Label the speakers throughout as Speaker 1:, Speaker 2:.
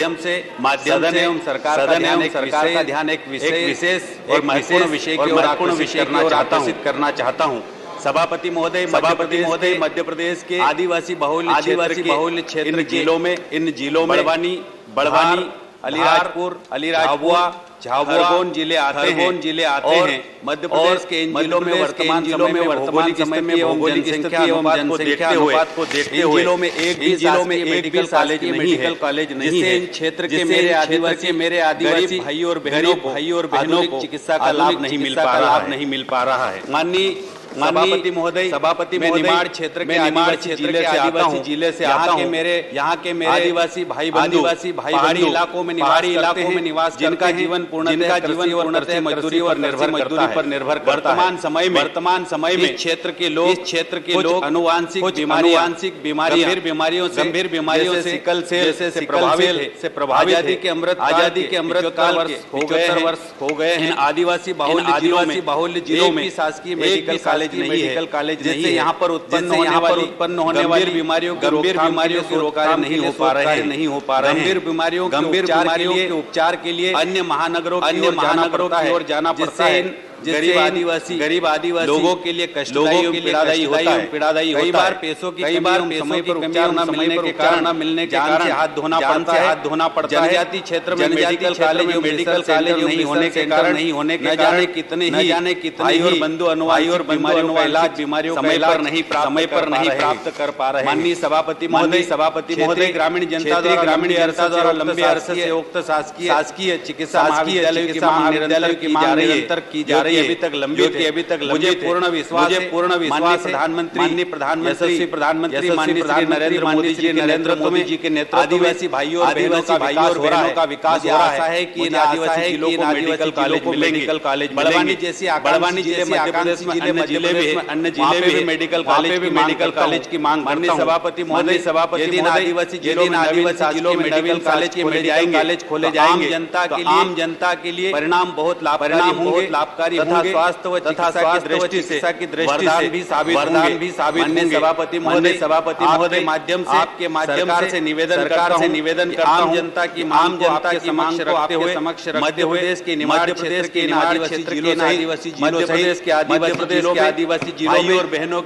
Speaker 1: माध्यम से सरकार का ध्यान एक विशेष और महत्वपूर्ण विषय की ओर आकर्षित करना चाहता हूँ। सभापति महोदय, मध्य प्रदेश के आदिवासी बहुल क्षेत्र इन जिलों में बड़वानी, अलीराजपुर, झाबुआ जिले आते हैं। मध्य प्रदेश के इन जिलों में वर्तमान समय में भौगोलिक संख्या अनुपात को देखते हुए जिलों में एक भी मेडिकल कॉलेज नहीं है। इन क्षेत्र के मेरे आदिवासी भाई और बहनों को चिकित्सा का लाभ नहीं मिल पा रहा है। माननीय सभापति महोदय, मैं निमाड़ क्षेत्र के आदिवासी जिले से आता हूँ। यहाँ के मेरे आदिवासी भाई पहाड़ी इलाकों में निवास जिनका जीवन पूर्णतः मजदूरी पर निर्भर करता है। वर्तमान समय में क्षेत्र के लोग अनुवांशिक बीमारियों से सिकल सेल से प्रभावित आजादी के अमृत काल वर्ष हो गए हैं। आदिवासी बहुल्य जिलों में शासकीय मेडिकल कॉलेज जिससे यहाँ पर उत्पन्न होने वाली बीमारियों की रोकथाम नहीं हो पा रहे हैं। गंभीर बीमारियों के उपचार के लिए अन्य महानगरों की ओर जाना पड़ता है। गरीब आदिवासी लोगों के लिए पीड़ादायी होता है। कई बार पैसों की समय पर उपचार न मिलने के कारण हाथ धोना पड़ता है। जनजाति क्षेत्र में मेडिकल कॉलेज नहीं होने के कारण न जाने कितने ही बंधु अनुयायी और बीमारियों का इलाज समय पर नहीं प्राप्त कर पा रहे। माननीय सभापति महोदय, ग्रामीण जनता द्वारा लंबे अरसे से उक्त शासकीय चिकित्सा महाविद्यालय की मांग निरंतर की जा रही है। अभी तक लंबित मुझे पूर्ण विश्वास माननीय प्रधानमंत्री नरेंद्र मोदी जी के नेतृत्व आदिवासी भाइयों और बहनों का विकास हो रहा है कि इन आदिवासी जिलों को मेडिकल कॉलेज बड़वानी जैसे अन्य जिले में मेडिकल कॉलेज की मांग। माननीय सभापति महोदय, यदि आदिवासी जिलों में मेडिकल कॉलेज खोले जाएंगे आम जनता के लिए परिणाम बहुत लाभकारी तथा स्वास्थ्य व चिकित्सा की दृष्टि से भी साबित होंगे। सभापति महोदय, आपके माध्यम से निवेदन करता हूं, आम जनता की मांग को आपके समक्ष मध्य प्रदेश के निमाड़ क्षेत्र के आदिवासी जिलों सहित आदिवासी जिलों में और बहनों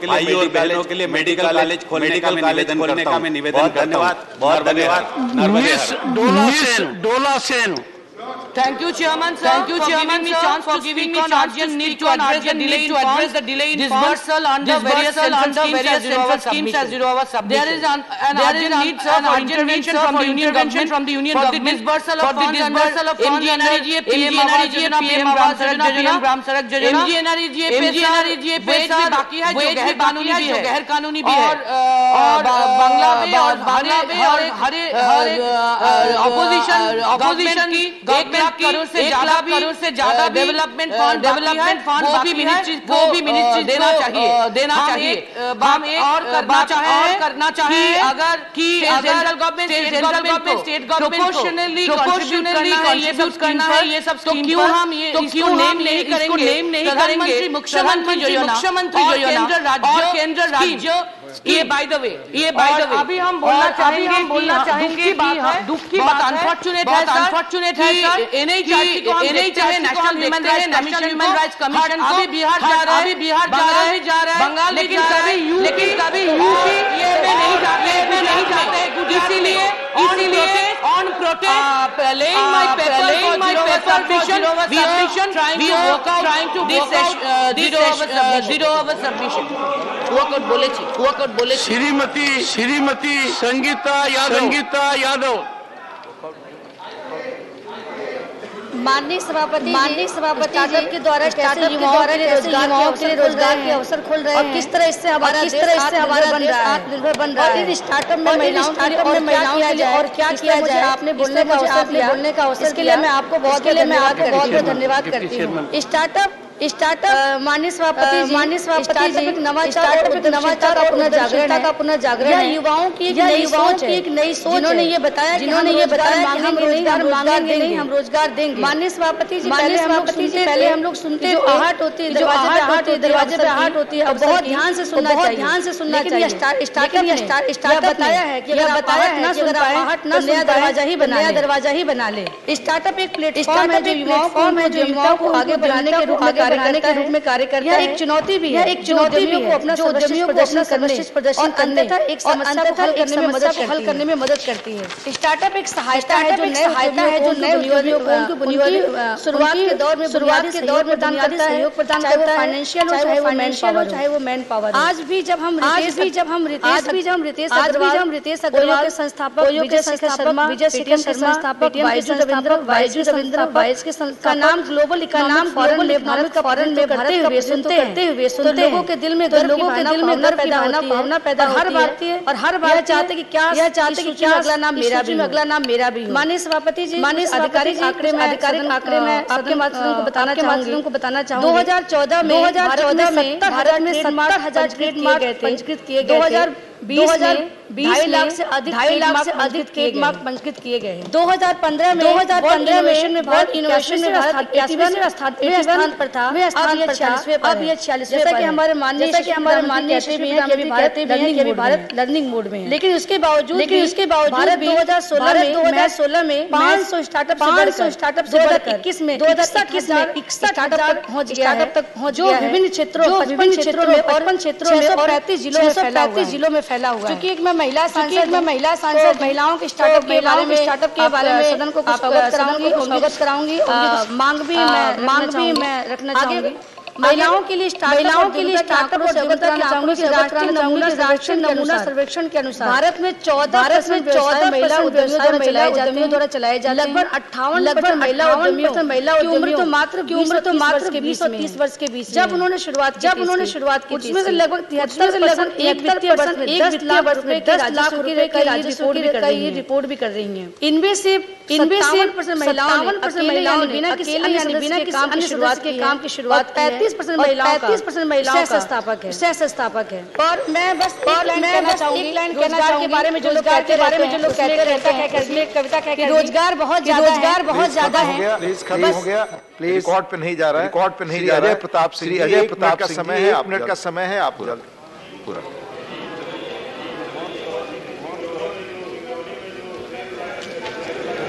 Speaker 1: के लिए मेडिकल कॉलेज खोलने का मैं निवेदन करता हूं। बहुत धन्यवाद।
Speaker 2: Dola Sen.
Speaker 3: Thank you, Chairman, sir. Thank you, Chairman, for giving me chance to need to address the delay in disbursal under various central schemes as our submission. There is an urgent need for intervention from the Union Government for the disbursal of funds under MGNREGA, PM Awas Yojana, Gram Sadak Yojana, MGNREGA पैसा बाकी है जो गैर कानूनी भी है और बांग्ला में और हरे ऑपोजिशन की 1 करोड़ से ज्यादा डेवलपमेंट फंड वो भी मिनिस्ट्री देना चाहिए। हम और करना चाहे अगर central government state government proportionally करना है ये सब स्कीम क्यों हम इसको नेम नहीं करेंगे मुख्यमंत्री योजना और केंद्र राज्य। ये बाय द वे अभी हम बोलना चाहेंगे दुख की बात अनफॉर्चुनेट है सर। एनएचआरसी को हम चाहे नेशनल ह्यूमन राइट्स कमीशन अभी बिहार जा रहा है बंगाल लेकिन कभी यूपी में नहीं जाते इसीलिए on protest laying my paper for trying to work out zero hour submission work out बोले
Speaker 2: श्रीमती संगीता यादव।
Speaker 4: माननीय सभापति स्टार्टअप के द्वारा कैसे युवाओं के लिए रोजगार के अवसर खोल रहे हैं और किस तरह इससे हमारा देश आत्मनिर्भर बन रहा है। स्टार्टअप में महिलाओं के लिए और क्या किया जाए आपने बोलने का अवसर इसके लिए मैं आपको बहुत धन्यवाद करती हूँ। स्टार्टअप स्टार्टअप माननीय सभापति जी नवाचार का पुनर्जागरण या युवाओं की एक नई सोच जिन्होंने ये बताया कि हम रोजगार देंगे। माननीय सभापति जी पहले हम लोग सुनते जो आहट होती है दरवाजे पे आहट होती है, बहुत ध्यान से सुनना चाहिए। स्टार्टअप बताया है कि अगर आहट न नया दरवाजा ही बना ले। स्टार्टअप एक प्लेटफॉर्म है जो युवाओं को आगे बढ़ाने के रूप में कार्य करता है। एक चुनौती भी है जो उद्यमियों को अपना सर्वश्रेष्ठ प्रदर्शन करने तथा एक समस्या को हल करने में मदद करती है। स्टार्टअप एक सहायता है जो नए उद्योगों को शुरुआत के दौर में प्रदान करता है, फाइनेंशियल चाहे वो मैन पावर। आज भी जब हम रितेश अग्रवाल के संस्थापक विजय शेखर संस्थापक वाइजू रविंद्र का नाम ग्लोबल इकोनॉमिक फॉरम में करते हुए सुनते लोगों के दिल में गर्व की भावना पैदा हर भारतीय और हर भारतीय चाहते कि क्या अगला नाम मेरा भी। माननीय सभापति जी आधिकारिक आंकड़े में आपके माध्यम को बताना चाहूंगी। 2014 में भारत में 70,000 पंजीकृत किए गए। 2020 लाख से अधिक ट्रेडमार्क पंजीकृत किए गए। 2015 में भारत इनोवेशन में 81वें स्थान पर था। अब ये 46वें पर है। हमारे माननीय श्री भी हैं कि भारत लर्निंग मोड में है। लेकिन उसके बावजूद भारत 2016 में 500 स्टार्टअप से बढ़कर 2021 में 61,000 पहुंच गया, जो विभिन्न क्षेत्रों में और 635 जिलों में फैला हुआ है। क्योंकि एक मैं महिला सांसद महिलाओं के स्टार्टअप के बारे में सदन को अवगत कराऊंगी और मांग भी मैं रखना चाहूंगी। महिलाओं के लिए स्टार्टअप को अवगत कराना चाहूंगी। राष्ट्रीय नमूना सर्वेक्षण के अनुसार भारत में 14% महिला उद्यमियों द्वारा चलाए जा लगभग 58% महिला उद्यमियों की उम्र तो मात्र 20 और 30 वर्ष के बीच। जब उन्होंने शुरुआत की उसमें से लगभग 73% एक वित्तीय वर्ष में 10 लाख रुपए की रिपोर्ट भी कर रही है। इनमें से 57% महिलाओं ने बिना किसी काम की शुरुआत 35% महिलाओं का सह-संस्थापक है। और मैं बस एक लाइन कहना चाहूंगी के बारे में जो लोग कहते रहते हैं कविता कहकर रोजगार बहुत ज्यादा है।
Speaker 5: प्लीज रिकॉर्ड पे नहीं जा रहा है। अजय प्रताप का समय है आप पूरा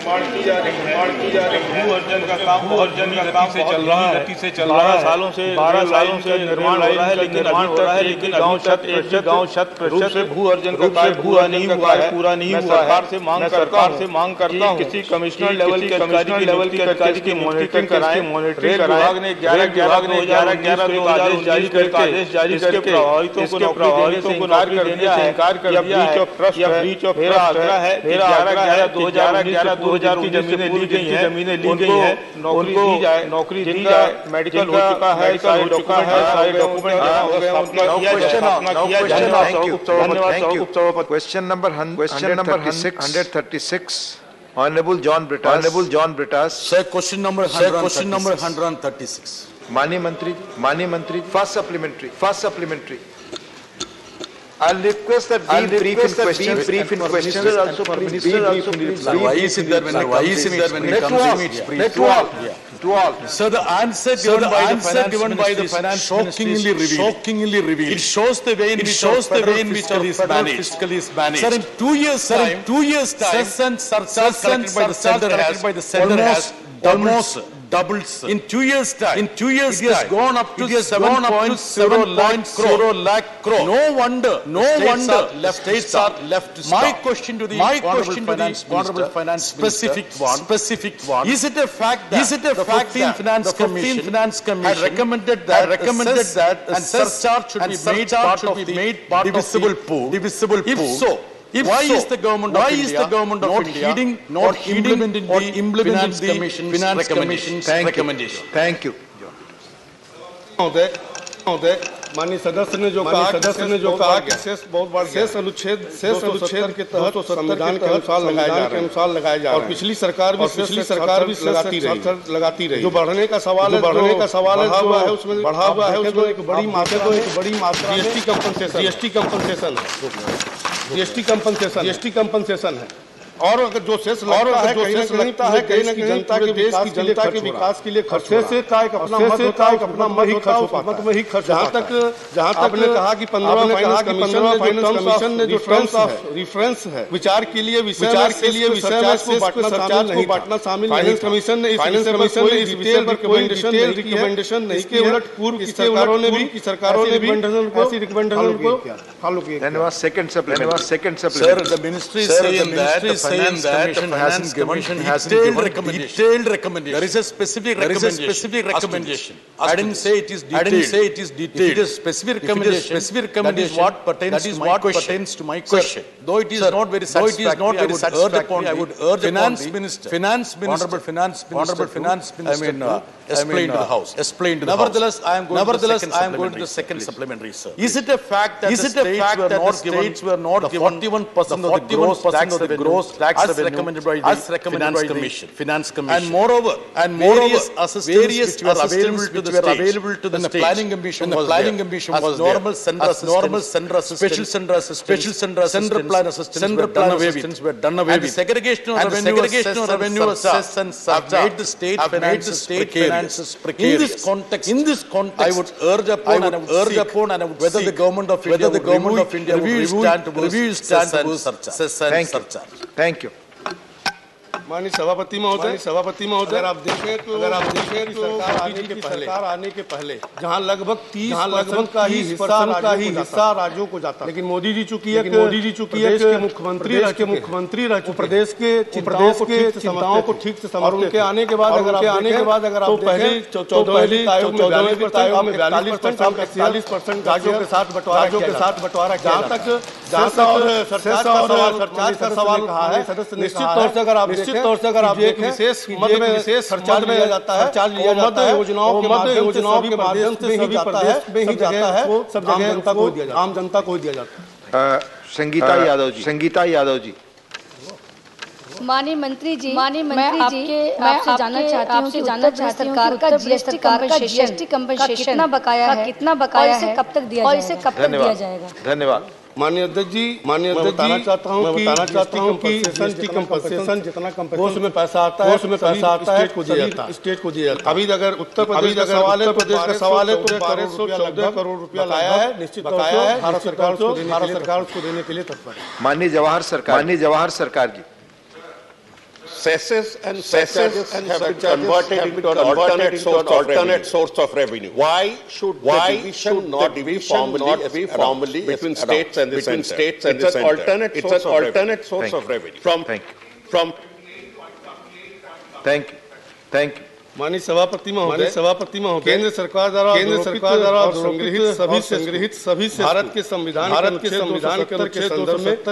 Speaker 6: निर्माण की जा रही है। भू-अर्जन का काम गति से चल रहा है। 12 सालों से निर्माण हो रहा है, लेकिन गांव शत प्रतिशत भू-अर्जन का कार्य पूरा नहीं हुआ है। सरकार से मांग करता हूं किसी कमिश्नर लेवल के अधिकारी की मॉनिटरिंग कराएं। रेल विभाग ने 11/11/2011 जारी करके प्रभावितों को नौकरी देने से इनकार कर दिया है। ब्रीच ऑफ ट्रस्ट है। 11/11/2011 की जमीनें ली गई हैं, नौकरी दी जाए। मेडिकल हो चुका है, सारे डॉक्यूमेंट जमा हो गए, धन्यवाद।
Speaker 5: Question number 136 Honorable John Britas.
Speaker 7: Sir, question number 136.
Speaker 5: माननीय मंत्री first supplementary I'll request that brief in questions. Minister also please.
Speaker 7: Why is it there when it comes to media?
Speaker 5: To all.
Speaker 7: So the answer given by the finance shockingly revealed. It shows the way in which federal fiscal is managed. Sir, in 2 years time, cess and surcharge collected by the center has almost doubled, sir. In 2 years time, it has gone up to 7.0 lakh crore. No wonder states are left to stop. My question to the honorable finance minister, specific one. Is it a fact that the 15th Finance Commission had recommended that a surcharge should be made part of the divisible pool? If so, why is the government of India not implementing the Finance Commission's recommendation?
Speaker 5: Thank you.
Speaker 6: माननीय सदस्य ने जो कहा कि शेष बहुत बड़ा शेष अनुच्छेद के तहत संविधान के अनुसार लगाए जा रहे और पिछली सरकार भी लगाती रही। जो बढ़ने का सवाल है उसमें बढ़ा हुआ है उसमें एक बड़ी मात्रा जीएसटी कंपनसेशन है। और अगर जो शेष लगता है कहीं ना कहीं जनता के विकास के लिए खर्च से का एक अपना मत ही खर्च। जहाँ तक आपने कहा कि 15 फाइनेंस कमीशन ने जो रेफरेंस है विचार के लिए बांटना शामिल। फाइनेंस कमीशन ने इस रिकमेंडेशन नहीं की, उलट पूर्व की सरकारों ने भी ऐसी रिकमेंडेशन को फॉलो किया।
Speaker 5: धन्यवाद। Second supplementary.
Speaker 7: Sir, the ministry is saying that the Finance Commission hasn't given detailed recommendation. There is a specific recommendation. I didn't say it is detailed. If it is specific recommendation, that is what pertains to my question. Though it is not very satisfactory, I would urge Finance Minister, Honorable Finance Minister, explain to the House. Nevertheless, I am going to the second supplementary, sir. Is it a fact that the states were not given 41% of the gross tax revenue recommended by the Finance Commission? And moreover, various assistance which were available to the states. Planning Commission was normal center assistance, special center assistance, central plan assistance were done away with. And segregation of revenue assess and made the state finances precarious. In this context, I would urge upon and I would whether the government of India review stand to surcharge.
Speaker 5: Thank you.
Speaker 6: माननीय सभापति महोदय, अगर आप देखें तो सरकार आने के पहले जहां लगभग 30% का ही हिस्सा राज्यों को जाता, लेकिन मोदी जी चूंकि प्रदेश के मुख्यमंत्री रह चुके, प्रदेश के चिंताओं को ठीक से समझते, उनके आने के बाद अगर आप पहले 14वें वित्त आयोग में 42% राज्यों के साथ बंटवारा। जहां तक सरकार का सवाल कहा है, निश्चित तौर से अगर आप देखें विशेष खर्चा लिया जाता है योजनाओं के माध्यम से सभी प्रदेश में ही जाता है, वो सब जगह आम जनता को दिया जाता है।
Speaker 5: संगीता यादव जी।
Speaker 4: माननीय मंत्री जी, मैं आपसे जानना चाहती हूँ कि सरकार का जीएसटी कंपनसेशन कितना बकाया है, और इसे कब तक दिया जाएगा?
Speaker 5: धन्यवाद।
Speaker 6: माननीय अध्यक्ष जी, मैं बताना चाहता हूँ कि जीएसटी कंपनसेशन जितना कंपनसेशन में पैसा आता है स्टेट को दिया जाता है। अभी अगर उत्तर प्रदेश का सवाल है तो 1214 करोड़ रुपया लाया है, निश्चित बकाया है, भारत सरकार उसको देने के लिए तत्पर है।
Speaker 5: माननीय जवाहर सरकार जी।
Speaker 8: Cesses and surcharges have been converted into an alternate source of revenue. Why should the division not be formally between states and the center? It's an alternate source of revenue.
Speaker 5: Thank you.
Speaker 6: माननीय सभापति महोदय, केंद्र सरकार द्वारा संग्रहित सभी भारत के संविधान के अनुच्छेद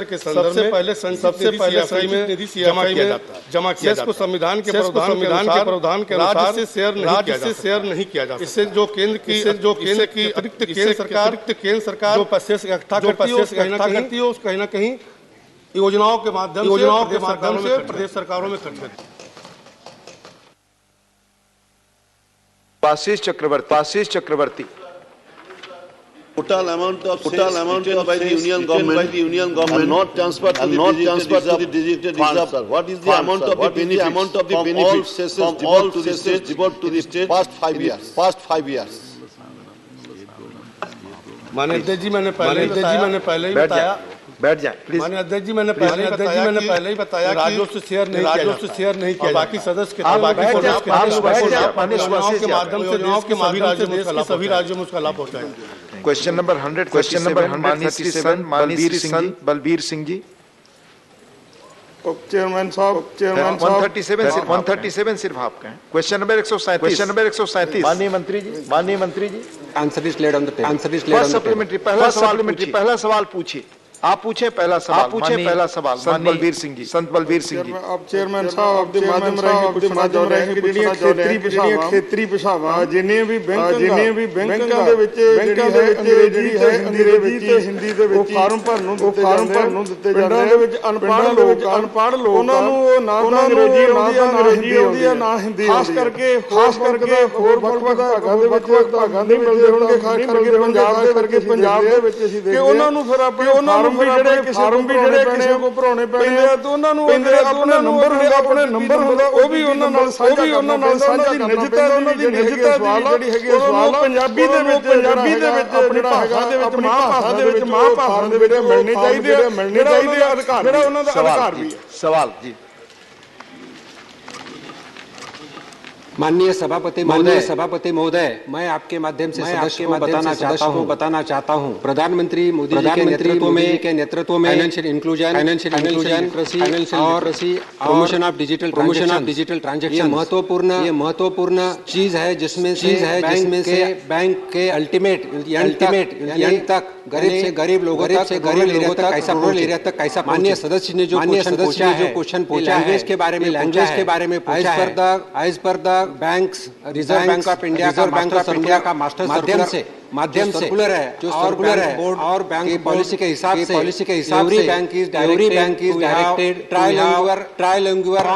Speaker 6: के संदर्भ में सबसे पहले निधि जमा किया जाता है। संविधान के प्रावधान के अनुसार राज्य शेयर नहीं किया जाता। इससे जो केंद्र की अतिरिक्त केंद्र सरकार जो पैसे इकट्ठा करती है उस कहीं न कहीं योजनाओं के माध्यम से प्रदेश सरकारों में खर्च करती है।
Speaker 5: आशीष चक्रवर्ती।
Speaker 9: Total amount of by the union government are not transferred to the designated reserve. What is the amount of the benefits from all cesses devolved to the state past 5 years?
Speaker 6: माननीय अध्यक्ष जी, मैंने पहले ही बताया।
Speaker 5: बैठ जाए प्लीज।
Speaker 6: माननीय अध्यक्ष जी, मैंने पहले ही बताया कि राज्यों से शेयर नहीं किया, बाकी सदस्य के माध्यम से सभी राज्यों में उसका लाभ पहुंचाएगा।
Speaker 5: Question number 100 Balbir Singh ji.
Speaker 6: Chairman साहब
Speaker 5: 137 सिर्फ आपका है। क्वेश्चन नंबर 137 माननीय मंत्री जी।
Speaker 10: Answer is laid on the table.
Speaker 5: Supplementary पहला सवाल पूछिए। आप पूछे पहला सवाल संत बलबीर सिंह जी।
Speaker 6: अब चेयरमैन साहब आपके माध्यम राਹੀਂ ਪੁੱਛਣਾ ਚਾਹੁੰਦੇ ਹਾਂ ਕਿ ਜਿਹੜੀਆਂ ਖੇਤਰੀ ਭਾਸ਼ਾਵਾਂ ਜਿੰਨੇ ਵੀ ਬੈਂਕਾਂ ਦੇ ਵਿੱਚ ਅੰਗਰੇਜ਼ੀ ਤੇ ਹਿੰਦੀ ਦੇ ਵਿੱਚ ਉਹ ਫਾਰਮ ਭਰਨ ਨੂੰ ਦਿੱਤੇ ਜਾਂਦੇ ਆ। ਦੇ ਵਿੱਚ ਅਨਪੜ੍ਹ ਲੋਕ ਉਹਨਾਂ ਨੂੰ ਉਹ ਨਾ ਅੰਗਰੇਜ਼ੀ ਆਉਂਦੀ ਆ ਨਾ ਹਿੰਦੀ ਖਾਸ ਕਰਕੇ ਹੋਰ ਵੱਖ-ਵੱਖ ਭਾਗਾਂ ਦੇ ਮਿਲਦੇ ਹੋਣਗੇ ਖਾਸ ਕਰਕੇ ਪੰਜਾਬ ਦੇ ਵਿੱਚ ਅਸੀਂ ਦੇਖਦੇ ਹਾਂ ਕਿ ਉਹਨਾਂ ਨੂੰ ਫਿਰ ਆਪਣੇ ਫਾਰਮ ਵੀ ਜਿਹੜੇ ਕਿਸੇ ਕੋ ਭਰਾਉਣੇ ਪੈਣੇ ਆ ਤੇ ਉਹਨਾਂ ਨੂੰ ਆਪਣੇ ਨੰਬਰ ਹੁੰਦਾ ਉਹ ਵੀ ਉਹਨਾਂ ਨਾਲ ਸਾਂਝਾ ਕਰਨਾ ਪੈਂਦਾ। ਉਹਨਾਂ ਦੀ ਨਿਜਤਾ ਜਿਹੜੀ ਹੈਗੀ ਸਵਾਲ ਪੰਜਾਬੀ ਦੇ ਵਿੱਚ ਆਪਣੀ ਭਾਸ਼ਾ ਦੇ ਵਿੱਚ ਮਾਂ ਭਾਸ਼ਾ ਦੇ ਵਿੱਚ ਮਿਲਣੇ ਚਾਹੀਦੇ ਆ ਅਧਿਕਾਰ ਜਿਹੜਾ ਉਹਨਾਂ ਦਾ ਅਧਿਕਾਰ ਵੀ ਹੈ।
Speaker 5: सवाल जी।
Speaker 10: माननीय सभापति महोदय, मैं आपके माध्यम से सदस्य को बताना चाहता हूं प्रधानमंत्री मोदी जी के नेतृत्व में फाइनेंशियल इंक्लूजन और प्रमोशन ऑफ डिजिटल ट्रांजैक्शन ये महत्वपूर्ण चीज है जिसमें से बैंक के अल्टीमेट तक गरीब लोगों तक कैसा माननीय सदस्य ने जो क्वेश्चन पूछा है लैंग्वेज के बारे में पूछा है as per the banks Reserve Bank of India का मास्टर माध्यम से सर्कुलर है बोर्ड और बैंक पॉलिसी के हिसाब से every bank is directed trilingual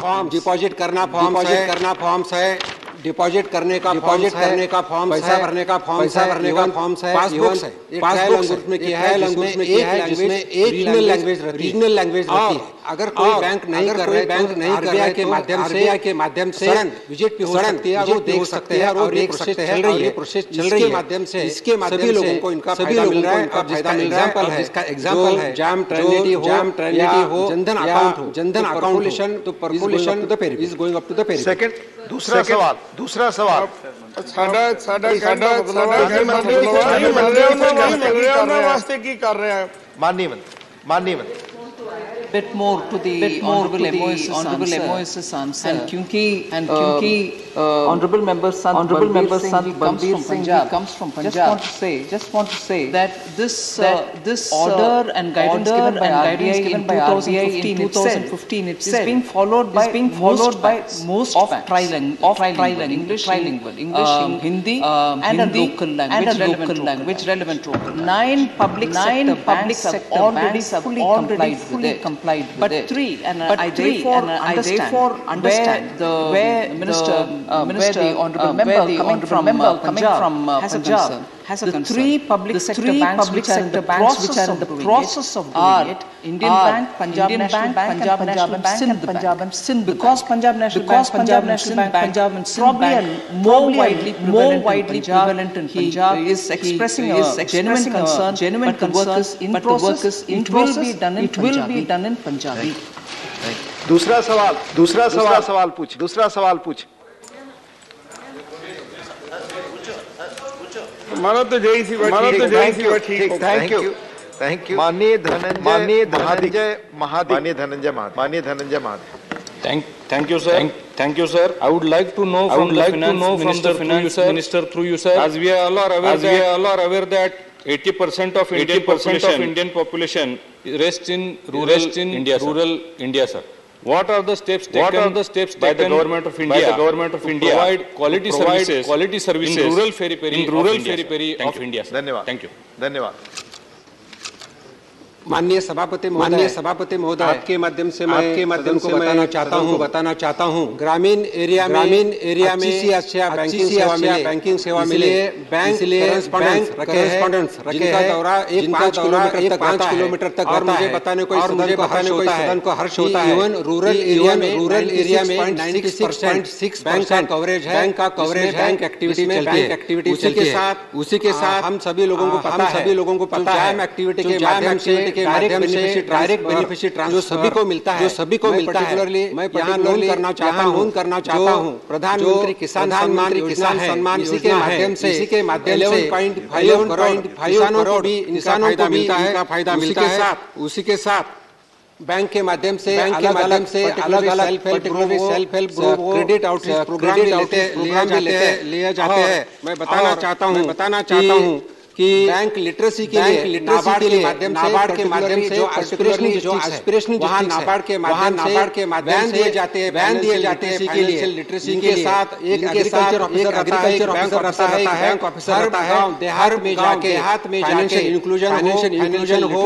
Speaker 10: forms deposit करना फॉर्म्स है डिपॉजिट करने का फॉर्म पैसा भरने का फॉर्म है पासबुक में किया है जिसमें एक रीजनल लैंग्वेज रहती है। अगर कोई बैंक नहीं कर रहे आरबीआई के माध्यम से विजिट भी हो सकती है वो देख सकते हैं और ये प्रोसेस चल रही है माध्यम से सभी लोगों को इनका फायदा मिल रहा है। इसका एग्जांपल है जाम ट्रिनिटी हो जनधन अकाउंट तो percolation is going up to the पेरिस।
Speaker 5: सेकंड दूसरा सवाल
Speaker 6: वास्ते की कर रहे हैं
Speaker 5: माननीय मंत्री
Speaker 3: bit more to the honorable MOS's answer and kyunki honorable member Sant Balbir Singh comes from Punjab just want to say that this order and guidance given by RBI in 2015 itself is being followed by most of trilingual English Hindi and a local language relevant local. 9 public sector banks have already fully complied but it. Three, and I therefore understand where the honourable member coming from Punjab has a concern. Three public sector banks which are in the process of doing it Indian Bank, Punjab National Bank and Punjab and Sindh because Punjab National Bank, Punjab and Sindh probably are more widely prevalent in Punjab is expressing a genuine concern but the work is in process it will be done in Punjabi.
Speaker 5: दूसरा सवाल पूछ
Speaker 6: हमारा तो यही सी ठीक।
Speaker 5: Thank you माननीय Dhananjay Mahadev.
Speaker 6: Thank you, sir. I would like to know from the finance minister through you, sir. As we are all aware that 80% of Indian population rests in rural India, sir. What are the steps taken by the government of India to provide quality services in rural periphery of India, sir?
Speaker 5: धन्यवाद।
Speaker 10: माननीय सभापति महोदय, आपके माध्यम से मैं बताना चाहता हूं ग्रामीण एरिया में बैंकिंग सेवा मिले बैंक करेस्पॉन्डेंट्स रखे हैं दौरा 5 किलोमीटर तक और मुझे बताने को सदन को हर्ष होता है। इवन रूरल एरिया में 96% बैंक का कवरेज बैंक एक्टिविटी उसी के साथ हम सभी लोगों को पता है जाम एक्टिविटी के माध्यम से डायरेक्ट बेनिफिशियरी जो सभी को मिलता है मैं पर्टिकुलरली करना चाहता हूं प्रधानमंत्री किसान सम्मान इसी के माध्यम से 11.5 करोड़ किसानों को भी फायदा मिलता है। उसी के साथ बैंक के माध्यम से अलग self help group credit outreach programme लिए जाते हैं। मैं बताना चाहता हूं कि बैंक लिटरेसी के लिए नाबार्ड के माध्यम से जो एस्पिरेशनल वहाँ नाबार्ड के माध्यम से वैन दिए जाते हैं फाइनेंशियल लिटरेसी के साथ एक एग्रीकल्चर ऑफिसर रहता है, बैंक ऑफिसर रहता है, देहात में जाके फाइनेंशियल इंक्लूजन हो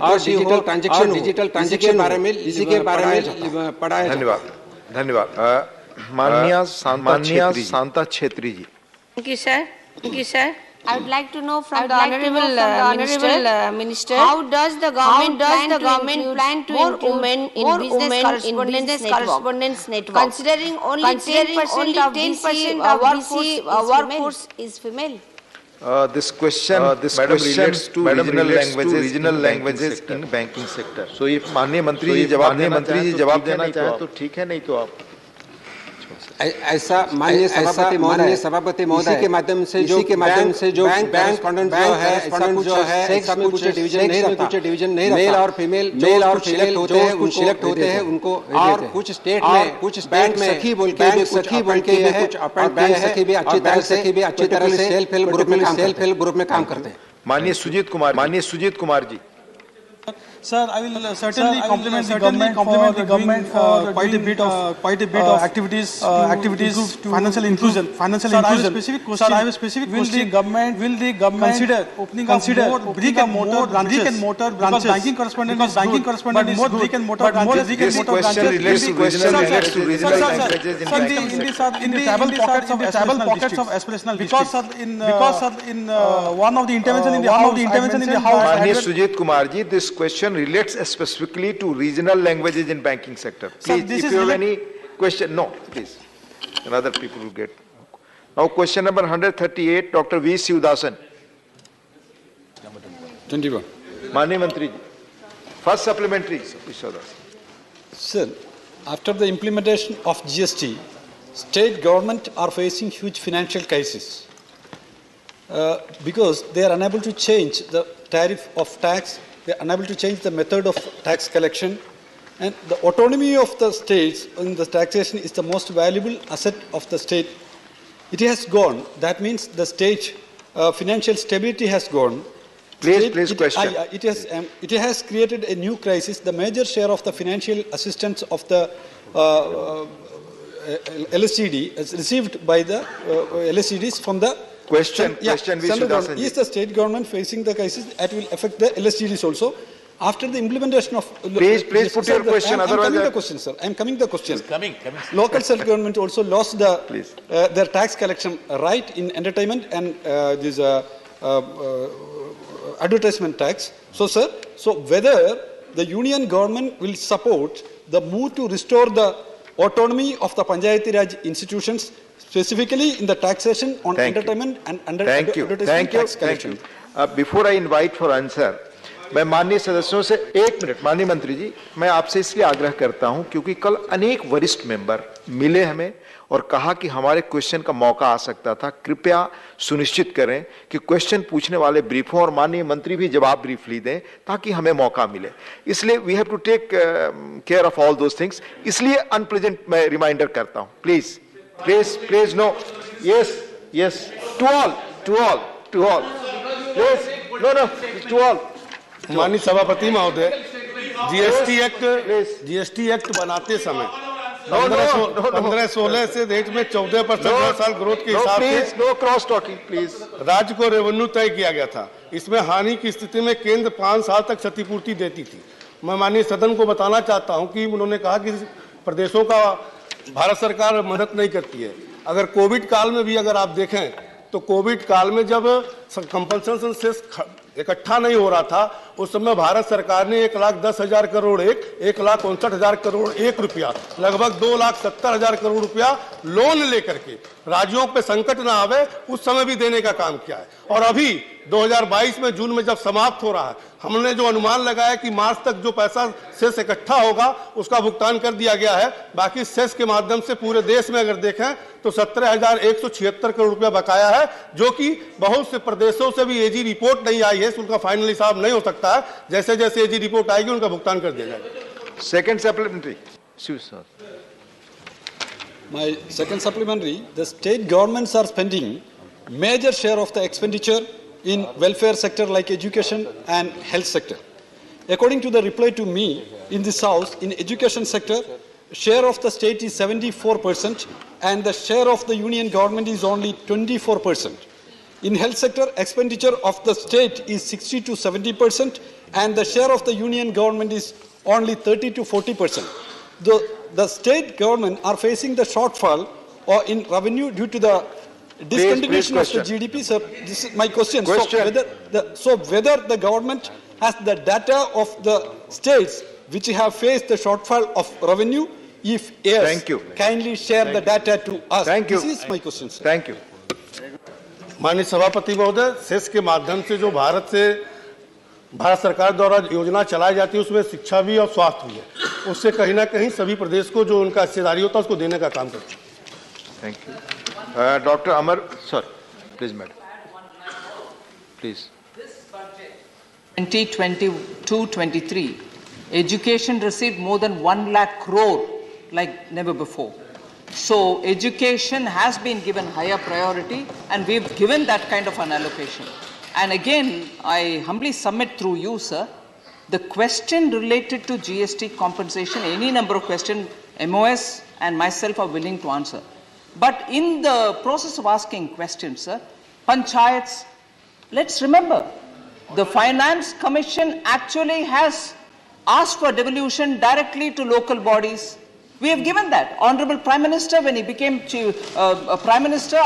Speaker 10: और डिजिटल ट्रांजैक्शन के बारे में पढ़ाया।
Speaker 5: धन्यवाद। माननीय शांता छेत्री जी।
Speaker 11: Thank you, sir. I would like to know from the Honorable Minister, how does the government plan to include more women in business correspondence network, considering only 10% of BC workforce is female?
Speaker 5: This question relates to regional languages in banking sector. So if माननीय मंत्री जी जवाब देना चाहे तो ठीक है, नहीं तो आप
Speaker 10: ऐसा माननीय सभापति महोदय के माध्यम से जो बैंक जो है सेक्स में कुछ डिवीजन नहीं रहता, मेल और फीमेल सिलेक्ट होते हैं उनको, और कुछ स्टेट में कुछ बैंक में सखी बोल के कुछ बैंक सखी भी अच्छी तरह से सेल्फ हेल्प ग्रुप में काम करते हैं।
Speaker 5: माननीय Sujit Kumar ji.
Speaker 12: Sir, I will certainly compliment the government for quite a bit of activities to financial inclusion. Sir, I have a specific question. Will the government consider opening up more brick and mortar branches? Banking correspondent is more brick and mortar branches.
Speaker 5: This question relates to regional languages
Speaker 12: in the tribal pockets of aspirational districts. Because in one of the intervention in the house.
Speaker 5: Maanनीय Sujit Kumar ji, this question relates specifically to regional languages in banking sector. Please, if you have any question, no, please. And other people will get. Now, question number 138, Dr. V. Sivdasan.
Speaker 13: 21.
Speaker 5: माननीय मंत्री जी, first supplementary,
Speaker 13: Sir, after the implementation of GST, state government are facing huge financial crisis because they are unable to change the tariff of tax. They are unable to change the method of tax collection, and the autonomy of the states in the taxation is the most valuable asset of the state. It has gone. That means the state financial stability has gone.
Speaker 5: Please question.
Speaker 13: It has created a new crisis. The major share of the financial assistance of the LSTD is received by the LSTDs from the
Speaker 5: Question.
Speaker 13: Is the state government facing the crisis that will affect the LSTDs also? After the implementation of...
Speaker 5: Please put your question.
Speaker 13: Otherwise, I'm coming the question. Local self-government also lost their tax collection right in entertainment and this advertisement tax. So, sir, whether the union government will support the move to restore the autonomy of the Panchayati Raj institutions, specifically in the taxation on entertainment and advertisement tax collection.
Speaker 5: Before I invite for answer, मैं माननीय सदस्यों से एक minute, माननीय मंत्री जी, मैं आपसे इसलिए आग्रह करता हूं क्योंकि कल अनेक वरिष्ठ मेंबर मिले हमें और कहा कि हमारे क्वेश्चन का मौका आ सकता था। कृपया सुनिश्चित करें कि क्वेश्चन पूछने वाले ब्रीफ हों और माननीय मंत्री भी जवाब ब्रीफली दें ताकि हमें मौका मिले। इसलिए we have to take care of all those things. इसलिए अनप्लेजेंट मैं रिमाइंडर करता हूं। Please, no. Yes. To all. Please, no, to all.
Speaker 9: माननीय सभापति महोदय, जीएसटी एक्ट बनाते समय 15-16 से देश में 14% हर साल ग्रोथ के हिसाब से
Speaker 5: नो क्रॉस टॉकिंग प्लीज
Speaker 9: राज्य को रेवेन्यू तय किया गया था। इसमें हानि की स्थिति में केंद्र 5 साल तक क्षतिपूर्ति देती थी। मैं माननीय सदन को बताना चाहता हूं कि उन्होंने कहा कि प्रदेशों का भारत सरकार मदद नहीं करती है। अगर कोविड काल में भी अगर आप देखें तो कोविड काल में जब कंपल्सन सेस इकट्ठा नहीं हो रहा था उस समय भारत सरकार ने 1,10,000 करोड़ 1,59,000 करोड़ रुपया लगभग 2,70,000 करोड़ रुपया लोन लेकर के राज्यों पे संकट ना आवे उस समय भी देने का काम किया है। और अभी 2022 में जून में जब समाप्त हो रहा है, हमने जो अनुमान लगाया कि मार्च तक जो पैसा सेस इकट्ठा होगा उसका भुगतान कर दिया गया है। बाकी सेस के माध्यम से पूरे देश में अगर देखें तो 17,176 करोड़ रुपया बकाया है, जो कि बहुत से प्रदेशों से भी एजी रिपोर्ट नहीं आई है, उनका फाइनल हिसाब नहीं हो सकता है। जैसे जैसे एजी रिपोर्ट आएगी उनका भुगतान कर दिया जाएगा।
Speaker 5: Second supplementary.
Speaker 13: My second supplementary, the state governments are spending major share of the expenditure in welfare sector like education and health sector. According to the reply to me in this house, in education sector, share of the state is 74% and the share of the union government is only 24%. In health sector, expenditure of the state is 60 to 70% and the share of the union government is only 30 to 40%. The state government are facing the shortfall or in revenue due to the discontinuation of the GDP. Sir, this is my question. So whether the government has the data of the states which have faced the shortfall of revenue, if yes, kindly share the data to us. This is my question, sir.
Speaker 5: Thank you.
Speaker 9: माननीय सभापति महोदय, cess के माध्यम से जो भारत सरकार द्वारा योजना चलाई जाती है उसमें शिक्षा भी और स्वास्थ्य भी है, उससे कहीं ना कहीं सभी प्रदेश को जो उनका हिस्सेदारी होता है उसको देने का काम करते हैं।
Speaker 5: Thank you. Doctor Amar sir, please madam, please.
Speaker 3: 2022-23, education received more than 1 lakh crore like never before. So education has been given higher priority and we've given that kind of an allocation. And again, I humbly submit through you, sir, the question related to GST compensation, any number of questions, MOS and myself are willing to answer. But in the process of asking questions, sir, panchayats, let's remember, the Finance Commission actually has asked for devolution directly to local bodies. We have given that. Honorable Prime Minister, when he became Prime Minister,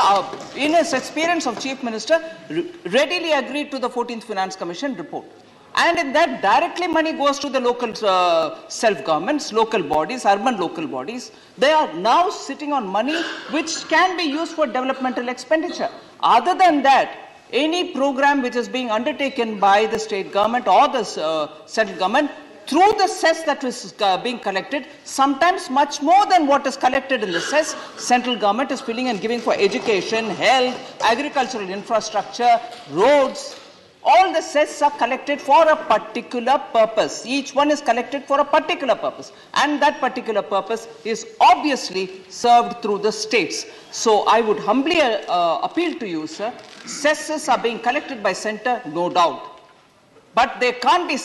Speaker 3: in his experience of Chief Minister, readily agreed to the 14th Finance Commission report. And in that, directly money goes to the local self-governments, local bodies, urban local bodies. They are now sitting on money which can be used for developmental expenditure. Other than that, any program which is being undertaken by the state government or the central government, through the cess that is being collected, sometimes much more than what is collected in the cess, central government is filling and giving for education, health, agricultural infrastructure, roads. All the cess are collected for a particular purpose. Each one is collected for a particular purpose. And that particular purpose is obviously served through the states. So I would humbly appeal to you, sir, cesses are being collected by center, no doubt. But they can't be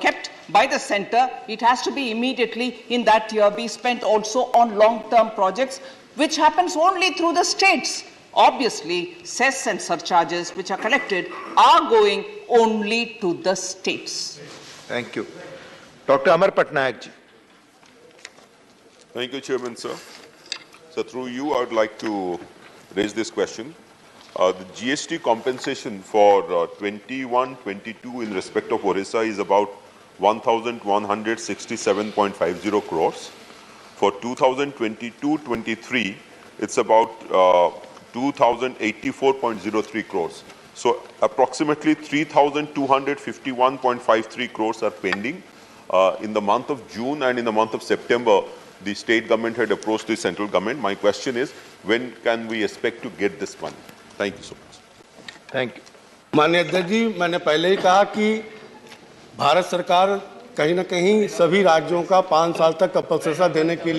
Speaker 3: kept by the center. It has to be immediately in that year be spent also on long-term projects, which happens only through the states. Obviously, cess and surcharges which are collected are going only to the states.
Speaker 5: Thank you. Dr. Amar Patnaik ji.
Speaker 14: Thank you, Chairman, sir. So through you, I would like to raise this question. The GST compensation for 21-22 in respect of Orissa is about 1,167.50 crores. For 2022-23, it's about 2,084.03 crores. So approximately 3,251.53 crores are pending. In the month of June and in the month of September, the state government had approached the central government. My question is, when can we expect to get this money? Thank you so much.
Speaker 5: Thank you.
Speaker 9: माननीय अध्यक्ष जी, मैंने पहले ही कहा कि भारत सरकार कहीं न कहीं सभी राज्यों का 5 साल तक कंपल्सेशन देने के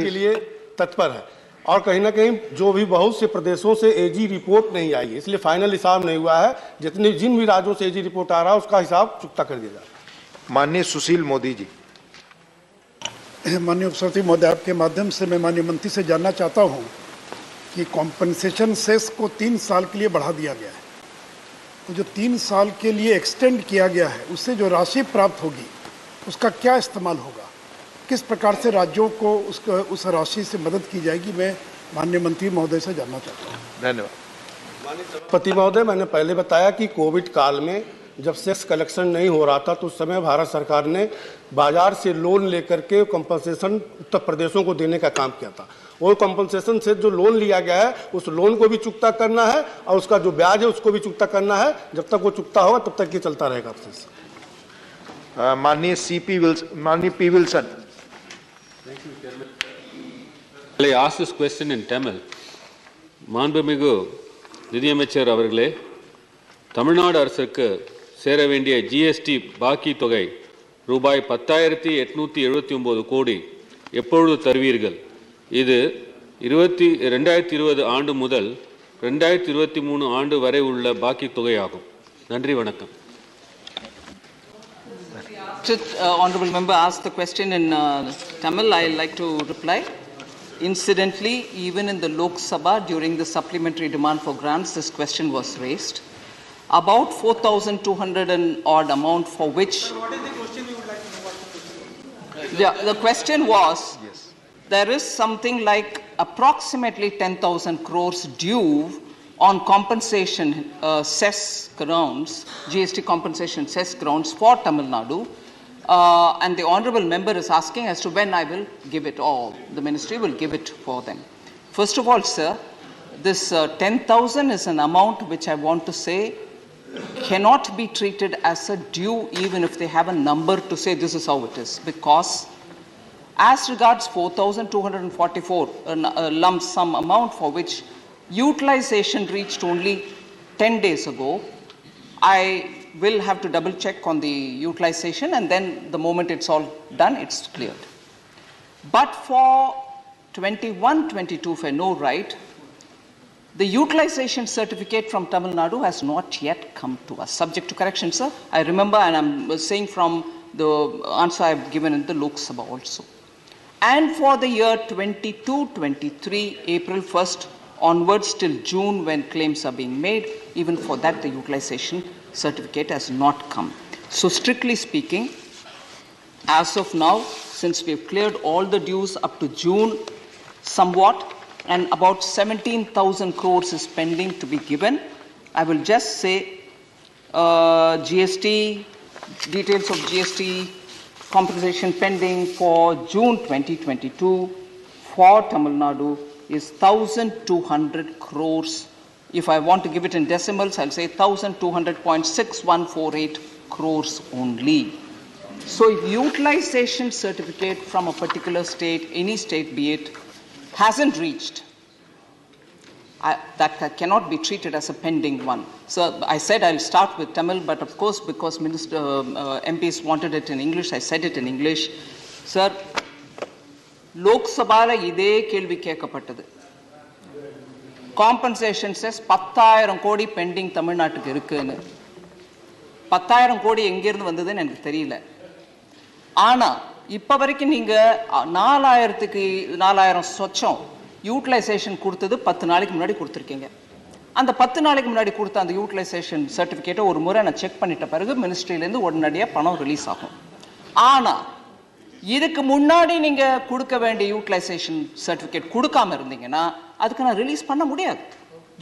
Speaker 9: लिए तत्पर है और कहीं न कहीं जो भी बहुत से प्रदेशों से एजी रिपोर्ट नहीं आई है, इसलिए फाइनल हिसाब नहीं हुआ है। जिन भी राज्यों से एजी रिपोर्ट आ रहा है उसका हिसाब चुकता कर दिया जाए।
Speaker 5: माननीय सुशील मोदी जी।
Speaker 15: माननीय उपसभापति महोदय, आपके माध्यम से मैं माननीय मंत्री से जानना चाहता हूं कि कॉम्पनसेशन सेस को 3 साल के लिए बढ़ा दिया गया है, तो जो 3 साल के लिए एक्सटेंड किया गया है उससे जो राशि प्राप्त होगी उसका क्या इस्तेमाल होगा, किस प्रकार से राज्यों को उस राशि से मदद की जाएगी, मैं माननीय मंत्री महोदय से जानना चाहता हूँ।
Speaker 5: धन्यवाद।
Speaker 9: माननीय सभापति महोदय, मैंने पहले बताया कि कोविड काल में जब सेस कलेक्शन नहीं हो रहा था तो उस समय भारत सरकार ने बाजार से लोन लेकर के कंपनसेशन उत्तर प्रदेशों को देने का काम किया था। वो कंपनसेशन से जो लोन लिया गया है उस लोन को भी चुकता करना है और उसका जो ब्याज है उसको भी चुकता करना है। जब तक वो चुकता होगा तब तक ये चलता रहेगा।
Speaker 5: माननीय P Wilson.
Speaker 16: I ask this question in Tamil. மாண்புமிகு நிதியமைச்சர் அவர்களே, தமிழ்நாடு அரசுக்கு சேர வேண்டிய ஜிஎஸ்டி பாக்கி தொகை ரூபாய் 10,879 கோடி எப்பொழுது தருவீர்கள்? இது 2020 ஆண்டு முதல் 2023 ஆண்டு வரை உள்ள பாக்கி தொகையாகும். நன்றி வணக்கம்.
Speaker 3: Honorable member asked the question in Tamil. I like to reply. Incidentally, even in the Lok Sabha during the supplementary demand for grants, this question was raised. About 4,200 and odd amount for which. What is the question you would like to know? Yeah, the question was, yes, there is something like approximately 10,000 crores due on compensation cess grounds, GST compensation cess grounds for Tamil Nadu. And the honorable member is asking as to when I will give it all. The ministry will give it for them. First of all, sir, this 10,000 is an amount which I want to say cannot be treated as a due even if they have a number to say this is how it is. Because as regards 4,244 lump sum amount for which utilization reached only 10 days ago, I will have to double check on the utilization, and then the moment it's all done, it's cleared. But for 21-22, if I know right, the utilization certificate from Tamil Nadu has not yet come to us. Subject to correction, sir. I remember, and I'm saying from the answer I've given in the Lok Sabha also. And for the year 22-23, April 1st onwards till June when claims are being made, even for that the utilization certificate has not come. So strictly speaking, as of now, since we have cleared all the dues up to June somewhat, and about 17,000 crores is pending to be given, I will just say GST, details of GST compensation pending for June 2022 for Tamil Nadu is 1,200 crores. If I want to give it in decimals, I'll say 1,200.6148 crores only. So if utilization certificate from a particular state, any state be it, hasn't reached, that cannot be treated as a pending one. So I said I'll start with Tamil, but of course because MPs wanted it in English, I said it in English. Sir, Lok Sabha இதே கேள்வி கேட்கப்பட்டது. Compensation says 10,000 கோடி bending தமிழ்நாட்டுக்கு இருக்குன்னு. 10,000 கோடி எங்கிருந்து வந்ததுன்னு எனக்கு தெரியல. ஆனா இப்ப வரைக்கும் நீங்க 4,000 சொச்சம் யூட்டிலைசேஷன் கொடுத்தது 10 நாளைக்கு முன்னாடி கொடுத்துருக்கீங்க. அந்த 10 நாளைக்கு முன்னாடி கொடுத்த அந்த யூட்டிலைசேஷன் சர்டிஃபிகேட்டை ஒரு முறை நான் செக் பண்ணிட்ட பிறகு மினிஸ்ட்ரியிலேருந்து உடனடியாக பணம் ரிலீஸ் ஆகும். ஆனா இதுக்கு முன்னாடி நீங்க கொடுக்க வேண்டிய யூட்டிலைசேஷன் சர்டிஃபிகேட் கொடுக்காம இருந்தீங்கன்னா அதுக்கு நான் ரிலீஸ் பண்ண முடியாது.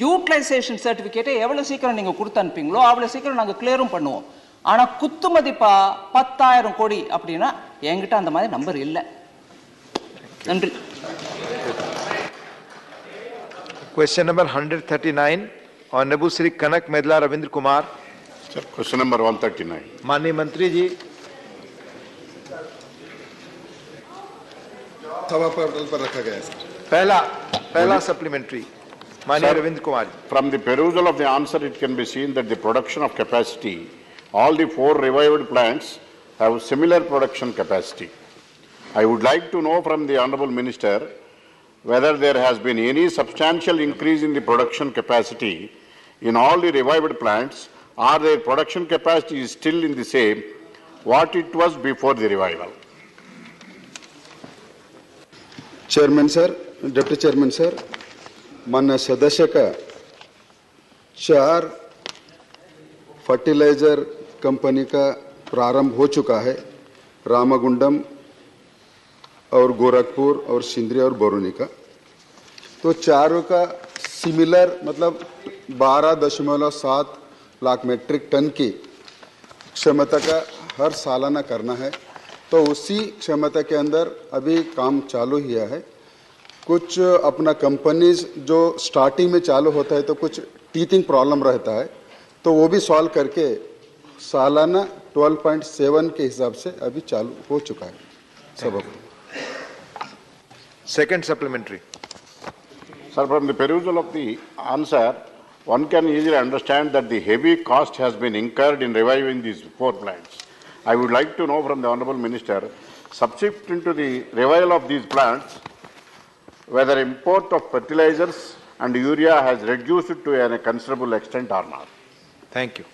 Speaker 3: யூட்டிலைசேஷன் சர்டிஃபிகேட்டை எவ்வளவு சீக்கிரம் நீங்க கொடுத்து அனுப்பீங்களோ அவ்வளவு சீக்கிரம் நாங்க கிளியரும் பண்ணுவோம். ஆனா குத்து மதிப்பா 10,000 கோடி அப்படின்னா என்கிட்ட அந்த மாதிரி நம்பர் இல்லை. நன்றி.
Speaker 5: Question number 139, Honorable Shri Kanak Medla Ravindra Kumar.
Speaker 8: Sir, question number 139.
Speaker 5: माननीय मंत्री जी,
Speaker 9: सभा पर रखा गया है.
Speaker 5: पहला supplementary. माननीय Ravindra Kumar.
Speaker 8: From the perusal of the answer, it can be seen that the production of capacity, all the 4 revived plants have similar production capacity. I would like to know from the Honorable Minister whether there has been any substantial increase in the production capacity in all the revived plants, or their production capacity is still in the same what it was before the revival.
Speaker 9: Chairman sir, deputy chairman sir, माननीय सदस्य का 4 fertiliser company का प्रारंभ हो चुका है, रामागुंडम और गोरखपुर और सिंदरी और बरौनी का. तो चारों का सिमिलर मतलब 12.7 लाख मेट्रिक टन की क्षमता का हर सालाना करना है. तो उसी क्षमता के अंदर अभी काम चालू किया है. कुछ अपना कंपनीज जो स्टार्टिंग में चालू होता है तो कुछ टीथिंग प्रॉब्लम रहता है, तो वो भी सॉल्व करके सालाना 12.7 के हिसाब से अभी चालू हो चुका है सब.
Speaker 5: Second supplementary.
Speaker 8: Sir, from the perusal of the answer, one can easily understand that the heavy cost has been incurred in reviving these 4 plants. I would like to know from the Honorable Minister, subsequent to the revival of these plants, whether import of fertilizers
Speaker 9: and urea has reduced to a considerable extent or not?
Speaker 5: Thank you.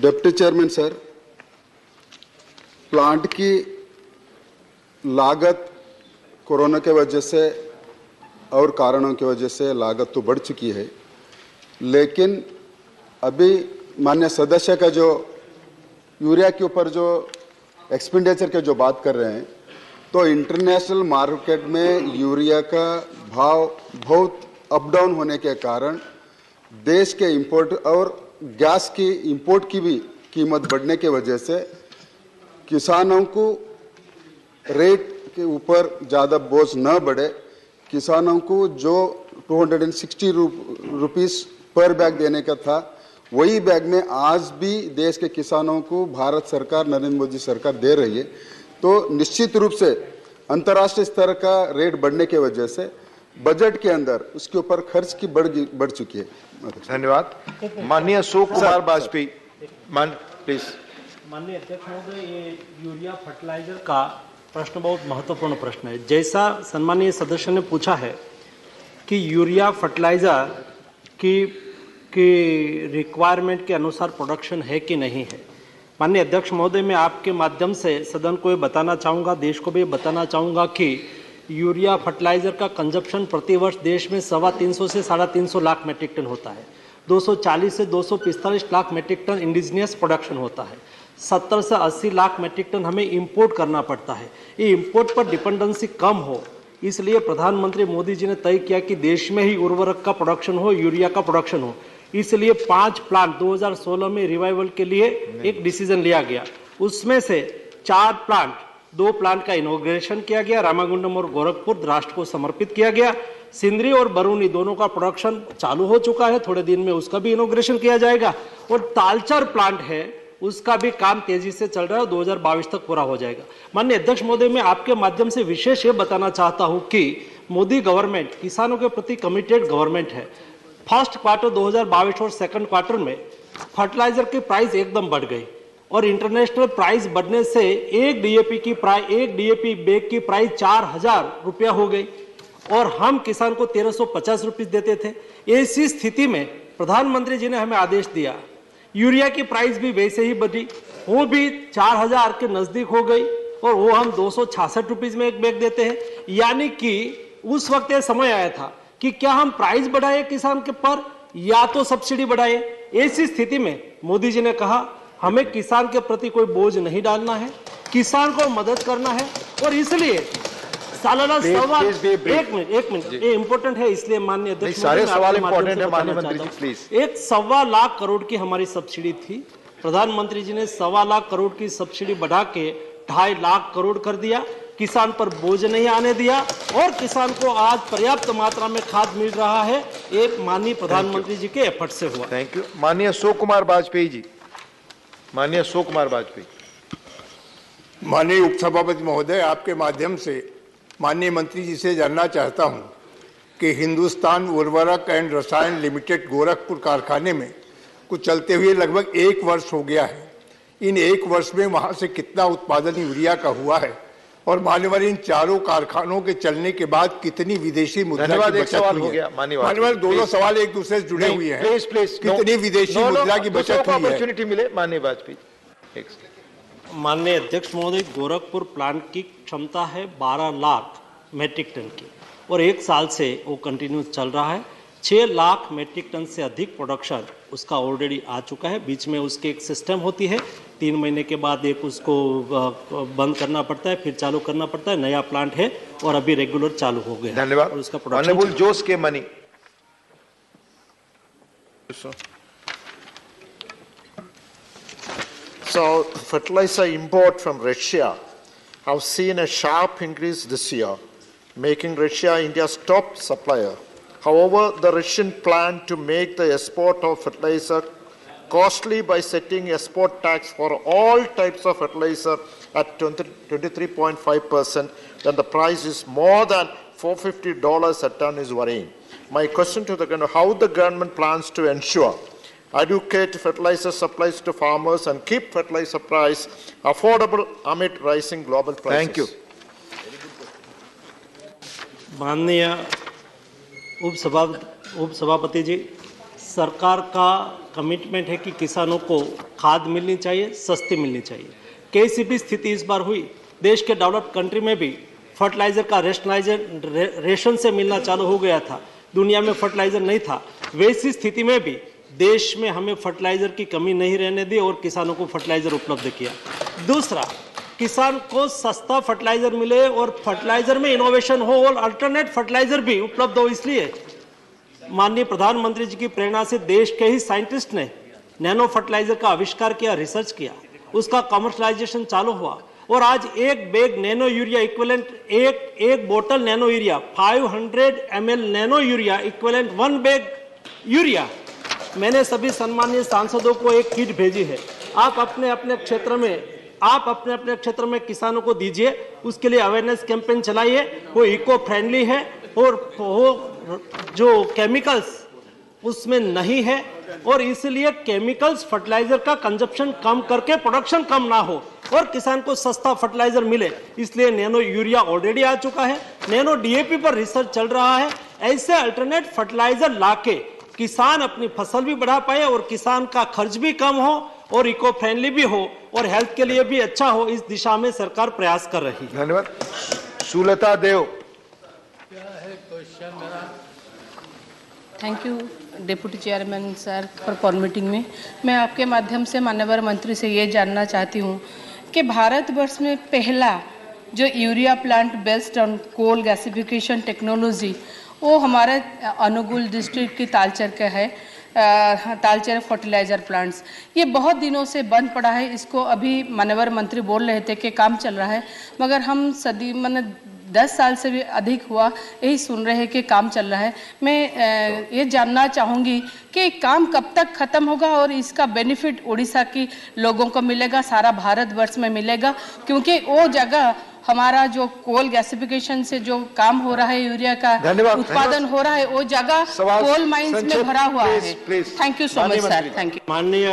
Speaker 17: Deputy chairman sir, plant की लागत corona के वजह से और कारणों की वजह से लागत तो बढ़ चुकी है, लेकिन अभी माननीय सदस्य का जो यूरिया के ऊपर जो एक्सपेंडिचर के जो बात कर रहे हैं, तो इंटरनेशनल मार्केट में यूरिया का भाव बहुत अप डाउन होने के कारण देश के इंपोर्ट और गैस की इंपोर्ट की भी कीमत बढ़ने की वजह से किसानों को रेट के ऊपर ज़्यादा बोझ न बढ़े, किसानों को जो 260 रुपीस पर बैग देने का था, वही बैग में आज भी देश के किसानों को भारत सरकार, नरेंद्र मोदी सरकार दे रही है। तो निश्चित रूप से अंतर्राष्ट्रीय स्तर का रेट बढ़ने की वजह से बजट के अंदर उसके ऊपर खर्च की बढ़ चुकी है।
Speaker 5: धन्यवाद। माननीय अशोक कुमार वाजपेयी, प्लीज।
Speaker 18: माननीय अध्यक्ष महोदय, ये यूरिया फर्टिलाइजर का प्रश्न बहुत महत्वपूर्ण प्रश्न है। जैसा सम्मानीय सदस्य ने पूछा है कि यूरिया फर्टिलाइजर की रिक्वायरमेंट के अनुसार प्रोडक्शन है कि नहीं है, माननीय अध्यक्ष महोदय, मैं आपके माध्यम से सदन को ये बताना चाहूँगा, देश को भी बताना चाहूँगा कि यूरिया फर्टिलाइजर का कंजप्शन प्रतिवर्ष देश में 350 से 350 लाख मेट्रिक टन होता है। 240 से 245 lakh metric tonne indigenous production होता है। 70 से 80 लाख मेट्रिक टन हमें इंपोर्ट करना पड़ता है। ये इंपोर्ट पर डिपेंडेंसी कम हो, इसलिए प्रधानमंत्री मोदी जी ने तय किया कि देश में ही उर्वरक का प्रोडक्शन हो, यूरिया का प्रोडक्शन हो। इसलिए 5 प्लांट 2016 में रिवाइवल के लिए एक डिसीजन लिया गया। उसमें से 4 प्लांट, 2 प्लांट का इनॉग्रेशन किया गया, रामागुंडम और गोरखपुर राष्ट्र को समर्पित किया गया। सिंदरी और बरूनी दोनों का प्रोडक्शन चालू हो चुका है, थोड़े दिन में उसका भी इनॉग्रेशन किया जाएगा। और तालचर प्लांट है, उसका भी काम तेजी से चल रहा है, 2022 तक पूरा हो जाएगा। माननीय अध्यक्ष महोदय, मैं आपके माध्यम से विशेष ये बताना चाहता हूँ कि मोदी गवर्नमेंट किसानों के प्रति कमिटेड गवर्नमेंट है। फर्स्ट क्वार्टर 2022 और सेकंड क्वार्टर में फर्टिलाइजर की प्राइस एकदम बढ़ गई और इंटरनेशनल प्राइस बढ़ने से एक डीएपी बैग की प्राइस 4000 रुपया हो गई और हम किसान को 1350 रुपये देते थे। ऐसी स्थिति में प्रधानमंत्री जी ने हमें आदेश दिया, यूरिया की प्राइस भी वैसे ही बढ़ी, वो भी 4000 के नजदीक हो गई और वो हम 266 रुपीज में एक बैग देते हैं। यानी कि उस वक्त ये समय आया था कि क्या हम प्राइस बढ़ाए किसान के पर या तो सब्सिडी बढ़ाए। ऐसी स्थिति में मोदी जी ने कहा हमें किसान के प्रति कोई बोझ नहीं डालना है, किसान को मदद करना है और इसलिए सालाना एक मिनट ये इंपॉर्टेंट है, इसलिए माननीय अध्यक्ष
Speaker 5: सारे सवाल इंपॉर्टेंट है। माननीय मंत्री जी प्लीज।
Speaker 18: एक 1.25 लाख करोड़ की हमारी सब्सिडी थी, प्रधानमंत्री जी ने 1.25 लाख करोड़ की सब्सिडी बढ़ा के 2.5 लाख करोड़ कर दिया, किसान पर बोझ नहीं आने दिया और किसान को आज पर्याप्त मात्रा में खाद मिल रहा है। एक माननीय प्रधानमंत्री जी के एफर्ट से हुआ।
Speaker 5: Thank you. माननीय अशोक कुमार वाजपेयी जी। माननीय अशोक कुमार वाजपेयी।
Speaker 19: माननीय उपसभापति महोदय, आपके माध्यम से माननीय मंत्री जी से जानना चाहता हूं कि हिंदुस्तान उर्वरक एंड रसायन लिमिटेड गोरखपुर कारखाने में कुछ चलते हुए लगभग 1 वर्ष हो गया है। इन 1 वर्ष में वहां से कितना उत्पादन यूरिया का हुआ है और मान्यवर इन चारों कारखानों के चलने के बाद कितनी विदेशी मुद्रा की बचत हुई है? मान्यवर दोनों सवाल एक दूसरे से जुड़े हुए हैं। कितनी विदेशी मुद्रा की बचत हुई है?
Speaker 5: अपॉर्चुनिटी मिले माननीय वाजपेयी।
Speaker 18: माननीय अध्यक्ष महोदय, गोरखपुर प्लांट की क्षमता है 12 लाख मेट्रिक टन की और 1 साल से वो कंटिन्यू चल रहा है। 6 लाख मेट्रिक टन से अधिक प्रोडक्शन उसका ऑलरेडी आ चुका है। बीच में उसके एक सिस्टम होती है, 3 महीने के बाद एक उसको बंद करना पड़ता है, फिर चालू करना पड़ता है। नया प्लांट है और अभी रेगुलर चालू हो गया।
Speaker 5: धन्यवाद।
Speaker 18: और उसका प्रोडक्शन
Speaker 5: जोश के money.
Speaker 20: So, fertilizer import from Russia have seen a sharp increase this year, making Russia India's top supplier. However, the Russian plan to make the export of fertilizer costly by setting export tax for all types of fertilizer at 23.5%, then the price is more than $450 a ton is worrying. My question to the government, how the government plans to ensure adequate fertilizer supplies to farmers and keep fertilizer price affordable amid rising global prices?
Speaker 5: Thank you.
Speaker 18: माननीय उपसभापति जी, सरकार का commitment है कि किसानों को खाद मिलनी चाहिए, सस्ती मिलनी चाहिए। कैसी भी स्थिति इस बार हुई, देश के डेवलप्ड कंट्री में भी फर्टिलाइजर का रेशन से मिलना चालू हो गया था। दुनिया में फर्टिलाइजर नहीं था। वैसी स्थिति में भी देश में हमें फर्टिलाइजर की कमी नहीं रहने दी और किसानों को फर्टिलाइजर उपलब्ध किया। दूसरा, किसान को सस्ता फर्टिलाइजर मिले और फर्टिलाइजर में इनोवेशन हो और अल्टरनेट फर्टिलाइजर भी उपलब्ध हो, इसलिए माननीय प्रधानमंत्री जी की प्रेरणा से देश के ही साइंटिस्ट ने नैनो फर्टिलाइजर का आविष्कार किया, रिसर्च किया, उसका कमर्शलाइजेशन चालू हुआ और आज एक बैग नैनो यूरिया इक्विवेलेंट, एक बोतल nano urea 500 ml nano urea equivalent 1 bag urea. मैंने सभी सम्मानीय सांसदों को एक किट भेजी है। आप अपने अपने क्षेत्र में किसानों को दीजिए, उसके लिए अवेयरनेस कैंपेन चलाइए। वो इको फ्रेंडली है और वो जो केमिकल्स उसमें नहीं है और इसलिए केमिकल्स फर्टिलाइजर का कंजप्शन कम करके प्रोडक्शन कम ना हो और किसान को सस्ता फर्टिलाइजर मिले, इसलिए नैनो यूरिया ऑलरेडी आ चुका है। नैनो डीएपी पर रिसर्च चल रहा है। ऐसे अल्टरनेट फर्टिलाइजर लाके किसान अपनी फसल भी बढ़ा पाए और किसान का खर्च भी कम हो और इको फ्रेंडली भी हो और हेल्थ के लिए भी अच्छा हो, इस दिशा में सरकार प्रयास कर रही है।
Speaker 5: धन्यवाद। Sulta Dev.
Speaker 3: Thank you deputy chairman sir for permitting me. मैं आपके माध्यम से माननीय मंत्री से ये जानना चाहती हूँ कि भारतवर्ष में पहला जो urea plant based on coal gasification technology वो हमारे अनुगुल डिस्ट्रिक्ट की तालचर का है। तालचेर फर्टिलाइजर प्लांट्स ये बहुत दिनों से बंद पड़ा है। इसको अभी माननीय मंत्री बोल रहे थे कि काम चल रहा है, मगर हम 10 साल से भी अधिक हुआ यही सुन रहे हैं कि काम चल रहा है। मैं ये जानना चाहूँगी कि काम कब तक खत्म होगा और इसका बेनिफिट उड़ीसा की लोगों को मिलेगा, सारा भारतवर्ष में मिलेगा, क्योंकि वो जगह हमारा जो कोल गैसिफिकेशन से जो काम हो रहा है, यूरिया का उत्पादन हो रहा है, वो जगह कोल माइंस में भरा हुआ है। Thank you so much sir. Thank you.
Speaker 18: माननीय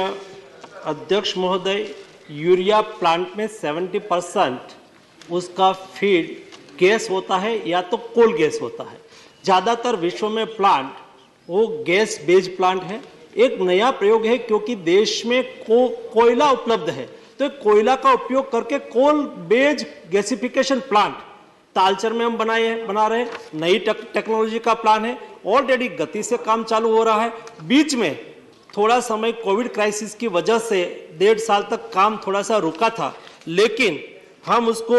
Speaker 18: अध्यक्ष महोदय, यूरिया प्लांट में 70% उसका फीड गैस होता है या तो कोल गैस होता है। ज्यादातर विश्व में प्लांट वो गैस बेस्ड प्लांट है। एक नया प्रयोग है क्योंकि देश में कोयला उपलब्ध है, तो कोयला का उपयोग करके coal based gasification plant Talcher में हम बना रहे हैं। नई टेक्नोलॉजी का प्लान है, ऑलरेडी गति से काम चालू हो रहा है। बीच में थोड़ा समय कोविड क्राइसिस की वजह से 1.5 साल तक काम थोड़ा सा रुका था, लेकिन हम उसको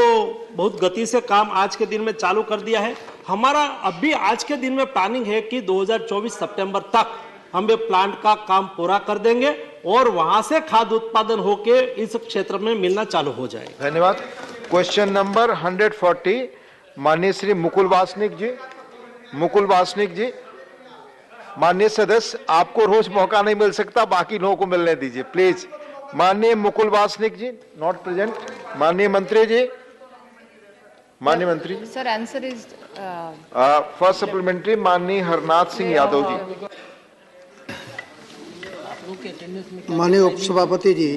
Speaker 18: बहुत गति से काम आज के दिन में चालू कर दिया है। हमारा अभी आज के दिन में प्लानिंग है कि 2024 सितंबर तक हम ये प्लांट का काम पूरा कर देंगे और वहां से खाद्य उत्पादन होके इस क्षेत्र में मिलना चालू हो जाएगा।
Speaker 5: धन्यवाद। क्वेश्चन नंबर 140 माननीय श्री मुकुल वासनिक जी। मुकुल वासनिक जी, माननीय सदस्य, आपको रोज मौका नहीं मिल सकता, बाकी लोगों को मिलने दीजिए प्लीज। माननीय मुकुल वासनिक जी नॉट प्रेजेंट। माननीय मंत्री जी, माननीय मंत्री जी।
Speaker 3: Sir answer is
Speaker 5: first supplementary माननीय हरनाथ सिंह यादव जी।
Speaker 15: माननीय उपसभापति जी,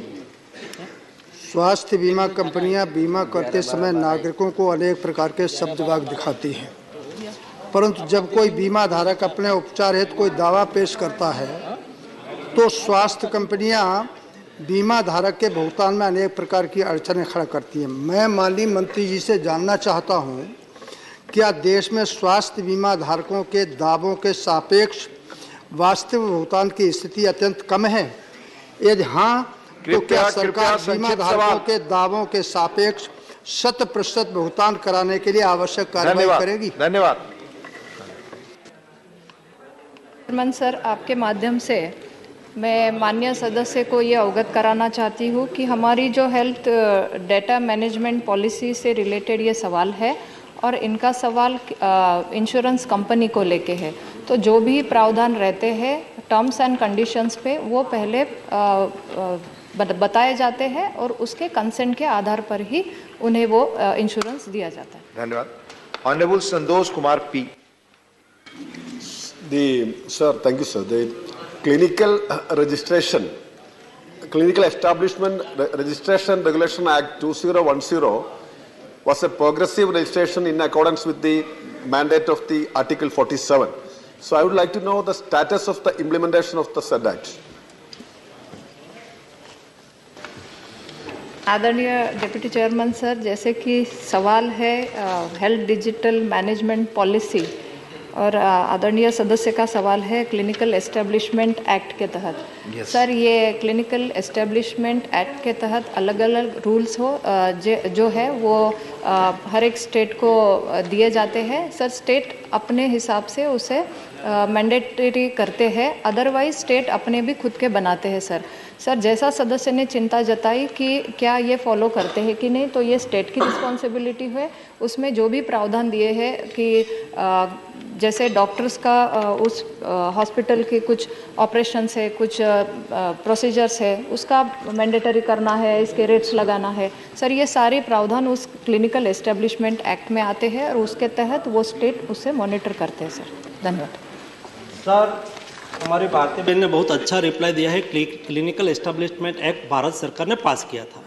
Speaker 15: स्वास्थ्य बीमा कंपनियां बीमा करते समय नागरिकों को अनेक प्रकार के शब्द वाक्य दिखाती हैं, परंतु जब कोई बीमा धारक अपने उपचार हेतु कोई दावा पेश करता है तो स्वास्थ्य कंपनियां बीमा धारक के भुगतान में अनेक प्रकार की अड़चनें खड़ा करती हैं। मैं माननीय मंत्री जी से जानना चाहता हूं, क्या देश में स्वास्थ्य बीमा धारकों के दावों के सापेक्ष वास्तविक भुगतान की स्थिति अत्यंत कम है? यदि हाँ, तो क्या सरकार बीमा धारकों के दावों के सापेक्ष 100% भुगतान कराने के लिए आवश्यक कार्रवाई करेगी?
Speaker 5: धन्यवाद।
Speaker 21: सर, आपके माध्यम से मैं माननीय सदस्य को ये अवगत कराना चाहती हूँ कि हमारी जो हेल्थ डेटा मैनेजमेंट पॉलिसी से रिलेटेड ये सवाल है और इनका सवाल इंश्योरेंस कंपनी को लेके है। तो जो भी प्रावधान रहते हैं टर्म्स एंड कंडीशंस पे वो पहले बताए जाते हैं और उसके कंसेंट के आधार पर ही उन्हें वो इंश्योरेंस दिया जाता है।
Speaker 5: धन्यवाद। Honourable Santosh Kumar P.
Speaker 9: Sir, thank you, sir. The Clinical Registration, Clinical Establishment Registration Regulation Act 2010 was a progressive registration in accordance with the mandate of the Article 47.
Speaker 1: So I would like to know the status of the implementation of the said act.
Speaker 21: आदरणीय deputy chairman sir, जैसे कि सवाल है health digital management policy और आदरणीय सदस्य का सवाल है क्लिनिकल एस्टेब्लिशमेंट एक्ट के तहत। सर, ये क्लिनिकल एस्टेब्लिशमेंट एक्ट के तहत अलग अलग रूल्स जो है वो हर एक स्टेट को दिए जाते हैं। सर, स्टेट अपने हिसाब से उसे मैंडेटरी करते हैं, अदरवाइज स्टेट अपने भी खुद के बनाते हैं। सर, जैसा सदस्य ने चिंता जताई कि क्या ये फॉलो करते हैं कि नहीं, तो ये स्टेट की रिस्पॉन्सिबिलिटी है। उसमें जो भी प्रावधान दिए हैं कि जैसे डॉक्टर्स का उस हॉस्पिटल के कुछ ऑपरेशंस है, कुछ प्रोसीजर्स है, उसका मैंडेटरी करना है, इसके रेट्स लगाना है। सर, ये सारे प्रावधान उस क्लिनिकल एस्टेब्लिशमेंट एक्ट में आते हैं और उसके तहत वो स्टेट उसे मॉनिटर करते हैं। सर, धन्यवाद।
Speaker 18: सर, हमारी भारतीय बहन ने बहुत अच्छा रिप्लाई दिया है। क्लिनिकल एस्टेब्लिशमेंट एक्ट भारत सरकार ने पास किया था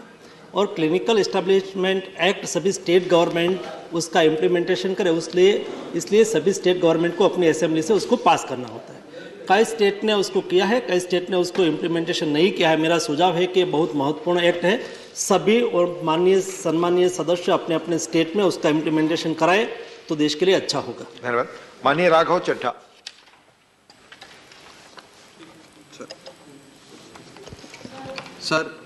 Speaker 18: और क्लिनिकल एस्टेब्लिशमेंट एक्ट सभी स्टेट गवर्नमेंट उसका इम्प्लीमेंटेशन करे, इसलिए सभी स्टेट गवर्नमेंट को अपनी असेंबली से उसको पास करना होता है। कई स्टेट ने उसको किया है, कई स्टेट ने उसको इम्प्लीमेंटेशन नहीं किया है। मेरा सुझाव है कि बहुत महत्वपूर्ण एक्ट है, सभी और माननीय सम्मानीय सदस्य अपने अपने स्टेट में उसका इम्प्लीमेंटेशन कराए तो देश के लिए अच्छा होगा।
Speaker 5: धन्यवाद। माननीय राघव चड्ढा।
Speaker 22: सर,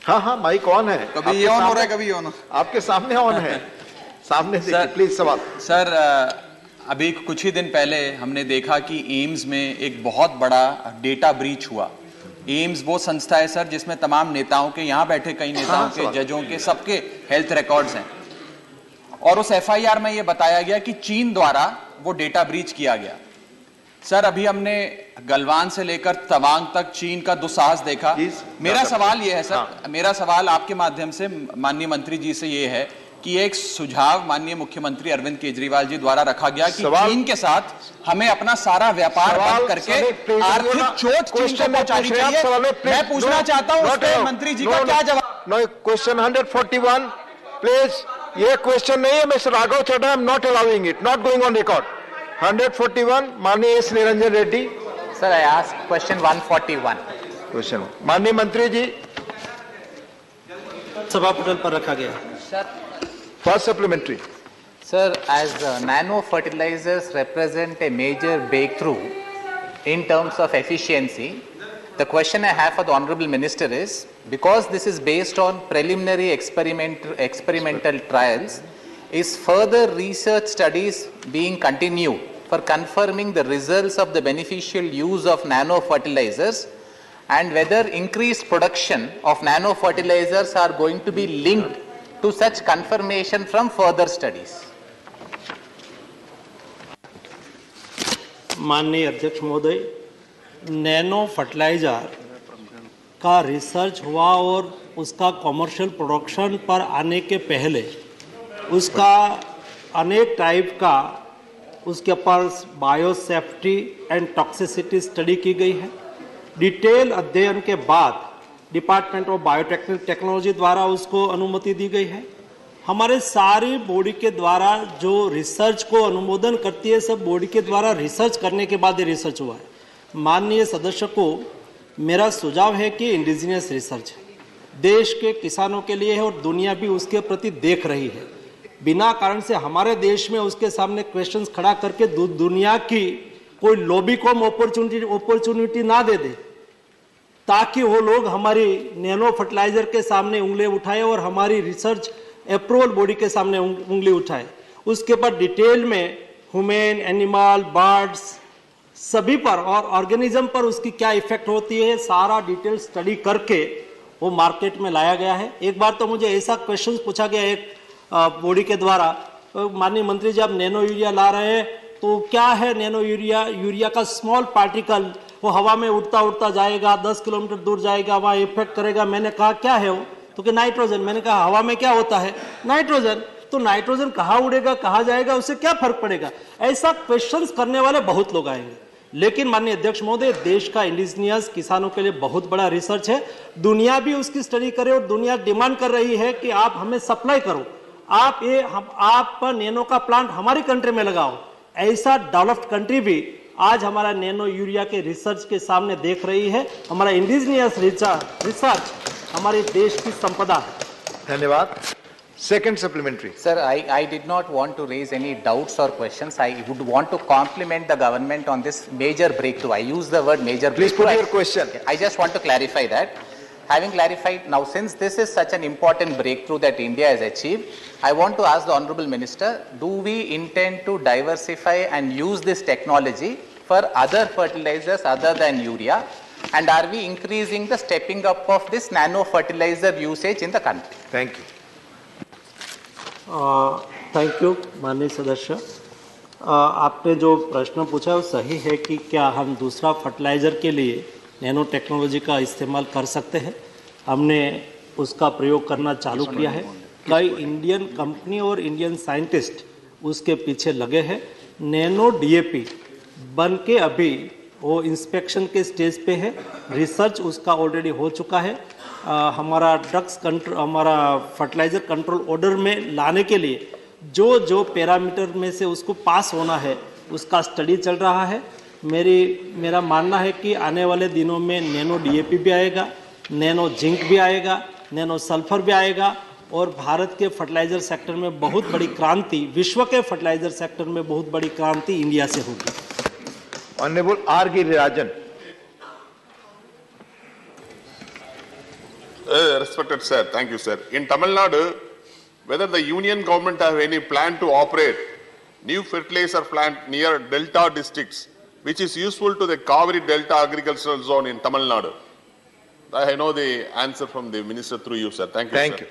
Speaker 5: हाँ, माइक ऑन है।
Speaker 22: कभी ये ऑन हो रहा है, कभी ऑन,
Speaker 5: आपके सामने ऑन है। सामने से प्लीज सवाल।
Speaker 22: सर, अभी कुछ ही दिन पहले हमने देखा कि एम्स में एक बहुत बड़ा डेटा ब्रीच हुआ। एम्स वो संस्था है सर जिसमें तमाम नेताओं के, यहाँ बैठे कई नेताओं के, जजों के, सबके हेल्थ रिकॉर्ड्स हैं और उस एफआईआर में ये बताया गया कि चीन द्वारा वो डेटा ब्रीच किया गया। सर, अभी हमने गलवान से लेकर तवांग तक चीन का दुस्साहस देखा। मेरा सवाल ये है सर, मेरा सवाल आपके माध्यम से माननीय मंत्री जी से ये है कि एक सुझाव माननीय मुख्यमंत्री अरविंद केजरीवाल जी द्वारा रखा गया कि चीन के साथ हमें अपना सारा व्यापार बंद करके आर्थिक चोट चीन को पहुंचानी चाहिए। मैं पूछना चाहता हूं उस पर मंत्री जी का क्या जवाब।
Speaker 5: No, question 141 please. ये क्वेश्चन नहीं है mister Raghav Chadha, I am not allowing it, not going on record. 141 माननीय S Niranjan Reddy.
Speaker 23: Sir, I ask question 141।
Speaker 5: Question माननीय मंत्री जी
Speaker 18: सभा पटल पर रखा गया।
Speaker 5: First supplementary.
Speaker 23: Sir, as nano fertilizers represent a major breakthrough in terms of efficiency, the question I have for the Honorable Minister is, because this is based on preliminary experimental trials, is further research studies being continued for confirming the results of the beneficial use of nano fertilizers and whether increased production of nano fertilizers are going to be linked to such confirmation from further studies.
Speaker 18: माननीय अध्यक्ष महोदय, nano fertiliser का research हुआ और उसका commercial production पर आने के पहले उसका अनेक टाइप का उसके ऊपर bio safety and toxicity study की गई है। डिटेल अध्ययन के बाद डिपार्टमेंट ऑफ बायोटेक्नोलॉजी द्वारा उसको अनुमति दी गई है। हमारे सारी बॉडी के द्वारा जो रिसर्च को अनुमोदन करती है, सब बॉडी के द्वारा रिसर्च करने के बाद ये रिसर्च हुआ है। माननीय सदस्य को मेरा सुझाव है कि इंडिजिनियस रिसर्च देश के किसानों के लिए है और दुनिया भी उसके प्रति देख रही है। बिना कारण से हमारे देश में उसके सामने क्वेश्चंस खड़ा करके दुनिया की कोई लॉबी को अपॉर्चुनिटी ना दे दे, ताकि वो लोग हमारी नैनो फर्टिलाइजर के सामने उंगली उठाए और हमारी रिसर्च अप्रूवल बॉडी के सामने उंगली उठाए। उसके बाद डिटेल में ह्यूमन, एनिमल, बर्ड्स सभी पर और ऑर्गेनिज्म पर उसकी क्या इफेक्ट होती है, सारा डिटेल स्टडी करके वो मार्केट में लाया गया है। एक बार तो मुझे ऐसा क्वेश्चन पूछा गया एक बॉडी के द्वारा, माननीय मंत्री जी आप नैनो यूरिया ला रहे हैं तो क्या है नैनो यूरिया? यूरिया का स्मॉल पार्टिकल वो हवा में उड़ता उड़ता जाएगा, 10 किलोमीटर दूर जाएगा, वहाँ इफेक्ट करेगा। मैंने कहा क्या है वो? तो कि नाइट्रोजन। मैंने कहा हवा में क्या होता है? नाइट्रोजन। तो नाइट्रोजन कहाँ उड़ेगा, कहाँ जाएगा, उससे क्या फर्क पड़ेगा? ऐसा क्वेश्चंस करने वाले बहुत लोग आएंगे। लेकिन माननीय अध्यक्ष महोदय, देश का इंडिजिनियस किसानों के लिए बहुत बड़ा रिसर्च है, दुनिया भी उसकी स्टडी करे और दुनिया डिमांड कर रही है कि आप हमें सप्लाई करो, आप नैनो का प्लांट हमारी कंट्री में लगाओ। ऐसा डेवलप्ड कंट्री भी आज हमारा नैनो यूरिया के रिसर्च के सामने देख रही है। हमारा इंडिजिनियस रिसर्च हमारे देश की संपदा है।
Speaker 5: धन्यवाद। Second supplementary.
Speaker 23: Sir, I did not want to raise any doubts or questions. I would want to compliment the government on this major breakthrough. I use the word major
Speaker 5: Please
Speaker 23: breakthrough.
Speaker 5: put your question.
Speaker 23: I just want to clarify that. Having clarified, now since this is such an important breakthrough that India has achieved, I want to ask the Honorable Minister, do we intend to diversify and use this technology for other fertilizers other than urea? And are we increasing the stepping up of this nano fertilizer usage in the country?
Speaker 5: Thank you.
Speaker 18: Thank you माननीय सदस्य। आपने जो प्रश्न पूछा वो सही है कि क्या हम दूसरा फर्टिलाइज़र के लिए नैनो टेक्नोलॉजी का इस्तेमाल कर सकते हैं। हमने उसका प्रयोग करना चालू किया है। कई इंडियन कंपनी और इंडियन साइंटिस्ट उसके पीछे लगे हैं। नैनो डीएपी बन के अभी वो इंस्पेक्शन के स्टेज पे है। रिसर्च उसका ऑलरेडी हो चुका है। हमारा ड्रग्स कंट्रोल, हमारा फर्टिलाइज़र कंट्रोल ऑर्डर में लाने के लिए जो पैरामीटर में से उसको पास होना है उसका स्टडी चल रहा है। मेरा मानना है कि आने वाले दिनों में नैनो डीएपी भी आएगा, नैनो जिंक भी आएगा, नैनो सल्फर भी आएगा और भारत के फर्टिलाइज़र सेक्टर में बहुत बड़ी क्रांति, विश्व के फर्टिलाइज़र सेक्टर में बहुत बड़ी क्रांति इंडिया से होगी।
Speaker 5: Honorable R. Girirajan.
Speaker 2: Respected sir, thank you sir. In Tamil Nadu, whether the union government have any plan to operate new fertilizer plant near delta districts, which is useful to the Kaveri Delta agricultural zone in Tamil Nadu? I know the answer from the minister through you, sir. Thank you.
Speaker 5: Thank you.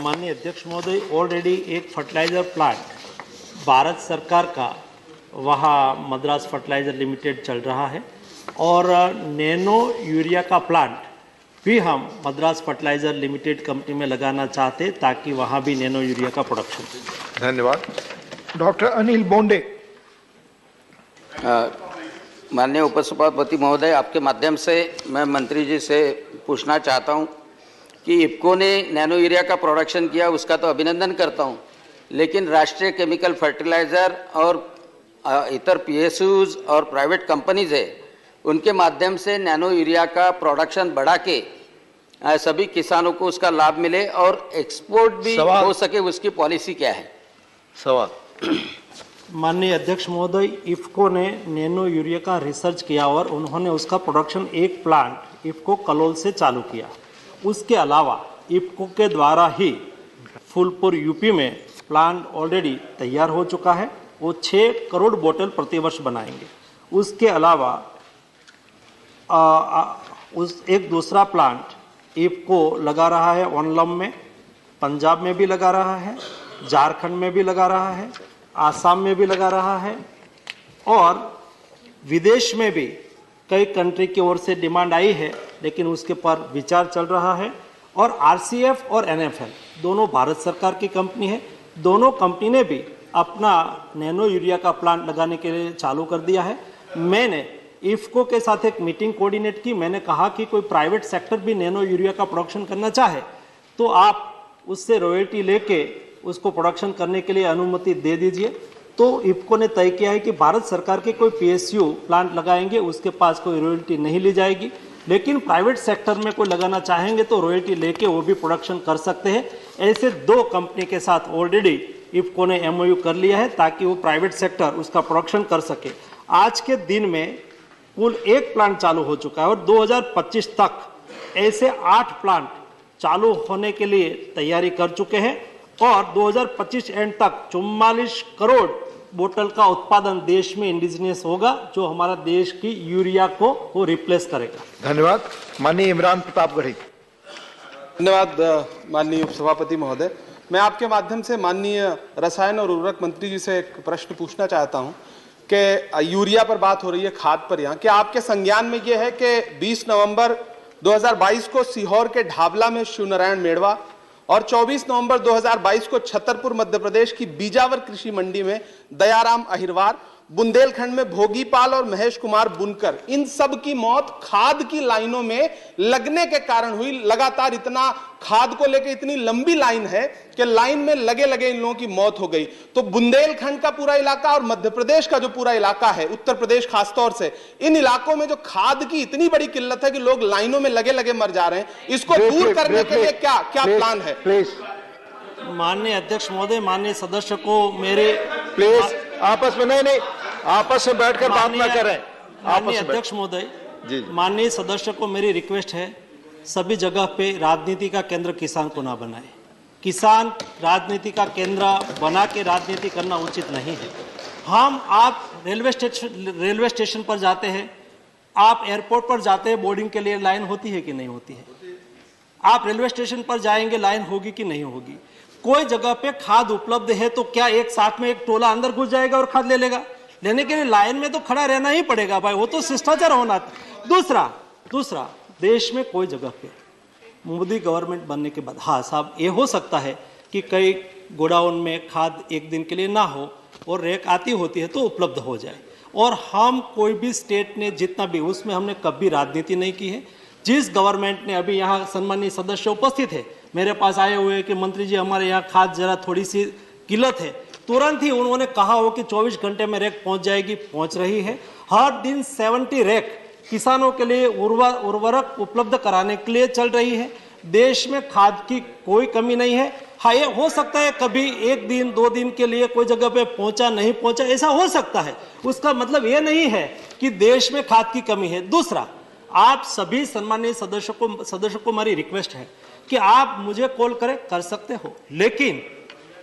Speaker 18: माननीय अध्यक्ष महोदय, already एक fertiliser plant Bharat सरकार का वहाँ Madras fertiliser limited चल रहा है और नैनो यूरिया का प्लांट भी हम मद्रास फर्टिलाइजर लिमिटेड कंपनी में लगाना चाहते ताकि वहाँ भी नैनो यूरिया का प्रोडक्शन।
Speaker 5: धन्यवाद। डॉक्टर अनिल बोंडे।
Speaker 4: माननीय उपसभापति महोदय, आपके माध्यम से मैं मंत्री जी से पूछना चाहता हूँ कि इफ्को ने नैनो यूरिया का प्रोडक्शन किया, उसका तो अभिनंदन करता हूँ, लेकिन राष्ट्रीय केमिकल फर्टिलाइज़र और इतर पीएसयूज और प्राइवेट कंपनीज है, उनके माध्यम से नैनो यूरिया का प्रोडक्शन बढ़ा के सभी किसानों को उसका लाभ मिले और एक्सपोर्ट भी हो सके, उसकी पॉलिसी क्या है?
Speaker 5: सवाल।
Speaker 18: माननीय अध्यक्ष महोदय, इफ्को ने नैनो यूरिया का रिसर्च किया और उन्होंने उसका प्रोडक्शन एक प्लांट इफ्को कलोल से चालू किया। उसके अलावा इफ्को के द्वारा ही फूलपुर यूपी में प्लांट ऑलरेडी तैयार हो चुका है। वो 6 करोड़ बोतल प्रतिवर्ष बनाएंगे। उसके अलावा उस एक दूसरा प्लांट इफ्को लगा रहा है ओनलम में, पंजाब में भी लगा रहा है, झारखंड में भी लगा रहा है, आसाम में भी लगा रहा है और विदेश में भी कई कंट्री की ओर से डिमांड आई है, लेकिन उसके पर विचार चल रहा है। और आरसीएफ और एनएफएल दोनों भारत सरकार की कंपनी है। दोनों कंपनी ने भी अपना नैनो यूरिया का प्लांट लगाने के लिए चालू कर दिया है। मैंने इफ्को के साथ एक मीटिंग कोऑर्डिनेट की। मैंने कहा कि कोई प्राइवेट सेक्टर भी नैनो यूरिया का प्रोडक्शन करना चाहे तो आप उससे रॉयल्टी लेके उसको प्रोडक्शन करने के लिए अनुमति दे दीजिए। तो इफ्को ने तय किया है कि भारत सरकार के कोई पीएसयू प्लांट लगाएंगे उसके पास कोई रॉयल्टी नहीं ली जाएगी, लेकिन प्राइवेट सेक्टर में कोई लगाना चाहेंगे तो रॉयल्टी लेके वो भी प्रोडक्शन कर सकते हैं। ऐसे 2 कंपनी के साथ ऑलरेडी इफ्को ने एमओयू कर लिया है ताकि वो प्राइवेट सेक्टर उसका प्रोडक्शन कर सके। आज के दिन में कुल 1 प्लांट चालू हो चुका है और 2025 तक ऐसे 8 प्लांट चालू होने के लिए तैयारी कर चुके हैं और 2025 एंड तक 44 करोड़ बोतल का उत्पादन देश में इंडिजिनियस होगा, जो हमारा देश की यूरिया को वो रिप्लेस करेगा।
Speaker 5: धन्यवाद। माननीय इमरान प्रतापगढ़ी।
Speaker 7: धन्यवाद माननीय उपसभापति महोदय। मैं आपके माध्यम से माननीय रसायन और उर्वरक मंत्री जी से एक प्रश्न पूछना चाहता हूं कि यूरिया पर बात हो रही है, खाद पर यहाँ, क्या आपके संज्ञान में ये है कि 20 नवंबर 2022 को सीहोर के ढाबला में शिवनारायण मेड़वा और 24 नवंबर 2022 को छतरपुर मध्य प्रदेश की बीजावर कृषि मंडी में दयाराम अहिरवार बुंदेलखंड में भोगीपाल और महेश कुमार बुनकर, इन सब की मौत खाद की लाइनों में लगने के कारण हुई। लगातार इतना खाद को लेकर इतनी लंबी लाइन है कि लाइन में लगे लगे इन लोगों की मौत हो गई। तो बुंदेलखंड का पूरा इलाका और मध्य प्रदेश का जो पूरा इलाका है, उत्तर प्रदेश खासतौर से, इन इलाकों में जो खाद की इतनी बड़ी किल्लत है कि लोग लाइनों में लगे लगे मर जा रहे हैं, इसको दूर करने के लिए क्या क्या प्लान है?
Speaker 18: माननीय अध्यक्ष महोदय, माननीय सदस्य को मेरे
Speaker 5: प्लीज आपस में नहीं आपस में बैठकर बात ना करें।
Speaker 18: माननीय अध्यक्ष महोदय, माननीय सदस्य को मेरी रिक्वेस्ट है, सभी जगह पे राजनीति का केंद्र किसान को ना बनाए। किसान राजनीति का केंद्र बना के राजनीति करना उचित नहीं है। आप रेलवे स्टेशन पर जाते हैं, आप एयरपोर्ट पर जाते हैं, बोर्डिंग के लिए लाइन होती है कि नहीं होती है? आप रेलवे स्टेशन पर जाएंगे, लाइन होगी कि नहीं होगी? कोई जगह पे खाद उपलब्ध है तो क्या एक साथ में एक टोला अंदर घुस जाएगा और खाद ले लेगा? लेने के लिए लाइन में तो खड़ा रहना ही पड़ेगा भाई, वो तो शिष्टाचार होना। दूसरा देश में कोई जगह पे मोदी गवर्नमेंट बनने के बाद, हाँ साहब, ये हो सकता है कि कई गोडाउन में खाद एक दिन के लिए ना हो और रैक आती होती है तो उपलब्ध हो जाए। और हम कोई भी स्टेट ने जितना भी, उसमें हमने कभी राजनीति नहीं की है। जिस गवर्नमेंट ने, अभी यहाँ सम्मानीय सदस्य उपस्थित है, मेरे पास आए हुए कि मंत्री जी हमारे यहाँ खाद जरा थोड़ी सी किल्लत है, तुरंत ही उन्होंने कहा हो कि 24 घंटे में रैक पहुंच जाएगी, पहुंच रही है। हर दिन 70 रैक किसानों के लिए उर्वरक उपलब्ध कराने के लिए चल रही है। देश में खाद की कोई कमी नहीं है। हाँ, ये हो सकता है कभी एक दिन 2 दिन के लिए कोई जगह पे पहुंचा नहीं पहुंचा, ऐसा हो सकता है। उसका मतलब ये नहीं है कि देश में खाद की कमी है। दूसरा, आप सभी सम्मानीय सदस्यों को मेरी रिक्वेस्ट है कि आप मुझे कॉल करें, कर सकते हो, लेकिन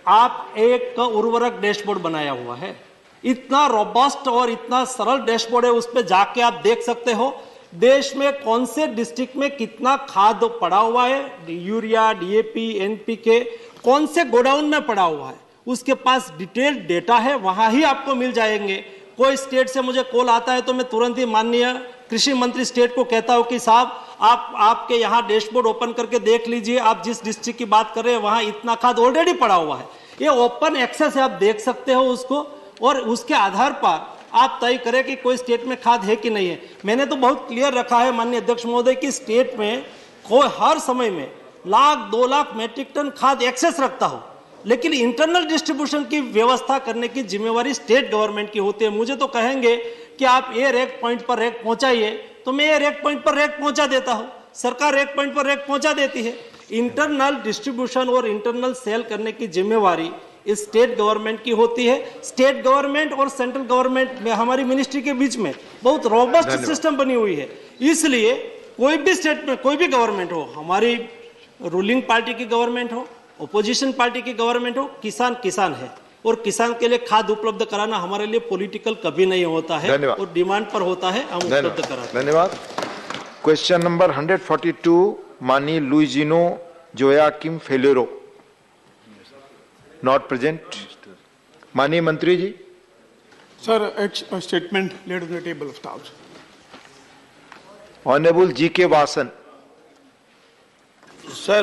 Speaker 18: आप एक उर्वरक डैशबोर्ड बनाया हुआ है, इतना रोबस्ट और इतना सरल डैशबोर्ड है, उस पर जाके आप देख सकते हो देश में कौन से डिस्ट्रिक्ट में कितना खाद पड़ा हुआ है, यूरिया, डीएपी, एनपीके, कौन से गोडाउन में पड़ा हुआ है, उसके पास डिटेल्ड डेटा है, वहां ही आपको मिल जाएंगे। कोई स्टेट से मुझे कॉल आता है तो मैं तुरंत ही माननीय कृषि मंत्री स्टेट को कहता हूं कि साहब आपके यहाँ डैशबोर्ड ओपन करके देख लीजिए, आप जिस डिस्ट्रिक्ट की बात कर रहे हैं वहां इतना खाद ऑलरेडी पड़ा हुआ है। ये ओपन एक्सेस है, आप देख सकते हो उसको, और उसके आधार पर आप तय करें कि कोई स्टेट में खाद है कि नहीं है। मैंने तो बहुत क्लियर रखा है माननीय अध्यक्ष महोदय कि स्टेट में कोई हर समय में 1,00,000-2 लाख मैट्रिक टन खाद एक्सेस रखता हो, लेकिन इंटरनल डिस्ट्रीब्यूशन की व्यवस्था करने की जिम्मेवारी स्टेट गवर्नमेंट की होती है। मुझे तो कहेंगे कि आप ये रैक पॉइंट पर रैक पहुंचाइए तो मैं ये रैक पॉइंट पर रैक पहुंचा देता हूं, सरकार रैक पॉइंट पर रैक पहुंचा देती है। इंटरनल डिस्ट्रीब्यूशन और इंटरनल सेल करने की जिम्मेवारी इस स्टेट गवर्नमेंट की होती है। स्टेट गवर्नमेंट और सेंट्रल गवर्नमेंट में, हमारी मिनिस्ट्री के बीच में बहुत रोबस्ट सिस्टम बनी हुई है। इसलिए कोई भी स्टेट में कोई भी गवर्नमेंट हो, हमारी रूलिंग पार्टी की गवर्नमेंट हो, ओपोजिशन पार्टी की गवर्नमेंट हो, किसान किसान है, और किसान के लिए खाद उपलब्ध कराना हमारे लिए पॉलिटिकल कभी नहीं होता है, और डिमांड पर होता है, हम उपलब्ध कराते हैं।
Speaker 5: धन्यवाद। क्वेश्चन नंबर 142 माननीय लुइजिनो जोयाकिम फेलेरो, नॉट प्रेजेंट। माननीय मंत्री जी।
Speaker 15: Sir, it's a statement laid on the table of House.
Speaker 5: Honourable G K. Vasan.
Speaker 6: Sir,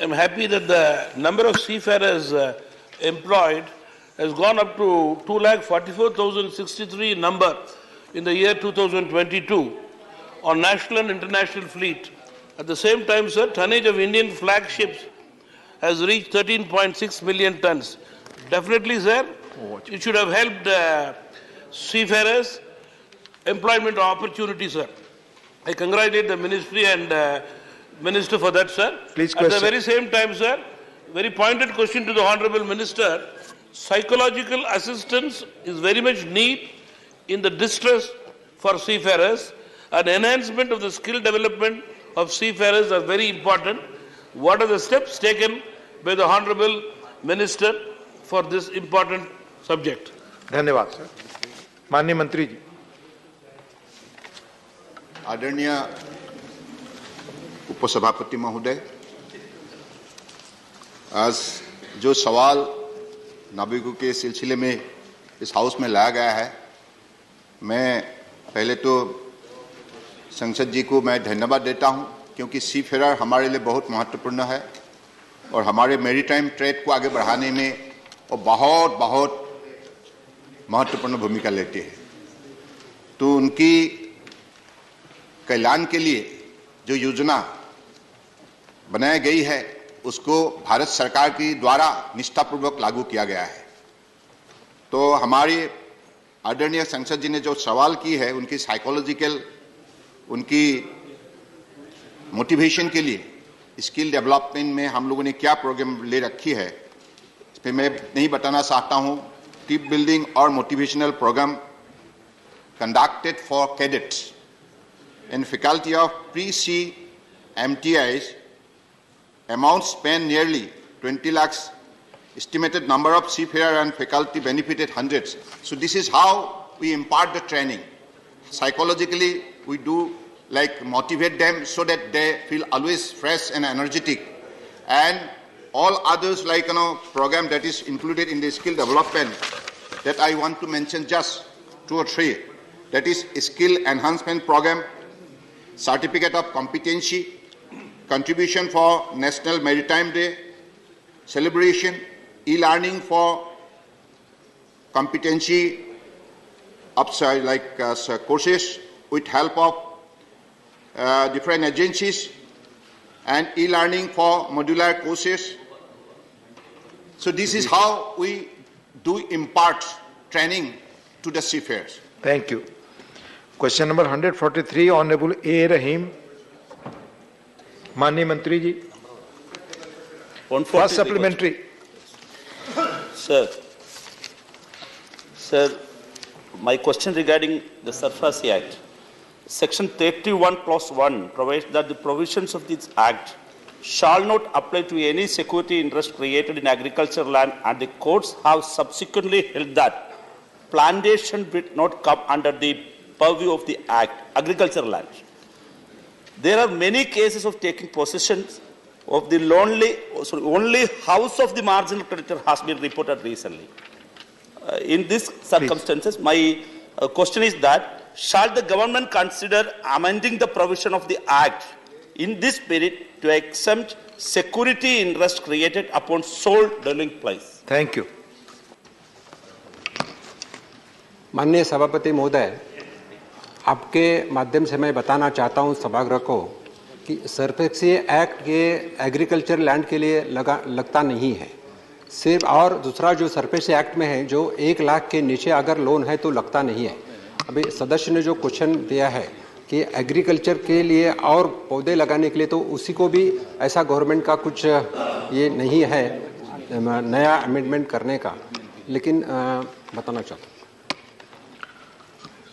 Speaker 6: I'm happy that the number of seafarers employed has gone up to 2,44,063 number in the year 2022 on national and international fleet. At the same time, sir, tonnage of Indian flag ships has reached 13.6 million tons. Definitely, sir, it should have helped seafarers employment opportunities, sir. I congratulate the ministry and minister for that, sir.
Speaker 5: Please,
Speaker 6: at the very same time, sir, very pointed question to the honorable minister. Psychological assistance is very much need in the distress for seafarers. An enhancement of the skill development of seafarers are very important. What are the steps taken by the honorable minister for this important subject?
Speaker 5: धन्यवाद sir. माननीय मंत्री जी।
Speaker 10: आदरणीय उपसभापति महोदय, आज जो सवाल नागरिकों के सिलसिले में इस हाउस में लाया गया है, मैं पहले तो संसद जी को मैं धन्यवाद देता हूं, क्योंकि सी फेयर हमारे लिए बहुत महत्वपूर्ण है और हमारे मैरीटाइम ट्रेड को आगे बढ़ाने में और बहुत महत्वपूर्ण भूमिका लेती है। तो उनकी कल्याण के लिए जो योजना बनाई गई है उसको भारत सरकार की द्वारा निष्ठापूर्वक लागू किया गया है। तो हमारी आदरणीय संसद जी ने जो सवाल की है उनकी साइकोलॉजिकल, उनकी मोटिवेशन के लिए स्किल डेवलपमेंट में हम लोगों ने क्या प्रोग्राम ले रखी है इस पर मैं नहीं बताना चाहता हूं। टीम बिल्डिंग और motivational programme conducted for cadets and faculty of pre sea MTIs, amount spent nearly 20 lakhs, estimated number of seafarer and faculty benefited hundreds. So this is how we impart the training. Psychologically, we do like motivate them so that they feel always fresh and energetic. And all others like program that is included in the skill development that I want to mention just 2 or 3. That is skill enhancement program, certificate of competency, contribution for National Maritime Day, celebration, e-learning for competency upside like courses with help of different agencies, and e-learning for modular courses. So this is how we do impart training to the seafarers.
Speaker 5: Thank you. Question number 143, Honorable A. Rahim. माननीय मंत्री जी, first supplementary.
Speaker 11: Sir, my question regarding the SARFAESI Act. Section 31 clause 1 provides that the provisions of this Act shall not apply to any security interest created in agricultural land, and the courts have subsequently held that plantation will not come under the purview of the Act, agricultural land. There are many cases of taking possession of the only house of the marginal creditor has been reported recently. In these circumstances, my question is that, shall the government consider amending the provision of the Act in this spirit to exempt security interest created upon sole dwelling place?
Speaker 5: Thank you.
Speaker 12: माननीय सभापति महोदय, आपके माध्यम से मैं बताना चाहता हूं सभागृह को कि सरफेसी एक्ट ये एग्रीकल्चर लैंड के लिए लगता नहीं है सिर्फ, और दूसरा जो सरफेसी एक्ट में है जो 1 लाख के नीचे अगर लोन है तो लगता नहीं है। अभी सदस्य ने जो क्वेश्चन दिया है कि एग्रीकल्चर के लिए और पौधे लगाने के लिए, तो उसी को भी ऐसा गवर्नमेंट का कुछ ये नहीं है नया अमेंडमेंट करने का, लेकिन बताना चाहता हूँ।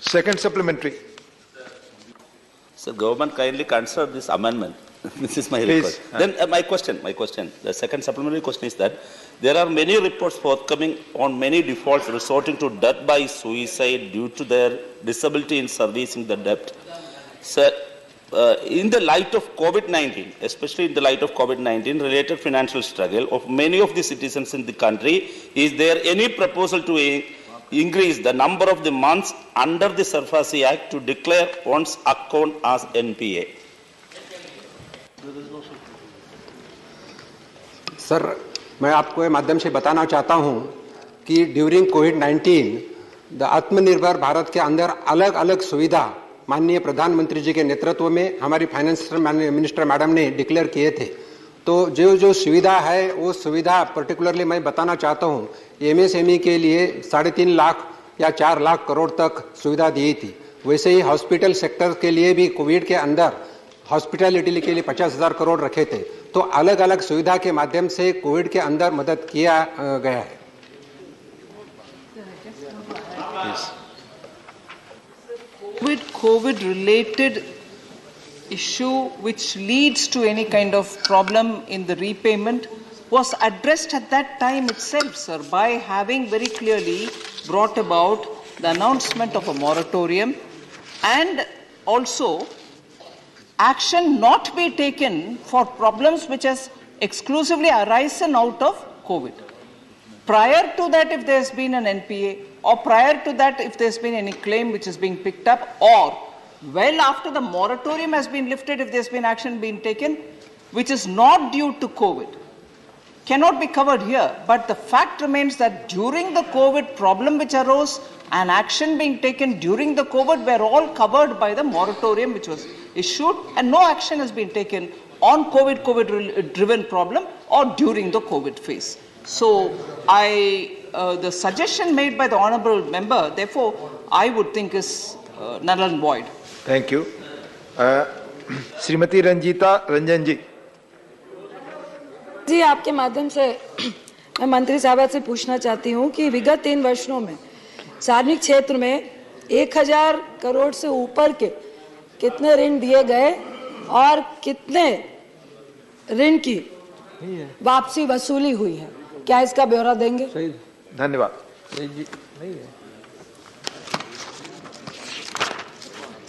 Speaker 5: Second supplementary.
Speaker 11: So government kindly consider this amendment. This is my request. Then my question, the second supplementary question is that there are many reports forthcoming on many defaults resorting to death by suicide due to their disability in servicing the debt. So, in the light of COVID-19, especially in the light of COVID-19 related financial struggle of many of the citizens in the country, is there any proposal to increase the number of the months under the SARFAESI Act to declare one's account as NPA?
Speaker 12: Sir, मैं आपको माध्यम से बताना चाहता हूं कि during covid the आत्मनिर्भर भारत के अंदर अलग अलग सुविधा माननीय प्रधानमंत्री जी के नेतृत्व में हमारी फाइनेंस मिनिस्टर मैडम ने डिक्लेयर किए थे। तो जो सुविधा है वो सुविधा पर्टिकुलरली मैं बताना चाहता हूँ, MSME के लिए 3.5 लाख या 4 लाख करोड़ तक सुविधा दी थी। वैसे ही हॉस्पिटल सेक्टर के लिए भी कोविड के अंदर हॉस्पिटैलिटी के लिए 50,000 करोड़ रखे थे। तो अलग अलग सुविधा के माध्यम से कोविड के अंदर मदद किया गया है।
Speaker 3: COVID related issue which leads to any kind of problem in the repayment was addressed at that time itself, sir, by having very clearly brought about the announcement of a moratorium and also action not be taken for problems which has exclusively arisen out of COVID. Prior to that, if there's been an NPA, or prior to that, if there's been any claim which is being picked up, or well after the moratorium has been lifted, if there's been action being taken which is not due to COVID,
Speaker 13: cannot be covered here. But the fact remains that during the COVID problem which arose and action being taken during the COVID were all covered by the moratorium which was issued, and no action has been taken on COVID-driven problem or during the COVID phase. So the suggestion made by the honourable member, therefore, I would think is null and void.
Speaker 5: Thank you. Shrimati Ranjan
Speaker 14: जी, आपके माध्यम से मैं मंत्री साहब से पूछना चाहती हूँ कि विगत 3 वर्षों में सार्वजनिक क्षेत्र में 1000 करोड़ से ऊपर के कितने ऋण दिए गए और कितने ऋण की वापसी वसूली हुई है, क्या इसका ब्यौरा देंगे?
Speaker 5: धन्यवाद।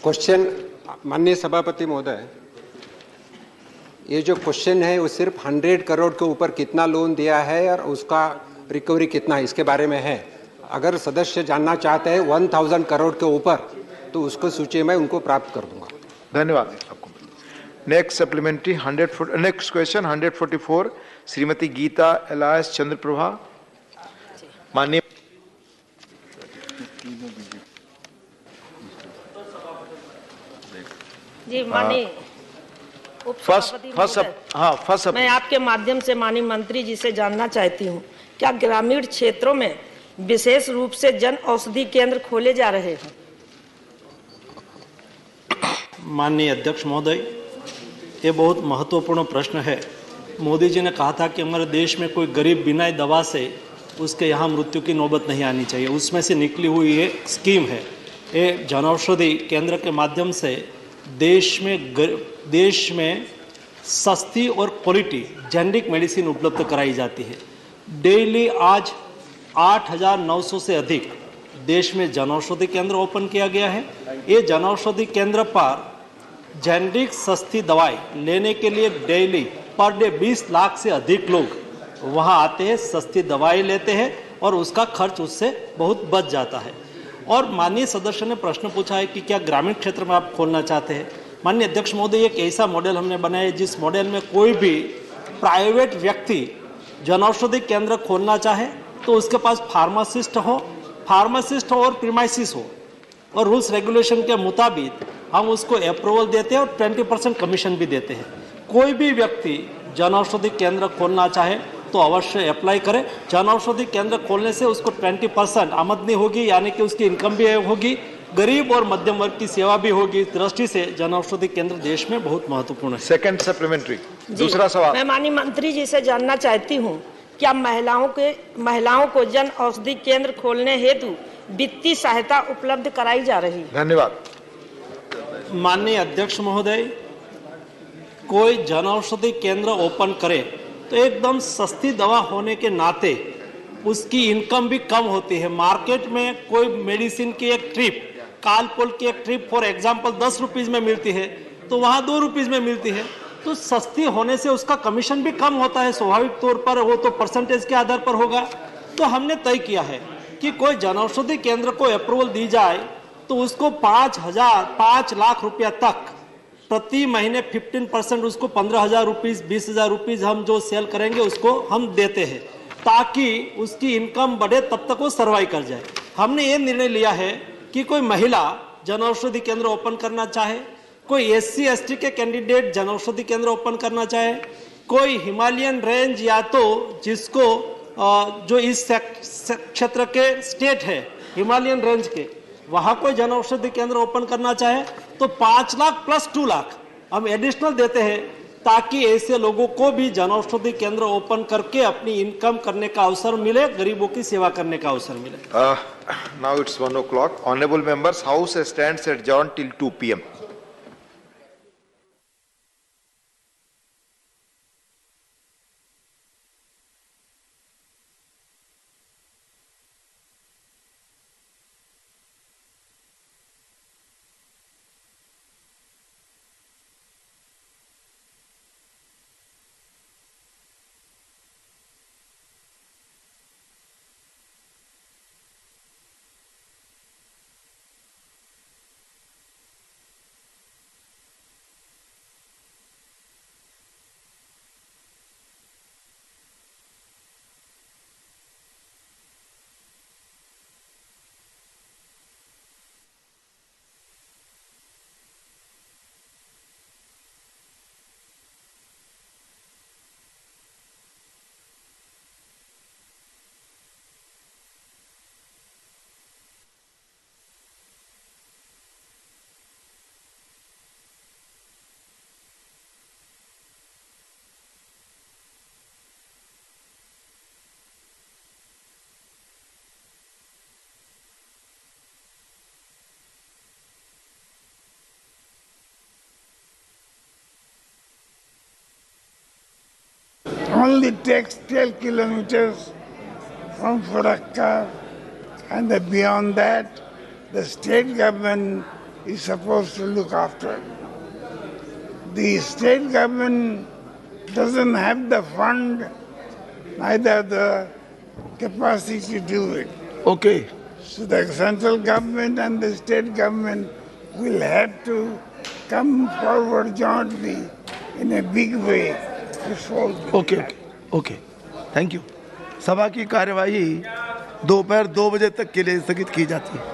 Speaker 12: क्वेश्चन माननीय सभापति महोदय, ये जो क्वेश्चन है वो सिर्फ 100 करोड़ के ऊपर कितना लोन दिया है और उसका रिकवरी कितना है इसके बारे में है। अगर सदस्य जानना चाहते हैं 1000 करोड़ के ऊपर तो उसको सूची में उनको प्राप्त कर दूंगा।
Speaker 5: धन्यवाद। Next supplementary next question 144 Shrimati Geeta alias Chandraprabha. माननीय
Speaker 16: जी, माननीय
Speaker 5: फर्स्ट
Speaker 16: मैं आपके माध्यम से माननीय मंत्री जी से जानना चाहती हूँ, क्या ग्रामीण क्षेत्रों में विशेष रूप से जन औषधि केंद्र खोले जा रहे हैं?
Speaker 18: माननीय अध्यक्ष महोदय, ये बहुत महत्वपूर्ण प्रश्न है। मोदी जी ने कहा था कि हमारे देश में कोई गरीब बिना दवा से उसके यहाँ मृत्यु की नौबत नहीं आनी चाहिए, उसमें से निकली हुई ये स्कीम है। ये जन औषधि केंद्र के माध्यम से देश में सस्ती और क्वालिटी जेनरिक मेडिसिन उपलब्ध कराई जाती है। डेली आज 8900 से अधिक देश में जनऔषधि केंद्र ओपन किया गया है। ये जनऔषधि केंद्र पर जेनरिक सस्ती दवाई लेने के लिए डेली पर डे 20 लाख से अधिक लोग वहां आते हैं, सस्ती दवाई लेते हैं और उसका खर्च उससे बहुत बच जाता है। और माननीय सदस्य ने प्रश्न पूछा है कि क्या ग्रामीण क्षेत्र में आप खोलना चाहते हैं। माननीय अध्यक्ष महोदय, एक ऐसा मॉडल हमने बनाया है जिस मॉडल में कोई भी प्राइवेट व्यक्ति जनऔषधि केंद्र खोलना चाहे तो उसके पास फार्मासिस्ट हो और प्रीमाइसिस हो, और रूल्स रेगुलेशन के मुताबिक हम उसको अप्रूवल देते हैं और 20% कमीशन भी देते हैं। कोई भी व्यक्ति जनऔषधि केंद्र खोलना चाहे तो अवश्य अप्लाई करें। जनऔषधि केंद्र खोलने से उसको 20% आमदनी होगी, यानी कि उसकी इनकम भी होगी, गरीब और मध्यम वर्ग की सेवा भी होगी। इस दृष्टि से जनऔषधि केंद्र देश में बहुत महत्वपूर्ण है।
Speaker 5: सेकंड सप्लीमेंट्री दूसरा सवाल
Speaker 16: मैं माननीय मंत्री जी से जानना चाहती हूँ, क्या महिलाओं को जन औषधि केंद्र खोलने हेतु वित्तीय सहायता उपलब्ध कराई जा रही है?
Speaker 5: धन्यवाद।
Speaker 18: माननीय अध्यक्ष महोदय, कोई जनऔषधि केंद्र ओपन करे तो एकदम सस्ती दवा होने के नाते उसकी इनकम भी कम होती है। मार्केट में कोई मेडिसिन की एक ट्रिप, कालपोल की एक ट्रिप फॉर एग्जांपल 10 रुपीज में मिलती है तो वहां 2 रुपीज में मिलती है, तो सस्ती होने से उसका कमीशन भी कम होता है। स्वाभाविक तौर पर वो तो परसेंटेज के आधार पर होगा। तो हमने तय किया है कि कोई जनऔषधि केंद्र को अप्रूवल दी जाए तो उसको 5 लाख रुपया तक प्रति महीने 15% उसको 15,000 रुपीज 20,000 रुपीज हम जो सेल करेंगे उसको हम देते हैं, ताकि उसकी इनकम बढ़े, तब तक वो सर्वाइव कर जाए। हमने ये निर्णय लिया है कि कोई महिला जनऔषधि केंद्र ओपन करना चाहे, कोई SC ST के कैंडिडेट जनऔषधि केंद्र ओपन करना चाहे, कोई हिमालयन रेंज या तो जिसको जो इस क्षेत्र के स्टेट है हिमालयन रेंज के, वहां कोई जनऔषधि केंद्र ओपन करना चाहे तो 5 लाख प्लस 2 लाख हम एडिशनल देते हैं, ताकि ऐसे लोगों को भी जनऔषधि केंद्र ओपन करके अपनी इनकम करने का अवसर मिले, गरीबों की सेवा करने का अवसर मिले।
Speaker 5: Now it's 1 o'clock. Honorable members, House stands adjourned till 2 p.m.
Speaker 8: only takes 12 kilometers from Farakka, and beyond that, the state government is supposed to look after. The state government doesn't have the fund, neither the capacity to do it.
Speaker 17: Okay.
Speaker 8: So the central government and the state government will have to come forward jointly in a big way to solve it.
Speaker 17: Okay okay thank you. सभा की कार्यवाही दोपहर 2 बजे तक के लिए स्थगित की जाती है।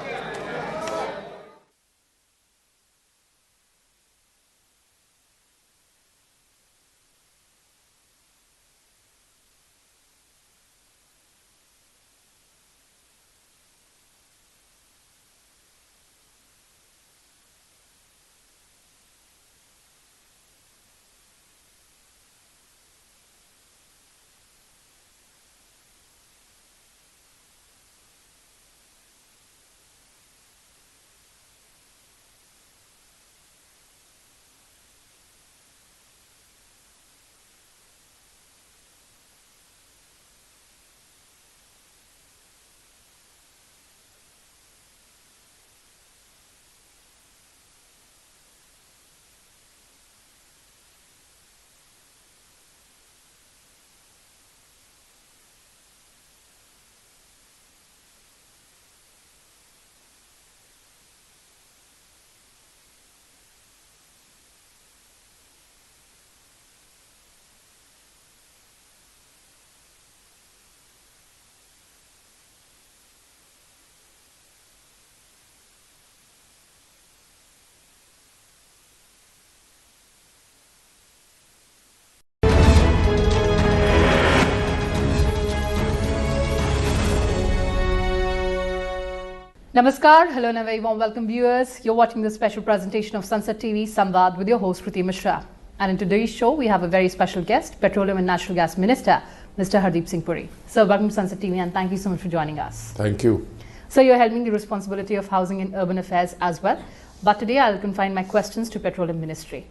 Speaker 19: Namaskar, hello and a very warm welcome viewers. You're watching this special presentation of Sunset TV Samvad with your host Kriti Mishra. And in today's show, we have a very special guest, Petroleum and Natural Gas Minister, Mr. Hardeep Singh Puri. So welcome to Sunset TV and thank you so much for joining us.
Speaker 24: Thank you.
Speaker 19: So you're helming the responsibility of housing and urban affairs as well. But today I'll confine my questions to Petroleum Ministry.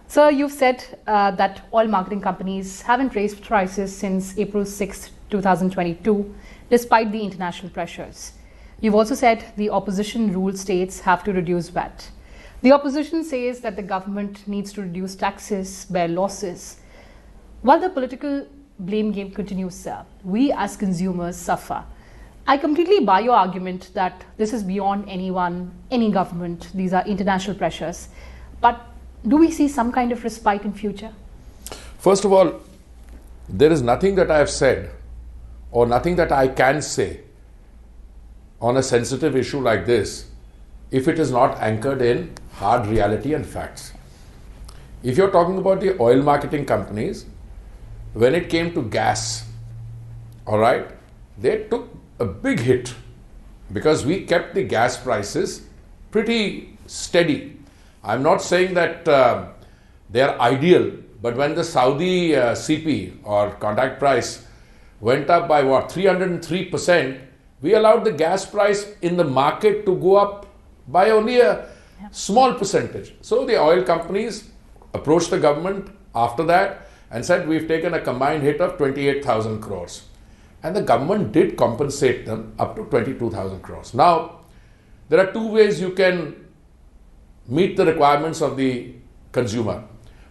Speaker 19: So you've said that oil marketing companies haven't raised prices since April 6, 2022, despite the international pressures. You've also said the opposition rule states have to reduce VAT. The opposition says that the government needs to reduce taxes, bear losses. While the political blame game continues, sir, we as consumers suffer. I completely buy your argument that this is beyond anyone, any government. These are international pressures. But do we see some kind of respite in future?
Speaker 24: First of all, there is nothing that I have said or nothing that I can say on a sensitive issue like this if it is not anchored in hard reality and facts. If you're talking about the oil marketing companies, when it came to gas, all right, they took a big hit because we kept the gas prices pretty steady. I'm not saying that they are ideal, but when the Saudi CP or contract price went up by 303%, we allowed the gas price in the market to go up by only a small percentage. So the oil companies approached the government after that and said, we've taken a combined hit of 28,000 crores. And the government did compensate them up to 22,000 crores. Now, there are two ways you can meet the requirements of the consumer.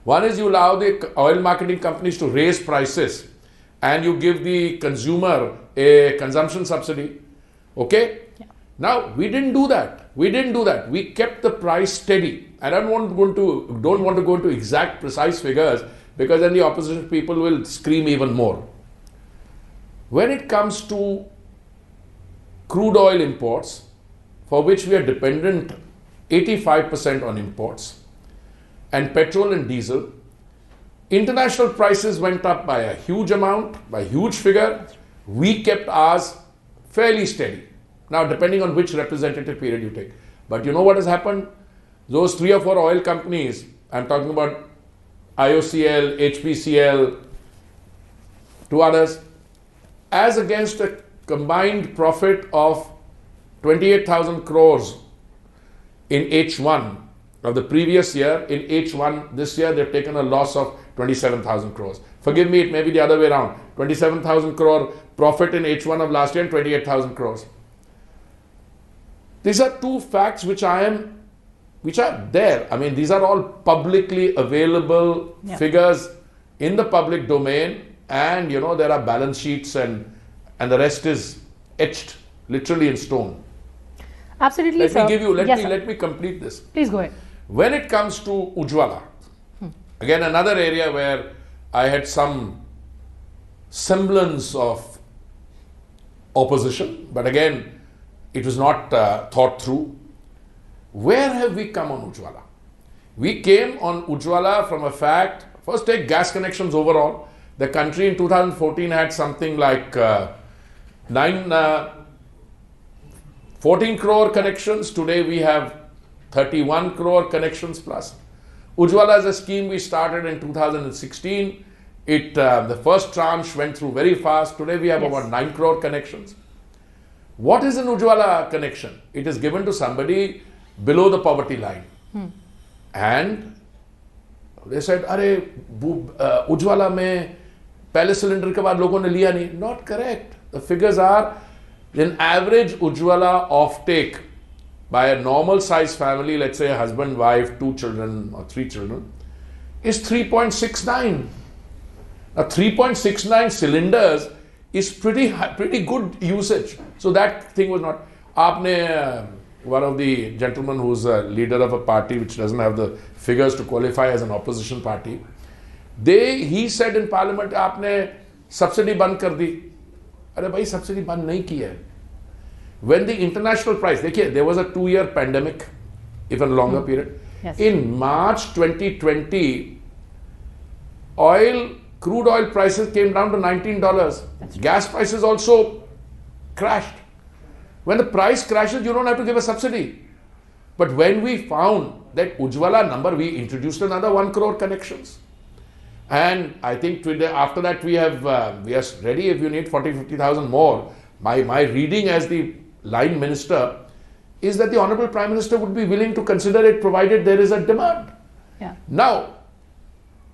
Speaker 24: One is you allow the oil marketing companies to raise prices and you give the consumer a consumption subsidy. Okay? Yeah. Now, we didn't do that. We kept the price steady. I don't want to go into exact precise figures because then the opposition people will scream even more. When it comes to crude oil imports, for which we are dependent 85% on imports, and petrol and diesel, international prices went up by a huge amount, by a huge figure. We kept ours fairly steady. Now, depending on which representative period you take. But you know what has happened? Those 3 or 4 oil companies, I'm talking about IOCL, HPCL, 2 others, as against a combined profit of 28,000 crores in H1 of the previous year, in H1 this year, they've taken a loss of 27,000 crores. Forgive me, it may be the other way around. 27,000 crore profit in H1 of last year and 28,000 crores. These are two facts which are there. I mean, these are all publicly available figures in the public domain, and you know, there are balance sheets and the rest is etched literally in stone.
Speaker 19: Absolutely,
Speaker 24: Let me complete this.
Speaker 19: Please go ahead.
Speaker 24: When it comes to Ujjwala, again another area where I had some semblance of opposition, but again it was not thought through. Where have we come on Ujjwala? We came on Ujjwala from a fact, first take gas connections overall. The country in 2014 had something like 14 crore connections. Today we have 31 crore connections plus. Ujjwala is a scheme we started in 2016. The first tranche went through very fast. Today we have about 9 crore connections. What is an Ujjwala connection? It is given to somebody below the poverty line. And they said, "Arey, Ujjwala mein pehle cylinder ke baad logon ne liya nahi." Not correct. The figures are, an average Ujjwala offtake by a normal size family, let's say a husband, wife, 2 children or 3 children, is 3.69. Now 3.69 cylinders is pretty good usage. So that thing was not. One of the gentlemen who's a leader of a party which doesn't have the figures to qualify as an opposition party, he said in parliament, "Aapne subsidy band kar di." Arey bhai, subsidy band nahi ki hai. When the international price, there was a 2-year pandemic, even longer period. In March 2020, crude oil prices came down to $19. Gas prices also crashed. When the price crashes, you don't have to give a subsidy. But when we found that Ujjwala number, we introduced another 1 crore connections. And I think today, after that, we are ready if you need 40,000-50,000 more. My reading as the line minister is that the Honorable Prime Minister would be willing to consider it provided there is a demand. Now,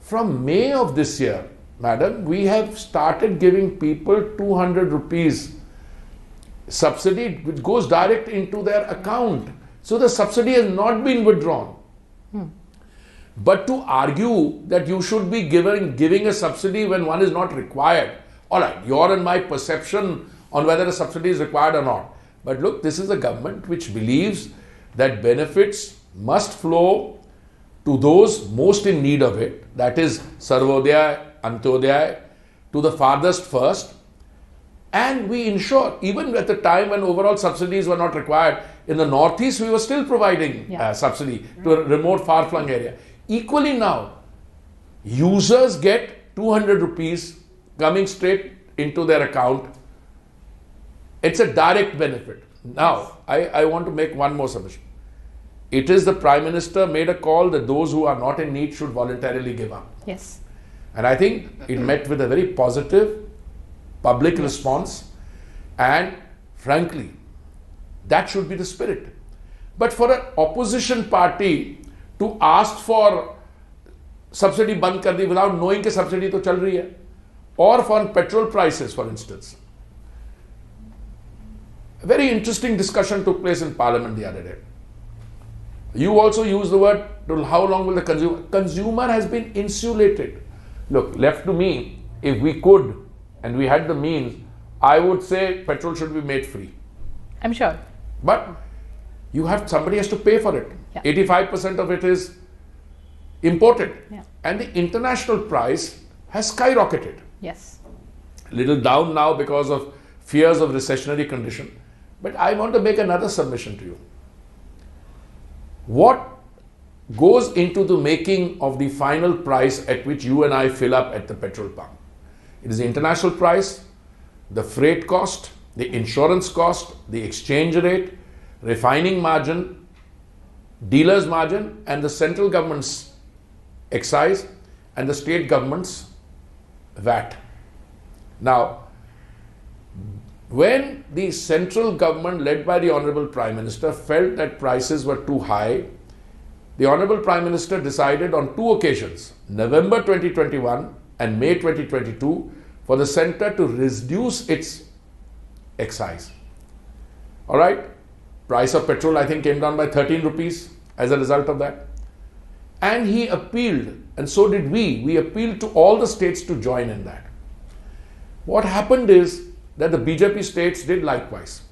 Speaker 24: from May of this year, madam, we have started giving people 200 rupees subsidy which goes direct into their account. So the subsidy has not been withdrawn. But to argue that you should be giving a subsidy when one is not required, all right, your and my perception on whether a subsidy is required or not. But look, this is a government which believes that benefits must flow to those most in need of it, that is Sarvodaya, Antyodaya, to the farthest first. And we ensure, even at the time when overall subsidies were not required, in the northeast we were still providing subsidy to a remote far-flung area. Equally now, users get 200 rupees coming straight into their account. It's a direct benefit. Now, I want to make one more submission. It is the Prime Minister made a call that those who are not in need should voluntarily give up.
Speaker 19: Yes.
Speaker 24: And I think it met with a very positive public response, and frankly, that should be the spirit. But for an opposition party to ask for subsidy band kar di without knowing that subsidy to chal rahi hai, or for petrol prices, for instance. A very interesting discussion took place in Parliament the other day. You also used the word, how long will the consumer has been insulated. Look, left to me, if we could and we had the means, I would say petrol should be made free.
Speaker 19: I'm sure.
Speaker 24: But somebody has to pay for it. 85% of it is imported. And the international price has skyrocketed.
Speaker 19: Yes.
Speaker 24: Little down now because of fears of recessionary condition. But I want to make another submission to you. What goes into the making of the final price at which you and I fill up at the petrol pump? It is the international price, the freight cost, the insurance cost, the exchange rate, refining margin, dealer's margin, and the central government's excise and the state government's VAT. Now, when the central government led by the Honorable Prime Minister felt that prices were too high, the Honorable Prime Minister decided on two occasions, November 2021 and May 2022, for the centre to reduce its excise. All right? Price of petrol, I think, came down by 13 rupees as a result of that. And he appealed, and so did we. We appealed to all the states to join in that. What happened is that the BJP states did likewise.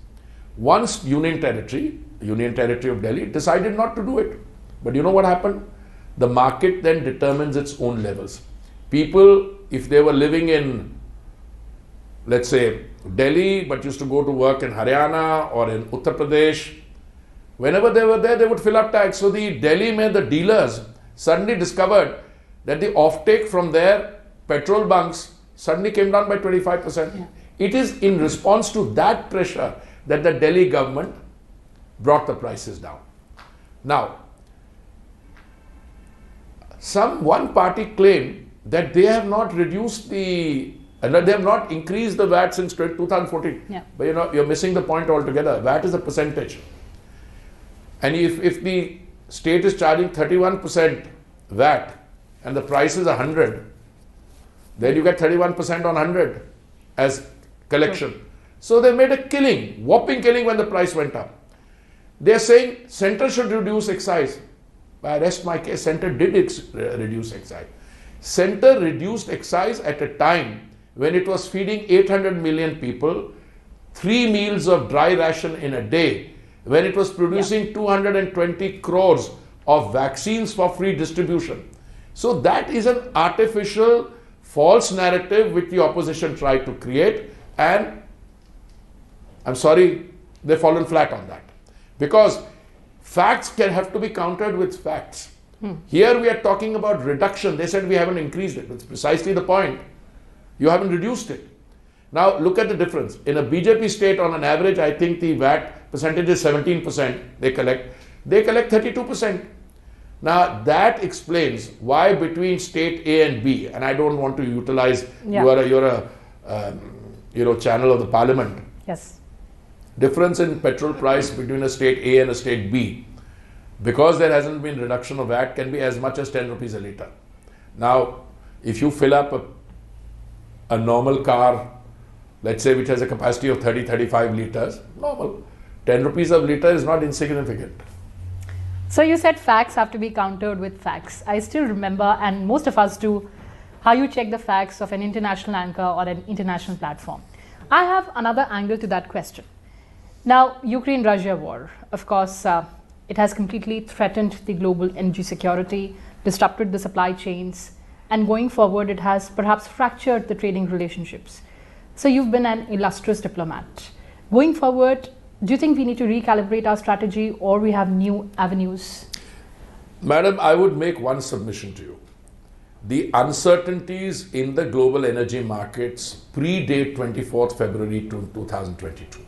Speaker 24: Once Union Territory of Delhi, decided not to do it. But you know what happened? The market then determines its own levels. People, if they were living in, let's say, Delhi, but used to go to work in Haryana or in Uttar Pradesh, whenever they were there, they would fill up tanks. So the the dealers suddenly discovered that the offtake from their petrol bunks suddenly came down by 25%. Yeah. It is in response to that pressure that the Delhi government brought the prices down. Now, one party claimed that they have not reduced they have not increased the VAT since 2014. Yeah. But you're missing the point altogether. VAT is a percentage. And if the state is charging 31% VAT and the price is 100, then you get 31% on 100 as collection. Sure. So they made a killing, whopping killing when the price went up. They're saying centre should reduce excise. I rest my case, centre did reduce excise. Centre reduced excise at a time when it was feeding 800 million people 3 meals of dry ration in a day, when it was producing 220 crores of vaccines for free distribution. So that is an artificial, false narrative which the opposition tried to create, and I'm sorry, they've fallen flat on that. Because facts can have to be countered with facts. Here we are talking about reduction. They said we haven't increased it. It's precisely the point. You haven't reduced it. Now look at the difference. In a BJP state, on an average, I think the VAT percentage is 17% they collect. They collect 32%. Now that explains why between state A and B, and I don't want to utilize, you're a channel of the parliament.
Speaker 19: Yes.
Speaker 24: Difference in petrol price between a state A and a state B, because there hasn't been reduction of VAT, can be as much as 10 rupees a litre. Now, if you fill up a normal car, let's say which has a capacity of 30-35 litres, normal, 10 rupees a litre is not insignificant.
Speaker 19: So you said facts have to be countered with facts. I still remember, and most of us do, how you check the facts of an international anchor or an international platform. I have another angle to that question. Now, Ukraine-Russia war, of course, it has completely threatened the global energy security, disrupted the supply chains, and going forward, it has perhaps fractured the trading relationships. So you've been an illustrious diplomat. Going forward, do you think we need to recalibrate our strategy, or we have new avenues?
Speaker 24: Madam, I would make one submission to you. The uncertainties in the global energy markets predate 24th February 2022.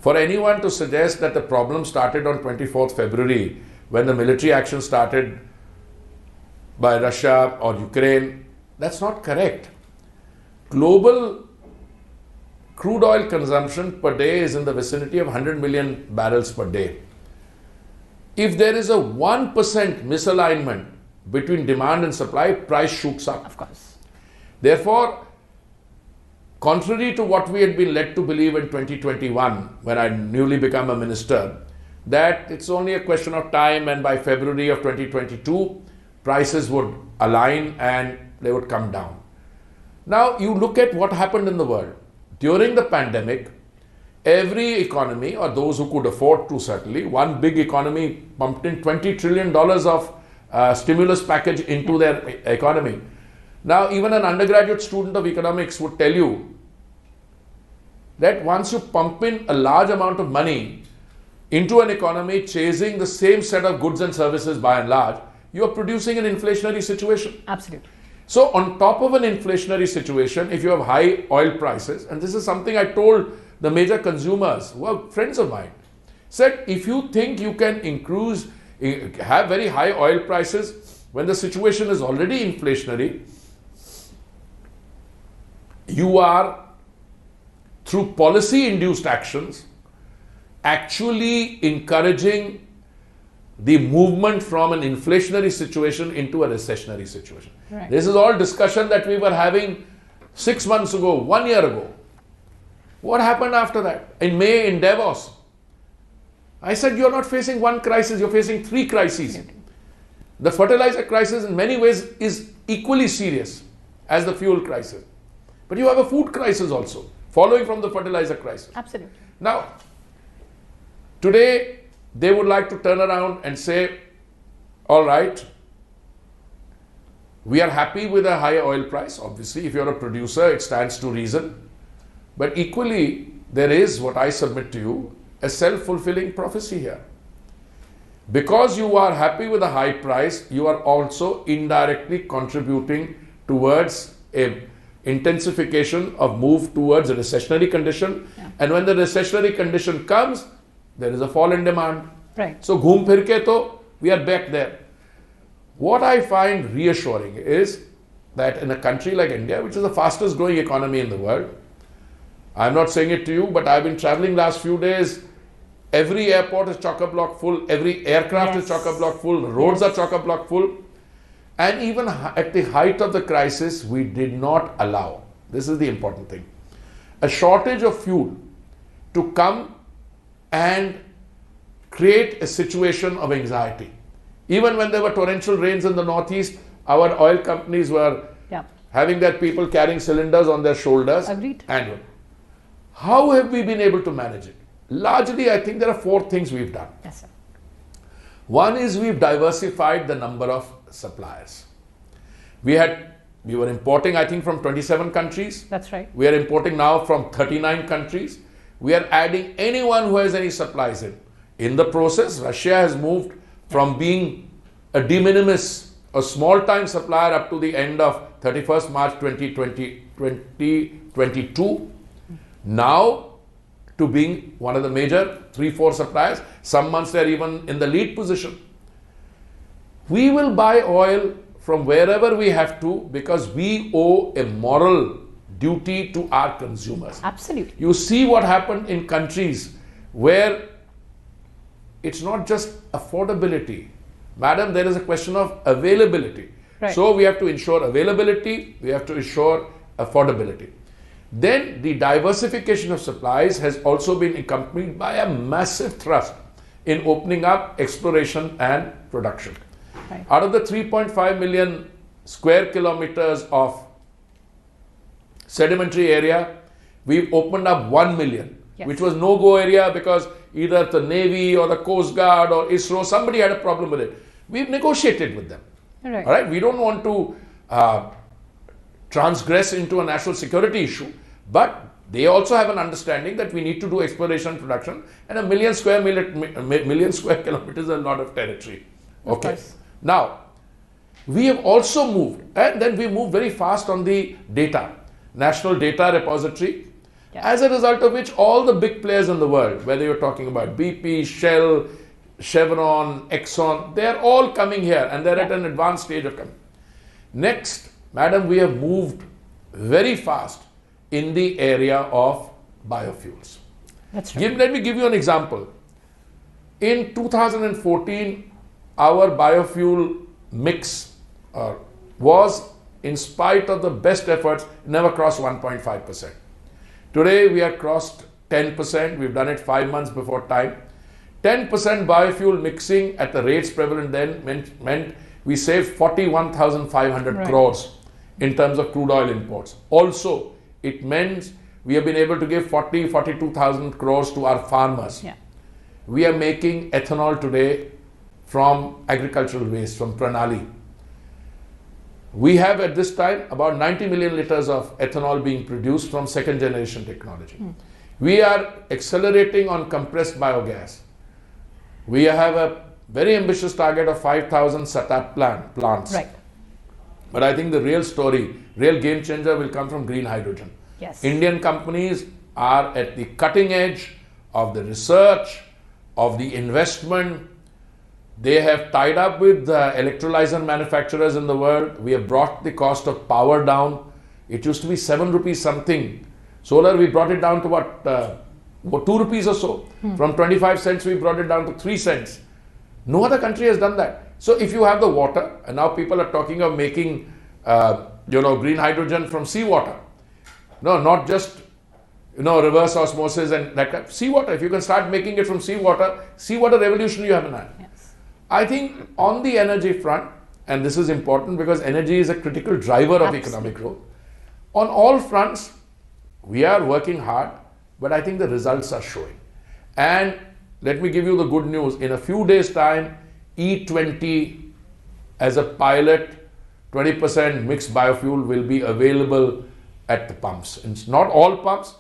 Speaker 24: For anyone to suggest that the problem started on 24th February when the military action started by Russia or Ukraine, that's not correct. Global crude oil consumption per day is in the vicinity of 100 million barrels per day. If there is a 1% misalignment between demand and supply, price shoots up.
Speaker 19: Of course.
Speaker 24: Therefore, contrary to what we had been led to believe in 2021, when I newly became a minister, that it's only a question of time and by February of 2022, prices would align and they would come down. Now, you look at what happened in the world. During the pandemic, every economy, or those who could afford to certainly, one big economy pumped in $20 trillion of stimulus package into their economy. Now, even an undergraduate student of economics would tell you that once you pump in a large amount of money into an economy chasing the same set of goods and services by and large, you are producing an inflationary situation.
Speaker 19: Absolutely.
Speaker 24: So on top of an inflationary situation, if you have high oil prices, and this is something I told the major consumers who are friends of mine, said if you think you can have very high oil prices when the situation is already inflationary, you are, through policy-induced actions, actually encouraging the movement from an inflationary situation into a recessionary situation.
Speaker 19: Right.
Speaker 24: This is all discussion that we were having 6 months ago, 1 year ago. What happened after that? In May in Davos, I said you're not facing one crisis, you're facing three crises. The fertilizer crisis in many ways is equally serious as the fuel crisis. But you have a food crisis also, following from the fertilizer crisis.
Speaker 19: Absolutely.
Speaker 24: Now, today they would like to turn around and say, all right, we are happy with a higher oil price. Obviously, if you're a producer, it stands to reason. But equally, there is, what I submit to you, a self-fulfilling prophecy here. Because you are happy with a high price, you are also indirectly contributing towards a intensification of move towards a recessionary condition.
Speaker 19: Yeah.
Speaker 24: And when the recessionary condition comes, there is a fall in demand.
Speaker 19: Right.
Speaker 24: So, ghoom phir ke to, we are back there. What I find reassuring is that in a country like India, which is the fastest growing economy in the world, I'm not saying it to you, but I've been traveling last few days. Every airport is chock-a-block full. Every aircraft is chock-a-block full. Roads are chock-a-block full. And even at the height of the crisis, we did not allow, this is the important thing, a shortage of fuel to come and create a situation of anxiety. Even when there were torrential rains in the northeast, our oil companies were having their people carrying cylinders on their shoulders.
Speaker 19: Agreed.
Speaker 24: And how have we been able to manage it? Largely, I think there are 4 things we've done.
Speaker 19: Yes, sir.
Speaker 24: One is we've diversified the number of suppliers. We were importing, I think, from 27 countries.
Speaker 19: That's right.
Speaker 24: We are importing now from 39 countries. We are adding anyone who has any supplies in. In the process, Russia has moved from being a de minimis, a small-time supplier up to the end of 31st March 2022, now to being one of the major 3-4 suppliers. Some months they're even in the lead position. We will buy oil from wherever we have to because we owe a moral duty to our consumers.
Speaker 19: Absolutely.
Speaker 24: You see what happened in countries where it's not just affordability. Madam, there is a question of availability.
Speaker 19: Right.
Speaker 24: So we have to ensure availability, we have to ensure affordability. Then the diversification of supplies has also been accompanied by a massive thrust in opening up exploration and production.
Speaker 19: Right.
Speaker 24: Out of the 3.5 million square kilometers of sedimentary area, we've opened up 1 million, which was no-go area because either the Navy or the Coast Guard or ISRO, somebody had a problem with it. We've negotiated with them.
Speaker 19: Right.
Speaker 24: All right? We don't want to transgress into a national security issue, but they also have an understanding that we need to do exploration and production, and a million square kilometers is a lot of territory. Okay. Now, we have also moved, and then we moved very fast on the data, National Data Repository, as a result of which all the big players in the world, whether you're talking about BP, Shell, Chevron, Exxon, they're all coming here and they're at an advanced stage of coming. Next, madam, we have moved very fast in the area of biofuels.
Speaker 19: That's right.
Speaker 24: Let me give you an example. In 2014, our biofuel mix was, in spite of the best efforts, never crossed 1.5%. Today, we have crossed 10%. We've done it 5 months before time. 10% biofuel mixing at the rates prevalent then meant we saved 41,500 crores in terms of crude oil imports. Also, it meant we have been able to give 42,000 crores to our farmers.
Speaker 19: Yeah.
Speaker 24: We are making ethanol today from agricultural waste, from Pranali. We have at this time about 90 million liters of ethanol being produced from second generation technology. We are accelerating on compressed biogas. We have a very ambitious target of 5,000 SATAP plants.
Speaker 19: Right.
Speaker 24: But I think the real story, real game changer will come from green hydrogen.
Speaker 19: Yes.
Speaker 24: Indian companies are at the cutting edge of the research, of the investment. They have tied up with the electrolyzer manufacturers in the world. We have brought the cost of power down. It used to be 7 rupees something. Solar, we brought it down to what 2 rupees or so. From 25 cents, we brought it down to 3 cents. No other country has done that. So if you have the water, and now people are talking of making, green hydrogen from seawater. No, not just, reverse osmosis and that kind. Seawater, if you can start making it from seawater revolution you haven't had.
Speaker 19: Yes.
Speaker 24: I think on the energy front, and this is important because energy is a critical driver of economic growth. On all fronts, we are working hard, but I think the results are showing. And let me give you the good news. In a few days' time, E20 as a pilot, 20% mixed biofuel will be available at the pumps. It's not all pumps.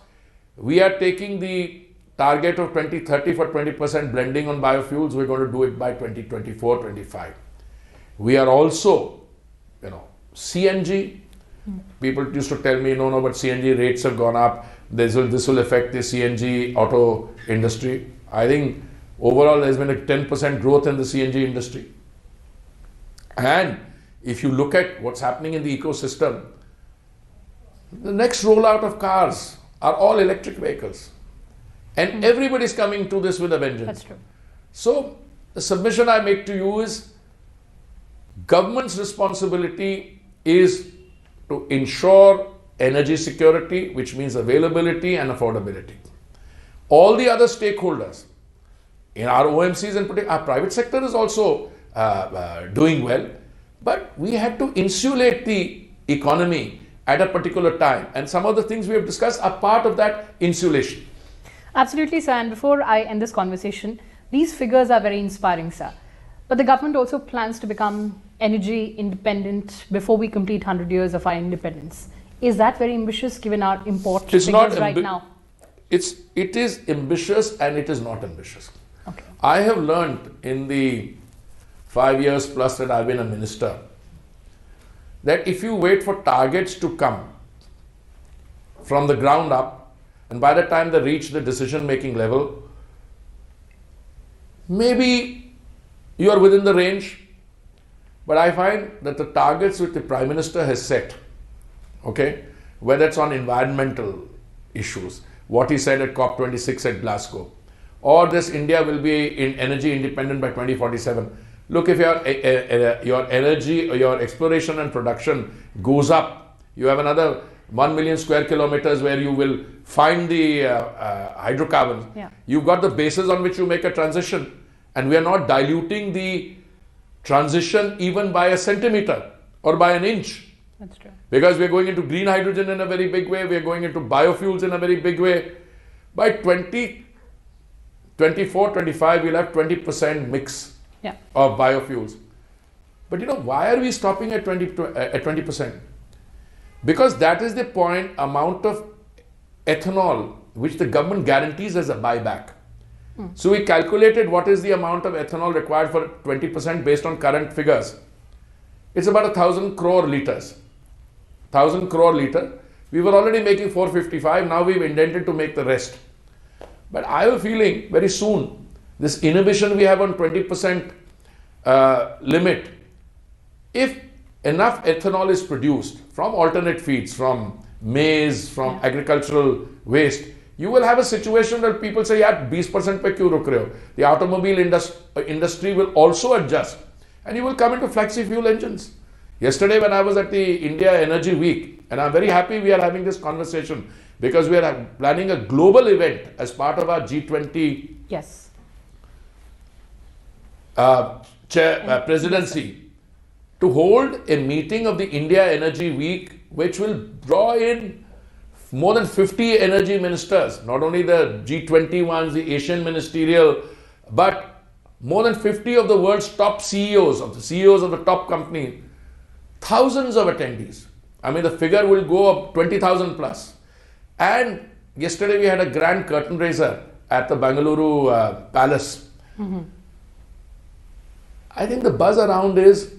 Speaker 24: We are taking the target of 2030 for 20% blending on biofuels. We're going to do it by 2024-25. We are also, CNG. People used to tell me, no, but CNG rates have gone up. This will affect the CNG auto industry. I think overall there's been a 10% growth in the CNG industry. And if you look at what's happening in the ecosystem, the next rollout of cars are all electric vehicles. And everybody's coming to this with a vengeance.
Speaker 19: That's true.
Speaker 24: So the submission I make to you is government's responsibility is to ensure energy security, which means availability and affordability. All the other stakeholders, in our OMCs in particular, our private sector is also doing well, but we had to insulate the economy at a particular time. And some of the things we have discussed are part of that insulation.
Speaker 19: Absolutely, sir. And before I end this conversation, these figures are very inspiring, sir. But the government also plans to become energy independent before we complete 100 years of our independence. Is that very ambitious given our import figures right now?
Speaker 24: It is ambitious and it is not ambitious.
Speaker 19: Okay.
Speaker 24: I have learned in the 5 years plus that I've been a minister that if you wait for targets to come from the ground up, and by the time they reach the decision-making level, maybe you are within the range, but I find that the targets which the Prime Minister has set, whether it's on environmental issues, what he said at COP26 at Glasgow, or this India will be in energy independent by 2047. Look, if your energy or your exploration and production goes up, you have another 1 million square kilometers where you will find the hydrocarbons.
Speaker 19: Yeah.
Speaker 24: You've got the basis on which you make a transition, and we are not diluting the transition even by a centimeter or by an inch.
Speaker 19: That's true.
Speaker 24: Because we are going into green hydrogen in a very big way, we are going into biofuels in a very big way. By 2024-25, we'll have 20% mix of biofuels. But why are we stopping at 20%? Because that is the amount of ethanol which the government guarantees as a buyback. So we calculated what is the amount of ethanol required for 20% based on current figures. It's about 1,000 crore liters. 1,000 crore liter. We were already making 455. Now we've intended to make the rest. But I have a feeling very soon, this inhibition we have on 20% limit, if enough ethanol is produced from alternate feeds, from maize, from agricultural waste, you will have a situation where people say, yeah, 20% pe kyun ruk rahe ho? The automobile industry will also adjust, and you will come into flexi fuel engines. Yesterday when I was at the India Energy Week, and I'm very happy we are having this conversation because we are planning a global event as part of our G20 presidency to hold a meeting of the India Energy Week, which will draw in more than 50 energy ministers, not only the G20 ones, the Asian ministerial, but more than 50 of the world's top CEOs, of the top companies, thousands of attendees. I mean, the figure will go up 20,000 plus. And yesterday we had a grand curtain raiser at the Bengaluru Palace. I think the buzz around is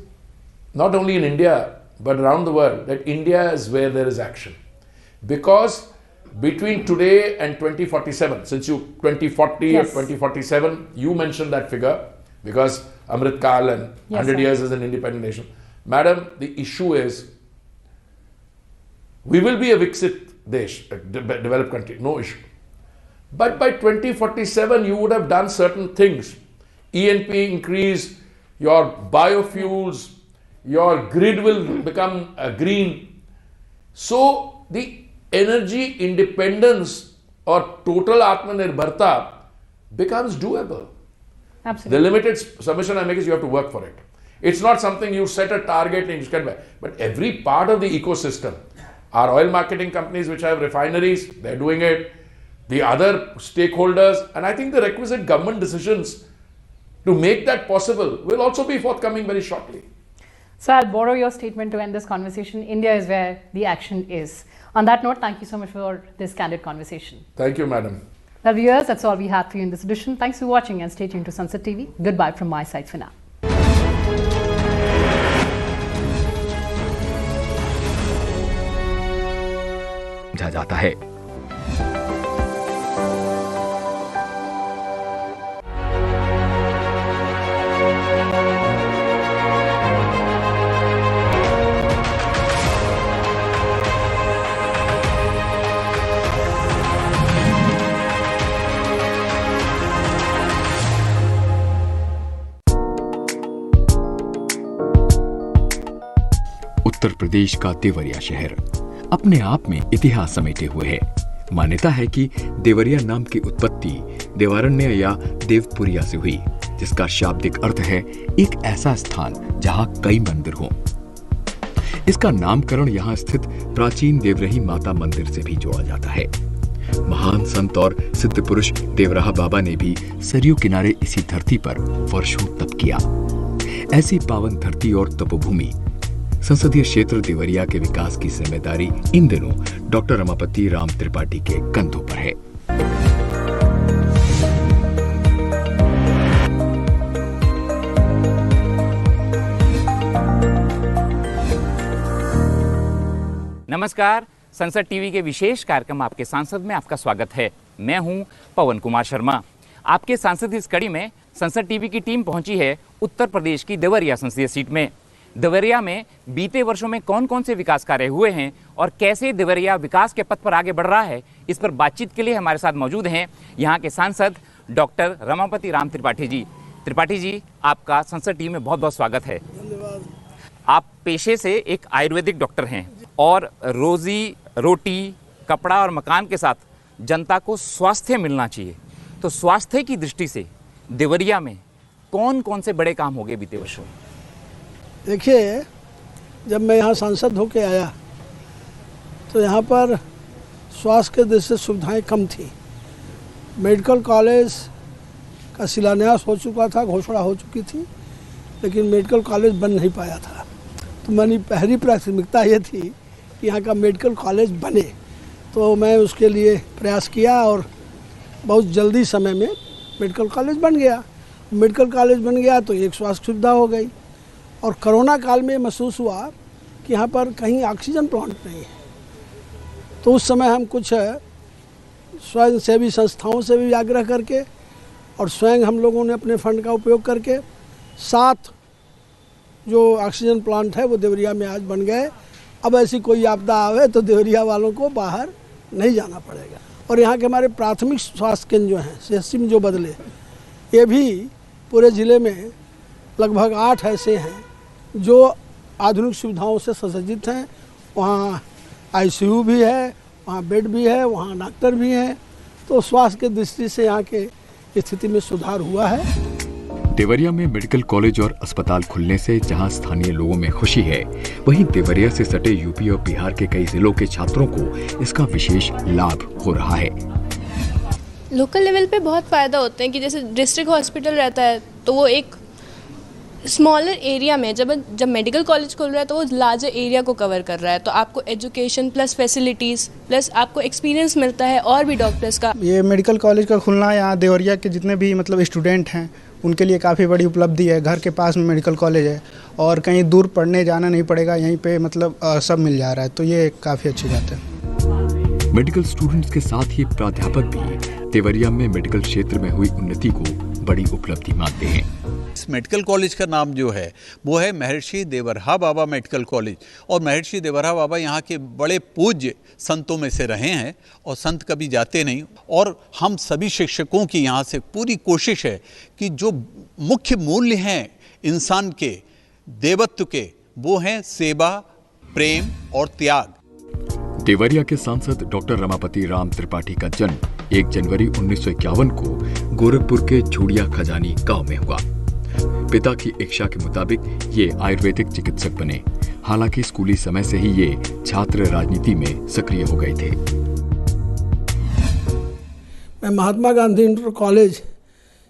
Speaker 24: not only in India, but around the world, that India is where there is action. Because between today and 2047, since 2040 or 2047, you mentioned that figure, because Amrit Kal and 100 years as an independent nation. Madam, the issue is, we will be a Viksit Desh, a developed country, no issue. But by 2047, you would have done certain things E&P increase, your biofuels, your grid will become green. So the energy independence or total Atmanirbharta becomes doable.
Speaker 19: Absolutely.
Speaker 24: The limited submission I make is you have to work for it. It's not something you set a target and you can buy. But every part of the ecosystem, our oil marketing companies which have refineries, they're doing it. The other stakeholders, and I think the requisite government decisions to make that possible will also be forthcoming very shortly.
Speaker 19: So I'll borrow your statement to end this conversation. India is where the action is. On that note, thank you so much for this candid conversation.
Speaker 24: Thank you, madam.
Speaker 19: Well, viewers, that's all we have for you in this edition. Thanks for watching and stay tuned to Sunset TV. Goodbye from my side for now.
Speaker 1: जाता है। उत्तर प्रदेश का देवरिया शहर अपने आप में इतिहास समेटे हुए है। मान्यता है कि देवरिया नाम की उत्पत्ति देवारण्य या देवपुरिया से हुई, जिसका शाब्दिक अर्थ है एक ऐसा स्थान जहां कई मंदिर हों। इसका नामकरण यहां स्थित प्राचीन देवरही माता मंदिर से भी जोड़ा जाता है। महान संत और सिद्ध पुरुष देवराहा बाबा ने भी सरयू किनारे इसी धरती पर वर्षों तप किया। ऐसी पावन धरती और तपोभूमि संसदीय क्षेत्र देवरिया के विकास की जिम्मेदारी इन दिनों डॉक्टर रमापति राम त्रिपाठी के कंधों पर है।
Speaker 9: नमस्कार, संसद टीवी के विशेष कार्यक्रम आपके सांसद में आपका स्वागत है। मैं हूं पवन कुमार शर्मा। आपके सांसद इस कड़ी में संसद टीवी की टीम पहुंची है उत्तर प्रदेश की देवरिया संसदीय सीट में। देवरिया में बीते वर्षों में कौन कौन से विकास कार्य हुए हैं और कैसे देवरिया विकास के पथ पर आगे बढ़ रहा है, इस पर बातचीत के लिए हमारे साथ मौजूद हैं यहाँ के सांसद डॉक्टर रमापति राम त्रिपाठी जी। त्रिपाठी जी, आपका संसद टीम में बहुत बहुत स्वागत है।
Speaker 15: धन्यवाद।
Speaker 9: आप पेशे से एक आयुर्वेदिक डॉक्टर हैं और रोजी रोटी, कपड़ा और मकान के साथ जनता को स्वास्थ्य मिलना चाहिए। तो स्वास्थ्य की दृष्टि से देवरिया में कौन कौन से बड़े काम हो गए बीते वर्षों में?
Speaker 15: देखिए, जब मैं यहाँ सांसद होके आया तो यहाँ पर स्वास्थ्य के दृष्टि से सुविधाएं कम थी। मेडिकल कॉलेज का शिलान्यास हो चुका था, घोषणा हो चुकी थी, लेकिन मेडिकल कॉलेज बन नहीं पाया था। तो मेरी पहली प्राथमिकता ये थी कि यहाँ का मेडिकल कॉलेज बने। तो मैं उसके लिए प्रयास किया और बहुत जल्दी समय में मेडिकल कॉलेज बन गया। मेडिकल कॉलेज बन गया तो एक स्वास्थ्य सुविधा हो गई। और कोरोना काल में महसूस हुआ कि यहाँ पर कहीं ऑक्सीजन प्लांट नहीं है। तो उस समय हम कुछ स्वयंसेवी संस्थाओं से भी आग्रह करके और स्वयं हम लोगों ने अपने फंड का उपयोग करके 7 जो ऑक्सीजन प्लांट है वो देवरिया में आज बन गए। अब ऐसी कोई आपदा आवे तो देवरिया वालों को बाहर नहीं जाना पड़ेगा। और यहाँ के हमारे प्राथमिक स्वास्थ्य केंद्र जो हैं, सीएससी में जो बदले, ये भी पूरे ज़िले में लगभग 8 ऐसे हैं जो आधुनिक सुविधाओं से सुसज्जित हैं। वहाँ आईसीयू भी है, वहाँ बेड भी है, वहाँ डॉक्टर भी हैं। तो स्वास्थ्य की दृष्टि से यहाँ के स्थिति में सुधार हुआ है।
Speaker 1: देवरिया में मेडिकल कॉलेज और अस्पताल खुलने से जहां स्थानीय लोगों में खुशी है, वहीं देवरिया से सटे यूपी और बिहार के कई जिलों के छात्रों को इसका विशेष लाभ हो रहा है।
Speaker 20: लोकल लेवल पे बहुत फ़ायदा होते हैं कि जैसे डिस्ट्रिक्ट हॉस्पिटल रहता है तो वो एक स्मॉलर एरिया में, जब मेडिकल कॉलेज खुल रहा है तो वो लार्जर एरिया को कवर कर रहा है। तो आपको एजुकेशन प्लस फैसिलिटीज़ प्लस आपको एक्सपीरियंस मिलता है और भी डॉक्टर्स का।
Speaker 21: ये मेडिकल कॉलेज का खुलना यहाँ देवरिया के जितने भी स्टूडेंट हैं उनके लिए काफ़ी बड़ी उपलब्धि है। घर के पास में मेडिकल कॉलेज है और कहीं दूर पढ़ने जाना नहीं पड़ेगा, यहीं पे सब मिल जा रहा है। तो ये काफ़ी अच्छी बात है।
Speaker 1: मेडिकल स्टूडेंट्स के साथ ही प्राध्यापक भी देवरिया में मेडिकल क्षेत्र में हुई उन्नति को बड़ी उपलब्धि मानते हैं।
Speaker 2: इस मेडिकल कॉलेज का नाम जो है वो है महर्षि देवरहा बाबा मेडिकल कॉलेज, और महर्षि देवरहा बाबा यहाँ के बड़े पूज्य संतों में से रहे हैं और संत कभी जाते नहीं। और हम सभी शिक्षकों की यहाँ से पूरी कोशिश है कि जो मुख्य मूल्य हैं इंसान के, देवत्व के, वो हैं सेवा, प्रेम और त्याग।
Speaker 1: देवरिया के सांसद डॉक्टर रमापति राम त्रिपाठी का जन्म 1 जनवरी 1951 को गोरखपुर के झूड़िया खजानी गांव में हुआ। पिता की इच्छा के मुताबिक ये आयुर्वेदिक चिकित्सक बने। हालांकि स्कूली समय से ही ये छात्र राजनीति में सक्रिय हो गए थे।
Speaker 4: मैं महात्मा गांधी इंटर कॉलेज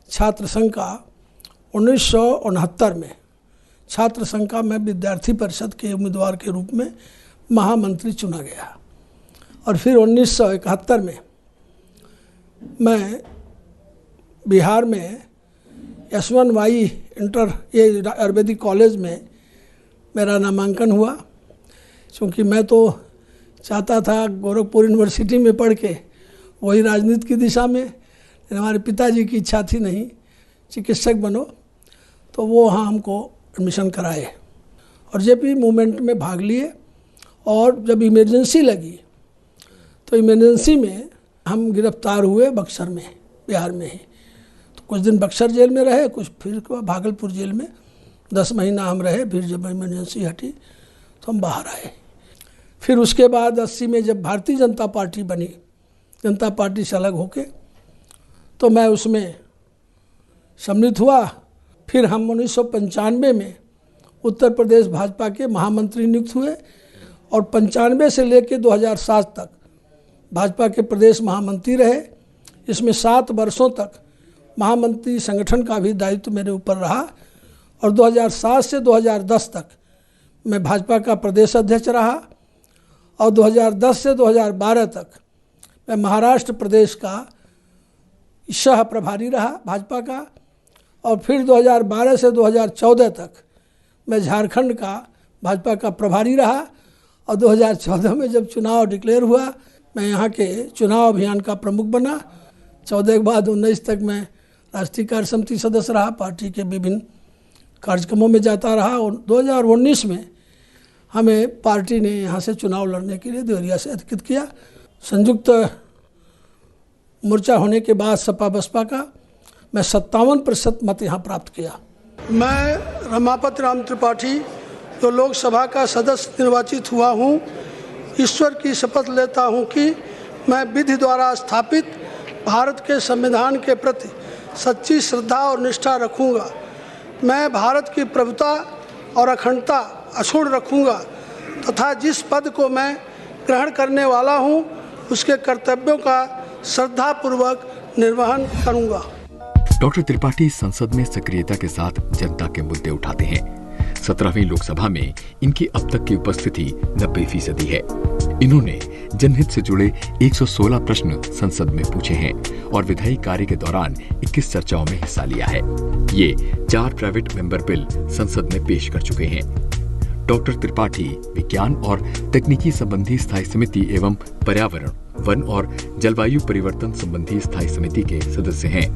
Speaker 4: छात्र संघ का 1969 में छात्र संघ का मैं विद्यार्थी परिषद के उम्मीदवार के रूप में महामंत्री चुना गया, और फिर 1971 में मैं बिहार में S1Y इंटर ये आयुर्वेदिक कॉलेज में मेरा नामांकन हुआ। क्योंकि मैं तो चाहता था गोरखपुर यूनिवर्सिटी में पढ़ के वही राजनीति की दिशा में, हमारे पिताजी की इच्छा थी नहीं चिकित्सक बनो, तो वो वहाँ हमको एडमिशन कराए और जेपी मूवमेंट में भाग लिए। और जब इमरजेंसी लगी तो इमरजेंसी में हम गिरफ्तार हुए बक्सर में, बिहार में ही। तो कुछ दिन बक्सर जेल में रहे, कुछ फिर भागलपुर जेल में 10 महीना हम रहे। फिर जब इमरजेंसी हटी तो हम बाहर आए। फिर उसके बाद 80 में जब भारतीय जनता पार्टी बनी, जनता पार्टी से अलग होके, तो मैं उसमें सम्मिलित हुआ। फिर हम 1995 में उत्तर प्रदेश भाजपा के महामंत्री नियुक्त हुए और 95 से लेकर 2007 तक भाजपा के प्रदेश महामंत्री रहे। इसमें 7 वर्षों तक महामंत्री संगठन का भी दायित्व मेरे ऊपर रहा और 2007 से 2010 तक मैं भाजपा का प्रदेश अध्यक्ष रहा और 2010 से 2012 तक मैं महाराष्ट्र प्रदेश का सह प्रभारी रहा भाजपा का, और फिर 2012 से 2014 तक मैं झारखंड का भाजपा का प्रभारी रहा। और 2014 में जब चुनाव डिक्लेयर हुआ, मैं यहाँ के चुनाव अभियान का प्रमुख बना। 14 के बाद 19 तक मैं राष्ट्रीय कार्य समिति सदस्य रहा, पार्टी के विभिन्न कार्यक्रमों में जाता रहा। और 2019 में हमें पार्टी ने यहाँ से चुनाव लड़ने के लिए देवरिया से अधिकृत किया। संयुक्त मोर्चा होने के बाद सपा बसपा का मैं 57% मत यहाँ प्राप्त किया।
Speaker 22: मैं रमापति राम त्रिपाठी जो लोकसभा का सदस्य निर्वाचित हुआ हूँ, ईश्वर की शपथ लेता हूँ कि मैं विधि द्वारा स्थापित भारत के संविधान के प्रति सच्ची श्रद्धा और निष्ठा रखूँगा। मैं भारत की प्रभुता और अखंडता अक्षुण्ण रखूँगा तथा जिस पद को मैं ग्रहण करने वाला हूँ उसके कर्तव्यों का श्रद्धापूर्वक निर्वहन करूँगा।
Speaker 1: डॉक्टर त्रिपाठी संसद में सक्रियता के साथ जनता के मुद्दे उठाते हैं। 17वीं लोकसभा में इनकी अब तक की उपस्थिति 90% है। इन्होंने जनहित से जुड़े 116 प्रश्न संसद में पूछे हैं और विधायी कार्य के दौरान 21 चर्चाओं में हिस्सा लिया है। ये 4 प्राइवेट मेंबर बिल संसद में पेश कर चुके हैं। डॉक्टर त्रिपाठी विज्ञान और तकनीकी संबंधी स्थायी समिति एवं पर्यावरण, वन और जलवायु परिवर्तन संबंधी स्थायी समिति के सदस्य हैं।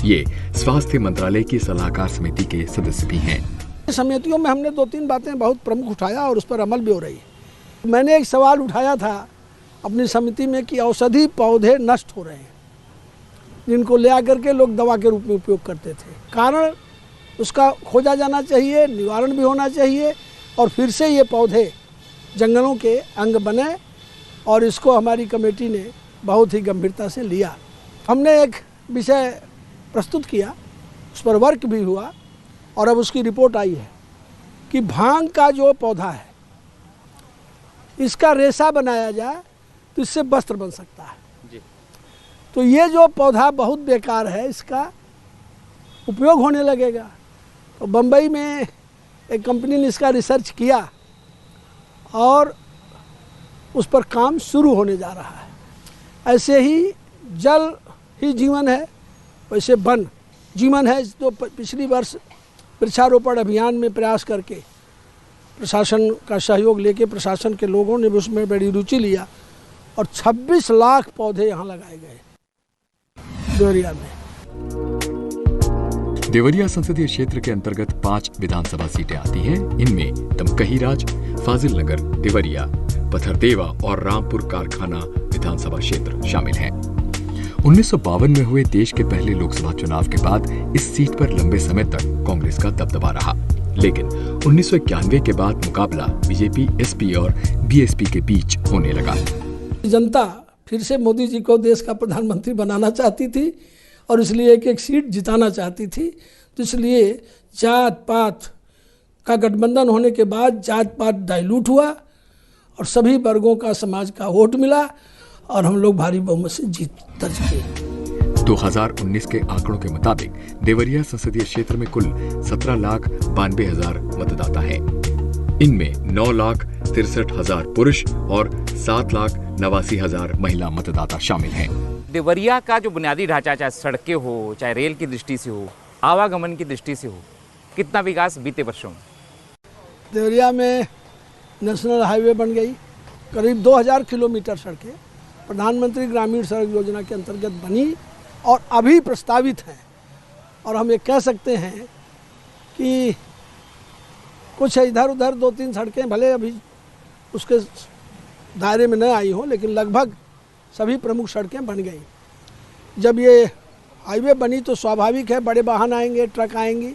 Speaker 1: ये स्वास्थ्य मंत्रालय की सलाहकार समिति के सदस्य भी हैं।
Speaker 4: समितियों में हमने 2-3 बातें बहुत प्रमुख उठाया और उस पर अमल भी हो रही है। मैंने एक सवाल उठाया था अपनी समिति में कि औषधि पौधे नष्ट हो रहे हैं, जिनको ले आकर के लोग दवा के रूप में उपयोग करते थे। कारण उसका खोजा जाना चाहिए, निवारण भी होना चाहिए और फिर से ये पौधे जंगलों के अंग बने, और इसको हमारी कमेटी ने बहुत ही गंभीरता से लिया। हमने एक विषय प्रस्तुत किया, उस पर वर्क भी हुआ और अब उसकी रिपोर्ट आई है कि भांग का जो पौधा है इसका रेशा बनाया जाए तो इससे वस्त्र बन सकता है जी। तो ये जो पौधा बहुत बेकार है, इसका उपयोग होने लगेगा। तो बम्बई में एक कंपनी ने इसका रिसर्च किया और उस पर काम शुरू होने जा रहा है। ऐसे ही जल ही जीवन है, वैसे वन जीवन है। तो पिछली वर्ष वृक्षारोपण अभियान में प्रयास करके प्रशासन का सहयोग लेके प्रशासन के लोगों ने भी उसमें बड़ी रुचि लिया और 26 लाख पौधे यहाँ लगाए गए देवरिया में।
Speaker 1: देवरिया संसदीय क्षेत्र के अंतर्गत 5 विधानसभा सीटें आती हैं। इनमें तमकहीराज, फाजिल नगर, देवरिया, पथरदेवा और रामपुर कारखाना विधानसभा क्षेत्र शामिल हैं। 1952 में हुए देश के पहले लोकसभा चुनाव के बाद इस सीट पर लंबे समय तक कांग्रेस का दबदबा रहा, लेकिन 1991 के बाद मुकाबला बीजेपी, एसपी और बीएसपी के बीच होने लगा।
Speaker 22: जनता फिर से मोदी जी को देश का प्रधानमंत्री बनाना चाहती थी और इसलिए एक एक सीट जिताना चाहती थी। तो इसलिए जात पात का गठबंधन होने के बाद जात पात डाइल्यूट हुआ और सभी वर्गों का समाज का वोट मिला और हम लोग भारी बहुमत से जीत दर्ज किए।
Speaker 1: 2019 के आंकड़ों के मुताबिक देवरिया संसदीय क्षेत्र में कुल 17,92,000 मतदाता हैं। इनमें 9,63,000 पुरुष और 7,89,000 महिला मतदाता शामिल हैं।
Speaker 9: देवरिया का जो बुनियादी ढांचा, चाहे सड़कें हो, चाहे रेल की दृष्टि से हो, आवागमन की दृष्टि से हो, कितना विकास बीते वर्षों में?
Speaker 22: देवरिया में नेशनल हाईवे बन गई, करीब 2000 किलोमीटर सड़कें प्रधानमंत्री ग्रामीण सड़क योजना के अंतर्गत बनी और अभी प्रस्तावित हैं। और हम ये कह सकते हैं कि कुछ इधर उधर 2-3 सड़कें भले अभी उसके दायरे में न आई हों, लेकिन लगभग सभी प्रमुख सड़कें बन गई। जब ये हाईवे बनी तो स्वाभाविक है बड़े वाहन आएंगे, ट्रक आएंगी,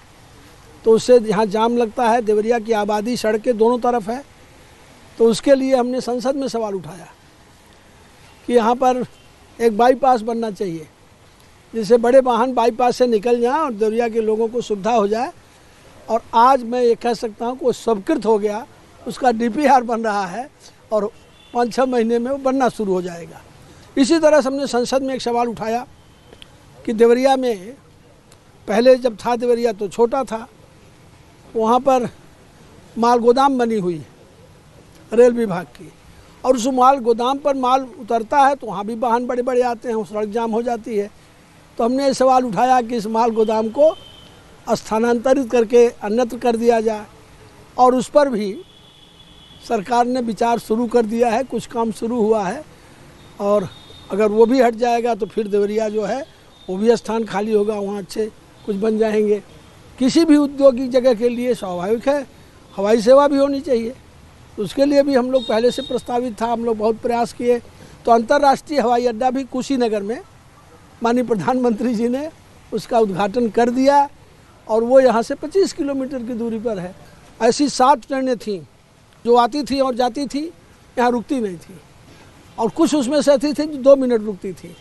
Speaker 22: तो उससे यहाँ जाम लगता है। देवरिया की आबादी सड़कें दोनों तरफ है, तो उसके लिए हमने संसद में सवाल उठाया कि यहाँ पर एक बाईपास बनना चाहिए, जिससे बड़े वाहन बाईपास से निकल जाएं और देवरिया के लोगों को सुविधा हो जाए। और आज मैं ये कह सकता हूँ कि वो स्वीकृत हो गया, उसका डीपीआर बन रहा है और 5-6 महीने में वो बनना शुरू हो जाएगा। इसी तरह से हमने संसद में एक सवाल उठाया कि देवरिया में पहले जब था देवरिया तो छोटा था, वहाँ पर माल गोदाम बनी हुई है रेल विभाग की, और उस माल गोदाम पर माल उतरता है तो वहाँ भी वाहन बड़े बड़े आते हैं, सड़क जाम हो जाती है। तो हमने ये सवाल उठाया कि इस माल गोदाम को स्थानांतरित करके अन्यत्र कर दिया जाए, और उस पर भी सरकार ने विचार शुरू कर दिया है, कुछ काम शुरू हुआ है। और अगर वो भी हट जाएगा तो फिर देवरिया जो है वो भी स्थान खाली होगा, वहाँ अच्छे कुछ बन जाएंगे। किसी भी औद्योगिक जगह के लिए स्वाभाविक है हवाई सेवा भी होनी चाहिए, तो उसके लिए भी हम लोग पहले से प्रस्तावित था, हम लोग बहुत प्रयास किए। तो अंतर्राष्ट्रीय हवाई अड्डा भी कुशीनगर में माननीय प्रधानमंत्री जी ने उसका उद्घाटन कर दिया और वो यहाँ से 25 किलोमीटर की दूरी पर है। ऐसी 7 ट्रेनें थीं जो आती थी और जाती थी, यहाँ रुकती नहीं थी, और कुछ उसमें से ऐसी थी जो 2 मिनट रुकती थी,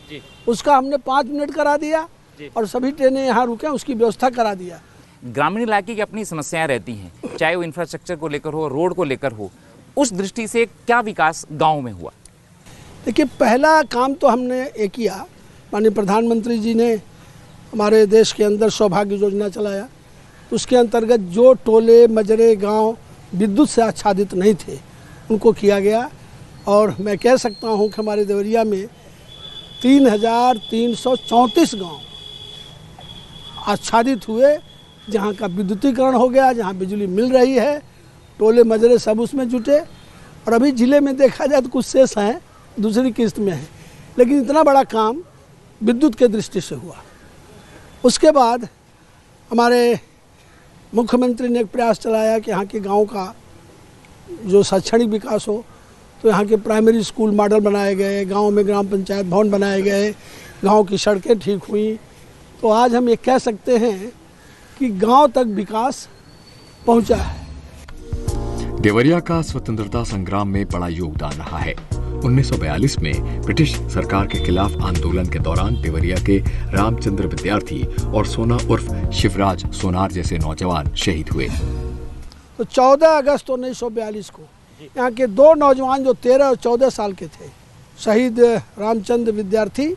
Speaker 22: उसका हमने 5 मिनट करा दिया और सभी ट्रेनें यहाँ रुकें उसकी व्यवस्था करा दिया।
Speaker 9: ग्रामीण इलाके की अपनी समस्याएं रहती हैं, चाहे वो इंफ्रास्ट्रक्चर को लेकर हो, रोड को लेकर हो, उस दृष्टि से क्या विकास गाँव में हुआ?
Speaker 22: देखिए, पहला काम तो हमने ये किया, माननीय प्रधानमंत्री जी ने हमारे देश के अंदर सौभाग्य योजना चलाया, उसके अंतर्गत जो टोले मजरे गांव विद्युत से आच्छादित नहीं थे उनको किया गया। और मैं कह सकता हूं कि हमारे देवरिया में 3,334 गांव आच्छादित हुए, जहां का विद्युतीकरण हो गया, जहां बिजली मिल रही है, टोले मजरे सब उसमें जुटे। और अभी ज़िले में देखा जाए तो कुछ शेष हैं, दूसरी किस्त में है, लेकिन इतना बड़ा काम विद्युत के दृष्टि से हुआ। उसके बाद हमारे मुख्यमंत्री ने एक प्रयास चलाया कि यहाँ के गांव का जो शैक्षणिक विकास हो, तो यहाँ के प्राइमरी स्कूल मॉडल बनाए गए, गांव में ग्राम पंचायत भवन बनाए गए, गांव की सड़कें ठीक हुई। तो आज हम ये कह सकते हैं कि गांव तक विकास पहुंचा है।
Speaker 1: देवरिया का स्वतंत्रता संग्राम में बड़ा योगदान रहा है। 1942 में ब्रिटिश सरकार के खिलाफ आंदोलन के दौरान देवरिया के रामचंद्र विद्यार्थी और सोना उर्फ शिवराज सोनार जैसे नौजवान शहीद हुए।
Speaker 22: तो 14 अगस्त 1942 को यहाँ के 2 नौजवान जो 13 और 14 साल के थे, शहीद रामचंद्र विद्यार्थी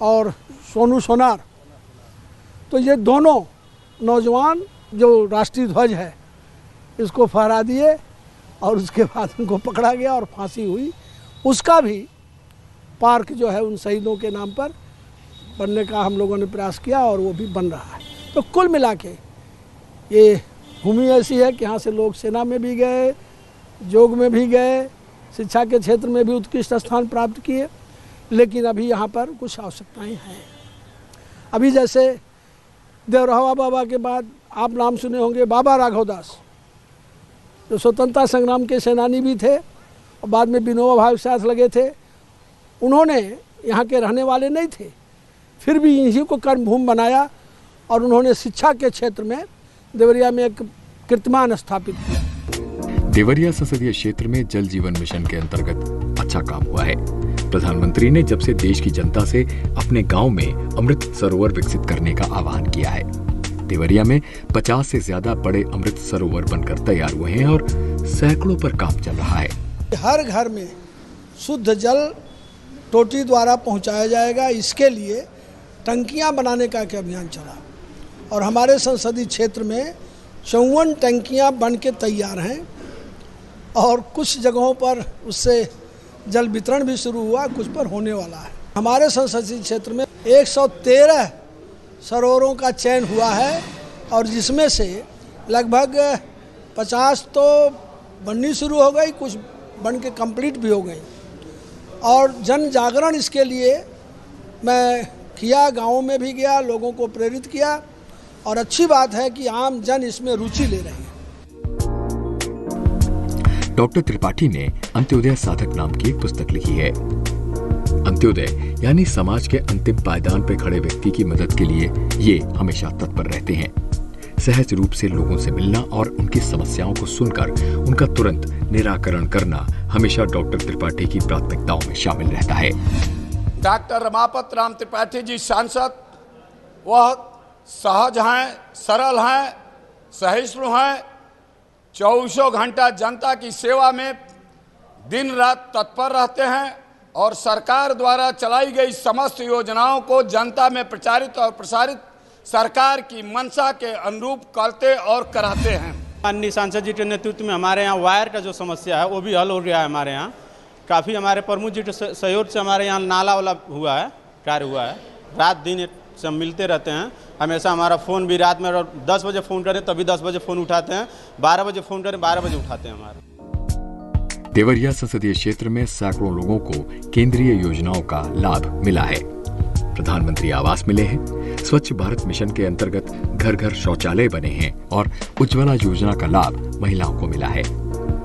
Speaker 22: और सोनू सोनार, तो ये दोनों नौजवान जो राष्ट्रीय ध्वज है इसको फहरा दिए और उसके बाद उनको पकड़ा गया और फांसी हुई। उसका भी पार्क जो है उन शहीदों के नाम पर बनने का हम लोगों ने प्रयास किया और वो भी बन रहा है। तो कुल मिला के ये भूमि ऐसी है कि यहाँ से लोग सेना में भी गए, योग में भी गए, शिक्षा के क्षेत्र में भी उत्कृष्ट स्थान प्राप्त किए, लेकिन अभी यहाँ पर कुछ आवश्यकताएं हैं। अभी जैसे देवरहा बाबा के बाद आप नाम सुने होंगे बाबा राघवदास, जो स्वतंत्रता संग्राम के सेनानी भी थे और बाद में विनोबा भावे के साथ लगे थे। उन्होंने यहाँ के रहने वाले नहीं थे, फिर भी इन्हीं को कर्मभूमि बनाया और उन्होंने शिक्षा के क्षेत्र में देवरिया में एक कीर्तिमान स्थापित किया।
Speaker 1: देवरिया संसदीय क्षेत्र में जल जीवन मिशन के अंतर्गत अच्छा काम हुआ है। प्रधानमंत्री ने जब से देश की जनता से अपने गांव में अमृत सरोवर विकसित करने का आह्वान किया है। देवरिया में 50 से ज्यादा बड़े अमृत सरोवर बनकर तैयार हुए हैं और सैकड़ों पर काम चल रहा है।
Speaker 22: हर घर में शुद्ध जल टोटी द्वारा पहुंचाया जाएगा, इसके लिए टंकियां बनाने का अभियान चला और हमारे संसदीय क्षेत्र में 54 टंकियां बन के तैयार हैं और कुछ जगहों पर उससे जल वितरण भी शुरू हुआ, कुछ पर होने वाला है। हमारे संसदीय क्षेत्र में 113 सरोवरों का चयन हुआ है और जिसमें से लगभग 50 तो बननी शुरू हो गई, कुछ बन के कंप्लीट भी हो गई। और जन जागरण इसके लिए मैं किया, गाँवों में भी गया, लोगों को प्रेरित किया और अच्छी बात है कि आम जन इसमें रुचि ले रहे हैं।
Speaker 1: डॉक्टर त्रिपाठी ने अंत्योदय साधक नाम की एक पुस्तक लिखी है। अंत्योदय यानी समाज के अंतिम पायदान पर खड़े व्यक्ति की मदद के लिए ये हमेशा तत्पर रहते हैं। सहज रूप से लोगों से मिलना और उनकी समस्याओं को सुनकर उनका तुरंत निराकरण करना हमेशा डॉक्टर त्रिपाठी की प्राथमिकताओं में शामिल रहता है।
Speaker 6: डॉक्टर रमापत राम त्रिपाठी जी सांसद, वह सहज हैं, सरल हैं, सहिष्णु हैं, 24 घंटा जनता की सेवा में दिन रात तत्पर रहते हैं और सरकार द्वारा चलाई गई समस्त योजनाओं को जनता में प्रचारित और प्रसारित सरकार की मंशा के अनुरूप करते और कराते हैं।
Speaker 18: माननीय सांसद जी के नेतृत्व में हमारे यहाँ वायर का जो समस्या है वो भी हल हो गया है। हमारे यहाँ काफ़ी हमारे प्रमुख जी के सहयोग से हमारे यहाँ नाला वाला हुआ है, कार्य हुआ है। रात दिन से हम मिलते रहते हैं, हमेशा हमारा फ़ोन भी रात में 10 बजे फ़ोन करें तभी 10 बजे फ़ोन उठाते हैं, 12 बजे फ़ोन करें 12 बजे उठाते हैं हमारा।
Speaker 1: देवरिया संसदीय क्षेत्र में सैकड़ों लोगों को केंद्रीय योजनाओं का लाभ मिला है। प्रधानमंत्री आवास मिले हैं, स्वच्छ भारत मिशन के अंतर्गत घर घर शौचालय बने हैं और उज्ज्वला योजना का लाभ महिलाओं को मिला है।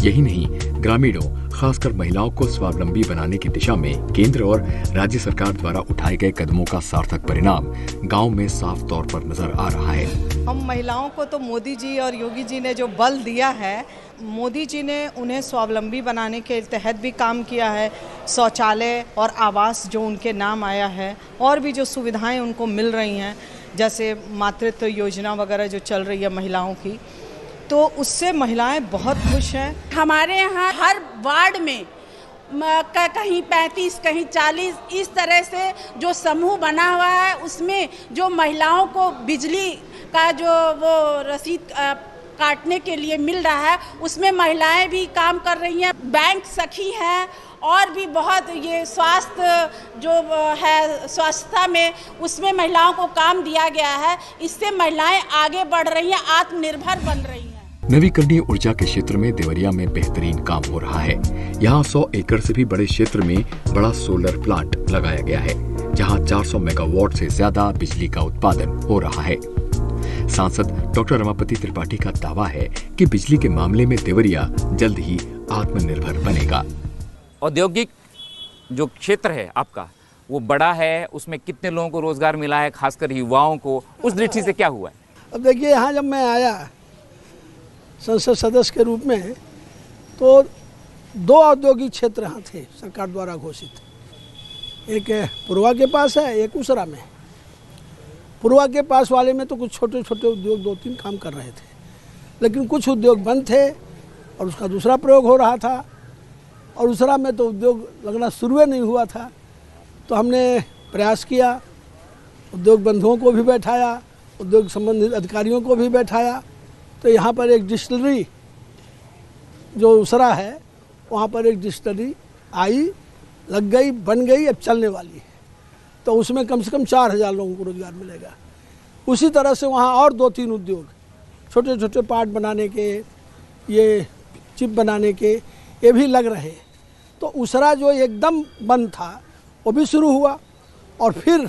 Speaker 1: यही नहीं, ग्रामीणों खासकर महिलाओं को स्वावलंबी बनाने की दिशा में केंद्र और राज्य सरकार द्वारा उठाए गए कदमों का सार्थक परिणाम गांव में साफ तौर पर नजर आ रहा है।
Speaker 13: हम महिलाओं को तो मोदी जी और योगी जी ने जो बल दिया है, मोदी जी ने उन्हें स्वावलंबी बनाने के तहत भी काम किया है। शौचालय और आवास जो उनके नाम आया है और भी जो सुविधाएं उनको मिल रही हैं, जैसे मातृत्व योजना वगैरह जो चल रही है महिलाओं की, तो उससे महिलाएं बहुत खुश हैं।
Speaker 7: हमारे यहाँ हर वार्ड में कहीं 35 कहीं 40 इस तरह से जो समूह बना हुआ है, उसमें जो महिलाओं को बिजली का जो वो रसीद काटने के लिए मिल रहा है, उसमें महिलाएं भी काम कर रही हैं। बैंक सखी हैं और भी बहुत ये स्वास्थ्य जो है स्वच्छता में, उसमें महिलाओं को काम दिया गया है। इससे महिलाएं आगे बढ़ रही हैं, आत्मनिर्भर बन रही हैं।
Speaker 1: नवीकरणीय ऊर्जा के क्षेत्र में देवरिया में बेहतरीन काम हो रहा है। यहाँ 100 एकड़ से भी बड़े क्षेत्र में बड़ा सोलर प्लांट लगाया गया है, जहाँ 400 मेगावाट से ज्यादा बिजली का उत्पादन हो रहा है। सांसद डॉक्टर रमापति त्रिपाठी का दावा है कि बिजली के मामले में देवरिया जल्द ही आत्मनिर्भर बनेगा।
Speaker 9: औद्योगिक जो क्षेत्र है आपका वो बड़ा है, उसमें कितने लोगों को रोजगार मिला है, खासकर युवाओं को, उस दृष्टि से क्या हुआ है?
Speaker 22: अब देखिए, यहाँ जब मैं आया संसद सदस्य के रूप में, तो 2 औद्योगिक क्षेत्र यहाँ थे सरकार द्वारा घोषित। एक पूर्वा के पास है, एक उसरा में। पूर्वा के पास वाले में तो कुछ छोटे छोटे उद्योग 2-3 काम कर रहे थे, लेकिन कुछ उद्योग बंद थे और उसका दूसरा प्रयोग हो रहा था। और उसरा में तो उद्योग लगना शुरू नहीं हुआ था, तो हमने प्रयास किया, उद्योग बंधुओं को भी बैठाया, उद्योग संबंधित अधिकारियों को भी बैठाया। तो यहाँ पर एक डिस्टिलरी जो उसरा है, वहाँ पर एक डिस्टिलरी आई, लग गई, बन गई, अब चलने वाली है। तो उसमें कम से कम 4000 लोगों को रोजगार मिलेगा। उसी तरह से वहाँ और 2-3 उद्योग, छोटे छोटे पार्ट बनाने के, ये चिप बनाने के, ये भी लग रहे हैं। तो उसरा जो एकदम बंद था वो भी शुरू हुआ। और फिर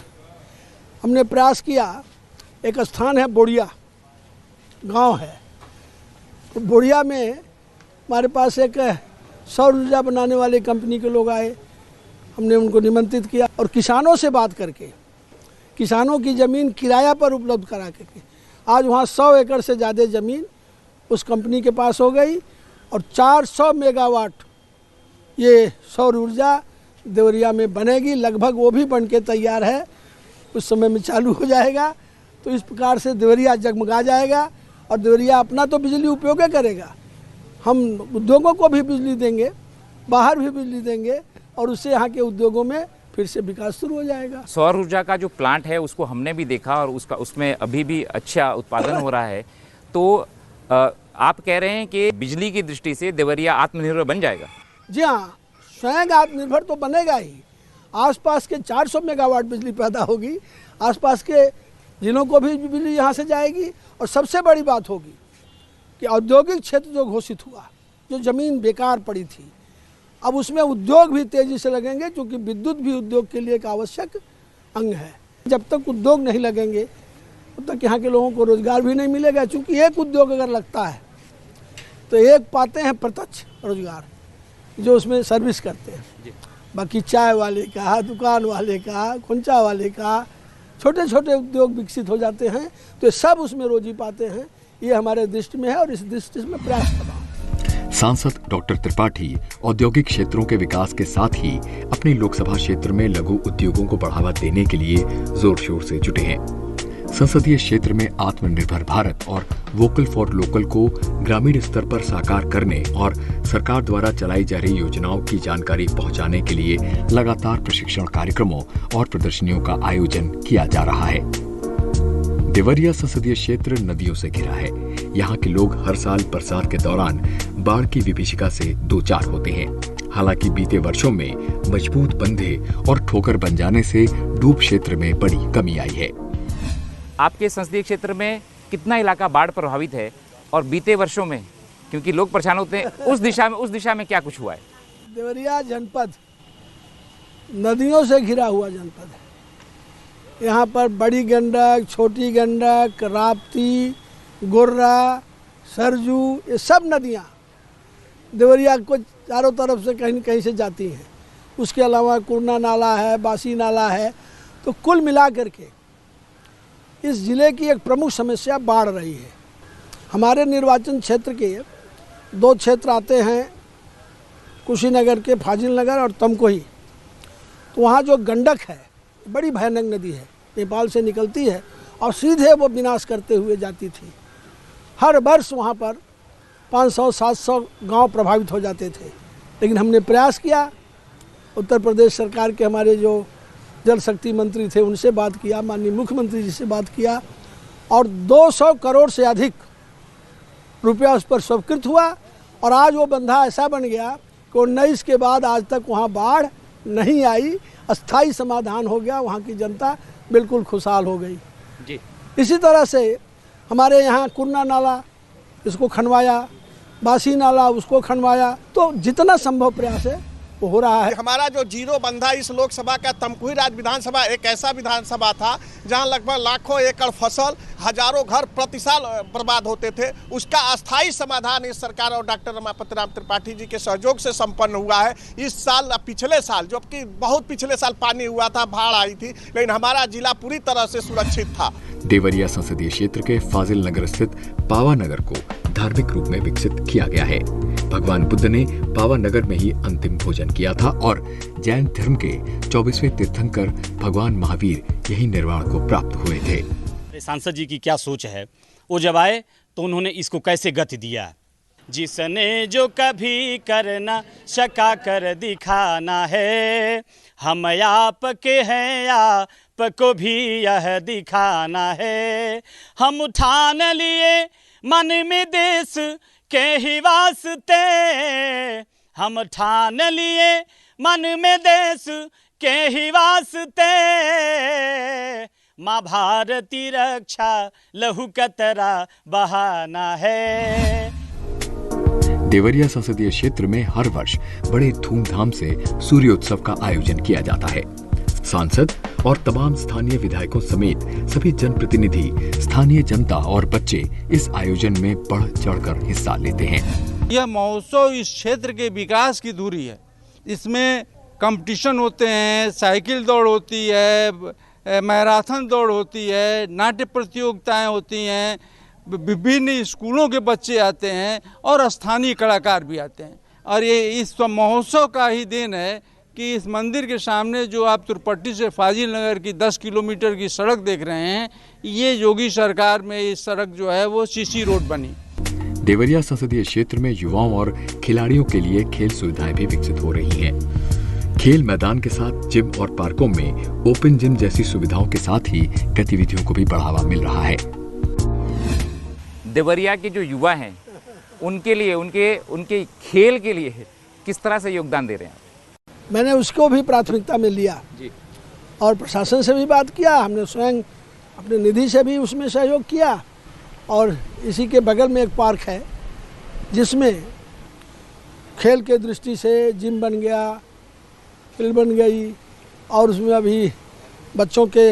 Speaker 22: हमने प्रयास किया एक स्थान है बोड़िया गांव है, तो बोड़िया में हमारे पास एक सौर ऊर्जा बनाने वाली कंपनी के लोग आए, हमने उनको निमंत्रित किया और किसानों से बात करके किसानों की ज़मीन किराया पर उपलब्ध करा के आज वहाँ 100 एकड़ से ज़्यादा ज़मीन उस कंपनी के पास हो गई और 400 मेगावाट ये सौर ऊर्जा देवरिया में बनेगी। लगभग वो भी बन के तैयार है, कुछ समय में चालू हो जाएगा। तो इस प्रकार से देवरिया जगमगा जाएगा और देवरिया अपना तो बिजली उपयोग करेगा, हम उद्योगों को भी बिजली देंगे, बाहर भी बिजली देंगे और उससे यहाँ के उद्योगों में फिर से विकास शुरू हो जाएगा।
Speaker 9: सौर ऊर्जा का जो प्लांट है उसको हमने भी देखा और उसमें अभी भी अच्छा उत्पादन हो रहा है। तो आप कह रहे हैं कि बिजली की दृष्टि से देवरिया आत्मनिर्भर बन जाएगा?
Speaker 22: जी हाँ, स्वयं आत्मनिर्भर तो बनेगा ही। आसपास के 400 मेगावाट बिजली पैदा होगी, आसपास के जिलों को भी बिजली यहाँ से जाएगी। और सबसे बड़ी बात होगी कि औद्योगिक क्षेत्र जो घोषित हुआ, जो ज़मीन बेकार पड़ी थी, अब उसमें उद्योग भी तेज़ी से लगेंगे, क्योंकि विद्युत भी उद्योग के लिए एक आवश्यक अंग है। जब तक उद्योग नहीं लगेंगे तब तक यहाँ के लोगों को रोज़गार भी नहीं मिलेगा, क्योंकि एक उद्योग अगर लगता है तो एक पाते हैं प्रत्यक्ष रोज़गार जो उसमें सर्विस करते हैं। बाकी चाय वाले का, दुकान वाले का, खुंचा वाले का, छोटे छोटे उद्योग विकसित हो जाते हैं, तो ये सब उसमें रोजी पाते हैं। ये हमारे दृष्टि में है और इस दृष्टि में प्रयास कर रहा हूँ।
Speaker 1: सांसद डॉक्टर त्रिपाठी औद्योगिक क्षेत्रों के विकास के साथ ही अपने लोकसभा क्षेत्र में लघु उद्योगों को बढ़ावा देने के लिए जोर शोर से जुटे हैं। संसदीय क्षेत्र में आत्मनिर्भर भारत और वोकल फॉर लोकल को ग्रामीण स्तर पर साकार करने और सरकार द्वारा चलाई जा रही योजनाओं की जानकारी पहुंचाने के लिए लगातार प्रशिक्षण कार्यक्रमों और प्रदर्शनियों का आयोजन किया जा रहा है। देवरिया संसदीय क्षेत्र नदियों से घिरा है। यहाँ के लोग हर साल बरसात के दौरान बाढ़ की विभीषिका से दो चार होते हैं। हालांकि बीते वर्षों में मजबूत बंधे और ठोकर बन जाने से डूब क्षेत्र में बड़ी कमी आई है।
Speaker 9: आपके संसदीय क्षेत्र में कितना इलाका बाढ़ प्रभावित है और बीते वर्षों में, क्योंकि लोग परेशान होते हैं, उस दिशा में क्या कुछ हुआ है?
Speaker 22: देवरिया जनपद नदियों से घिरा हुआ जनपद है। यहाँ पर बड़ी गंडक, छोटी गंडक, राप्ती, गोर्रा, सरजू, ये सब नदियाँ देवरिया को चारों तरफ से कहीं न कहीं से जाती हैं। उसके अलावा कुरना नाला है, बासी नाला है। तो कुल मिला करके इस ज़िले की एक प्रमुख समस्या बाढ़ रही है। हमारे निर्वाचन क्षेत्र के दो क्षेत्र आते हैं, कुशीनगर के फाजिल नगर और तमकोही। तो वहाँ जो गंडक है बड़ी भयानक नदी है, नेपाल से निकलती है और सीधे वो विनाश करते हुए जाती थी। हर वर्ष वहाँ पर 500-700 गांव प्रभावित हो जाते थे। लेकिन हमने प्रयास किया, उत्तर प्रदेश सरकार के हमारे जो जल शक्ति मंत्री थे उनसे बात किया, माननीय मुख्यमंत्री जी से बात किया और 200 करोड़ से अधिक रुपया उस पर स्वीकृत हुआ। और आज वो बंधा ऐसा बन गया कि 19 के बाद आज तक वहाँ बाढ़ नहीं आई, अस्थाई समाधान हो गया, वहाँ की जनता बिल्कुल खुशहाल हो गई
Speaker 9: जी।
Speaker 22: इसी तरह से हमारे यहाँ कुरना नाला, इसको खनवाया, बासी नाला, उसको खनवाया। तो जितना संभव प्रयास है वो हो रहा है।
Speaker 3: हमारा जो जीरो बंधा इस लोकसभा का तमकुही राज विधानसभा एक ऐसा विधानसभा था जहां लगभग लाखों एकड़ फसल, हजारों घर प्रति साल बर्बाद होते थे। उसका अस्थायी समाधान इस सरकार और डॉक्टर रमापति राम त्रिपाठी जी के सहयोग से संपन्न हुआ है। इस साल, पिछले साल, जबकि बहुत पिछले साल पानी हुआ था, बाढ़ आई थी, लेकिन हमारा जिला पूरी तरह से सुरक्षित था।
Speaker 1: देवरिया संसदीय क्षेत्र के फाजिल नगर स्थित पावा नगर को धार्मिक रूप में विकसित किया गया है। भगवान बुद्ध ने पावा नगर में ही अंतिम भोजन किया था और जैन धर्म के 24वें तीर्थंकर भगवान महावीर यही निर्वाण को प्राप्त हुए थे।
Speaker 10: सांसद जी की क्या सोच है, वो जब आए तो उन्होंने इसको कैसे गति दिया। जिसने जो कभी करना शका कर दिखाना है, हम आप के हैं, आप को भी यह दिखाना है। हम ठान लिए मन में देश के ही वास्ते, हम ठान लिए मन में देश के ही वास्ते, माँ भारती रक्षा लहू कतरा बहाना है।
Speaker 1: देवरिया संसदीय क्षेत्र में हर वर्ष बड़े धूमधाम से सूर्योत्सव का आयोजन किया जाता है। सांसद और तमाम स्थानीय विधायकों समेत सभी जनप्रतिनिधि, स्थानीय जनता और बच्चे इस आयोजन में बढ़ चढ़कर हिस्सा लेते हैं।
Speaker 11: यह महोत्सव इस क्षेत्र के विकास की धुरी है। इसमें कंपटीशन होते हैं, साइकिल दौड़ होती है, मैराथन दौड़ होती है, नाट्य प्रतियोगिताएं होती हैं, विभिन्न स्कूलों के बच्चे आते हैं और स्थानीय कलाकार भी आते हैं। और ये इस महोत्सव का ही देन है कि इस मंदिर के सामने जो आप तुरपट्टी से फाजिल नगर की 10 किलोमीटर की सड़क देख रहे हैं, ये योगी सरकार में इस सड़क जो है वो सीसी रोड बनी।
Speaker 1: देवरिया संसदीय क्षेत्र में युवाओं और खिलाड़ियों के लिए खेल सुविधाएं भी विकसित हो रही हैं। खेल मैदान के साथ जिम और पार्कों में ओपन जिम जैसी सुविधाओं के साथ ही गतिविधियों को भी बढ़ावा मिल रहा है।
Speaker 9: देवरिया के जो युवा हैं उनके लिए, उनके खेल के लिए किस तरह से योगदान दे रहे हैं?
Speaker 4: मैंने उसको भी प्राथमिकता में लिया
Speaker 9: जी।
Speaker 4: और प्रशासन से भी बात किया, हमने स्वयं अपने निधि से भी उसमें सहयोग किया। और इसी के बगल में एक पार्क है जिसमें खेल के दृष्टि से जिम बन गया, फील्ड बन गई, और उसमें अभी बच्चों के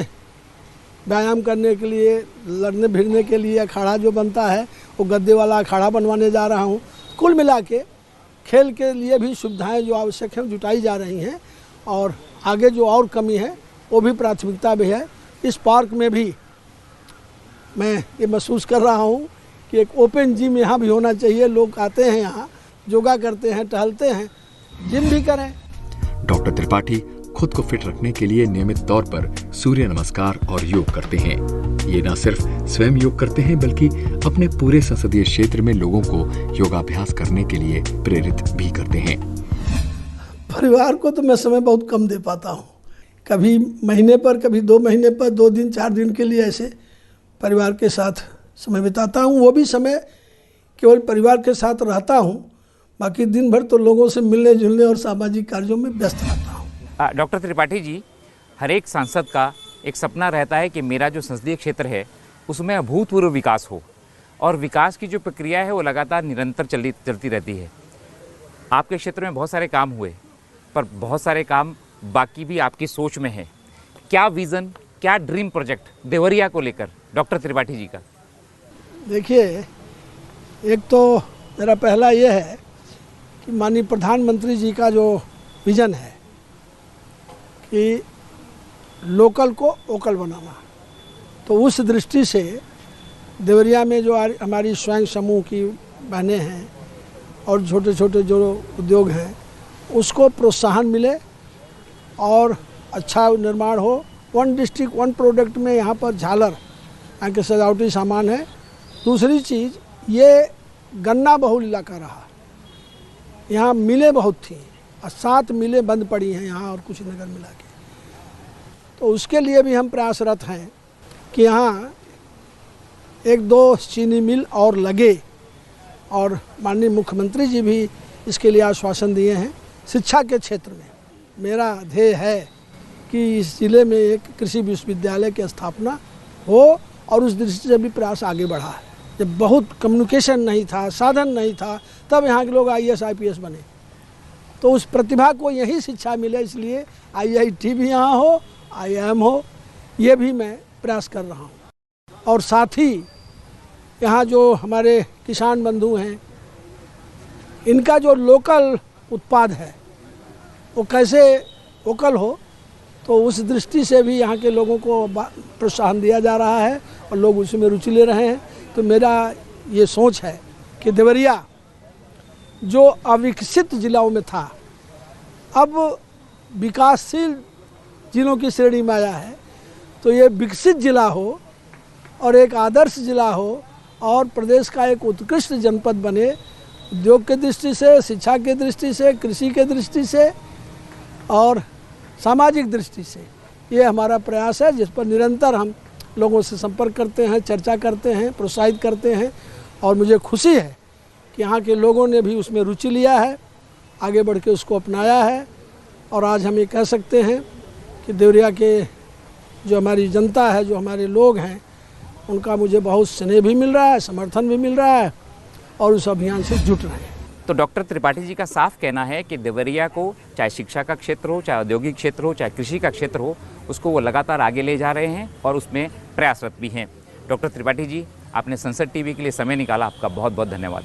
Speaker 4: व्यायाम करने के लिए, लड़ने भिड़ने के लिए अखाड़ा जो बनता है वो गद्दे वाला अखाड़ा बनवाने जा रहा हूँ। कुल मिला के खेल के लिए भी सुविधाएं जो आवश्यक हैं जुटाई जा रही हैं, और आगे जो और कमी है वो भी प्राथमिकता भी है। इस पार्क में भी मैं ये महसूस कर रहा हूँ कि एक ओपन जिम यहाँ भी होना चाहिए। लोग आते हैं यहाँ, योगा करते हैं, टहलते हैं, जिम भी करें।
Speaker 1: डॉक्टर त्रिपाठी खुद को फिट रखने के लिए नियमित तौर पर सूर्य नमस्कार और योग करते हैं। ये न सिर्फ स्वयं योग करते हैं बल्कि अपने पूरे संसदीय क्षेत्र में लोगों को योगाभ्यास करने के लिए प्रेरित भी करते हैं।
Speaker 4: परिवार को तो मैं समय बहुत कम दे पाता हूँ, कभी महीने पर, कभी 2 महीने पर, 2 दिन 4 दिन के लिए ऐसे परिवार के साथ समय बिताता हूँ। वो भी समय केवल परिवार के साथ रहता हूँ, बाकी दिन भर तो लोगों से मिलने जुलने और सामाजिक कार्यों में व्यस्त रहता हूँ।
Speaker 9: डॉक्टर त्रिपाठी जी, हर एक सांसद का एक सपना रहता है कि मेरा जो संसदीय क्षेत्र है उसमें अभूतपूर्व विकास हो, और विकास की जो प्रक्रिया है वो लगातार निरंतर चलती रहती है। आपके क्षेत्र में बहुत सारे काम हुए, पर बहुत सारे काम बाकी भी आपकी सोच में है। क्या विज़न, क्या ड्रीम प्रोजेक्ट देवरिया को लेकर डॉक्टर त्रिपाठी जी का?
Speaker 4: देखिए, एक तो मेरा पहला ये है कि माननीय प्रधानमंत्री जी का जो विज़न है कि लोकल को वोकल बनाना, तो उस दृष्टि से देवरिया में जो हमारी स्वयं समूह की बहनें हैं और छोटे छोटे जो उद्योग हैं उसको प्रोत्साहन मिले और अच्छा निर्माण हो। 1 डिस्ट्रिक्ट 1 प्रोडक्ट में यहाँ पर झालर, यहाँ के सजावटी सामान है। दूसरी चीज़, ये गन्ना बहुल इलाका रहा, यहाँ मिलें बहुत थी और 7 मिलें बंद पड़ी हैं यहाँ और कुछ नगर मिला के। तो उसके लिए भी हम प्रयासरत हैं कि यहाँ 1-2 चीनी मिल और लगे, और माननीय मुख्यमंत्री जी भी इसके लिए आश्वासन दिए हैं। शिक्षा के क्षेत्र में मेरा ध्येय है कि इस ज़िले में एक कृषि विश्वविद्यालय की स्थापना हो, और उस दृष्टि से भी प्रयास आगे बढ़ा है। जब बहुत कम्युनिकेशन नहीं था, साधन नहीं था, तब यहाँ के लोग IAS IPS बने। तो उस प्रतिभा को यही शिक्षा मिले, इसलिए IIT भी यहाँ हो, IIM हो, ये भी मैं प्रयास कर रहा हूँ। और साथ ही यहाँ जो हमारे किसान बंधु हैं, इनका जो लोकल उत्पाद है वो कैसे वोकल हो, तो उस दृष्टि से भी यहाँ के लोगों को प्रोत्साहन दिया जा रहा है और लोग उसमें रुचि ले रहे हैं। तो मेरा ये सोच है कि देवरिया जो अविकसित जिलों में था, अब विकासशील जिलों की श्रेणी में आया है। तो ये विकसित जिला हो और एक आदर्श जिला हो और प्रदेश का एक उत्कृष्ट जनपद बने, उद्योग के दृष्टि से, शिक्षा के दृष्टि से, कृषि के दृष्टि से और सामाजिक दृष्टि से। ये हमारा प्रयास है, जिस पर निरंतर हम लोगों से संपर्क करते हैं, चर्चा करते हैं, प्रोत्साहित करते हैं। और मुझे खुशी है कि यहाँ के लोगों ने भी उसमें रुचि लिया है, आगे बढ़ के उसको अपनाया है। और आज हम ये कह सकते हैं कि देवरिया के जो हमारी जनता है, जो हमारे लोग हैं, उनका मुझे बहुत स्नेह भी मिल रहा है, समर्थन भी मिल रहा है और उस अभियान से जुट रहे हैं।
Speaker 9: तो डॉक्टर त्रिपाठी जी का साफ कहना है कि देवरिया को चाहे शिक्षा का क्षेत्र हो, चाहे औद्योगिक क्षेत्र हो, चाहे कृषि का क्षेत्र हो, उसको वो लगातार आगे ले जा रहे हैं और उसमें प्रयासरत भी हैं। डॉक्टर त्रिपाठी जी, आपने संसद टीवी के लिए समय निकाला, आपका बहुत बहुत धन्यवाद।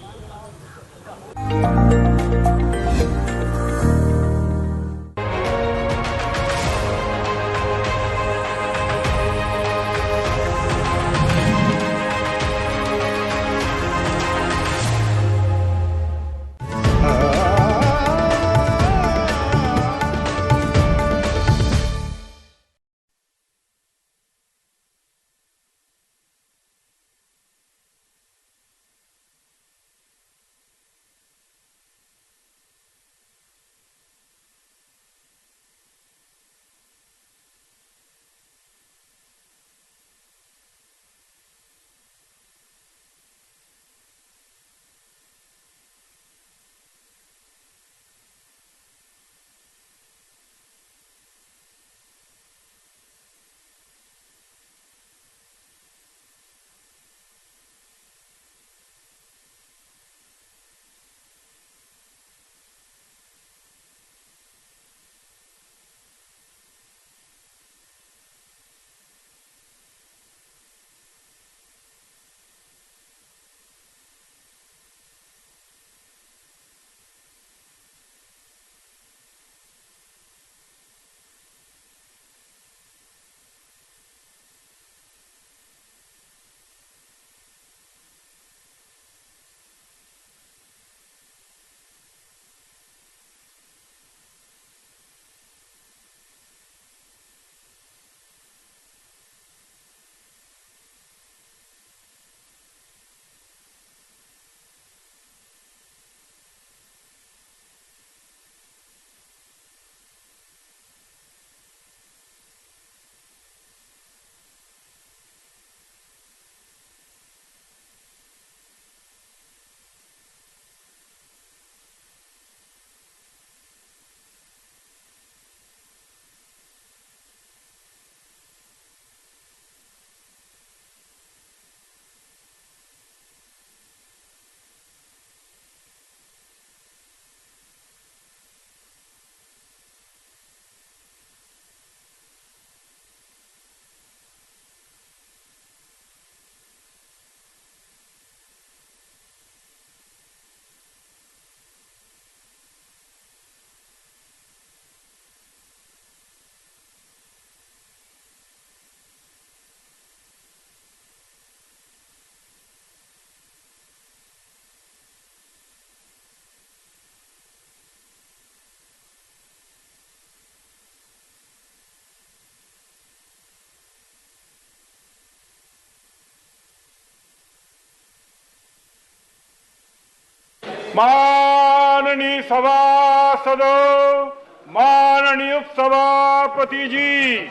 Speaker 12: माननीय सभासदों, माननीय सभापति जी,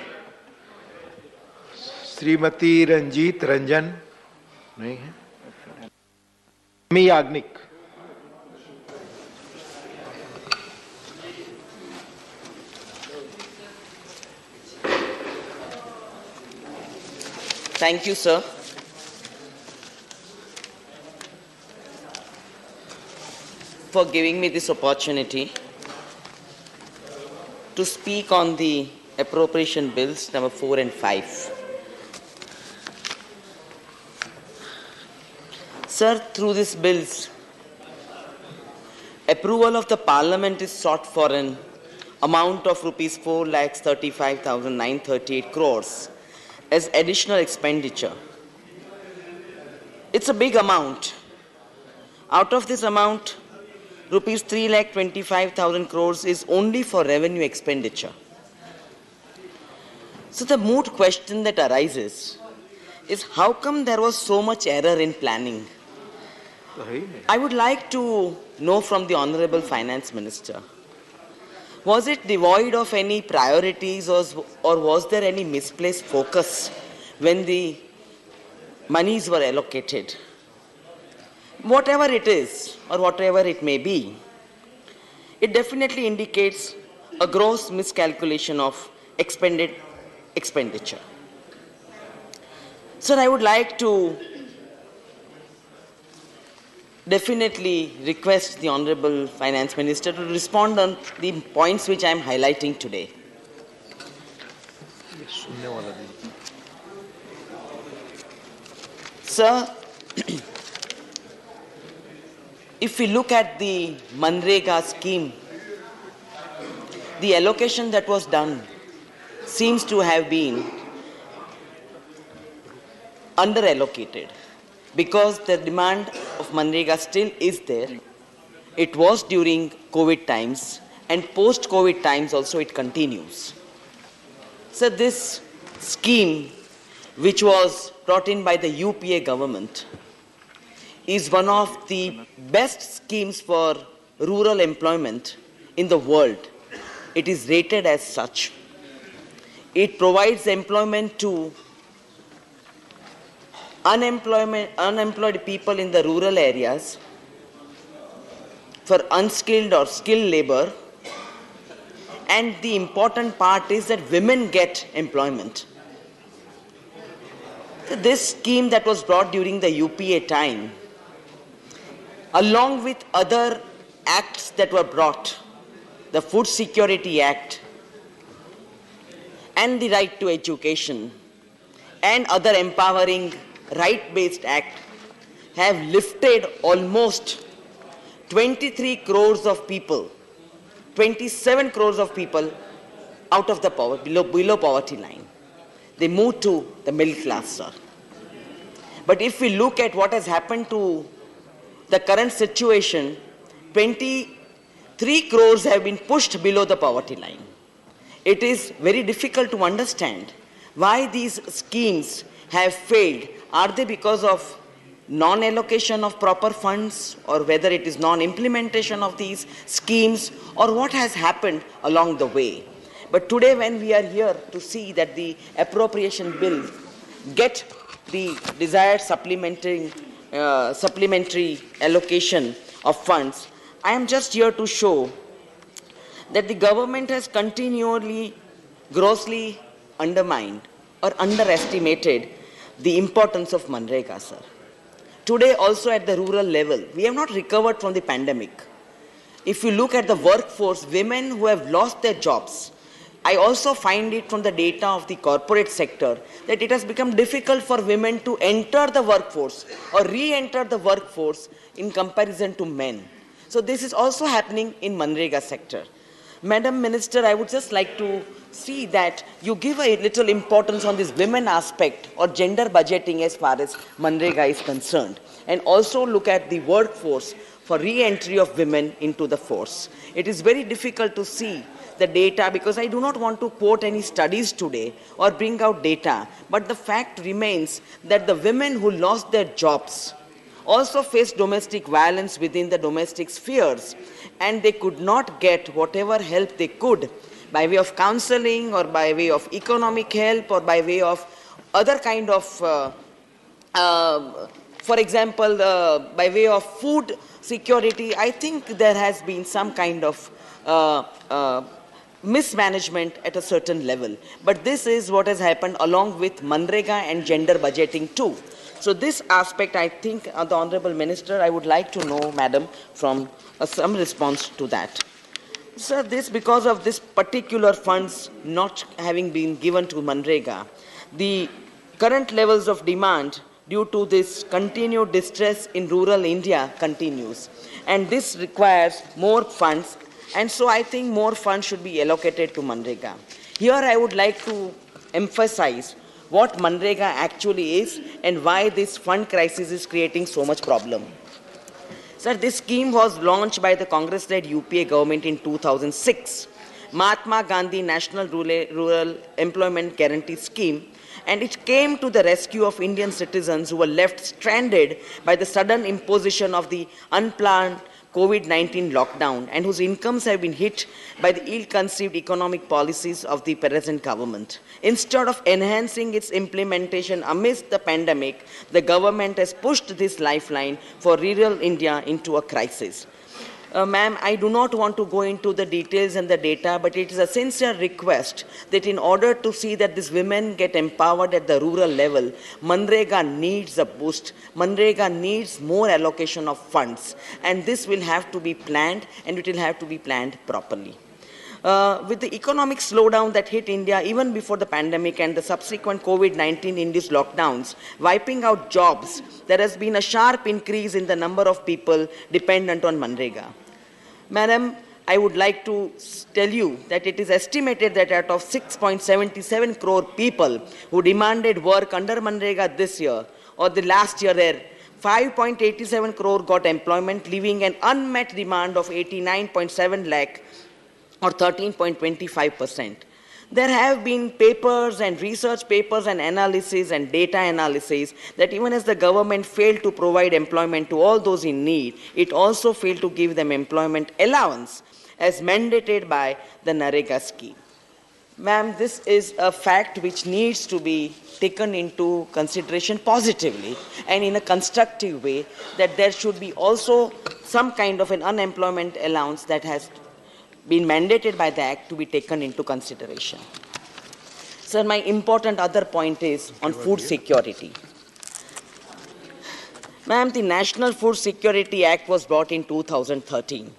Speaker 5: श्रीमती रंजीत रंजन नहीं है, मी Yagnik,
Speaker 14: Thank you, sir. For giving me this opportunity to speak on the appropriation bills number 4 and 5. Sir, through these bills, approval of the Parliament is sought for an amount of rupees 4,35,938 crores as additional expenditure. It's a big amount. Out of this amount, rupees 3,25,000 crores is only for revenue expenditure. So the moot question that arises is how come there was so much error in planning? I would like to know from the Honorable Finance Minister, was it devoid of any priorities or was there any misplaced focus when the monies were allocated? Whatever it is, or whatever it may be, it definitely indicates a gross miscalculation of expended expenditure. Sir, I would like to definitely request the Honorable Finance Minister to respond on the points which I am highlighting today. Sir, if we look at the Manrega scheme, the allocation that was done seems to have been under-allocated because the demand of Manrega still is there. It was during COVID times and post-COVID times also it continues. So this scheme which was brought in by the UPA government is one of the best schemes for rural employment in the world. It is rated as such. It provides employment to unemployed people in the rural areas for unskilled or skilled labor, and the important part is that women get employment. This scheme that was brought during the UPA time, along with other acts that were brought, the Food Security Act and the Right to Education and other empowering right-based act, have lifted almost 23 crores of people, 27 crores of people out of the below poverty line. They moved to the middle class, sir. But if we look at what has happened to the current situation, 23 crores have been pushed below the poverty line. It is very difficult to understand why these schemes have failed. Are they because of non-allocation of proper funds, or whether it is non-implementation of these schemes, or what has happened along the way? But today when we are here to see that the appropriation bill get the desired supplementary allocation of funds, I am just here to show that the government has continually grossly undermined or underestimated the importance of Manrega, sir. Today also at the rural level, we have not recovered from the pandemic. If you look at the workforce, women who have lost their jobs, I also find it from the data of the corporate sector that it has become difficult for women to enter the workforce or re-enter the workforce in comparison to men. So this is also happening in Manrega sector. Madam Minister, I would just like to see that you give a little importance on this women aspect or gender budgeting as far as Manrega is concerned, and also look at the workforce for re-entry of women into the force. It is very difficult to see the data because I do not want to quote any studies today or bring out data, but the fact remains that the women who lost their jobs also faced domestic violence within the domestic spheres, and they could not get whatever help they could by way of counseling or by way of economic help or by way of other kind of, for example, by way of food security. I think there has been some kind of mismanagement at a certain level. But this is what has happened along with Manrega and gender budgeting too. So this aspect, I think, the Honorable Minister, I would like to know, Madam, from some response to that. Sir, this because of this particular funds not having been given to Manrega, the current levels of demand due to this continued distress in rural India continues. And this requires more funds, and so I think more funds should be allocated to Manrega. Here I would like to emphasize what Manrega actually is and why this fund crisis is creating so much problem. Sir, this scheme was launched by the Congress-led UPA government in 2006, Mahatma Gandhi National Rural Employment Guarantee Scheme, and it came to the rescue of Indian citizens who were left stranded by the sudden imposition of the unplanned COVID-19 lockdown and whose incomes have been hit by the ill-conceived economic policies of the present government. Instead of enhancing its implementation amidst the pandemic, the government has pushed this lifeline for rural India into a crisis. Ma'am, I do not want to go into the details and the data, but it is a sincere request that in order to see that these women get empowered at the rural level, Manrega needs a boost. Manrega needs more allocation of funds, and this will have to be planned, and it will have to be planned properly. With the economic slowdown that hit India even before the pandemic and the subsequent COVID-19 induced lockdowns, wiping out jobs, there has been a sharp increase in the number of people dependent on Manrega. Madam, I would like to tell you that it is estimated that out of 6.77 crore people who demanded work under Manrega this year or the last year there, 5.87 crore got employment, leaving an unmet demand of 89.7 lakh or 13.25%. There have been papers and research papers and analysis and data analysis that even as the government failed to provide employment to all those in need, it also failed to give them employment allowance as mandated by the Narega scheme. Ma'am, this is a fact which needs to be taken into consideration positively and in a constructive way, that there should be also some kind of an unemployment allowance that has been mandated by the Act to be taken into consideration. Sir, my important other point is on food security. Ma'am, the National Food Security Act was brought in 2013.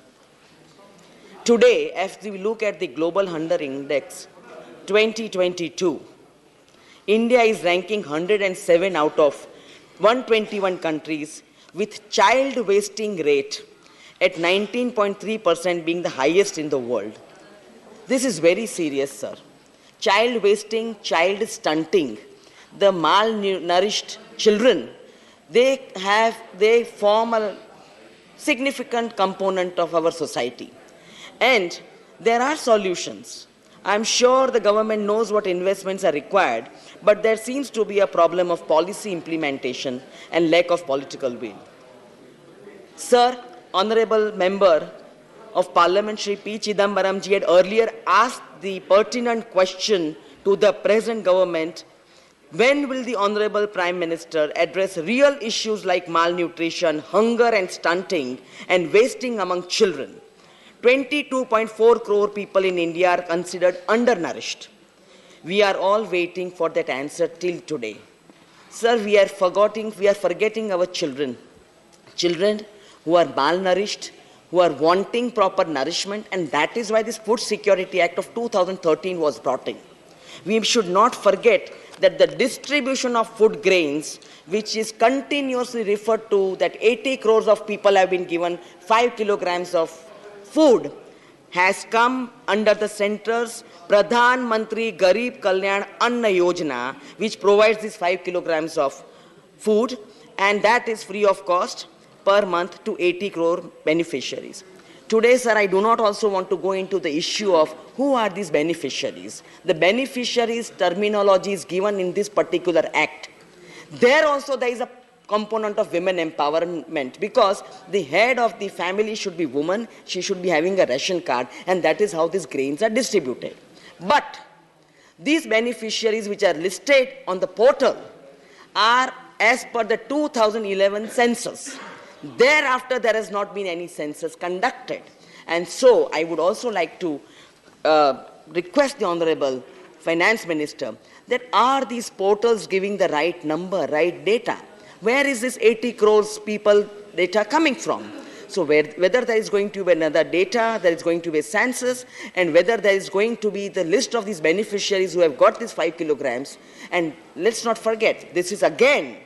Speaker 14: Today, as we look at the Global Hunger Index 2022, India is ranking 107 out of 121 countries with child wasting rate at 19.3% being the highest in the world. This is very serious, sir. Child wasting, child stunting, the malnourished children, they form a significant component of our society. And there are solutions. I'm sure the government knows what investments are required, but there seems to be a problem of policy implementation and lack of political will. Sir, Honorable Member of Parliament Shri P. Chidambaram ji had earlier asked the pertinent question to the present government: when will the Honorable Prime Minister address real issues like malnutrition, hunger and stunting and wasting among children? 22.4 crore people in India are considered undernourished. We are all waiting for that answer till today. Sir, we are forgetting our children. Children who are malnourished, who are wanting proper nourishment, and that is why this Food Security Act of 2013 was brought in. We should not forget that the distribution of food grains, which is continuously referred to, that 80 crores of people have been given 5 kilograms of food, has come under the center's Pradhan Mantri Garib Kalyan Anna Yojana, which provides these 5 kilograms of food, and that is free of cost per month to 80 crore beneficiaries. Today, sir, I do not also want to go into the issue of who are these beneficiaries. The beneficiaries terminology is given in this particular act. There also there is a component of women empowerment, because the head of the family should be woman, she should be having a ration card, and that is how these grains are distributed. But these beneficiaries which are listed on the portal are as per the 2011 census. Thereafter, there has not been any census conducted. And so, I would also like to request the Honorable Finance Minister that are these portals giving the right number, right data? Where is this 80 crores people data coming from? So whether there is going to be another data, there is going to be a census, and whether there is going to be the list of these beneficiaries who have got these 5 kilograms. And let's not forget, this is again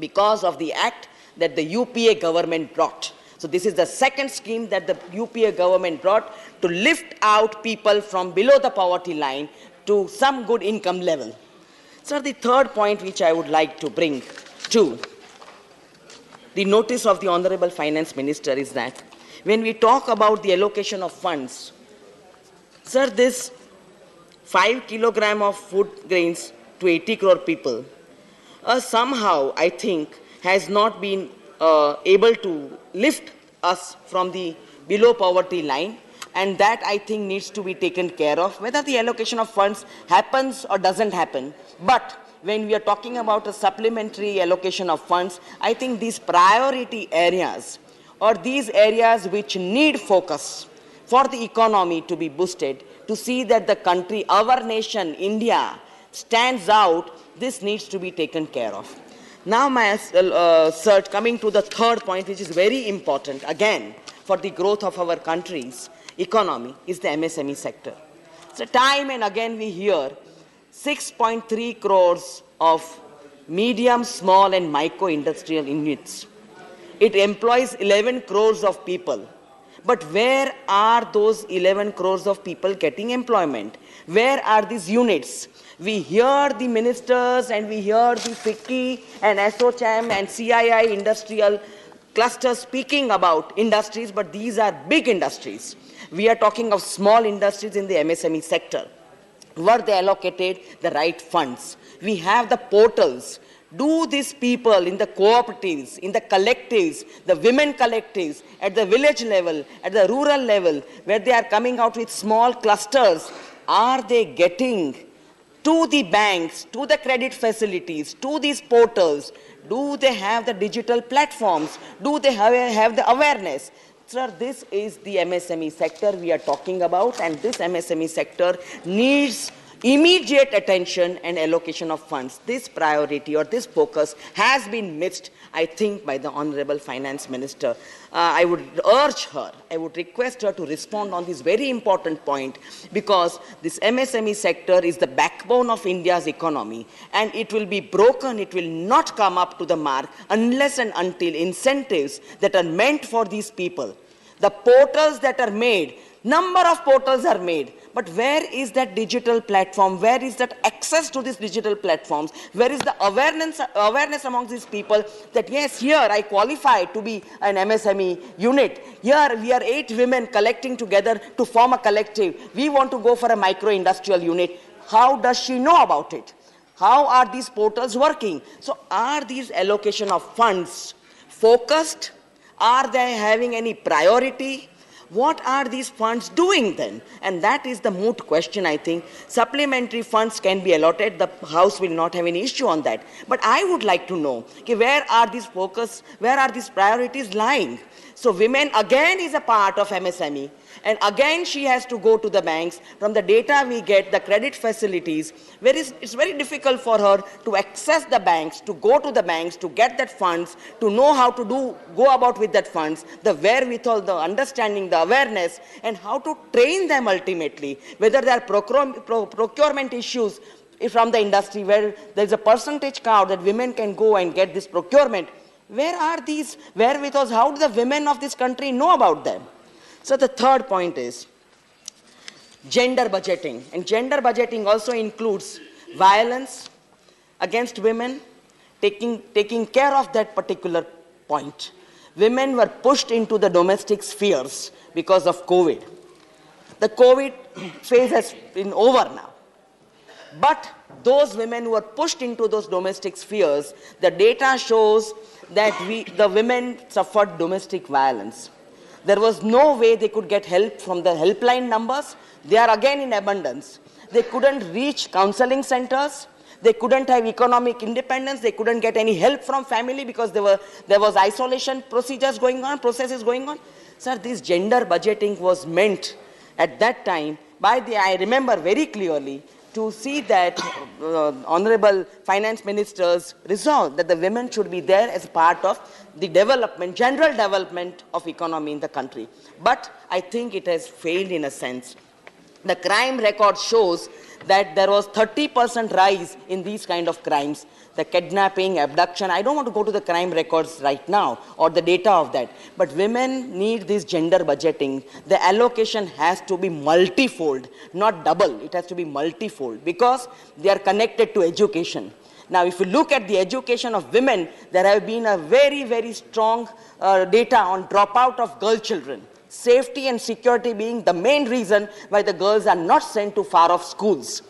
Speaker 14: because of the act that the UPA government brought. So this is the second scheme that the UPA government brought to lift out people from below the poverty line to some good income level. Sir, the third point which I would like to bring to the notice of the Honorable Finance Minister is that when we talk about the allocation of funds, sir, this 5 kilogram of food grains to 80 crore people somehow, I think, has not been able to lift us from the below poverty line, and that I think needs to be taken care of, whether the allocation of funds happens or doesn't happen. But when we are talking about a supplementary allocation of funds, I think these priority areas or these areas which need focus for the economy to be boosted, to see that the country, our nation, India, stands out, this needs to be taken care of. Now, coming to the third point, which is very important, again, for the growth of our country's economy, is the MSME sector. So time and again we hear 6.3 crores of medium, small and micro industrial units. It employs 11 crores of people. But where are those 11 crores of people getting employment? Where are these units? We hear the ministers and we hear the FICCI and ASSOCHAM and CII industrial clusters speaking about industries, but these are big industries. We are talking of small industries in the MSME sector. Were they allocated the right funds? We have the portals. Do these people in the cooperatives, in the collectives, the women collectives, at the village level, at the rural level, where they are coming out with small clusters, are they getting to the banks, to the credit facilities, to these portals? Do they have the digital platforms? Do they have the awareness? Sir, this is the MSME sector we are talking about, and this MSME sector needs immediate attention and allocation of funds. This priority or this focus has been missed, I think, by the Honorable Finance Minister. I would urge her, I would request her to respond on this very important point, because this MSME sector is the backbone of India's economy, and it will be broken, it will not come up to the mark unless and until incentives that are meant for these people, the portals that are made, number of portals are made, but where is that digital platform? Where is that access to these digital platforms? Where is the awareness among these people that yes, here I qualify to be an MSME unit. Here we are 8 women collecting together to form a collective. We want to go for a micro-industrial unit. How does she know about it? How are these portals working? So are these allocation of funds focused? Are they having any priority? What are these funds doing then? And that is the moot question, I think. Supplementary funds can be allotted. The House will not have any issue on that. But I would like to know, okay, where are these focus, where are these priorities lying? So women again is a part of MSME. And again she has to go to the banks. From the data we get, the credit facilities, it's very difficult for her to access the banks, to go to the banks, to get that funds, to know how to go about with that funds, the wherewithal, the understanding, the awareness, and how to train them ultimately, whether there are procurement issues from the industry, where there's a percentage count that women can go and get this procurement. Where are these wherewithals? How do the women of this country know about them? So the third point is gender budgeting. And gender budgeting also includes violence against women, taking care of that particular point. Women were pushed into the domestic spheres because of COVID. The COVID phase has been over now. But those women who were pushed into those domestic spheres, the data shows that the women suffered domestic violence. There was no way they could get help from the helpline numbers. They are again in abundance. They couldn't reach counseling centers. They couldn't have economic independence. They couldn't get any help from family because there was isolation processes going on. Sir, this gender budgeting was meant at that time I remember very clearly, to see that Honorable Finance Minister's resolve that the women should be there as part of the development, general development of economy in the country. But I think it has failed in a sense. The crime record shows that there was 30% rise in these kind of crimes. The kidnapping, abduction, I don't want to go to the crime records right now or the data of that. But women need this gender budgeting. The allocation has to be multifold, not double. It has to be multifold because they are connected to education. Now, if you look at the education of women, there have been a very, very strong data on dropout of girl children. Safety and security being the main reason why the girls are not sent to far-off schools.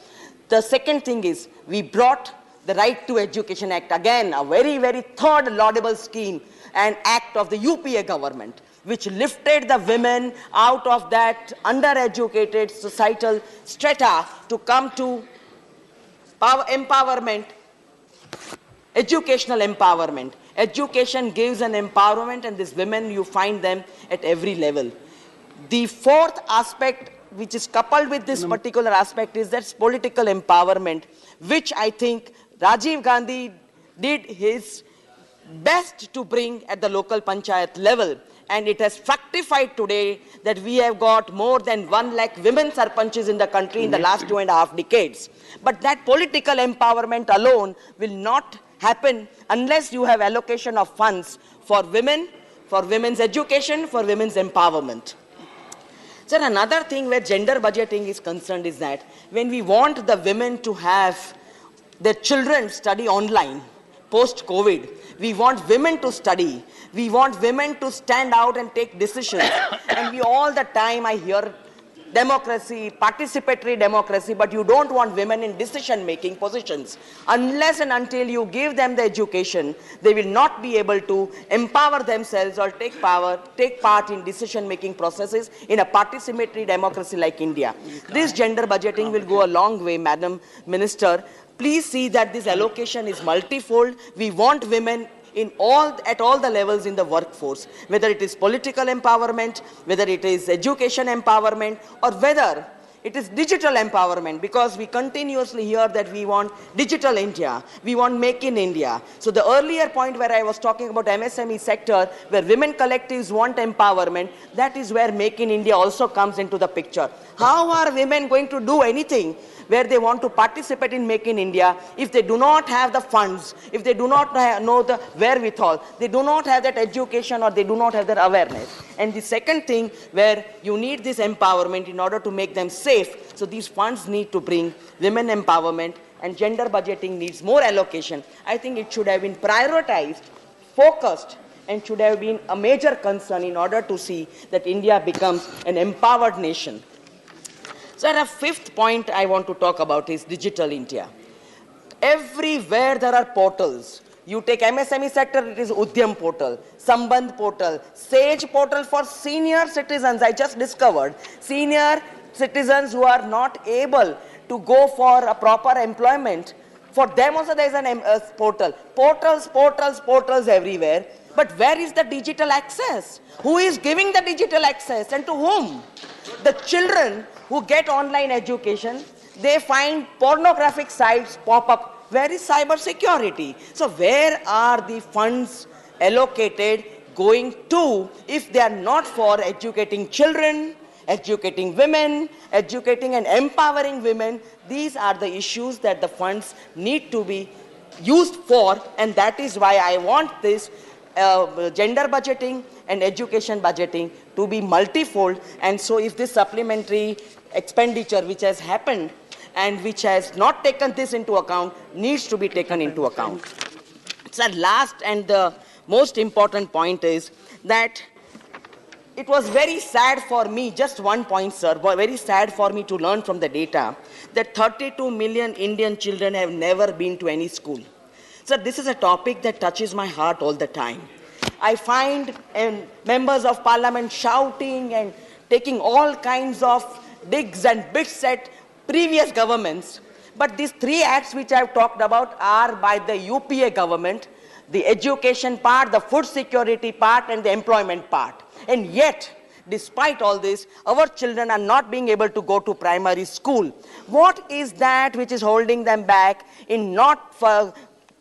Speaker 14: The second thing is, we brought the Right to Education Act, again, a very, very third laudable scheme, an act of the UPA government, which lifted the women out of that undereducated societal strata to come to power empowerment, educational empowerment. Education gives an empowerment, and these women, you find them at every level. The fourth aspect, which is coupled with this particular aspect, is that political empowerment, which I think Rajiv Gandhi did his best to bring at the local panchayat level. And it has fructified today that we have got more than 1 lakh women sarpanches in the country in the last 2.5 decades. But that political empowerment alone will not happen unless you have allocation of funds for women, for women's education, for women's empowerment. Sir, another thing where gender budgeting is concerned is that when we want the women to have their children study online post-COVID, we want women to study, we want women to stand out and take decisions. And we all the time, I hear democracy, participatory democracy, but you don't want women in decision-making positions. Unless and until you give them the education, they will not be able to empower themselves or take part in decision-making processes in a participatory democracy like India. This gender budgeting will go a long way, Madam Minister. Please see that this allocation is multifold. We want women at all the levels in the workforce, whether it is political empowerment, whether it is education empowerment, or whether it is digital empowerment, because we continuously hear that we want digital India, we want make in India. So the earlier point where I was talking about MSME sector, where women collectives want empowerment, that is where make in India also comes into the picture. How are women going to do anything where they want to participate in Make in India if they do not have the funds, if they do not know the wherewithal, they do not have that education, or they do not have that awareness. And the second thing where you need this empowerment in order to make them safe, so these funds need to bring women empowerment, and gender budgeting needs more allocation. I think it should have been prioritized, focused, and should have been a major concern in order to see that India becomes an empowered nation. So a fifth point I want to talk about is digital India. Everywhere there are portals. You take MSME sector, it is Udyam portal, Sambandh portal, Sage portal for senior citizens. I just discovered senior citizens who are not able to go for a proper employment. For them also there is a portal. Portals everywhere. But where is the digital access? Who is giving the digital access, and to whom? The children who get online education, they find pornographic sites pop up. Where is cyber security? So where are the funds allocated going to if they are not for educating children, educating women, educating and empowering women? These are the issues that the funds need to be used for, and that is why I want this gender budgeting and education budgeting to be multifold. And so if this supplementary expenditure which has happened and which has not taken this into account needs to be taken into account. So last and the most important point is that it was very sad for me, just one point, sir, very sad for me to learn from the data that 32 million Indian children have never been to any school. So this is a topic that touches my heart all the time. I find members of parliament shouting and taking all kinds of digs and bits at previous governments. But these three acts which I have talked about are by the UPA government, the education part, the food security part, and the employment part. And yet, despite all this, our children are not being able to go to primary school. What is that which is holding them back in not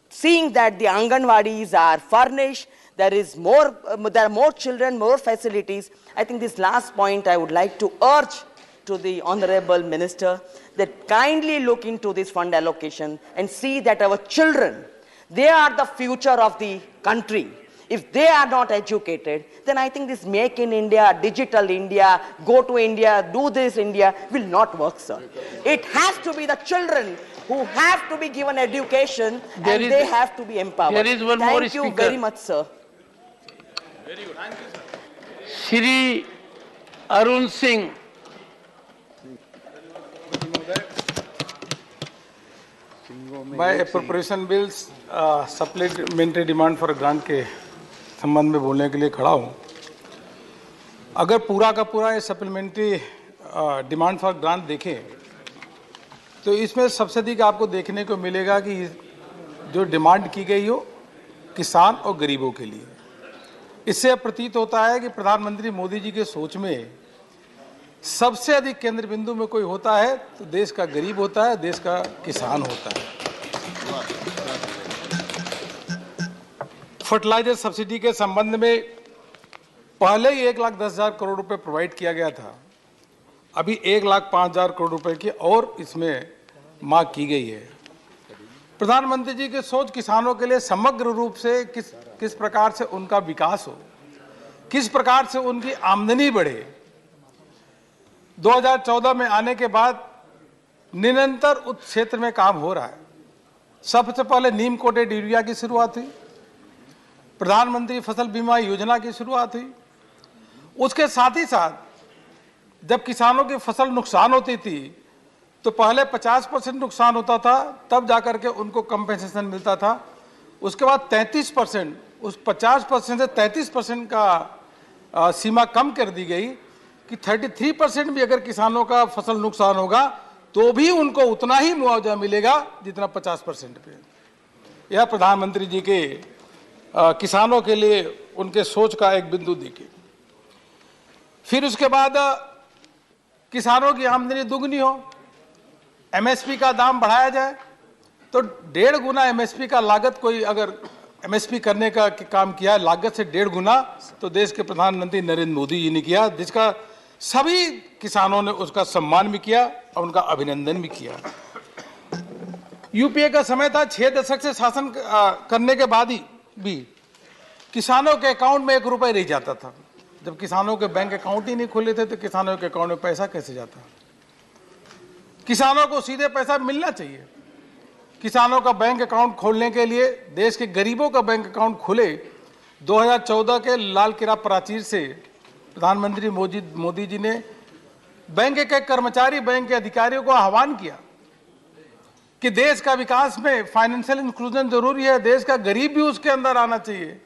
Speaker 14: seeing that the Anganwadis are furnished, there are more children, more facilities? I think this last point I would like to urge to the Honorable Minister that kindly look into this fund allocation and see that our children, they are the future of the country. If they are not educated, then I think this Make in India, Digital India, Go to India, Do this India will not work, sir. It has to be the children who have to be given education and they have to be empowered.
Speaker 8: There is one more
Speaker 14: Thank you very much, sir.
Speaker 8: Very good. Thank you, sir. Shri Arun Singh.
Speaker 16: मैं appropriation bills supplementary demand for grant के संबंध में बोलने के लिए खड़ा हूँ। अगर पूरा का पूरा ये सप्लीमेंट्री डिमांड फॉर ग्रांट देखें तो इसमें सबसे अधिक आपको देखने को मिलेगा कि जो डिमांड की गई हो किसान और गरीबों के लिए। इससे प्रतीत होता है कि प्रधानमंत्री मोदी जी के सोच में सबसे अधिक केंद्र बिंदु में कोई होता है तो देश का गरीब होता है, देश का किसान होता है। फर्टिलाइजर सब्सिडी के संबंध में पहले ही 1,10,000 करोड़ रुपए प्रोवाइड किया गया था, अभी 1,05,000 करोड़ रुपए की और इसमें मांग की गई है। प्रधानमंत्री जी की सोच किसानों के लिए समग्र रूप से किस प्रकार से उनका विकास हो, किस प्रकार से उनकी आमदनी बढ़े। 2014 में आने के बाद निरंतर उस क्षेत्र में काम हो रहा है। सबसे पहले नीम कोटेड यूरिया की शुरुआत हुई, प्रधानमंत्री फसल बीमा योजना की शुरुआत हुई। उसके साथ ही साथ जब किसानों की फसल नुकसान होती थी तो पहले 50% नुकसान होता था, तब जाकर के उनको कंपेंसेशन मिलता था। उसके बाद 33%, उस 50% से 33% का सीमा कम कर दी गई कि 33% भी अगर किसानों का फसल नुकसान होगा तो भी उनको उतना ही मुआवजा मिलेगा जितना 50% पे। यह प्रधानमंत्री जी के किसानों के लिए उनके सोच का एक बिंदु दिखे। फिर उसके बाद किसानों की आमदनी दुगनी हो, एमएसपी का दाम बढ़ाया जाए तो 1.5 गुना एमएसपी का लागत, कोई अगर एमएसपी करने का काम किया है लागत से 1.5 गुना, तो देश के प्रधानमंत्री नरेंद्र मोदी जी ने किया, जिसका सभी किसानों ने उसका सम्मान भी किया और उनका अभिनंदन भी किया। यूपीए का समय था, 6 दशक से शासन करने के बाद भी किसानों के अकाउंट में 1 रुपए नहीं जाता था। जब किसानों के बैंक अकाउंट ही नहीं खोले थे तो किसानों के अकाउंट में पैसा कैसे जाता? किसानों को सीधे पैसा मिलना चाहिए। किसानों का बैंक अकाउंट खोलने के लिए देश के गरीबों का बैंक अकाउंट खुले। 2014 के लाल किला प्राचीर से प्रधानमंत्री मोदी जी ने बैंक के कर्मचारी, बैंक के अधिकारियों को आह्वान किया कि देश का विकास में फाइनेंशियल इंक्लूजन जरूरी है, देश का गरीब भी उसके अंदर आना चाहिए।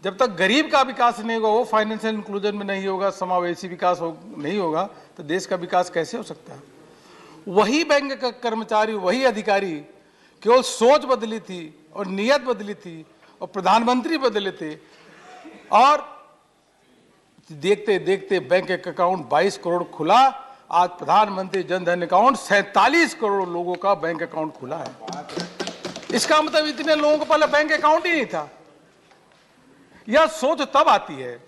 Speaker 16: जब तक गरीब का विकास नहीं होगा, वो फाइनेंशियल इंक्लूजन में नहीं होगा, समावेशी विकास नहीं होगा, तो देश का विकास कैसे हो सकता है? वही बैंक का कर्मचारी, वही अधिकारी, केवल सोच बदली थी और नीयत बदली थी और प्रधानमंत्री बदले थे और देखते देखते बैंक अकाउंट 22 करोड़ खुला। आज प्रधानमंत्री जनधन अकाउंट 47 करोड़ लोगों का बैंक अकाउंट खुला है। इसका मतलब इतने लोगों को पहले बैंक अकाउंट ही नहीं था। यह सोच तब आती है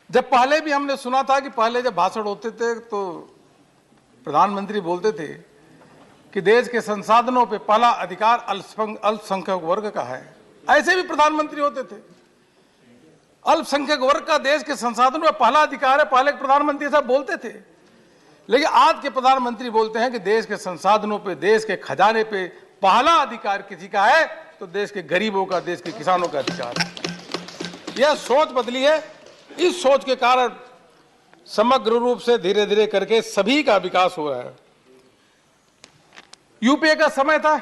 Speaker 16: जब पहले भी हमने सुना था कि पहले जब भाषण होते थे तो प्रधानमंत्री बोलते थे कि देश के संसाधनों पे पहला अधिकार अल्पसंख्यक वर्ग का है। ऐसे भी प्रधानमंत्री होते थे। अल्पसंख्यक वर्ग का देश के संसाधनों में पहला अधिकार है, पहले प्रधानमंत्री साहब बोलते थे। लेकिन आज के प्रधानमंत्री बोलते हैं कि देश के संसाधनों पे, देश के खजाने पे पहला अधिकार किसी का है तो देश के गरीबों का, देश के किसानों का अधिकार है। यह सोच बदली है। इस सोच के कारण समग्र रूप से धीरे धीरे करके सभी का विकास हो रहा है। यूपीए का समय था,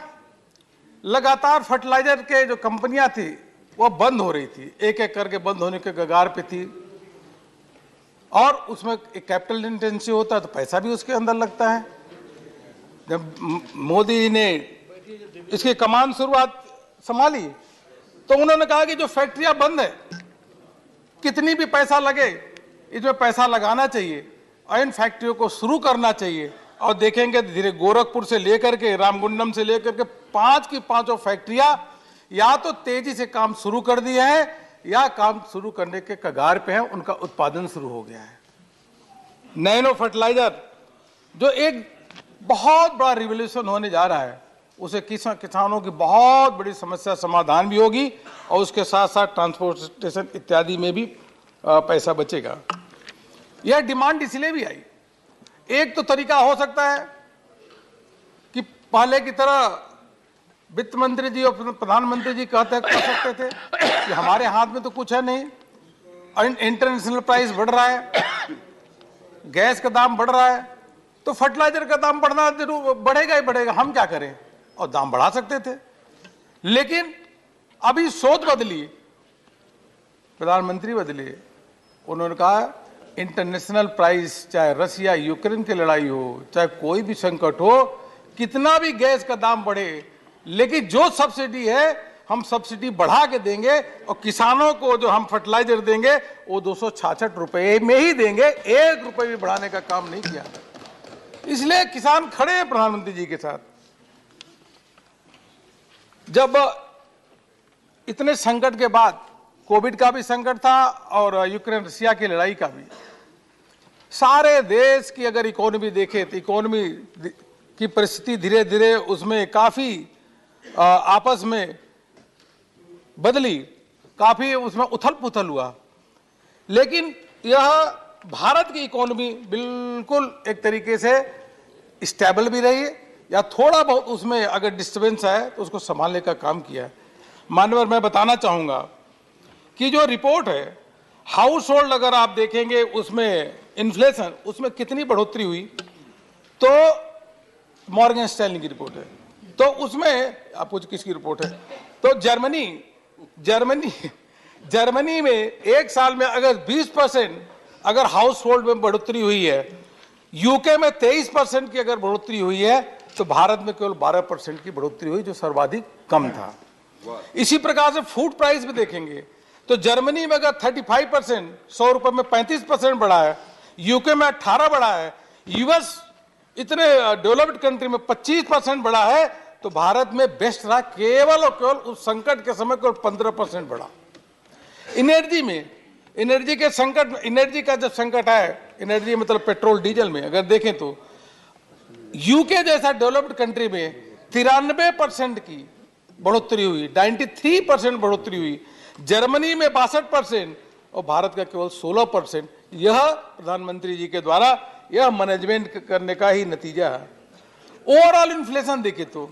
Speaker 16: लगातार फर्टिलाइजर के जो कंपनियां थी वो बंद हो रही थी, एक एक करके बंद होने के कगार पे थी और उसमें एक कैपिटल इंटेंसिव होता है तो पैसा भी उसके अंदर लगता है। जब मोदी जी ने इसकी कमान शुरुआत संभाली तो उन्होंने कहा कि जो फैक्ट्रियां बंद है, कितनी भी पैसा लगे इसमें पैसा लगाना चाहिए और इन फैक्ट्रियों को शुरू करना चाहिए। और देखेंगे धीरे गोरखपुर से लेकर के रामगुंडम से लेकर के 5 की 5 फैक्ट्रियां या तो तेजी से काम शुरू कर दिए हैं या काम शुरू करने के कगार पे हैं, उनका उत्पादन शुरू हो गया है। नैनो फर्टिलाइजर जो एक बहुत बड़ा रिवोल्यूशन होने जा रहा है, उसे किसानों की बहुत बड़ी समस्या समाधान भी होगी और उसके साथ साथ ट्रांसपोर्टेशन इत्यादि में भी पैसा बचेगा। यह डिमांड इसलिए भी आई, एक तो तरीका हो सकता है कि पहले की तरह वित्त मंत्री जी और प्रधानमंत्री जी कर सकते थे कि हमारे हाथ में तो कुछ है नहीं, इंटरनेशनल प्राइस बढ़ रहा है, गैस का दाम बढ़ रहा है, तो फर्टिलाइजर का दाम बढ़ना जरूर बढ़ेगा ही बढ़ेगा, हम क्या करें, और दाम बढ़ा सकते थे। लेकिन अभी सोच बदली, प्रधानमंत्री बदले, उन्होंने कहा इंटरनेशनल प्राइस, चाहे रसिया यूक्रेन की लड़ाई हो, चाहे कोई भी संकट हो, कितना भी गैस का दाम बढ़े, लेकिन जो सब्सिडी है हम सब्सिडी बढ़ा के देंगे और किसानों को जो हम फर्टिलाइजर देंगे वो 266 रुपए में ही देंगे, 1 रुपए भी बढ़ाने का काम नहीं किया। इसलिए किसान खड़े हैं प्रधानमंत्री जी के साथ। जब इतने संकट के बाद, कोविड का भी संकट था और यूक्रेन रशिया की लड़ाई का भी, सारे देश की अगर इकोनॉमी देखें तो इकोनॉमी की परिस्थिति धीरे धीरे उसमें काफी आपस में बदली, काफी उसमें उथल पुथल हुआ। लेकिन यह भारत की इकोनॉमी बिल्कुल एक तरीके से स्टेबल भी रही है, या थोड़ा बहुत उसमें अगर डिस्टर्बेंस है तो उसको संभालने का काम किया है। मानवर, मैं बताना चाहूंगा कि जो रिपोर्ट है हाउस होल्ड, अगर आप देखेंगे उसमें इन्फ्लेशन, उसमें कितनी बढ़ोतरी हुई, तो मॉर्गन स्टैनली की रिपोर्ट है। तो उसमें आपको किसकी रिपोर्ट है, तो जर्मनी में एक साल में अगर 20% अगर हाउस होल्ड में बढ़ोतरी हुई है, यूके में 23% की अगर बढ़ोतरी हुई है, तो भारत में केवल 12% की बढ़ोतरी हुई, जो सर्वाधिक कम था। इसी प्रकार से फूड प्राइस भी देखेंगे तो जर्मनी में अगर 35%, 100 रुपए में 35% बढ़ा है, यूके में 18 बढ़ा है, यूएस इतने डेवलप्ड कंट्री में 25% बढ़ा है, तो भारत में बेस्ट रहा केवल और केवल उस संकट के समय केवल 15% बढ़ा। एनर्जी में, एनर्जी के संकट, एनर्जी का जब संकट है, एनर्जी मतलब पेट्रोल डीजल में अगर देखें तो यूके जैसा डेवलप्ड कंट्री में 93% की बढ़ोतरी हुई, 93% बढ़ोतरी हुई, जर्मनी में 62% और भारत का केवल 16%। यह प्रधानमंत्री जी के द्वारा यह मैनेजमेंट करने का ही नतीजा है। ओवरऑल इन्फ्लेशन देखें तो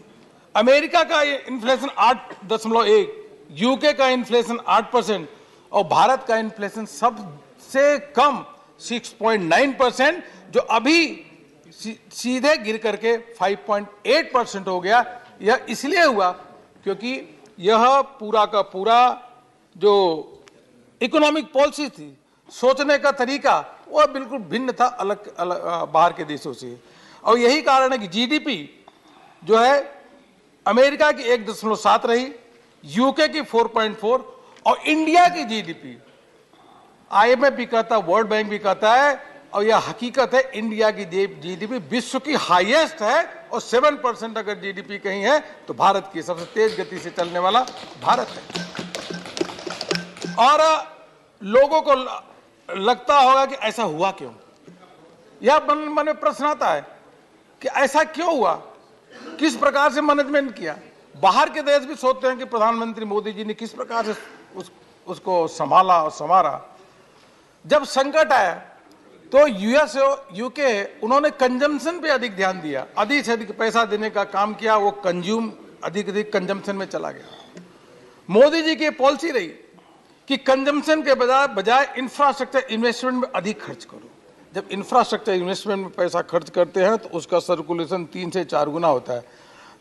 Speaker 16: अमेरिका का इन्फ्लेशन 8.1, यूके का इन्फ्लेशन 8% और भारत का इन्फ्लेशन सबसे कम 6.9%, जो अभी सीधे गिर करके 5.8% हो गया। यह इसलिए हुआ क्योंकि यह पूरा का पूरा जो इकोनॉमिक पॉलिसी थी, सोचने का तरीका वह बिल्कुल भिन्न था, अलग बाहर के देशों से। और यही कारण है कि जीडीपी जो है अमेरिका की 1.7 रही, यूके की 4.4 और इंडिया की जीडीपी, आईएमएफ भी कहता है, वर्ल्ड बैंक भी कहता है, और यह हकीकत है, इंडिया की जीडीपी विश्व की हाईएस्ट है और 7% अगर जीडीपी कहीं है तो भारत की सबसे तेज गति से चलने वाला भारत है। और लोगों को लगता होगा कि ऐसा हुआ क्यों, यह मन में प्रश्न आता है कि ऐसा क्यों हुआ, किस प्रकार से मैनेजमेंट किया। बाहर के देश भी सोचते हैं कि प्रधानमंत्री मोदी जी ने किस प्रकार से उसको संभाला और संवारा। जब संकट आया तो यूएस यूके उन्होंने कंजम्पशन पे अधिक ध्यान दिया, अधिक से अधिक पैसा देने का काम किया, वो अधिक कंजम्पशन में चला गया। मोदी जी की पॉलिसी रही कि कंजम्पशन के बजाय इंफ्रास्ट्रक्चर इन्वेस्टमेंट में अधिक खर्च करो। जब इंफ्रास्ट्रक्चर इन्वेस्टमेंट में पैसा खर्च करते हैं तो उसका सर्कुलेशन 3 से 4 गुना होता है।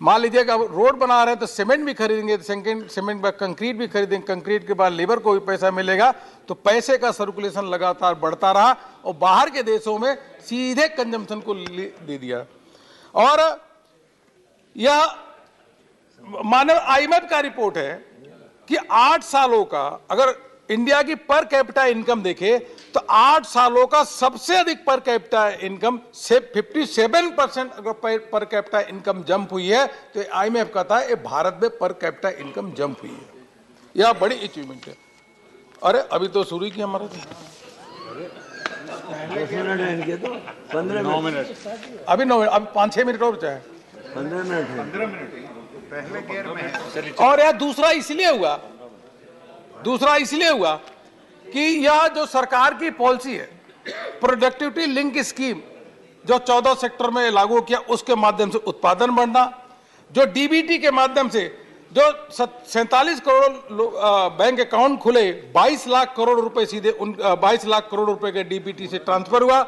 Speaker 16: मान लीजिए कि अब रोड बना रहे हैं तो सीमेंट भी खरीदेंगे, सीमेंट बाद कंक्रीट भी खरीदेंगे, कंक्रीट के बाद लेबर को भी पैसा मिलेगा, तो पैसे का सर्कुलेशन लगातार बढ़ता रहा और बाहर के देशों में सीधे कंजम्पशन को दे दिया। और यह मानव आईएमएफ का रिपोर्ट है कि 8 सालों का अगर इंडिया की पर कैपिटा इनकम देखे तो 8 सालों का सबसे अधिक पर कैपिटा इनकम से 57% अगर पर कैपिटा इनकम जंप हुई है तो आईएमएफ कहता है भारत में पर कैपिटा इनकम जंप हुई है। यह बड़ी अचीवमेंट है। अरे अभी तो शुरू किया हमारा,
Speaker 17: 9 मिनट,
Speaker 16: अभी 9 मिनट, अभी 5-6 मिनट और चाहे
Speaker 17: 15 मिनट
Speaker 16: पहले गेयर में है। और यह दूसरा इसलिए हुआ कि यह जो सरकार की पॉलिसी है, प्रोडक्टिविटी लिंक स्कीम जो 14 सेक्टर में लागू किया, उसके माध्यम से उत्पादन बढ़ना, जो डीबीटी के माध्यम से जो 47 करोड़ बैंक अकाउंट खुले, 22 लाख करोड़ रुपए सीधे 22 लाख करोड़ रुपए के डीबीटी से ट्रांसफर हुआ,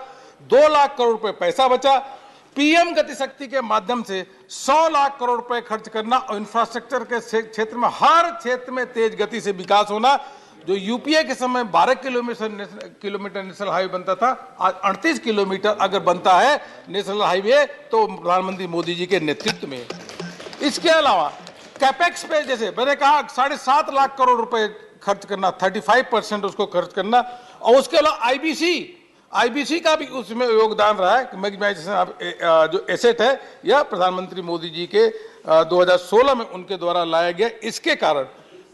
Speaker 16: 2 लाख करोड़ रुपए पैसा बचा। पीएम गति शक्ति के माध्यम से 100 लाख करोड़ रुपए खर्च करना और इंफ्रास्ट्रक्चर के क्षेत्र में हर क्षेत्र में तेज गति से विकास होना। जो यूपीए के समय 12 किलोमीटर नेशनल हाईवे बनता था, आज 38 किलोमीटर अगर बनता है नेशनल हाईवे तो प्रधानमंत्री मोदी जी के नेतृत्व में। इसके अलावा कैपेक्स पे जैसे मैंने कहा 7.5 लाख करोड़ रुपए खर्च करना, 35% उसको खर्च करना, और उसके अलावा आईबीसी का भी उसमें योगदान रहा है। जो एसेट है यह प्रधानमंत्री मोदी जी के 2016 में उनके द्वारा लाया गया, इसके कारण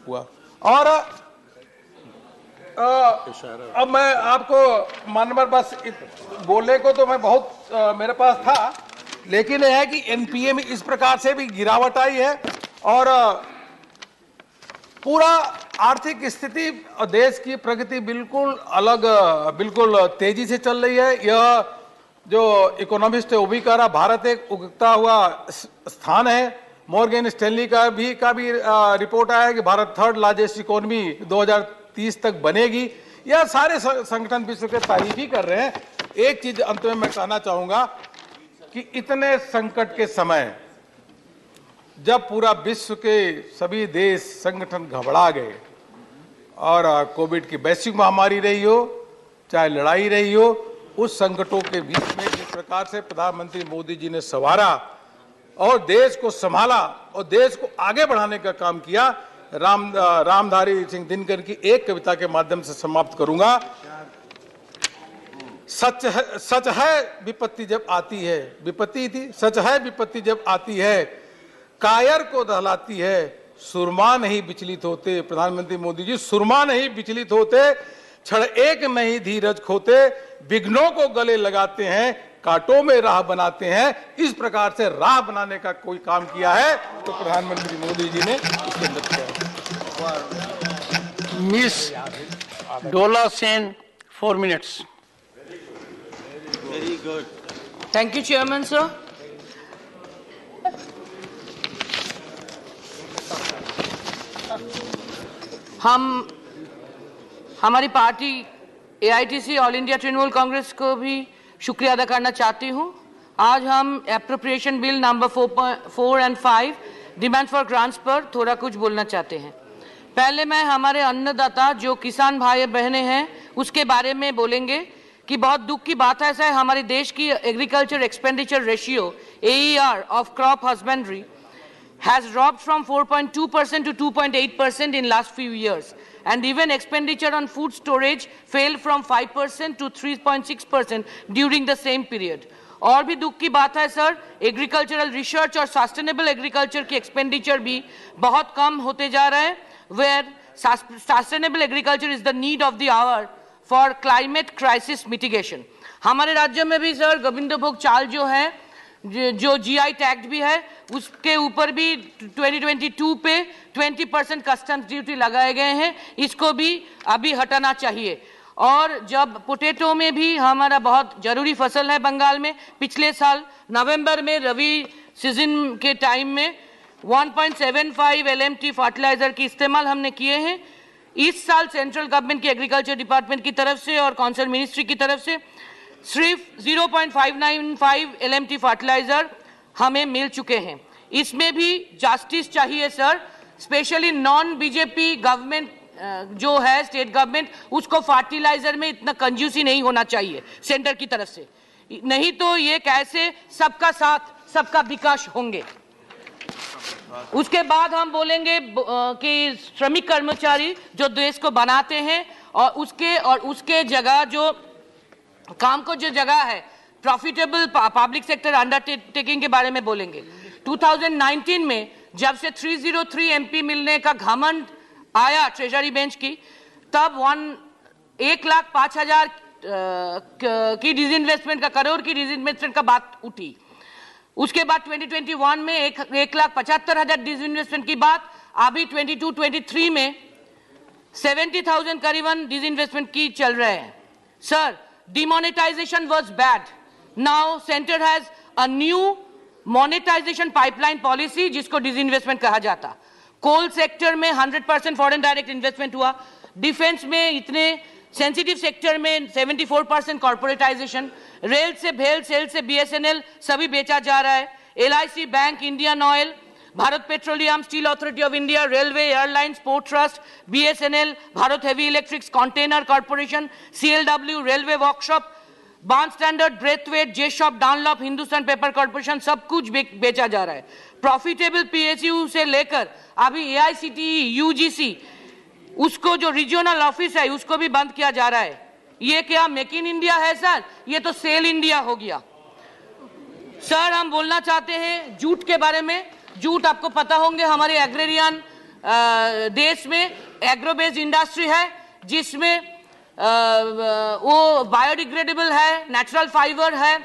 Speaker 16: हुआ। और अब मैं आपको मानवर बस बोलने को तो मैं बहुत मेरे पास था, लेकिन यह है कि एनपीए में इस प्रकार से भी गिरावट आई है और पूरा आर्थिक स्थिति और देश की प्रगति बिल्कुल अलग, बिल्कुल तेजी से चल रही है। यह जो इकोनॉमिस्ट है वो भी कह रहा भारत एक उगता हुआ स्थान है। मॉर्गन स्टैनली का भी रिपोर्ट आया है कि भारत 3rd लार्जेस्ट इकोनॉमी 2030 तक बनेगी। यह सारे संगठन विश्व के तारीफ ही कर रहे हैं। एक चीज अंत में मैं कहना चाहूंगा कि इतने संकट के समय जब पूरा विश्व के सभी देश संगठन घबरा गए और कोविड की वैश्विक महामारी रही हो चाहे लड़ाई रही हो, उस संकटों के बीच में जिस प्रकार से प्रधानमंत्री मोदी जी ने संवारा और देश को संभाला और देश को आगे बढ़ाने का काम किया, रामधारी सिंह दिनकर की एक कविता के माध्यम से समाप्त करूंगा। सच है विपत्ति जब आती है, विपत्ति थी, सच है विपत्ति जब आती है, कायर को दहलाती है, सुरमा नहीं विचलित होते। प्रधानमंत्री मोदी जी सुरमा नहीं विचलित होते, क्षण एक नहीं धीरज खोते, विघ्नों को गले लगाते हैं, कांटों में राह बनाते हैं। इस प्रकार से राह बनाने का कोई काम किया है तो प्रधानमंत्री मोदी जी ने इसके अंदर किया है।
Speaker 8: Miss Dola Sen 4 minutes.
Speaker 15: Very good.
Speaker 19: Thank you, Chairman, sir. हमारी party AITC all India Trinamool Congress को भी शुक्रिया अदा करना चाहती हूँ। आज हम appropriation bill number 4 and 5 demand for grants पर थोड़ा कुछ बोलना चाहते हैं। पहले मैं हमारे अन्नदाता जो किसान भाई बहनें हैं उसके बारे में बोलेंगे कि बहुत दुख की बात है ऐसा है, हमारे देश की agriculture expenditure ratio AER of crop husbandry has dropped from 4.2% to 2.8% in last few years, and even expenditure on food storage fell from 5% to 3.6% during the same period. और भी दुख की बात है सर, एग्रीकल्चरल रिसर्च और sustainable agriculture की expenditure भी बहुत कम होते जा रहे हैं, where sustainable agriculture is the need of the hour for climate crisis mitigation. हमारे राज्य में भी सर गोविंद भोग चाल जो है, जो GI टैग भी है, उसके ऊपर भी 2022 पे 20% कस्टम्स ड्यूटी लगाए गए हैं, इसको भी अभी हटाना चाहिए। और जब पोटैटो में भी हमारा बहुत जरूरी फसल है बंगाल में, पिछले साल नवंबर में रवि सीजन के टाइम में 1.75 LMT फर्टिलाइजर की इस्तेमाल हमने किए हैं। इस साल सेंट्रल गवर्नमेंट की एग्रीकल्चर डिपार्टमेंट की तरफ से और कॉन्सर्न मिनिस्ट्री की तरफ से सिर्फ 0.595 LMT फर्टिलाइजर हमें मिल चुके हैं। इसमें भी जस्टिस चाहिए sir, specially non BJP government जो है स्टेट गवर्नमेंट, उसको फर्टिलाइजर में इतना कंजूसी नहीं होना चाहिए सेंटर की तरफ से, नहीं तो ये कैसे सबका साथ सबका विकास होंगे। उसके बाद हम बोलेंगे कि श्रमिक कर्मचारी जो देश को बनाते हैं और उसके जगह जो काम को जो जगह है प्रॉफिटेबल पब्लिक सेक्टर अंडरटेकिंग के बारे में बोलेंगे। 2019 में जब से 303 MP मिलने का घमंड आया ट्रेजरी बेंच की, तब 1,05,000 की डिसइन्वेस्टमेंट का करोड़ की डिसइन्वेस्टमेंट का बात उठी। उसके बाद 2021 में 1,75,000 डिसइन्वेस्टमेंट की बात, अभी 22-23 में 70,000 करीबन डिसइन्वेस्टमेंट की चल रहे हैं। Sir, demonetization was bad. Now center has a new monetization pipeline policy जिसको disinvestment कहा जाता। कोल सेक्टर में 100% फॉरेन डायरेक्ट इन्वेस्टमेंट हुआ, डिफेंस में इतने सेंसिटिव सेक्टर में 74% कॉर्पोरेटाइजेशन, रेल से भेल, सेल से BSNL सभी बेचा जा रहा है, LIC bank, Indian Oil, Bharat petroleum, Steel Authority of India, railway, airlines, port trust, BSNL, Bharat heavy electricals, container corporation, CLW, railway workshop, Burn Standard, Braithwaite, Jessop, Dunlop, Hindustan paper corporation सब कुछ बेचा जा रहा है। प्रॉफिटेबल पीएसयू से लेकर अभी AICTE, UGC, उसको जो रीजनल ऑफिस है उसको भी बंद किया जा रहा है। ये क्या मेक इन इंडिया है सर? ये तो सेल इंडिया हो गया। सर हम बोलना चाहते हैं जूट के बारे में। जूट आपको पता होंगे हमारे एग्रेरियन देश में एग्रो बेस्ड इंडस्ट्री है, जिसमें वो बायोडिग्रेडेबल है, नेचुरल फाइबर है,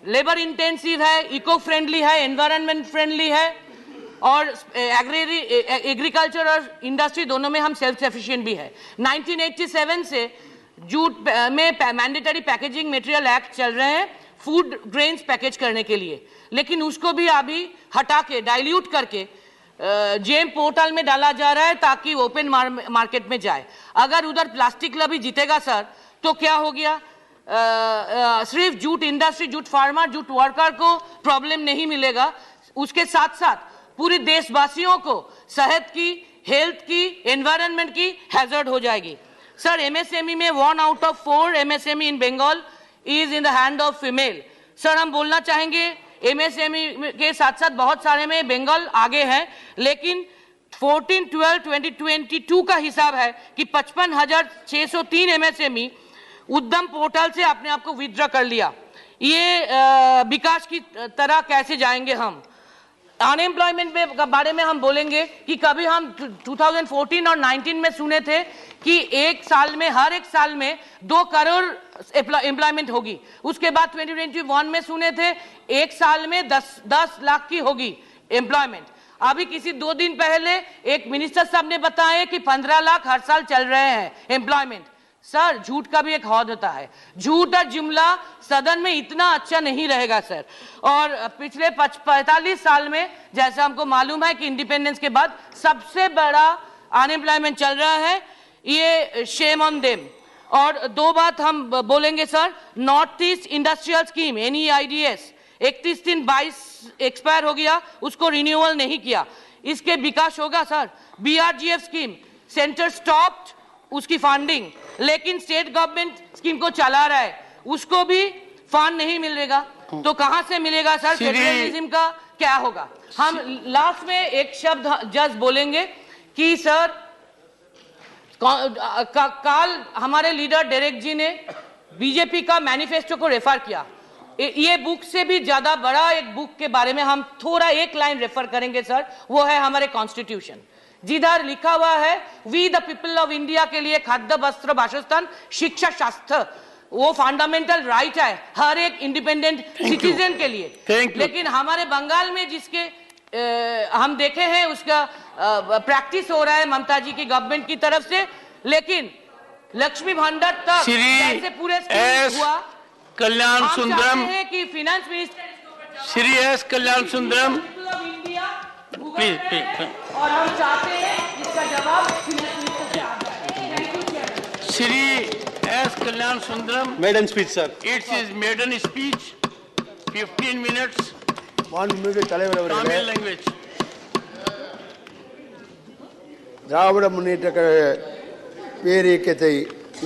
Speaker 19: लेबर इंटेंसिव है, इको फ्रेंडली है, एनवायरनमेंट फ्रेंडली है, और एग्रीकल्चर और इंडस्ट्री दोनों में हम सेल्फ सफिशिएंट भी है। 1987 से जूट में मैंडेटरी पैकेजिंग मटेरियल एक्ट चल रहे हैं फूड ग्रेन्स पैकेज करने के लिए, लेकिन उसको भी अभी हटा के डाइल्यूट करके जेम पोर्टल में डाला जा रहा है ताकि ओपन मार्केट में जाए। अगर उधर प्लास्टिक लॉबी जीतेगा सर तो क्या हो गया? सिर्फ jute industry, jute farmer, jute worker को प्रॉब्लम नहीं मिलेगा, उसके साथ साथ पूरे देशवासियों को सेहत की, हेल्थ की, एनवायरनमेंट की हैजर्ड हो जाएगी। सर एमएसएमई में 1 out of 4 MSME in Bengal is in the hand of female. Sir हम बोलना चाहेंगे एमएसएमई के साथ साथ बहुत सारे में बंगाल आगे है, लेकिन 14/12/2022 का हिसाब है कि 55,603 एमएसएमई उद्यम पोर्टल से अपने आप को विथड्रॉ कर लिया। ये विकास की तरह कैसे जाएंगे हम? अनएम्प्लॉयमेंट में बारे में हम बोलेंगे कि कभी हम 2014 और 19 में सुने थे कि एक साल में, हर एक साल में 2 करोड़ एम्प्लॉयमेंट होगी। उसके बाद 2021 में सुने थे एक साल में 10 लाख की होगी एम्प्लॉयमेंट। अभी किसी 2 दिन पहले एक मिनिस्टर साहब ने बताया कि 15 लाख हर साल चल रहे हैं एम्प्लॉयमेंट। सर झूठ का भी एक हद होता है, झूठ और जुमला सदन में इतना अच्छा नहीं रहेगा सर। और पिछले 45 साल में जैसा हमको मालूम है कि इंडिपेंडेंस के बाद सबसे बड़ा अनएम्प्लॉयमेंट चल रहा है, ये शेम ऑन देम। और 2 बात हम बोलेंगे sir, north east industrial scheme NEIDS 31/3/22 expire हो गया, उसको रिन्यूअल नहीं किया, इसके विकास होगा sir. BRGF scheme centre stopped उसकी फंडिंग, लेकिन स्टेट गवर्नमेंट स्कीम को चला रहा है, उसको भी फंड नहीं मिलेगा, तो कहां से मिलेगा सर? फेडरलिज्म का क्या होगा? हम लास्ट में एक शब्द जस्ट बोलेंगे कि सर कल हमारे लीडर डेरेक जी ने बीजेपी का मैनिफेस्टो को रेफर किया। ये बुक से भी ज्यादा बड़ा एक बुक के बारे में हम थोड़ा एक लाइन रेफर करेंगे सर, वो है हमारे कॉन्स्टिट्यूशन, जिधर लिखा हुआ है we the people of India के लिए खाद्य, वस्त्र, वासस्थान, शिक्षा, स्वास्थ्य, वो फंडामेंटल राइट है हर एक इंडिपेंडेंट सिटीजन के लिए। लेकिन हमारे बंगाल में जिसके हम देखे हैं उसका प्रैक्टिस हो रहा है ममता जी की गवर्नमेंट की तरफ से, लेकिन लक्ष्मी भंडार तक जैसे पूरे हुआ,
Speaker 8: कल्याण सुंदरम
Speaker 19: है कि finance minister
Speaker 8: Shri S Kalyan Sundaram please
Speaker 19: और हम चाहते हैं इसका जवाब फाइनेंस मिनिस्टर से आ जाए।
Speaker 8: Shri S Kalyan Sundaram
Speaker 15: maiden speech sir,
Speaker 8: it's is maiden speech 15 minutes
Speaker 15: மாண்புமிகு தலைவர் அவர்களே,
Speaker 8: Tamil language.
Speaker 15: திராவிட முன்னேற்ற கழக பேரியக்கத்தை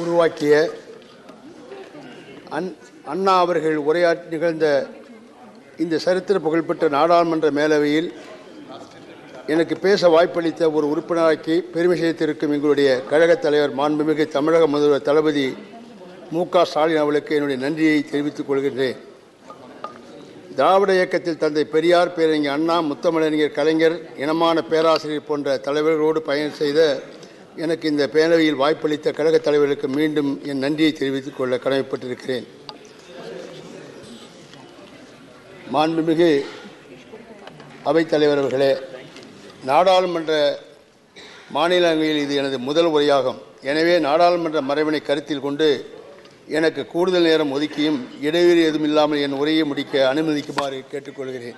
Speaker 15: உருவாக்கிய அண்ணா அவர்கள் உரையாற்றி நிகழ்ந்த இந்த சரித்திர புகழ்பெற்ற நாடாளுமன்ற மேலவையில் எனக்கு பேச வாய்ப்பளித்த ஒரு உறுப்பினராக்கி பெருமை சேர்த்திருக்கும் எங்களுடைய கழகத் தலைவர் மாண்புமிகு தமிழக முதல்வர் தளபதி மு.க. ஸ்டாலின் அவர்களுக்கு என்னுடைய நன்றியை தெரிவித்துக் கொள்கின்றேன். திராவிட இயக்கத்தில் தந்தை பெரியார், பேரறிஞர் அண்ணா, முத்தமிழறிஞர் கலைஞர், இனமான பேராசிரியர் போன்ற தலைவர்களோடு பயணம் செய்த எனக்கு இந்த பேரவையில் வாய்ப்பளித்த கழகத் தலைவர்களுக்கு மீண்டும் என் நன்றியை தெரிவித்துக் கொள்ள கடமைப்பட்டிருக்கிறேன். மாண்புமிகு அவைத்தலைவர் அவர்களே, நாடாளுமன்ற மாநிலங்களில் இது எனது முதல் உரையாகும். எனவே நாடாளுமன்ற மரபினை கருத்தில் கொண்டு எனக்கு கூடுதல் நேரம் ஒதுக்கியும் இடைவெளி எதுவும் இல்லாமல் என் உரையை முடிக்க அனுமதிக்குமாறு கேட்டுக்கொள்கிறேன்.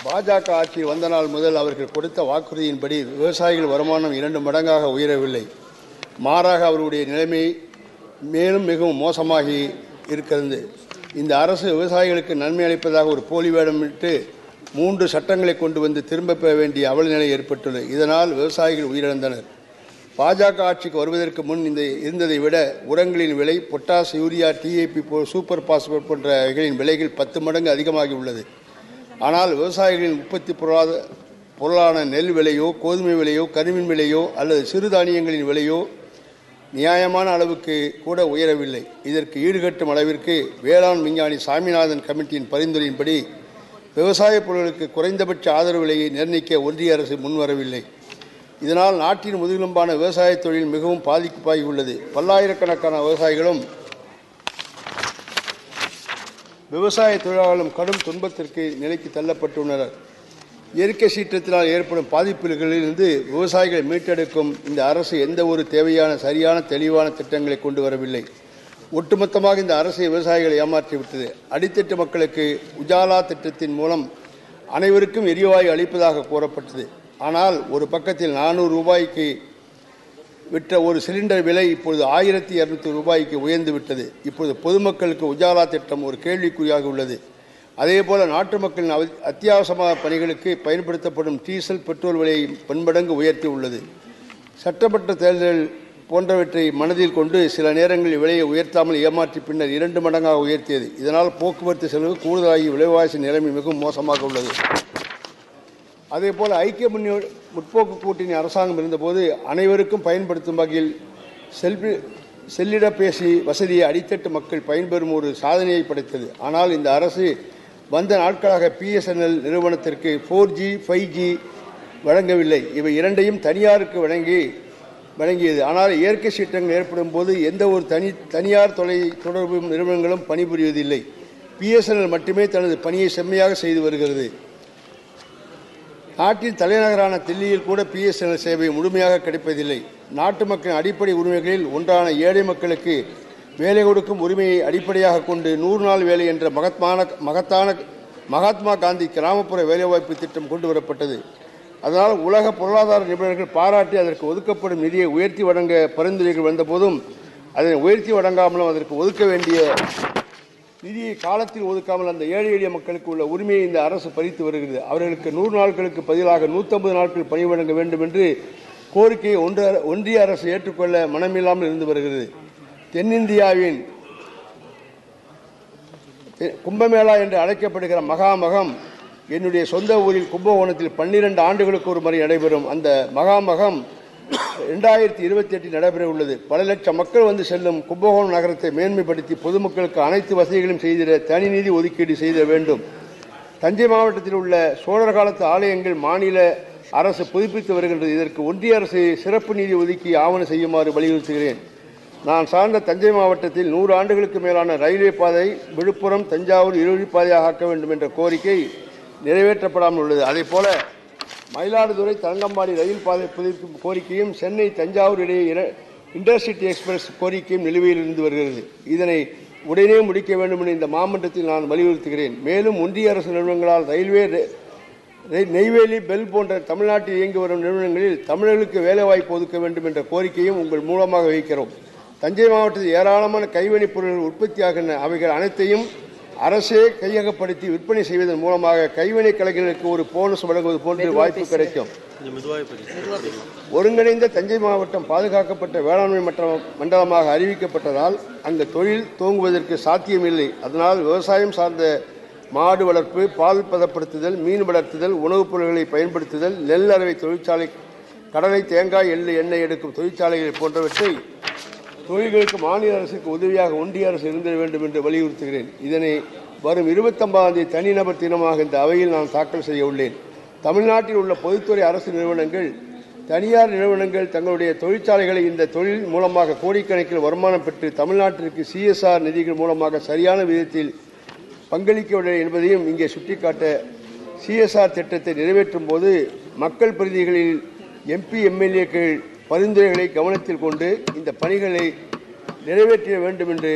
Speaker 15: பாஜக ஆட்சி வந்த நாள் முதல் அவர்கள் கொடுத்த வாக்குறுதியின்படி விவசாயிகள் வருமானம் 2 மடங்காக உயரவில்லை. மாறாக அவருடைய நிலைமை மேலும் மிகவும் மோசமாகி இருக்கிறது. இந்த அரசு விவசாயிகளுக்கு நன்மை அளிப்பதாக ஒரு போலி வேடமிட்டு 3 சட்டங்களை கொண்டு வந்து திரும்ப பெற வேண்டிய அவல நிலை ஏற்பட்டுள்ளது. இதனால் விவசாயிகள் உயிரிழந்தனர். பாஜக ஆட்சிக்கு வருவதற்கு முன் இருந்ததை விட உரங்களின் விலை, potash, urea, DAP, super phosphate போன்றவைகளின் விலைகள் 10 மடங்கு அதிகமாகி உள்ளது. ஆனால் விவசாயிகளின் உற்பத்தி பொருளான நெல் விலையோ, கோதுமை விலையோ, கரும்பின் விலையோ அல்லது சிறுதானியங்களின் விலையோ நியாயமான அளவுக்கு கூட உயரவில்லை. இதற்கு ஈடுகட்டும் அளவிற்கு வேளாண் விஞ்ஞானி சாமிநாதன் கமிட்டியின் பரிந்துரையின்படி விவசாய பொருட்களுக்கு குறைந்தபட்ச ஆதரவு விலையை நிர்ணயிக்க ஒன்றிய அரசு முன்வரவில்லை. இதனால் நாட்டின் முதுகெலும்பான விவசாய தொழில் மிகவும் பாதிப்பாகி உள்ளது. பல்லாயிரக்கணக்கான விவசாயிகளும் விவசாய தொழிலாளர்களும் கடும் துன்பத்திற்கு நிலைக்கு தள்ளப்பட்டுள்ளனர். இயற்கை சீற்றத்தினால் ஏற்படும் பாதிப்புகளிலிருந்து விவசாயிகளை மீட்டெடுக்கும் இந்த அரசு எந்த ஒரு தேவையான சரியான தெளிவான திட்டங்களை கொண்டு வரவில்லை. ஒட்டுமொத்தமாக இந்த அரசு விவசாயிகளை ஏமாற்றிவிட்டது. அடித்தட்டு மக்களுக்கு உஜாலா திட்டத்தின் மூலம் அனைவருக்கும் எரிவாயு அளிப்பதாக கூறப்பட்டது. ஆனால் ஒரு பக்கத்தில் 400 ரூபாய்க்கு விற்ற ஒரு சிலிண்டர் விலை இப்பொழுது 1200 ரூபாய்க்கு உயர்ந்து விட்டது. இப்பொழுது பொதுமக்களுக்கு உஜாலா திட்டம் ஒரு கேள்விக்குறியாக உள்ளது. அதேபோல நாட்டு மக்களின் அத்தியாவசியமான பணிகளுக்கு பயன்படுத்தப்படும் டீசல், பெட்ரோல் விலையை பன்மடங்கு உயர்த்தி உள்ளது. சட்டமன்ற தேர்தல் போன்றவற்றை மனதில் கொண்டு சில நேரங்களில் விலையை உயர்த்தாமல் ஏமாற்றி பின்னர் 2 மடங்காக உயர்த்தியது. இதனால் போக்குவரத்து செலவு கூடுதலாகி விலைவாசி நிலைமை மிகவும் மோசமாக உள்ளது. அதேபோல் ஐக்கிய முற்போக்கு கூட்டணி அரசாங்கம் இருந்தபோது அனைவருக்கும் பயன்படுத்தும் வகையில் செல்லிடப்பேசி வசதியை அடித்தட்டு மக்கள் பயன்பெறும் ஒரு சாதனையை படைத்தது. ஆனால் இந்த அரசு வந்த நாட்களாக PSNL நிறுவனத்திற்கு 4G, 5G வழங்கவில்லை. இவை இரண்டையும் தனியாருக்கு வழங்கியது. ஆனால் இயற்கை சீற்றங்கள் ஏற்படும் போது எந்த ஒரு தனியார் தொடர்பு நிறுவனங்களும் பணிபுரிவதில்லை. PSNL மட்டுமே தனது பணியை செம்மையாக செய்து வருகிறது. நாட்டின் தலைநகரான தில்லியில் கூட PSNL சேவை முழுமையாக கிடைப்பதில்லை. நாட்டு மக்களின் அடிப்படை உரிமைகளில் ஒன்றான ஏழை மக்களுக்கு வேலை கொடுக்கும் உரிமையை அடிப்படையாக கொண்டு 100 நாள் வேலை என்ற மகாத்மா காந்தி கிராமப்புற வேலைவாய்ப்பு திட்டம் கொண்டு வரப்பட்டது. அதனால் உலக பொருளாதார நிபுணர்கள் பாராட்டி அதற்கு ஒதுக்கப்படும் நிதியை உயர்த்தி வழங்க பரிந்துரைகள் வந்தபோதும் அதனை உயர்த்தி வழங்காமலும் அதற்கு ஒதுக்க வேண்டிய நிதியை காலத்தில் ஒதுக்காமல் அந்த ஏழை எளிய மக்களுக்கு உள்ள உரிமையை இந்த அரசு பறித்து வருகிறது. அவர்களுக்கு 100 நாட்களுக்கு பதிலாக 150 நாட்கள் பணி வழங்க வேண்டும் என்று கோரிக்கையை ஒன்றிய அரசு ஏற்றுக்கொள்ள மனமில்லாமல் இருந்து வருகிறது. தென்னிந்தியாவின் கும்பமேளா என்று அழைக்கப்படுகிற மகாமகம் என்னுடைய சொந்த ஊரில் கும்பகோணத்தில் 12 ஆண்டுகளுக்கு ஒரு முறை நடைபெறும். அந்த மகாமகம் 2028 நடைபெற உள்ளது. பல லட்சம் மக்கள் வந்து செல்லும் கும்பகோணம் நகரத்தை மேன்மைப்படுத்தி பொதுமக்களுக்கு அனைத்து வசதிகளையும் செய்திட தனி நிதி ஒதுக்கீடு செய்த வேண்டும். தஞ்சை மாவட்டத்தில் உள்ள சோழர் காலத்து ஆலயங்கள் மாநில அரசு புதுப்பித்து வருகின்றது. இதற்கு ஒன்றிய அரசு சிறப்பு நிதி ஒதுக்கி ஆவணம் செய்யுமாறு வலியுறுத்துகிறேன். நான் சார்ந்த தஞ்சை மாவட்டத்தில் 100 ஆண்டுகளுக்கு மேலான ரயில்வே பாதை விழுப்புரம் தஞ்சாவூர் இருவழிப்பாதையாக ஆக்க வேண்டும் என்ற கோரிக்கை நிறைவேற்றப்படாமல் உள்ளது. அதேபோல மயிலாடுதுறை தரங்கம்பாடி ரயில் பாதை புதுப்பிக்கும் கோரிக்கையும் சென்னை தஞ்சாவூர் இடையே இன்டர்சிட்டி எக்ஸ்பிரஸ் கோரிக்கையும் நிலுவையில் இருந்து வருகிறது. இதனை உடனே முடிக்க வேண்டும் என இந்த மாமன்றத்தில் நான் வலியுறுத்துகிறேன். மேலும் ஒன்றிய அரசு நிறுவனங்களால் நெய்வேலி, பெல் போன்ற தமிழ்நாட்டில் இயங்கி வரும் நிறுவனங்களில் தமிழர்களுக்கு வேலைவாய்ப்பு ஒதுக்க வேண்டும் என்ற கோரிக்கையும் உங்கள் மூலமாக வைக்கிறோம். தஞ்சை மாவட்டத்தில் ஏராளமான கைவினைப் பொருட்கள் உற்பத்தியாகின்றன. அவைகள் அனைத்தையும் அரசே கையகப்படுத்தி விற்பனை செய்வதன் மூலமாக கைவினை கலைஞர்களுக்கு ஒரு போனஸ் வழங்குவது போன்ற வாய்ப்பு கிடைக்கும். ஒருங்கிணைந்த தஞ்சை மாவட்டம் பாதுகாக்கப்பட்ட வேளாண்மை மண்டலமாக அறிவிக்கப்பட்டதால் அங்கு தொழில் துவங்குவதற்கு சாத்தியமில்லை. அதனால் விவசாயம் சார்ந்த மாடு வளர்ப்பு, பால் பதப்படுத்துதல், மீன் வளர்த்துதல், உணவுப் பொருட்களை பயன்படுத்துதல், நெல் அரவை தொழிற்சாலை, கடலை, தேங்காய், எள்ளு, எண்ணெய் எடுக்கும் தொழிற்சாலைகள் போன்றவற்றை தொழில்களுக்கு மாநில அரசுக்கு உதவியாக ஒன்றிய அரசு இருந்திட வேண்டும் என்று வலியுறுத்துகிறேன். இதனை வரும் 29ஆம் தேதி தனிநபர் தினமாக இந்த அவையில் நான் தாக்கல் செய்ய உள்ளேன். தமிழ்நாட்டில் உள்ள பொதுத்துறை அரசு நிறுவனங்கள், தனியார் நிறுவனங்கள் தங்களுடைய தொழிற்சாலைகளை இந்த தொழில் மூலமாக கோடிக்கணக்கில் வருமானம் பெற்று தமிழ்நாட்டிற்கு CSR நிதிகள் மூலமாக சரியான விதத்தில் பங்களிக்கவில்லை என்பதையும் இங்கே சுட்டிக்காட்ட CSR திட்டத்தை நிறைவேற்றும் போது மக்கள் பிரதிநிதிகளில் MP, MLAக்கள் பரிந்துரைகளை கவனத்தில் கொண்டு இந்த பணிகளை நிறைவேற்ற வேண்டும் என்று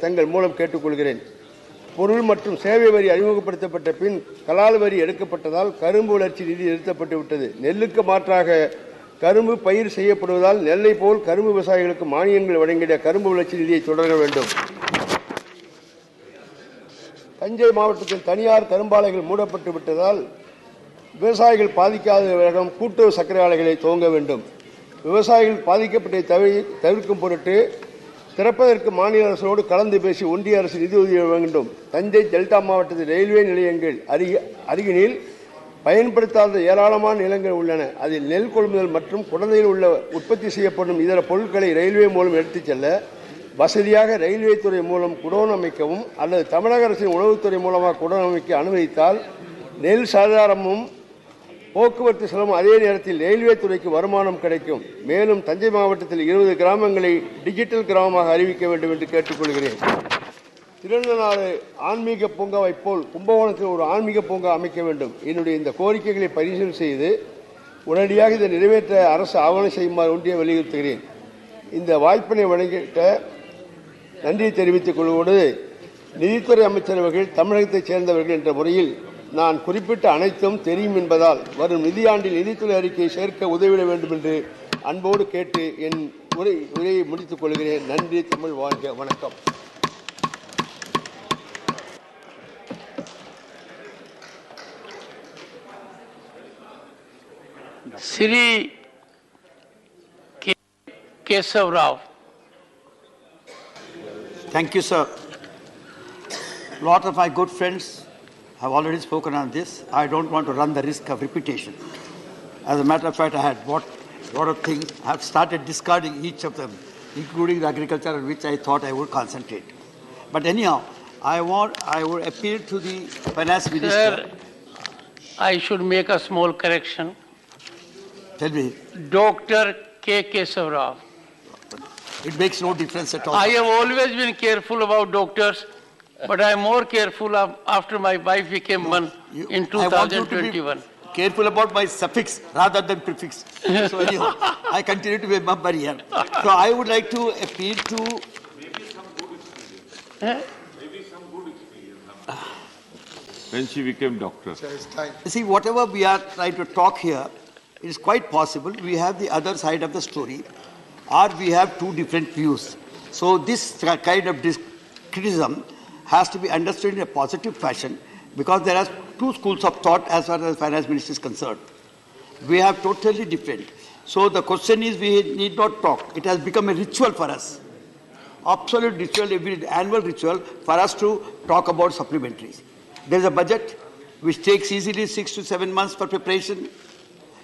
Speaker 15: தங்கள் மூலம் கேட்டுக்கொள்கிறேன். பொருள் மற்றும் சேவை வரி அறிமுகப்படுத்தப்பட்ட பின் கலால் வரி எடுக்கப்பட்டதால் கரும்பு வளர்ச்சி நிதி நிறுத்தப்பட்டு விட்டது. நெல்லுக்கு மாற்றாக கரும்பு பயிர் செய்யப்படுவதால் நெல்லை போல் கரும்பு விவசாயிகளுக்கு மானியங்கள் வழங்கிய கரும்பு வளர்ச்சி நிதியை தொடர வேண்டும். தஞ்சை மாவட்டத்தில் தனியார் கரும்பாலைகள் மூடப்பட்டு விட்டதால் விவசாயிகள் பாதிக்காதவரிடம் கூட்டுறவு சர்க்கரை ஆலைகளை துவங்க வேண்டும். விவசாயிகள் பாதிக்கப்பட்டதை தவிர்க்கும் பொருட்டு திறப்பதற்கு மாநில அரசோடு கலந்து பேசி ஒன்றிய அரசு நிதியுதவி வேண்டும். தஞ்சை டெல்டா மாவட்டத்தில் ரயில்வே நிலையங்கள் அருகினில் பயன்படுத்தாத ஏராளமான நிலங்கள் உள்ளன. அதில் நெல் கொள்முதல் மற்றும் குழந்தையில் உள்ள உற்பத்தி செய்யப்படும் இதர பொருட்களை ரயில்வே மூலம் எடுத்துச் செல்ல வசதியாக ரயில்வே துறை மூலம் குடோன் அமைக்கவும் அல்லது தமிழக அரசின் உணவுத்துறை மூலமாக குடோன் அமைக்க அனுமதித்தால் நெல் சாதாரமும் போக்குவரத்து செலவும் அதே நேரத்தில் ரயில்வே துறைக்கு வருமானம் கிடைக்கும். மேலும் தஞ்சை மாவட்டத்தில் 20 கிராமங்களை டிஜிட்டல் கிராமமாக அறிவிக்க வேண்டும் என்று கேட்டுக்கொள்கிறேன். திருநள்ளாறு ஆன்மீக பூங்காவை போல் கும்பகோணத்தில் ஒரு ஆன்மீக பூங்கா அமைக்க வேண்டும். என்னுடைய இந்த கோரிக்கைகளை பரிசீலனை செய்து உடனடியாக இதை நிறைவேற்ற அரசு ஆவணம் செய்யுமாறு ஒன்றிய வலியுறுத்துகிறேன். இந்த வாய்ப்பினை வழங்கிட்ட நன்றியை தெரிவித்துக் கொள்வோடு நிதித்துறை அமைச்சர் அவர்கள் தமிழகத்தைச் சேர்ந்தவர்கள் என்ற முறையில் நான் குறிப்பிட்ட அனைத்தும் தெரியும் என்பதால் வரும் நிதியாண்டில் நிதித்துறை அறிக்கையை சேர்க்க உதவிட வேண்டும் என்று அன்போடு கேட்டு என் உரையை முடித்துக் கொள்கிறேன். நன்றி. தமிழ் வாழ்க. வணக்கம்.
Speaker 8: Sri Kesav Rao.
Speaker 20: Thank you, sir. A lot of my good friends have already spoken on this. I don't want to run the risk of repetition. As a matter of fact, I had bought a lot of things. I have started discarding each of them, including the agriculture, on which I thought I would concentrate. But anyhow, I would appeal to the finance minister.
Speaker 8: Sir, I should make a small correction.
Speaker 20: Tell me.
Speaker 8: Dr. K. Kesav Rao.
Speaker 20: It makes no difference at all.
Speaker 8: I have always been careful about doctors, but I am more careful after my wife became one in 2021.
Speaker 20: I want you to be careful about my suffix rather than prefix. So anyhow, I continue to be a member here. So I would like to appeal to...
Speaker 21: When she became doctor.
Speaker 20: See, whatever we are trying to talk here, it is quite possible we have the other side of the story, or we have two different views. So this kind of criticism has to be understood in a positive fashion, because there are two schools of thought as far as finance ministry is concerned. We have totally different. So the question is, we need not talk. It has become a ritual for us. Absolute ritual, every annual ritual for us to talk about supplementaries. There is a budget which takes easily 6 to 7 months for preparation.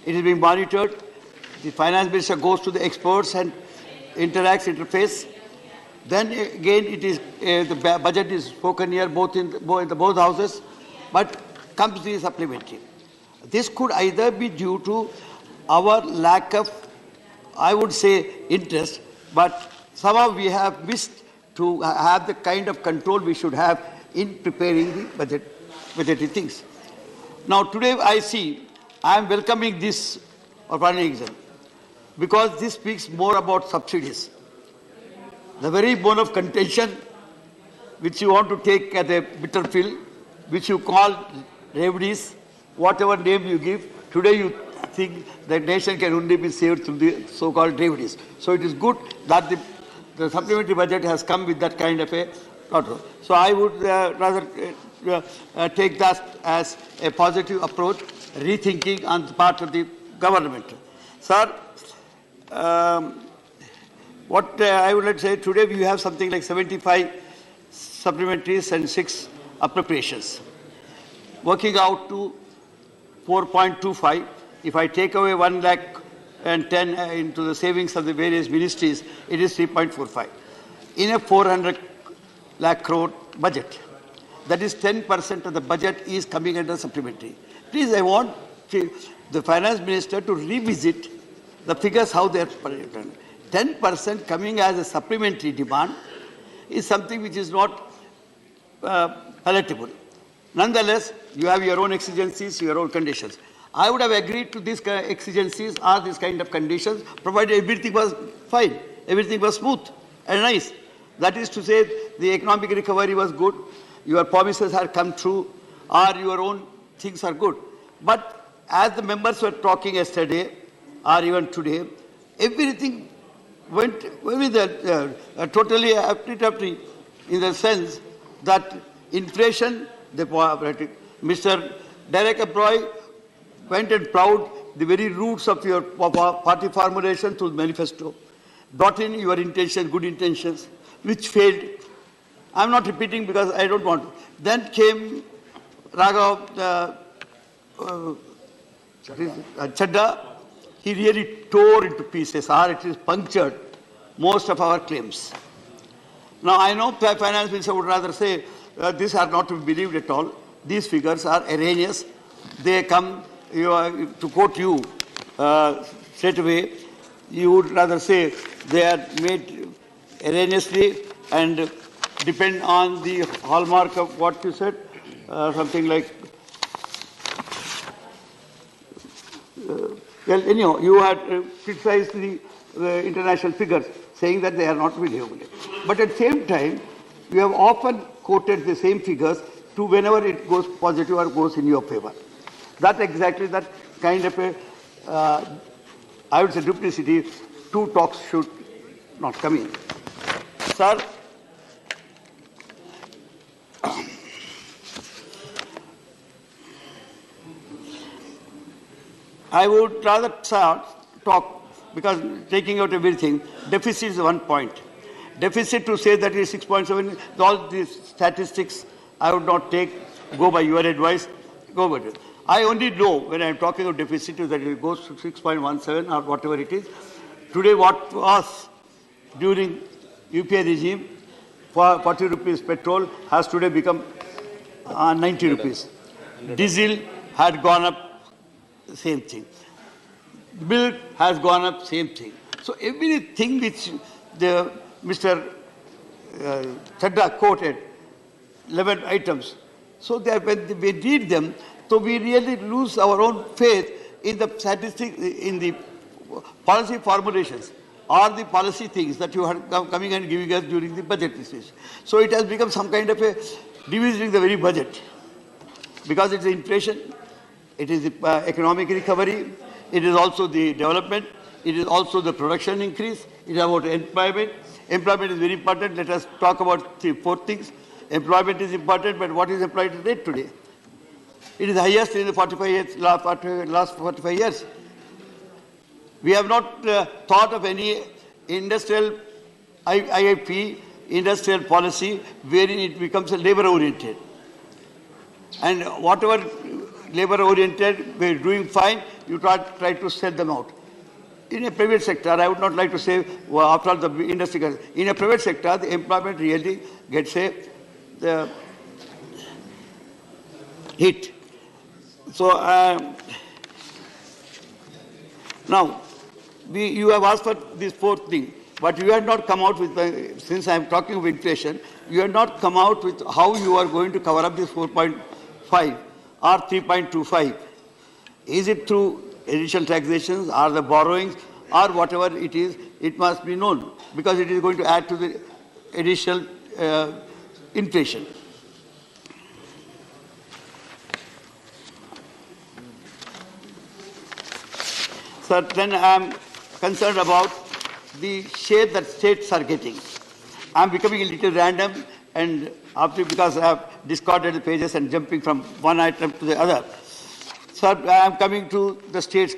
Speaker 20: It is being monitored. The finance minister goes to the experts and interface. Then again, it is the budget is spoken here both in both houses, but comes the supplementary. This could either be due to our lack of, I would say, interest, but somehow we have missed to have the kind of control we should have in preparing the budgetary things. Now today I see, I am welcoming this organism because this speaks more about subsidies. The very bone of contention which you want to take as a bitter pill, which you call remedies, whatever name you give, today you think the nation can only be saved through the so-called remedies. So it is good that the supplementary budget has come with that kind of a control. So I would rather take that as a positive approach, rethinking on the part of the government. Sir, what I would like to say, today we have something like 75 supplementaries and 6 appropriations, working out to 4.25. If I take away 1 lakh and 10 into the savings of the various ministries, it is 3.45. In a 400 lakh crore budget, that is 10% of the budget is coming under supplementary. Please, I want the finance minister to revisit the figures, how they are done. 10% coming as a supplementary demand is something which is not palatable. Nonetheless, you have your own exigencies, your own conditions. I would have agreed to these exigencies or these kind of conditions, provided everything was fine, everything was smooth and nice. That is to say, the economic recovery was good, your promises have come true, or your own things are good. But as the members were talking yesterday, or even today, everything went with totally appetite in the sense that inflation, Mr. Derek Abroy went and plowed the very roots of your party formulation through the manifesto, brought in your intentions, good intentions, which failed. I'm not repeating because I don't want to. Then came Raghav Chadda. He really tore into pieces, or it is punctured most of our claims. Now, I know the finance minister would rather say these are not to be believed at all. These figures are erroneous. They come, to quote you straight away, you would rather say they are made erroneously and depend on the hallmark of what you said, something like, well, anyhow, you had criticized the international figures, saying that they are not believable. But at the same time, you have often quoted the same figures to whenever it goes positive or goes in your favor. That's exactly that kind of a, I would say, duplicity. Two talks should not come in. Sir, I would rather talk, because taking out everything, deficit is one point. Deficit to say that it is 6.7, all these statistics I would not take, go by your advice, go by it. I only know when I am talking of deficit that it goes to 6.17 or whatever it is. Today what was during UPA regime, 40 rupees petrol has today become 90 rupees. Diesel had gone up, same thing. Milk has gone up, same thing. So everything which the Mr. Chadda quoted, 11 items. So that when we read them, so we really lose our own faith in the statistics, in the policy formulations, or the policy things that you are coming and giving us during the budget session. So it has become some kind of a revisiting the very budget, because it's the inflation, it is the economic recovery, it is also the development, it is also the production increase, it is about employment. Employment is very important. Let us talk about three, four things. Employment is important, but what is employment rate today? It is the highest in the 45 years, last 45 years. We have not thought of any industrial IIP, industrial policy, wherein it becomes a labor-oriented. And whatever labor-oriented, we're doing fine, you try to sell them out. In a private sector, I would not like to say, well, after all the industry, in a private sector, the employment really gets the hit. So, now, you have asked for this fourth thing, but you have not come out with, since I am talking of inflation, you have not come out with how you are going to cover up this 4.5 or 3.25. Is it through additional taxations, or the borrowings, or whatever it is, it must be known, because it is going to add to the additional inflation. So then I am concerned about the share that states are getting. I am becoming a little random, and after, because I have discarded the pages and jumping from one item to the other. So I am coming to the state's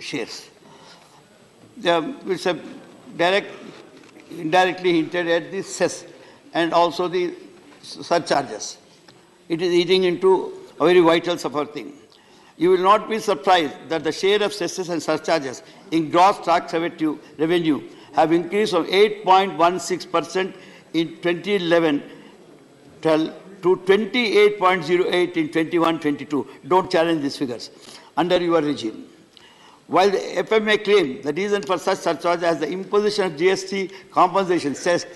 Speaker 20: shares. It's a indirectly hinted at the cess and also the surcharges. It is eating into a very vital thing. You will not be surprised that the share of cesses and surcharges in gross tax revenue have increased from 8.16% in 2011 to 28.08 in 21-22. Don't challenge these figures under your regime. While the FMA claim the reason for such surcharge as the imposition of GST compensation says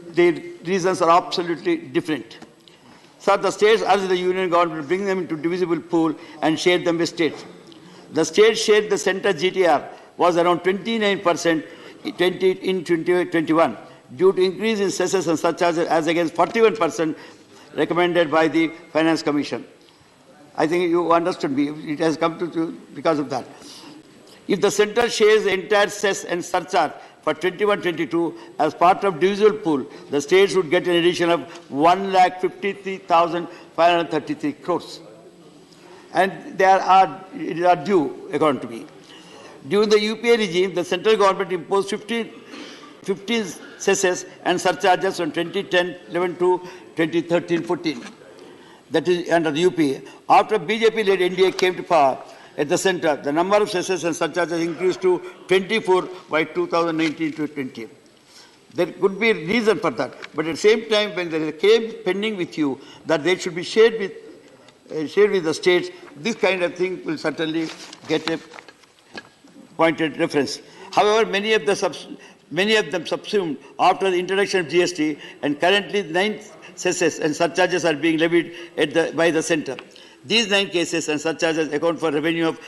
Speaker 20: the reasons are absolutely different. So the states urge the union government to bring them into divisible pool and share them with states. The state shared the center GTR was around 29% in 2021 due to increase in cesses and surcharges as against 41% recommended by the Finance Commission. I think you understood me. It has come to because of that. If the centre shares the entire cess and surcharge for 21-22 as part of divisible pool, the states would get an addition of 1,53,533 crores. and they are due, according to me. During the UPA regime, the central government imposed 15 cesses and surcharges from 2010-11 to 2013-14. That is under the UPA. After BJP-led NDA came to power at the centre, the number of cesses and surcharges increased to 24 by 2019-20. There could be a reason for that. But at the same time, when there is a claim pending with you that they should be shared with the states, this kind of thing will certainly get a pointed reference. However, many of them subsumed after the introduction of GST, and currently 9 cesses and surcharges are being levied by the centre. These 9 cases and surcharges account for revenue of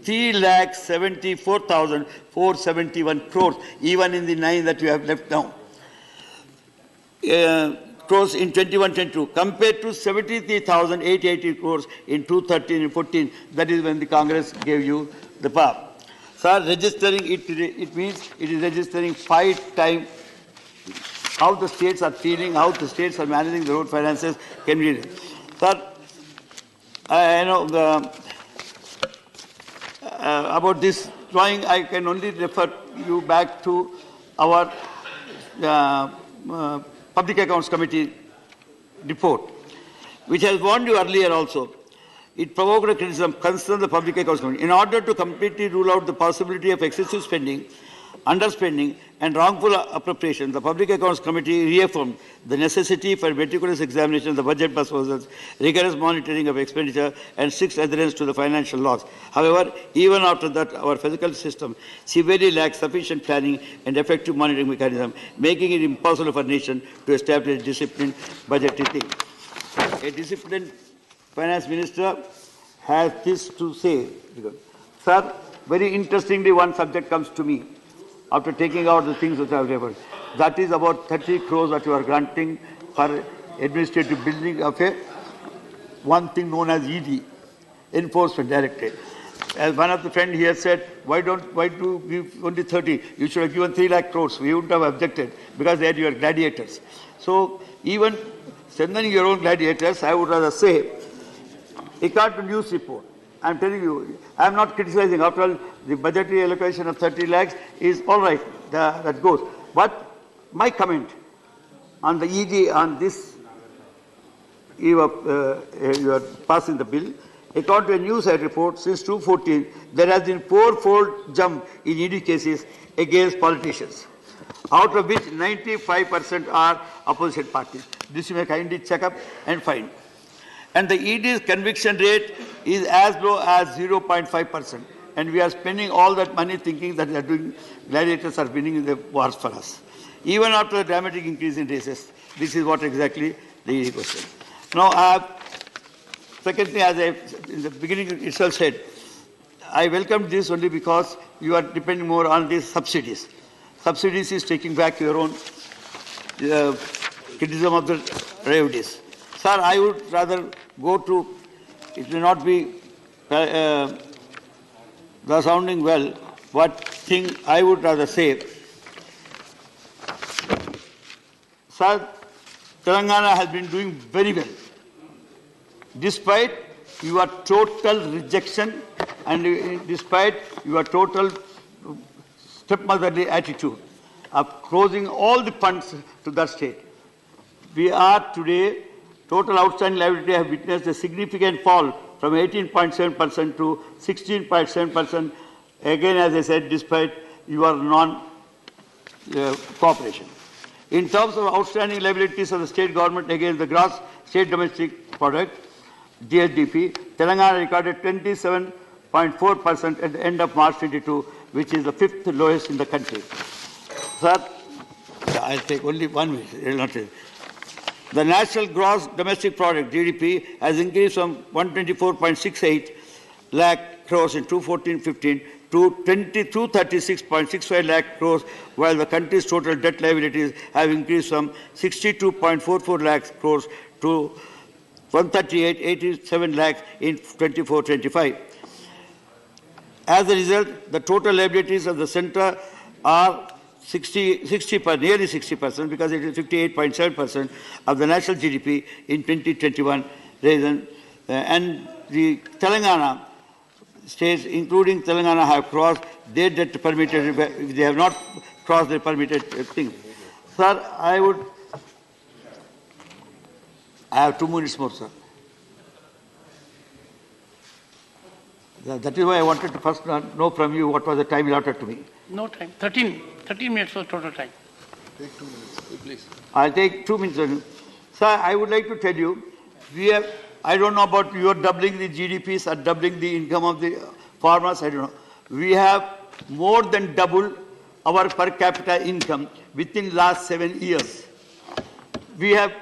Speaker 20: 3,74,471 crores, even in the 9 that you have left now. Crores in 21-22, compared to 73,880 crores in 2013 and 14. That is when the Congress gave you the power. Sir, registering it means it is registering 5 times how the states are feeling, how the states are managing the road finances. Can we, sir? I know about this drawing. I can only refer you back to our Public Accounts Committee report, which has warned you earlier also. It provoked a criticism concerning the Public Accounts Committee. In order to completely rule out the possibility of excessive spending, underspending, and wrongful appropriation, the Public Accounts Committee reaffirmed the necessity for meticulous examination of the budget proposals, rigorous monitoring of expenditure, and strict adherence to the financial laws. However, even after that, our fiscal system severely lacks sufficient planning and effective monitoring mechanism, making it impossible for a nation to establish disciplined budgetary thing. A disciplined Finance Minister has this to say. Sir, very interestingly, one subject comes to me after taking out the things which I have referred. That is about 30 crores that you are granting for administrative building of one thing known as ED, Enforcement Directorate. As one of the friends here said, why do you give only 30? You should have given 3 lakh crores. We wouldn't have objected because they are your gladiators. So even sending your own gladiators, I would rather say, according to news report, I am telling you, I am not criticizing. After all, the budgetary allocation of 30 lakhs is all right, that goes. But my comment on the ED, on this, you are passing the bill, according to a news report, since 2014, there has been 4-fold jump in ED cases against politicians, out of which 95% are opposition parties. This you may kindly check up and find. And the ED's conviction rate is as low as 0.5%. And we are spending all that money thinking that they are doing, gladiators are winning the wars for us. Even after the dramatic increase in races, this is what exactly the ED question. Now, second thing, as I in the beginning itself said, I welcome this only because you are depending more on these subsidies. Subsidies is taking back your own criticism of the revenues. Sir, I would rather go to, it may not be the sounding well, what thing I would rather say. Sir, Telangana has been doing very well, despite your total rejection and despite your total stepmotherly attitude of closing all the funds to that state. We are today, total outstanding liability have witnessed a significant fall from 18.7% to 16.7%. Again, as I said, despite your non-cooperation. In terms of outstanding liabilities of the state government against the gross state domestic product, GSDP, Telangana recorded 27.4% at the end of March 22, which is the 5th lowest in the country. Sir, I'll take only 1 minute. The national gross domestic product, GDP, has increased from 124.68 lakh crores in 2014-15 to 236.65 lakh crores, while the country's total debt liabilities have increased from 62.44 lakh crores to 138.87 lakhs in 24-25. As a result, the total liabilities of the centre are nearly 60%, because it is 58.7% of the national GDP in 2021, rather than and the Telangana states, including Telangana, have crossed their debt permitted, if they have not crossed their permitted thing. Sir, I have 2 minutes more, sir. That is why I wanted to first know from you what was the time allotted to me.
Speaker 8: No time. 13 minutes was total time.
Speaker 20: Take 2 minutes, please. I'll take 2 minutes. Sir, I would like to tell you, we have, I don't know about you are doubling the GDPs or doubling the income of the farmers, I don't know. We have more than double our per capita income within last 7 years. We have,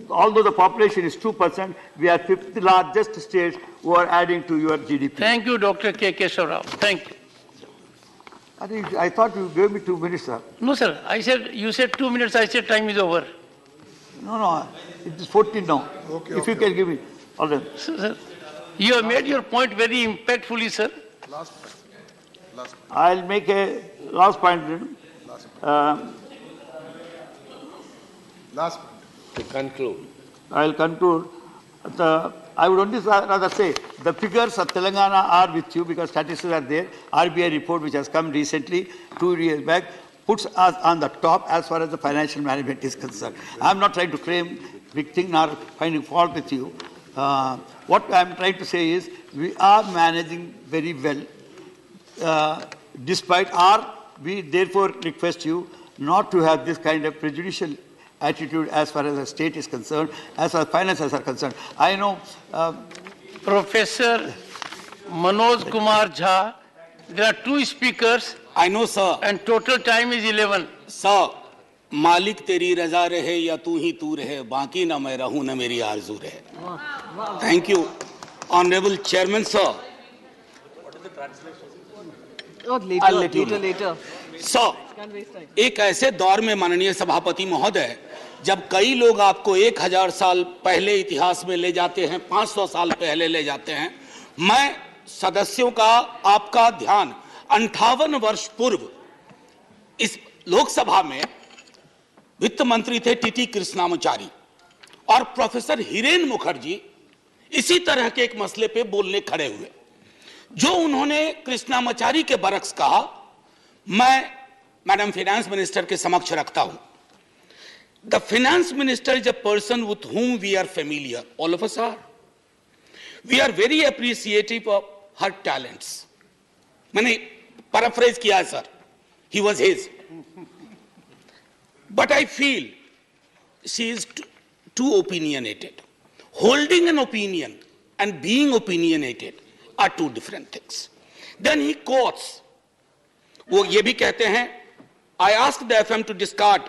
Speaker 20: although the population is 2%, we are 5th largest state who are adding to your GDP.
Speaker 8: Thank you, Dr. K. Keshavrao. Thank you.
Speaker 20: I thought you gave me 2 minutes, sir.
Speaker 8: No, sir. You said 2 minutes. I said time is over.
Speaker 20: No. It is 14 now. Okay, if you can give me. All right.
Speaker 8: Sir, you have made your point very impactfully, sir.
Speaker 20: Last point. I'll make a last point.
Speaker 17: Last point. To conclude.
Speaker 20: I'll conclude. I would only rather say the figures of Telangana are with you because statistics are there. RBI report, which has come recently, 2 years back, puts us on the top as far as the financial management is concerned. I'm not trying to claim big thing nor finding fault with you. What I'm trying to say is we are managing very well. Despite we therefore request you not to have this kind of prejudicial attitude as far as the state is concerned, as far as finances are concerned. I know
Speaker 8: Professor Manoj Kumar Jha, there are 2 speakers.
Speaker 10: I know, sir.
Speaker 8: And total time is 11.
Speaker 10: Sir, मालिक तेरी रजा रहे या तू ही तू रहे, बाकी ना मैं रहूं ना मेरी आरज़ू रहे. Thank you, Honorable Chairman, sir.
Speaker 2: What is the translation? Later.
Speaker 10: Sir, एक ऐसे दौर में माननीय सभापति महोदय, जब कई लोग आपको 1000 साल पहले इतिहास में ले जाते हैं, 500 साल पहले ले जाते हैं, मैं सदस्यों का आपका ध्यान 58 वर्ष पूर्व इस लोकसभा में वित्त मंत्री थे टीटी कृष्णामाचारी और प्रोफेसर हिरेन मुखर्जी इसी तरह के एक मसले पे बोलने खड़े हुए. जो उन्होंने कृष्णामाचारी के बरक्स कहा, मैं मैडम फाइनेंस मिनिस्टर के समक्ष रखता हूं. The finance minister is a person with whom we are familiar. All of us are. We are very appreciative of her talents. मैंने paraphrase किया है, sir. He was his. But I feel she is too opinionated. Holding an opinion and being opinionated are 2 different things. Then he quotes. वो ये भी कहते हैं, I asked the FM to discard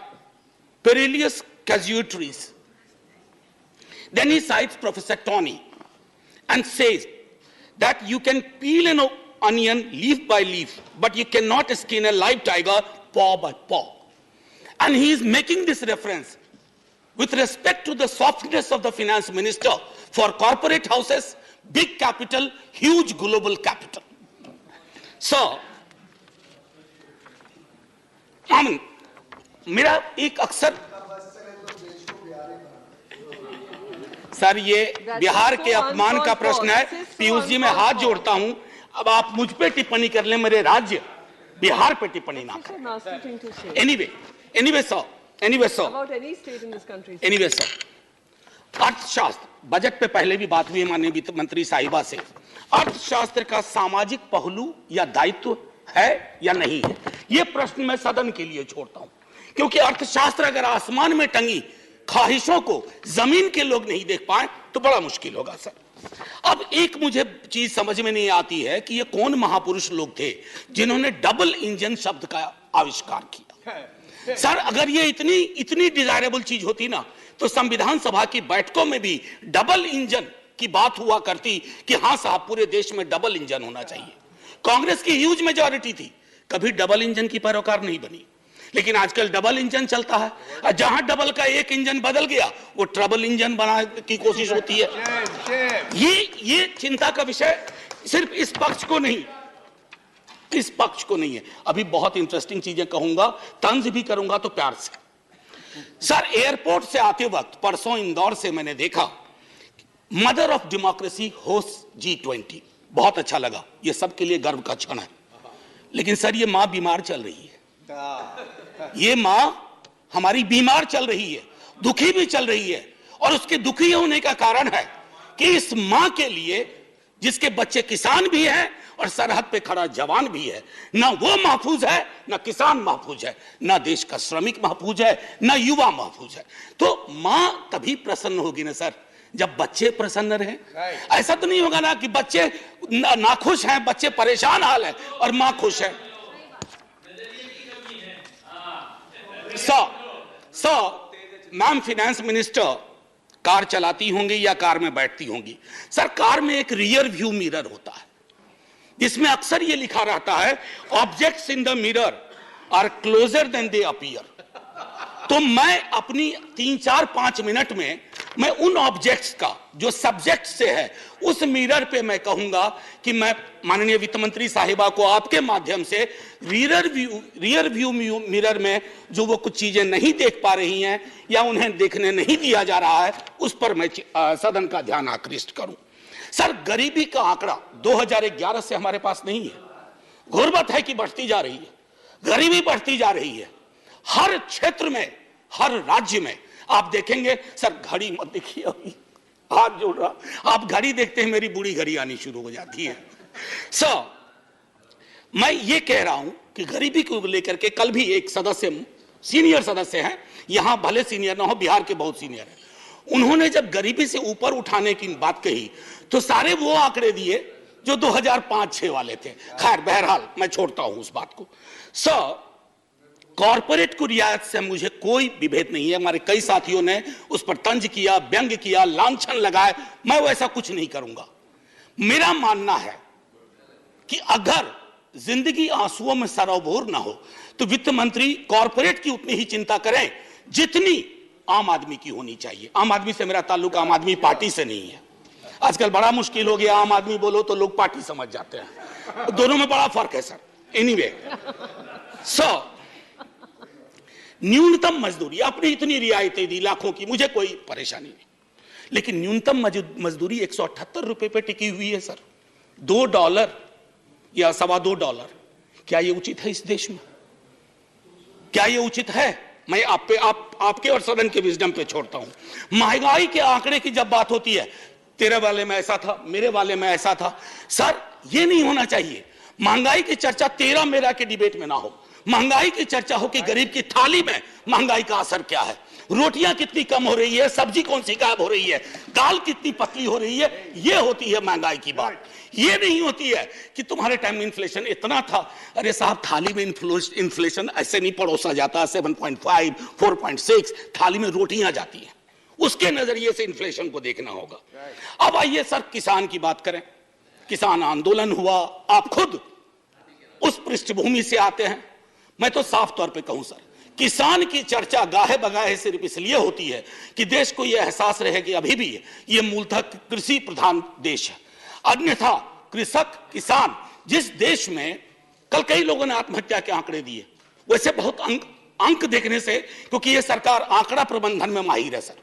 Speaker 10: perilous casualties. Then he cites Professor Tony and says that you can peel an onion leaf by leaf, but you cannot skin a live tiger paw by paw. And he is making this reference with respect to the softness of the finance minister for corporate houses, big capital, huge global capital. So, मेरा एक अक्सर sir ये बिहार के अपमान का प्रश्न है. पीयूष जी मैं हाथ जोड़ता हूं, अब आप मुझ पे टिप्पणी कर लें, मेरे राज्य बिहार पे टिप्पणी ना करें. Anyway, sir.
Speaker 2: About any state in this country.
Speaker 10: Anyway, sir. अर्थशास्त्र, बजट पे पहले भी बात हुई है माननीय वित्त मंत्री साहिबा से. अर्थशास्त्र का सामाजिक पहलू या दायित्व है या नहीं है, ये प्रश्न मैं सदन के लिए छोड़ता हूं, क्योंकि अर्थशास्त्र अगर आसमान में टंगी ख्वाहिशों को जमीन के लोग नहीं देख पाए तो बड़ा मुश्किल होगा सर. अब एक मुझे चीज समझ में नहीं आती है कि ये कौन महापुरुष लोग थे जिन्होंने डबल इंजन शब्द का आविष्कार किया. सर अगर ये इतनी डिजायरेबल चीज होती ना तो संविधान सभा की बैठकों में भी डबल इंजन की बात हुआ करती कि हां साहब पूरे देश में डबल इंजन होना चाहिए. कांग्रेस की ह्यूज मेजॉरिटी थी, कभी डबल इंजन की पैरोकार नहीं बनी, लेकिन आजकल डबल इंजन चलता है. जहां डबल का एक इंजन बदल गया वो ट्रबल इंजन बनाने की कोशिश होती है. ये चिंता का विषय सिर्फ इस पक्ष को नहीं है. अभी बहुत इंटरेस्टिंग चीजें कहूंगा, तंज भी करूंगा तो प्यार से. सर एयरपोर्ट से आते वक्त परसों इंदौर से मैंने देखा
Speaker 6: mother of democracy host G20, बहुत अच्छा लगा, ये सबके लिए गर्व का क्षण है। लेकिन सर ये मां बीमार चल रही है, ये मां हमारी बीमार चल रही है, दुखी भी चल रही है, और उसके दुखी होने का कारण है कि इस मां के लिए जिसके बच्चे किसान भी हैं और सरहद पे खड़ा जवान भी है, ना वो महफूज है, ना किसान महफूज है, ना देश का श्रमिक महफूज है, ना युवा महफूज है। तो मां तभी प्रसन्न होगी ना सर जब बच्चे प्रसन्न रहें। ऐसा तो नहीं होगा ना कि बच्चे नाखुश हैं, बच्चे परेशान हाल है और मां खुश है। मैम फिनेंस मिनिस्टर कार चलाती होंगी या कार में बैठती होंगी। सर कार में एक रियर व्यू मिरर होता है जिसमें अक्सर ये लिखा रहता है objects in the mirror are closer than they appear. तो मैं अपनी 3-4-5 मिनट में मैं उन ऑब्जेक्ट्स का जो सब्जेक्ट से है उस मिरर पे मैं कहूंगा कि मैं माननीय वित्त मंत्री साहिबा को आपके माध्यम से रियर व्यू मिरर में जो वो कुछ चीजें नहीं देख पा रही हैं या उन्हें देखने नहीं दिया जा रहा है उस पर मैं सदन का ध्यान आकृष्ट करूं। सर गरीबी का आंकड़ा 2011 से हमारे पास नहीं है, गुर्बत है कि बढ़ती जा रही है, गरीबी बढ़ती जा रही है हर क्षेत्र में, हर राज्य में। आप देखेंगे सर, घड़ी मत देखिए, अभी हाथ जोड़ रहा, आप घड़ी देखते हैं मेरी बूढ़ी घड़ी आनी शुरू हो जाती है। सर मैं ये कह रहा हूं कि गरीबी को लेकर के कल भी एक सदस्य, सीनियर सदस्य हैं, यहां भले सीनियर ना हो, बिहार के बहुत सीनियर हैं, उन्होंने जब गरीबी से ऊपर उठाने की बात कही तो सारे वो आंकड़े दिए जो 2005-6 वाले थे। खैर बहरहाल मैं छोड़ता हूं उस बात को। सर कॉर्पोरेट को रियायत से मुझे कोई विभेद नहीं है, हमारे कई साथियों ने उस पर तंज किया, व्यंग किया, लांछन लगाए, मैं वैसा कुछ नहीं करूंगा। मेरा मानना है कि अगर जिंदगी आंसुओं में सरोबोर ना हो तो वित्त मंत्री कॉर्पोरेट की उतनी ही चिंता करें जितनी आम आदमी की होनी चाहिए। आम आदमी से मेरा ताल्लुक आम आदमी पार्टी से नहीं है, आजकल बड़ा मुश्किल हो गया, आम आदमी बोलो तो लोग पार्टी समझ जाते हैं, दोनों में बड़ा फर्क है सर। एनीवे सर न्यूनतम मजदूरी आपने इतनी रियायतें दी लाखों की, मुझे कोई परेशानी नहीं, लेकिन न्यूनतम मजदूरी 178 रुपए पे टिकी हुई है सर। $2 या $2.25, क्या ये उचित है इस देश में? क्या ये उचित है? मैं आपके और सदन के विजडम पे छोड़ता हूं। महंगाई के आंकड़े की जब बात होती है, तेरे वाले में ऐसा था, मेरे वाले में ऐसा था, सर ये नहीं होना चाहिए। महंगाई की चर्चा तेरा मेरा के डिबेट में ना हो, महंगाई की चर्चा हो कि गरीब की थाली में महंगाई का असर क्या है, रोटियां कितनी कम हो रही है, सब्जी कौन सी गायब हो रही है, दाल कितनी पतली हो रही है, ये होती है महंगाई की बात। ये नहीं होती है कि तुम्हारे टाइम में इन्फ्लेशन इतना था। अरे साहब थाली में इन्फ्लेशन ऐसे नहीं परोसा जाता, 7.5 4.6 थाली में रोटियां जाती हैं, उसके नजरिए से इन्फ्लेशन को देखना होगा। अब आइए सर किसान की बात करें। किसान आंदोलन हुआ, आप खुद उस पृष्ठभूमि से आते हैं। मैं तो साफ तौर पे कहूं सर, किसान की चर्चा गाहे बगाहे सिर्फ इसलिए होती है कि देश को यह एहसास रहे कि अभी भी ये मूलतः कृषि प्रधान देश है। अन्यथा कृषक किसान जिस देश में कल कई लोगों ने आत्महत्या के आंकड़े दिए, वैसे बहुत अंक देखने से, क्योंकि ये सरकार आंकड़ा प्रबंधन में माहिर है सर,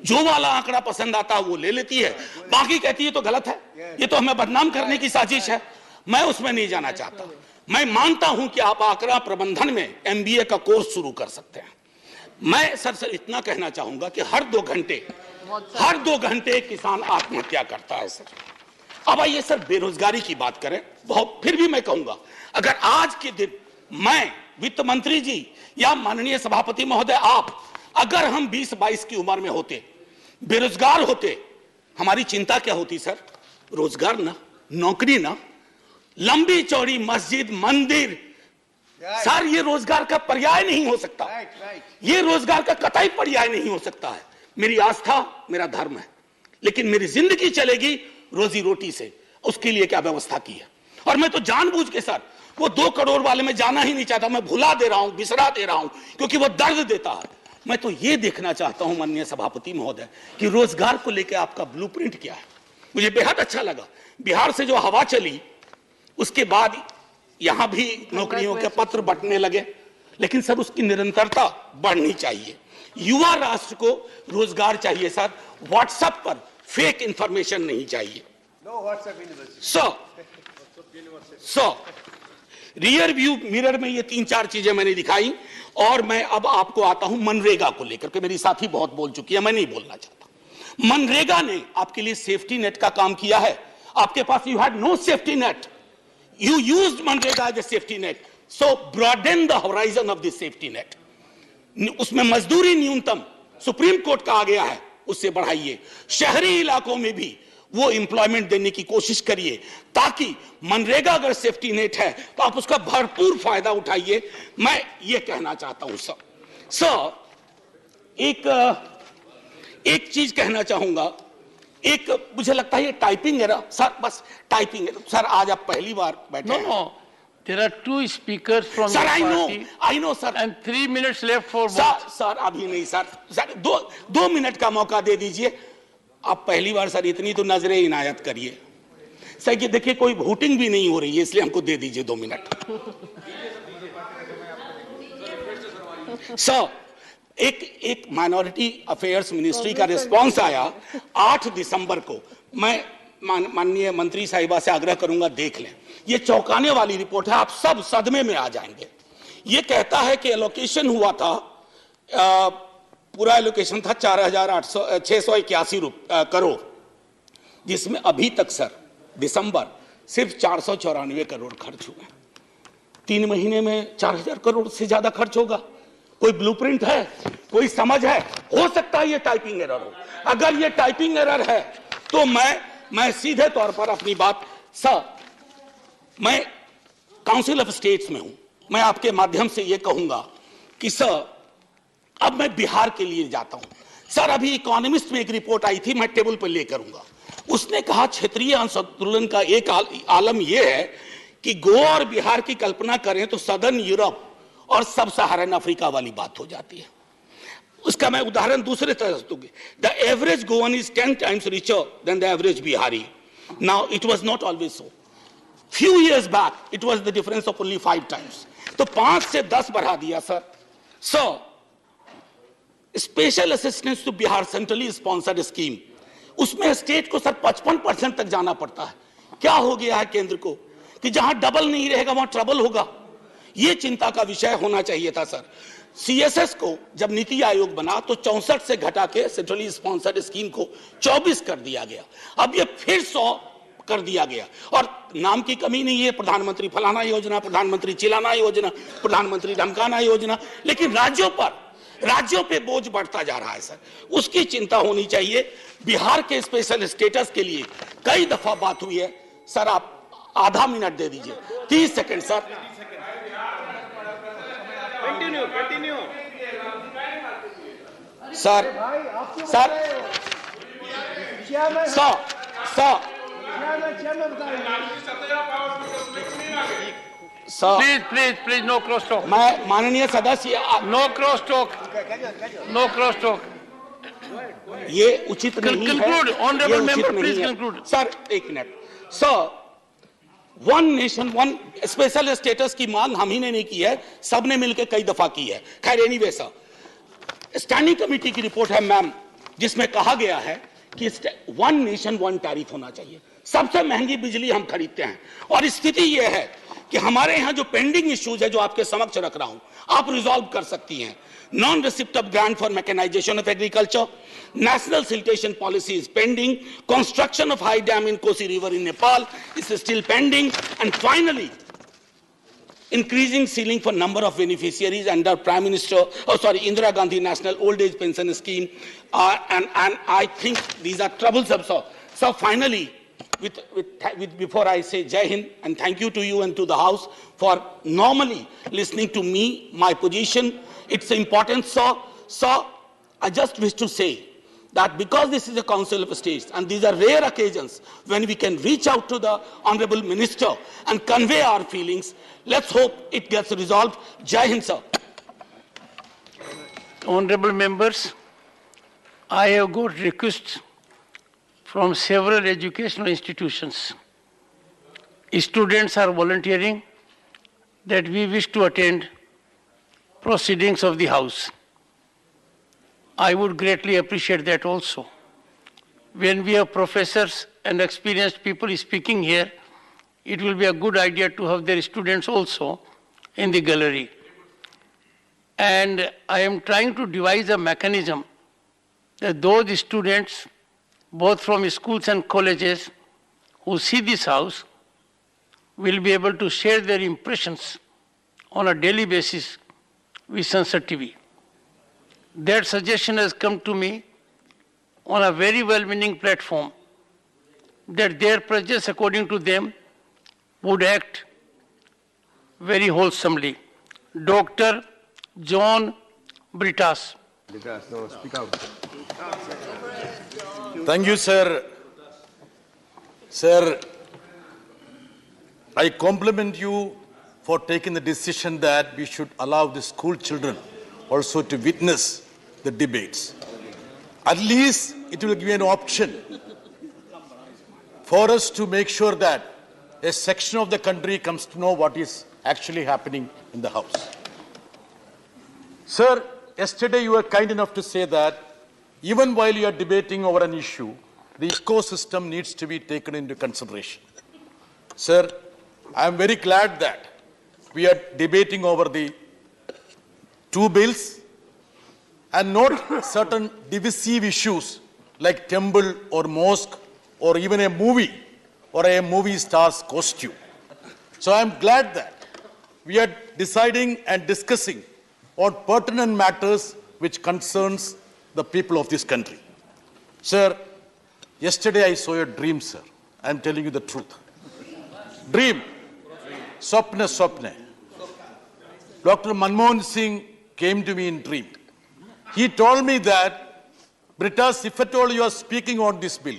Speaker 6: जो वाला आंकड़ा पसंद आता है वो ले लेती है, बाकी कहती है तो गलत है, ये तो हमें बदनाम करने की साजिश है। मैं उसमें नहीं जाना चाहता। मैं मानता हूं कि आप आंकड़ा प्रबंधन में MBA का कोर्स शुरू कर सकते हैं। मैं सर इतना कहना चाहूंगा कि हर 2 घंटे किसान आत्महत्या करता है सर। अब आइए सर बेरोजगारी की बात करें। बहुत फिर भी मैं कहूंगा, अगर आज के दिन मैं, वित्त मंत्री जी या माननीय सभापति महोदय आप, अगर हम 20-22 की उम्र में होते, बेरोजगार होते, हमारी चिंता क्या होती सर? रोजगार ना, नौकरी ना, लंबी चौड़ी मस्जिद मंदिर, सर ये रोजगार का पर्याय नहीं हो सकता, ये रोजगार का कतई पर्याय नहीं हो सकता है। मेरी आस्था मेरा धर्म है, लेकिन मेरी जिंदगी चलेगी रोजी रोटी से, उसके लिए क्या व्यवस्था की है। और मैं तो जानबूझ के सर वो 2 करोड़ वाले में जाना ही नहीं चाहता, मैं भुला दे रहा हूं, बिसरा दे रहा हूं, क्योंकि वो दर्द देता है। मैं तो ये देखना चाहता हूं माननीय सभापति महोदय कि रोजगार को लेकर आपका ब्लूप्रिंट क्या है। मुझे बेहद अच्छा लगा, बिहार से जो हवा चली उसके बाद यहां भी नौकरियों के पत्र बंटने लगे, लेकिन सर उसकी निरंतरता बढ़नी चाहिए। युवा राष्ट्र को रोजगार चाहिए सर। व्हाट्सएप पर फेक इंफॉर्मेशन नहीं चाहिए। रियर व्यू मिरर में ये 3-4 चीजें मैंने दिखाई, और मैं अब आपको आता हूं मनरेगा को लेकर के। मेरी साथी बहुत बोल चुकी है, मैं नहीं बोलना चाहता। मनरेगा ने आपके लिए सेफ्टी नेट का काम किया है। आपके पास you had no safety net, you used MNREGA as a safety net, so broaden the horizon of this safety net. उसमें मजदूरी न्यूनतम सुप्रीम कोर्ट का आ गया है, उससे बढ़ाइए। शहरी इलाकों में भी वो एम्प्लॉयमेंट देने की कोशिश करिए, ताकि मनरेगा अगर सेफ्टी नेट है तो आप उसका भरपूर फायदा उठाइए। मैं ये कहना चाहता हूं सर, एक चीज कहना चाहूंगा। एक मुझे लगता है ये टाइपिंग एरर सर, बस टाइपिंग एरर सर। आज आप पहली बार बैठे हैं।
Speaker 8: No. There are 2 speakers from
Speaker 6: sir,
Speaker 8: the
Speaker 6: I know sir,
Speaker 8: and 3 minutes left for both.
Speaker 6: Sir अभी नहीं सर, 2 मिनट का मौका दे दीजिए। आप पहली बार सर इतनी तो नजरें इनायत करिए सर, कि देखिए कोई वोटिंग भी नहीं हो रही है, इसलिए हमको दे दीजिए 2 मिनट। सर एक माइनॉरिटी अफेयर्स मिनिस्ट्री का रिस्पांस आया 8 दिसंबर को। मैं माननीय मंत्री साहिबा से आग्रह करूंगा, देख लें। ये चौंकाने वाली रिपोर्ट है, आप सब सदमे में आ जाएंगे। ये कहता है कि एलोकेशन हुआ था, पूरा एलोकेशन था 4,681 करोड़, जिसमें अभी तक सर दिसंबर सिर्फ 494 करोड़ खर्च हुए। 3 महीने में 4,000 करोड़ से ज्यादा खर्च होगा। कोई ब्लूप्रिंट है, कोई समझ है? हो सकता है ये टाइपिंग एरर हो। अगर ये टाइपिंग एरर है तो मैं सीधे तौर पर अपनी बात सर, मैं काउंसिल ऑफ स्टेट्स में हूं, मैं आपके माध्यम से यह कहूंगा कि सर अब मैं बिहार के लिए जाता हूं। सर अभी इकोनॉमिस्ट में एक रिपोर्ट आई थी, मैं टेबल पर ले करूंगा। उसने कहा क्षेत्रीय असंतुलन का एक आलम यह है कि गोवा और बिहार की कल्पना करें तो सदर्न यूरोप और सब सहारन अफ्रीका वाली बात हो जाती है। उसका मैं उदाहरण दूसरे तरह से दूंगी। The average Goan is 10 times richer than the average Bihari. Now it was not always so. Few years back it was the difference of only 5 times. तो 5 से 10 बढ़ा दिया sir. So special assistance to Bihar centrally sponsored scheme, उसमें state को sir 55% तक जाना पड़ता है। क्या हो गया है केंद्र को कि जहां डबल नहीं रहेगा वहां ट्रबल होगा। यह चिंता का विषय होना चाहिए था सर। सीएसएस को जब नीति आयोग बना तो 64 से घटा के सेंट्रली स्पॉन्सर्ड स्कीम को 24 कर दिया गया। अब ये फिर 100 कर दिया गया, और नाम की कमी नहीं है, प्रधानमंत्री फलाना योजना, प्रधानमंत्री चिलाना योजना, प्रधानमंत्री धमकाना योजना, लेकिन राज्यों पे बोझ बढ़ता जा रहा है सर। उसकी चिंता होनी चाहिए। बिहार के स्पेशल स्टेटस के लिए कई दफा बात हुई है सर, आप आधा मिनट दे दीजिए, 30 second sir. Continue sir
Speaker 8: please no cross talk.
Speaker 6: मैं माननीय सदस्य,
Speaker 8: no cross talk, no cross talk.
Speaker 6: ये उचित नहीं है।
Speaker 8: Honourable member please conclude.
Speaker 6: Sir 1 minute sir. 1 nation 1 special status की मांग हम ही ने नहीं की है, सबने मिलकर कई दफा की है। खैर एनीवे सर, स्टैंडिंग कमेटी की रिपोर्ट है मैम, जिसमें कहा गया है कि 1 नेशन 1 टैरिफ होना चाहिए। सबसे महंगी बिजली हम खरीदते हैं, और स्थिति यह है कि हमारे यहां जो पेंडिंग इश्यूज है जो आपके समक्ष रख रहा हूं, आप रिजॉल्व कर सकती हैं। Non receipt of grant for mechanisation of agriculture, national siltation policy is pending, construction of high dam in Kosi river in Nepal is still pending, and finally increasing ceiling for number of beneficiaries under Indira Gandhi National Old Age Pension Scheme, and I think these are troublesome. So finally, before I say Jai Hind and thank you to you and to the House for normally listening to me, my position, its importance, sir, I just wish to say that because this is a Council of States and these are rare occasions when we can reach out to the Honorable Minister and convey our feelings, let's hope it gets resolved. Jai Hind, sir.
Speaker 8: Honorable members, I have got requests from several educational institutions. Students are volunteering that we wish to attend proceedings of the House. I would greatly appreciate that also. when we have professors and experienced people speaking here, it will be a good idea to have their students also in the gallery. And I am trying to devise a mechanism that those students, both from schools and colleges, who see this house, will be able to share their impressions on a daily basis with Sunset TV. That suggestion has come to me on a very well-meaning platform, that their presence, according to them, would act very wholesomely. Dr. John Britas.
Speaker 17: Speak out.
Speaker 13: Thank you, sir. Sir, I compliment you for taking the decision that we should allow the school children also to witness the debates. At least it will give an option for us to make sure that a section of the country comes to know what is actually happening in the House. Sir, yesterday you were kind enough to say that even while you are debating over an issue, the ecosystem needs to be taken into consideration. Sir, I am very glad that we are debating over the two bills and not certain divisive issues like temple or mosque or even a movie or a movie star's costume. So I am glad that we are deciding and discussing on pertinent matters which concerns the people of this country. Sir, yesterday I saw a dream, sir. I am telling you the truth. Dream. Swapne. Dr. Manmohan Singh came to me in dream. He told me that, Britas, if at all you are speaking on this bill,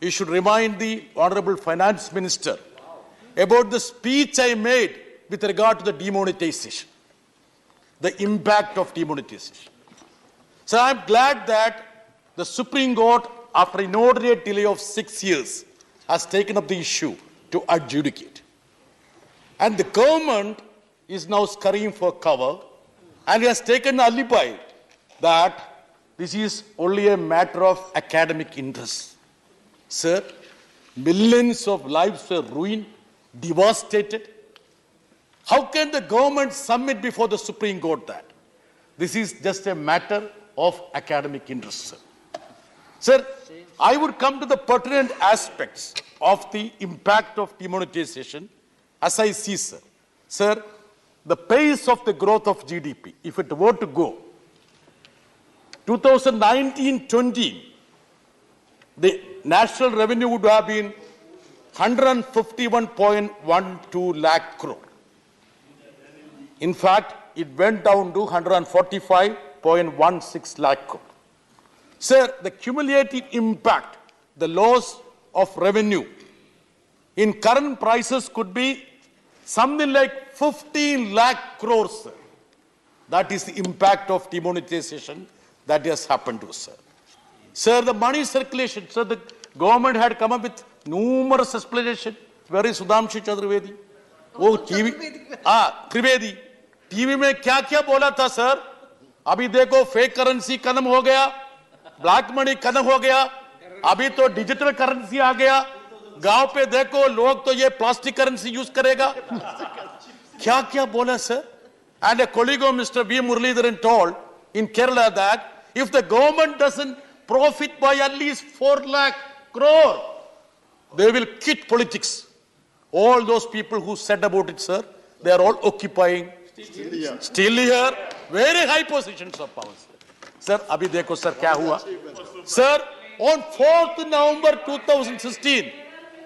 Speaker 13: you should remind the Honorable Finance Minister about the speech I made with regard to the demonetization, the impact of demonetization. So I am glad that the Supreme Court, after an inordinate delay of 6 years, has taken up the issue to adjudicate. And the government is now scurrying for cover and has taken an alibi that this is only a matter of academic interest. Sir, millions of lives were ruined, devastated. How can the government submit before the Supreme Court that this is just a matter of academic interest, sir? Sir, I would come to the pertinent aspects of the impact of demonetization as I see, sir. Sir, the pace of the growth of GDP, if it were to go, 2019-20, the national revenue would have been 151.12 lakh crore. In fact, it went down to 145.16 lakh crore. Sir, the cumulative impact, the loss of revenue in current prices could be something like 15 lakh crores, sir. That is the impact of demonetization that has happened to us, sir. Sir, the money circulation, sir, the government had come up with numerous explanations. Where is Sudhamshu Chaturvedi? Oh, TV, Trivedi. TV में क्या-क्या बोला था, sir? अभी देखो fake currency खत्म हो गया, black money खत्म हो गया, अभी तो digital currency आ गया, गांव पे देखो लोग तो ये plastic currency use करेगा. क्या-क्या बोला, sir? And a colleague of Mr. V. Muralidharan told in Kerala that if the government doesn't profit by at least 4 lakh crore, they will quit politics. All those people who said about it, sir, they are all occupying still here very high positions of power. Sir, abhi dekho sir kya hua? Sir, on 4th November 2016,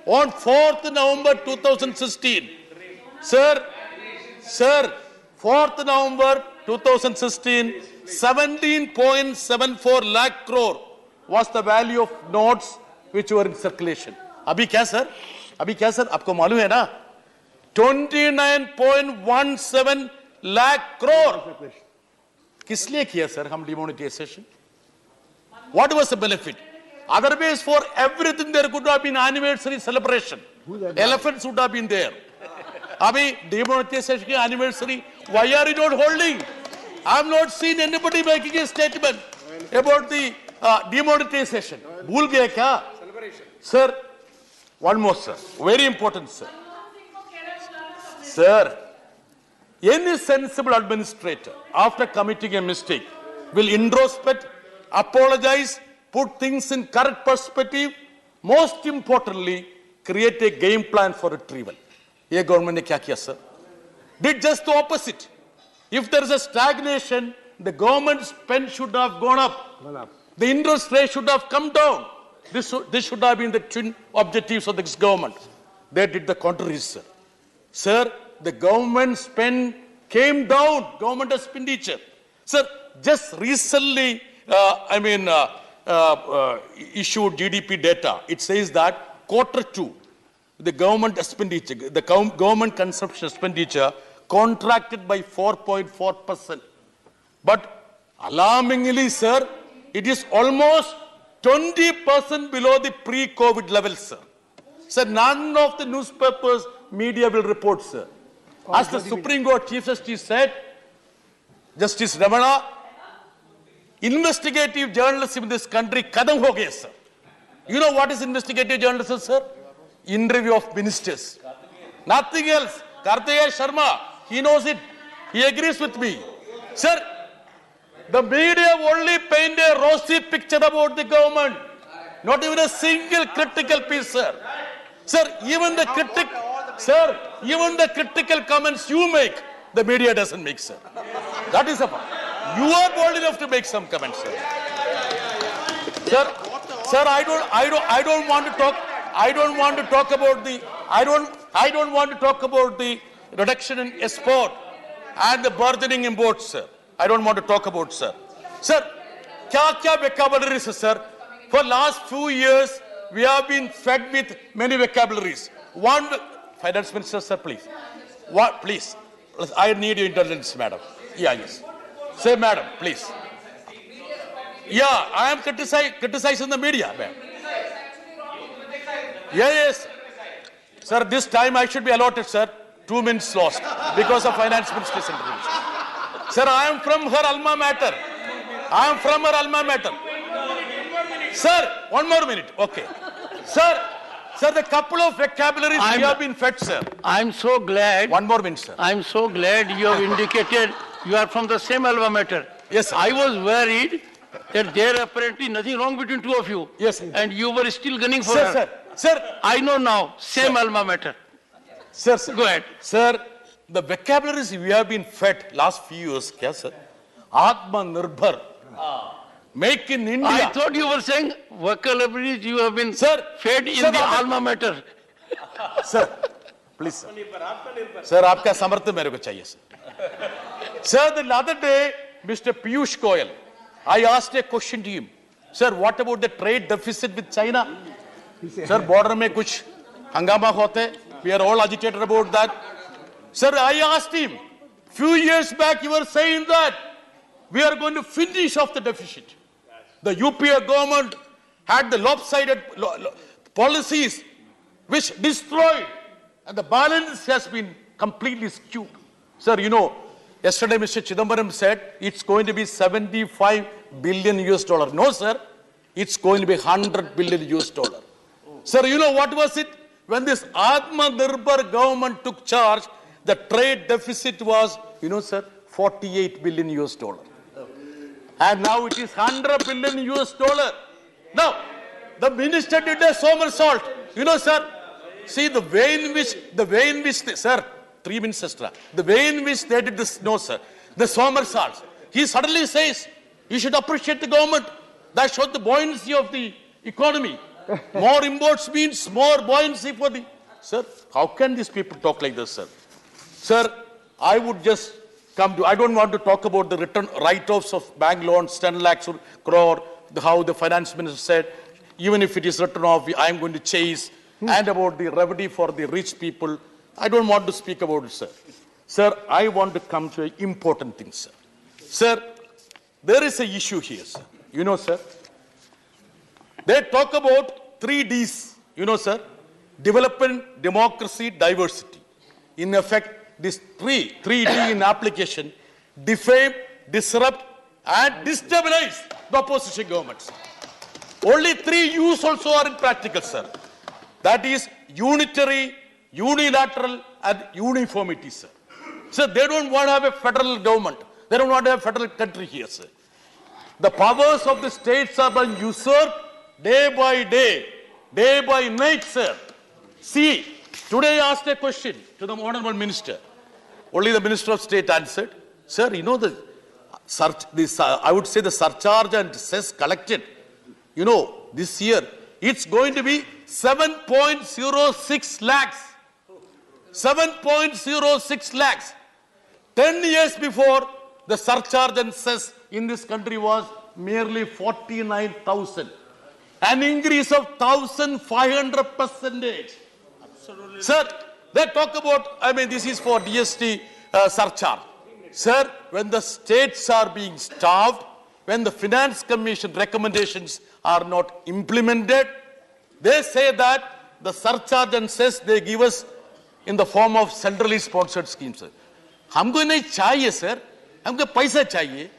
Speaker 13: on 4th November 2016, sir, 4th November 2016, 17.74 lakh crore was the value of notes which were in circulation. Abhi kya sir? Aapko मालूम है ना? 29.17 lakh crore. किस लिए किया sir हम demonetization? What was the benefit? Otherwise, for everything there could have been anniversary celebration. Elephants would have been there. Abhi demonetization anniversary, why are you not holding? I have not seen anybody making a statement about the demonetization. भूल गए क्या? Sir, one more, sir. Very important, sir. Sir, any sensible administrator, after committing a mistake, will introspect, apologize, put things in correct perspective, most importantly, create a game plan for retrieval. Ye government ne kya kiya, sir? Did just the opposite. If there is a stagnation, the government spend should have gone up. The interest rate should have come down. This should have been the twin objectives of this government. They did the contrary, sir. Sir, the government spend came down, government expenditure. Sir, just recently, issued GDP data. It says that Q2, the government expenditure, the government consumption expenditure contracted by 4.4%. But alarmingly, sir, it is almost 20% below the pre-COVID levels, sir. Sir, none of the newspapers, media will report, sir. As the Supreme Court Chief Justice said, Justice Ramana, investigative journalism in this country, kadam ho gaya, sir. You know what is investigative journalism, sir? Interview of ministers. Nothing else. Karthikeya Sharma, he knows it. He agrees with me. Sir, the media only paint a rosy picture about the government. Not even a single critical piece, sir. Sir, even the critical comments you make, the media doesn't make, sir. That is a fact. You are bold enough to make some comments, sir. Sir, I don't want to talk about the reduction in export and the burgeoning imports, sir. I don't want to talk about, sir. Sir, kya vocabularies, sir? For last few years, we have been fed with many vocabularies. One, Finance Minister, sir, please. What, please? I need your intelligence, madam. Yeah, yes. Say, madam, please. Yeah, I am criticizing the media, ma'am. Yeah, yes. Sir, this time I should be allotted, sir. 2 minutes lost because of Finance Minister's intervention. Sir, I am from her alma mater. Sir, 1 more minute. Okay. Sir, the couple of vocabularies we have been fed, sir.
Speaker 8: I'm so glad.
Speaker 13: 1 more minute, sir.
Speaker 8: I'm so glad you have indicated you are from the same alma mater.
Speaker 13: Yes, sir.
Speaker 8: I was worried that there apparently nothing wrong between two of you.
Speaker 13: Yes, sir.
Speaker 8: And you were still gunning for her.
Speaker 13: Sir.
Speaker 8: I know now. Same alma mater.
Speaker 13: Sir.
Speaker 8: Go ahead.
Speaker 13: Sir, the vocabularies we have been fed last few years, kya, sir? Atma Nirbhar. Make in India.
Speaker 8: I thought you were saying vocabularies you have been fed in the alma mater.
Speaker 13: Sir, please, sir. Sir, aapka samarthan mere ko chahiye, sir. Sir, the other day, Mr. Piyush Goyal, I asked a question to him. Sir, what about the trade deficit with China? Sir, border mein kuch hangama hote. We are all agitated about that. Sir, I asked him, few years back you were saying that we are going to finish off the deficit. The UPA government had the lopsided policies which destroyed, and the balance has been completely skewed. Sir, you know, yesterday Mr. Chidambaram said it's going to be $75 billion. No, sir, it's going to be $100 billion. Sir, you know what was it? When this Atma Nirbhar government took charge, the trade deficit was, you know, sir, $48 billion. And now it is $100 billion. Now, the minister did a somersault. You know, sir, see the way in which sir, 3 minutes extra. The way in which they did this, no, sir, the somersaults. He suddenly says, you should appreciate the government. That showed the buoyancy of the economy. More imports means more buoyancy for the... Sir, how can these people talk like this, sir? Sir, I would just come to... I don't want to talk about the return write-offs of bank loans, 10 lakhs crore, how the finance minister said, even if it is written off, I am going to chase, and about the remedy for the rich people. I don't want to speak about it, sir. Sir, I want to come to an important thing, sir. Sir, there is an issue here, sir. You know, sir, they talk about 3 Ds, you know, sir, development, democracy, diversity. In effect, this 3D in application, defame, disrupt, and destabilize the opposition governments. Only 3 U's also are in practical, sir. That is unitary, unilateral, and uniformity, sir. Sir, they don't want to have a federal government. They don't want to have a federal country here, sir. The powers of the states are being usurped day by night, sir. See, today I asked a question to the Honorable Minister. Only the Minister of State answered, sir, you know I would say the surcharge and cess collected, you know, this year, it's going to be 7.06 lakhs. 7.06 lakhs. 10 years before, the surcharge and cess in this country was merely 49,000. An increase of 1,500%. Sir, they talk about, this is for GST surcharge. Sir, when the states are being starved, when the Finance Commission recommendations are not implemented, they say that the surcharge and cess they give us in the form of centrally sponsored schemes. Sir. हमको नहीं चाहिए, sir. हमको पैसा चाहिए.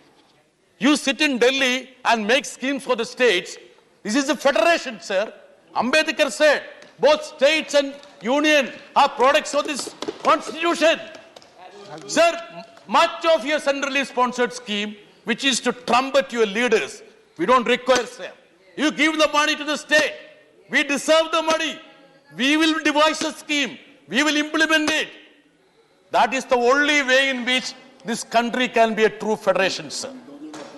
Speaker 13: You sit in Delhi and make schemes for the states. This is a federation, sir. Ambedkar said, both states and union are products of this constitution. Sir, much of your centrally sponsored scheme, which is to trumpet your leaders, we don't require, sir. You give the money to the state. We deserve the money. We will devise a scheme. We will implement it. That is the only way in which this country can be a true federation, sir.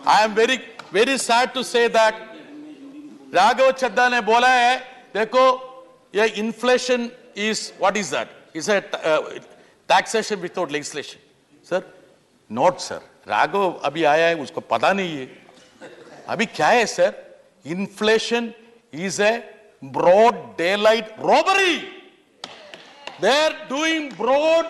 Speaker 13: I am very, very sad to say that Raghav Chadda ne bola hai, dekho, yeah, inflation is, what is that? It's a taxation without legislation. Sir, not, sir. Raghav abhi aaya hai, usko pata nahi hai. Abhi kya hai, sir? Inflation is a broad daylight robbery. They are doing broad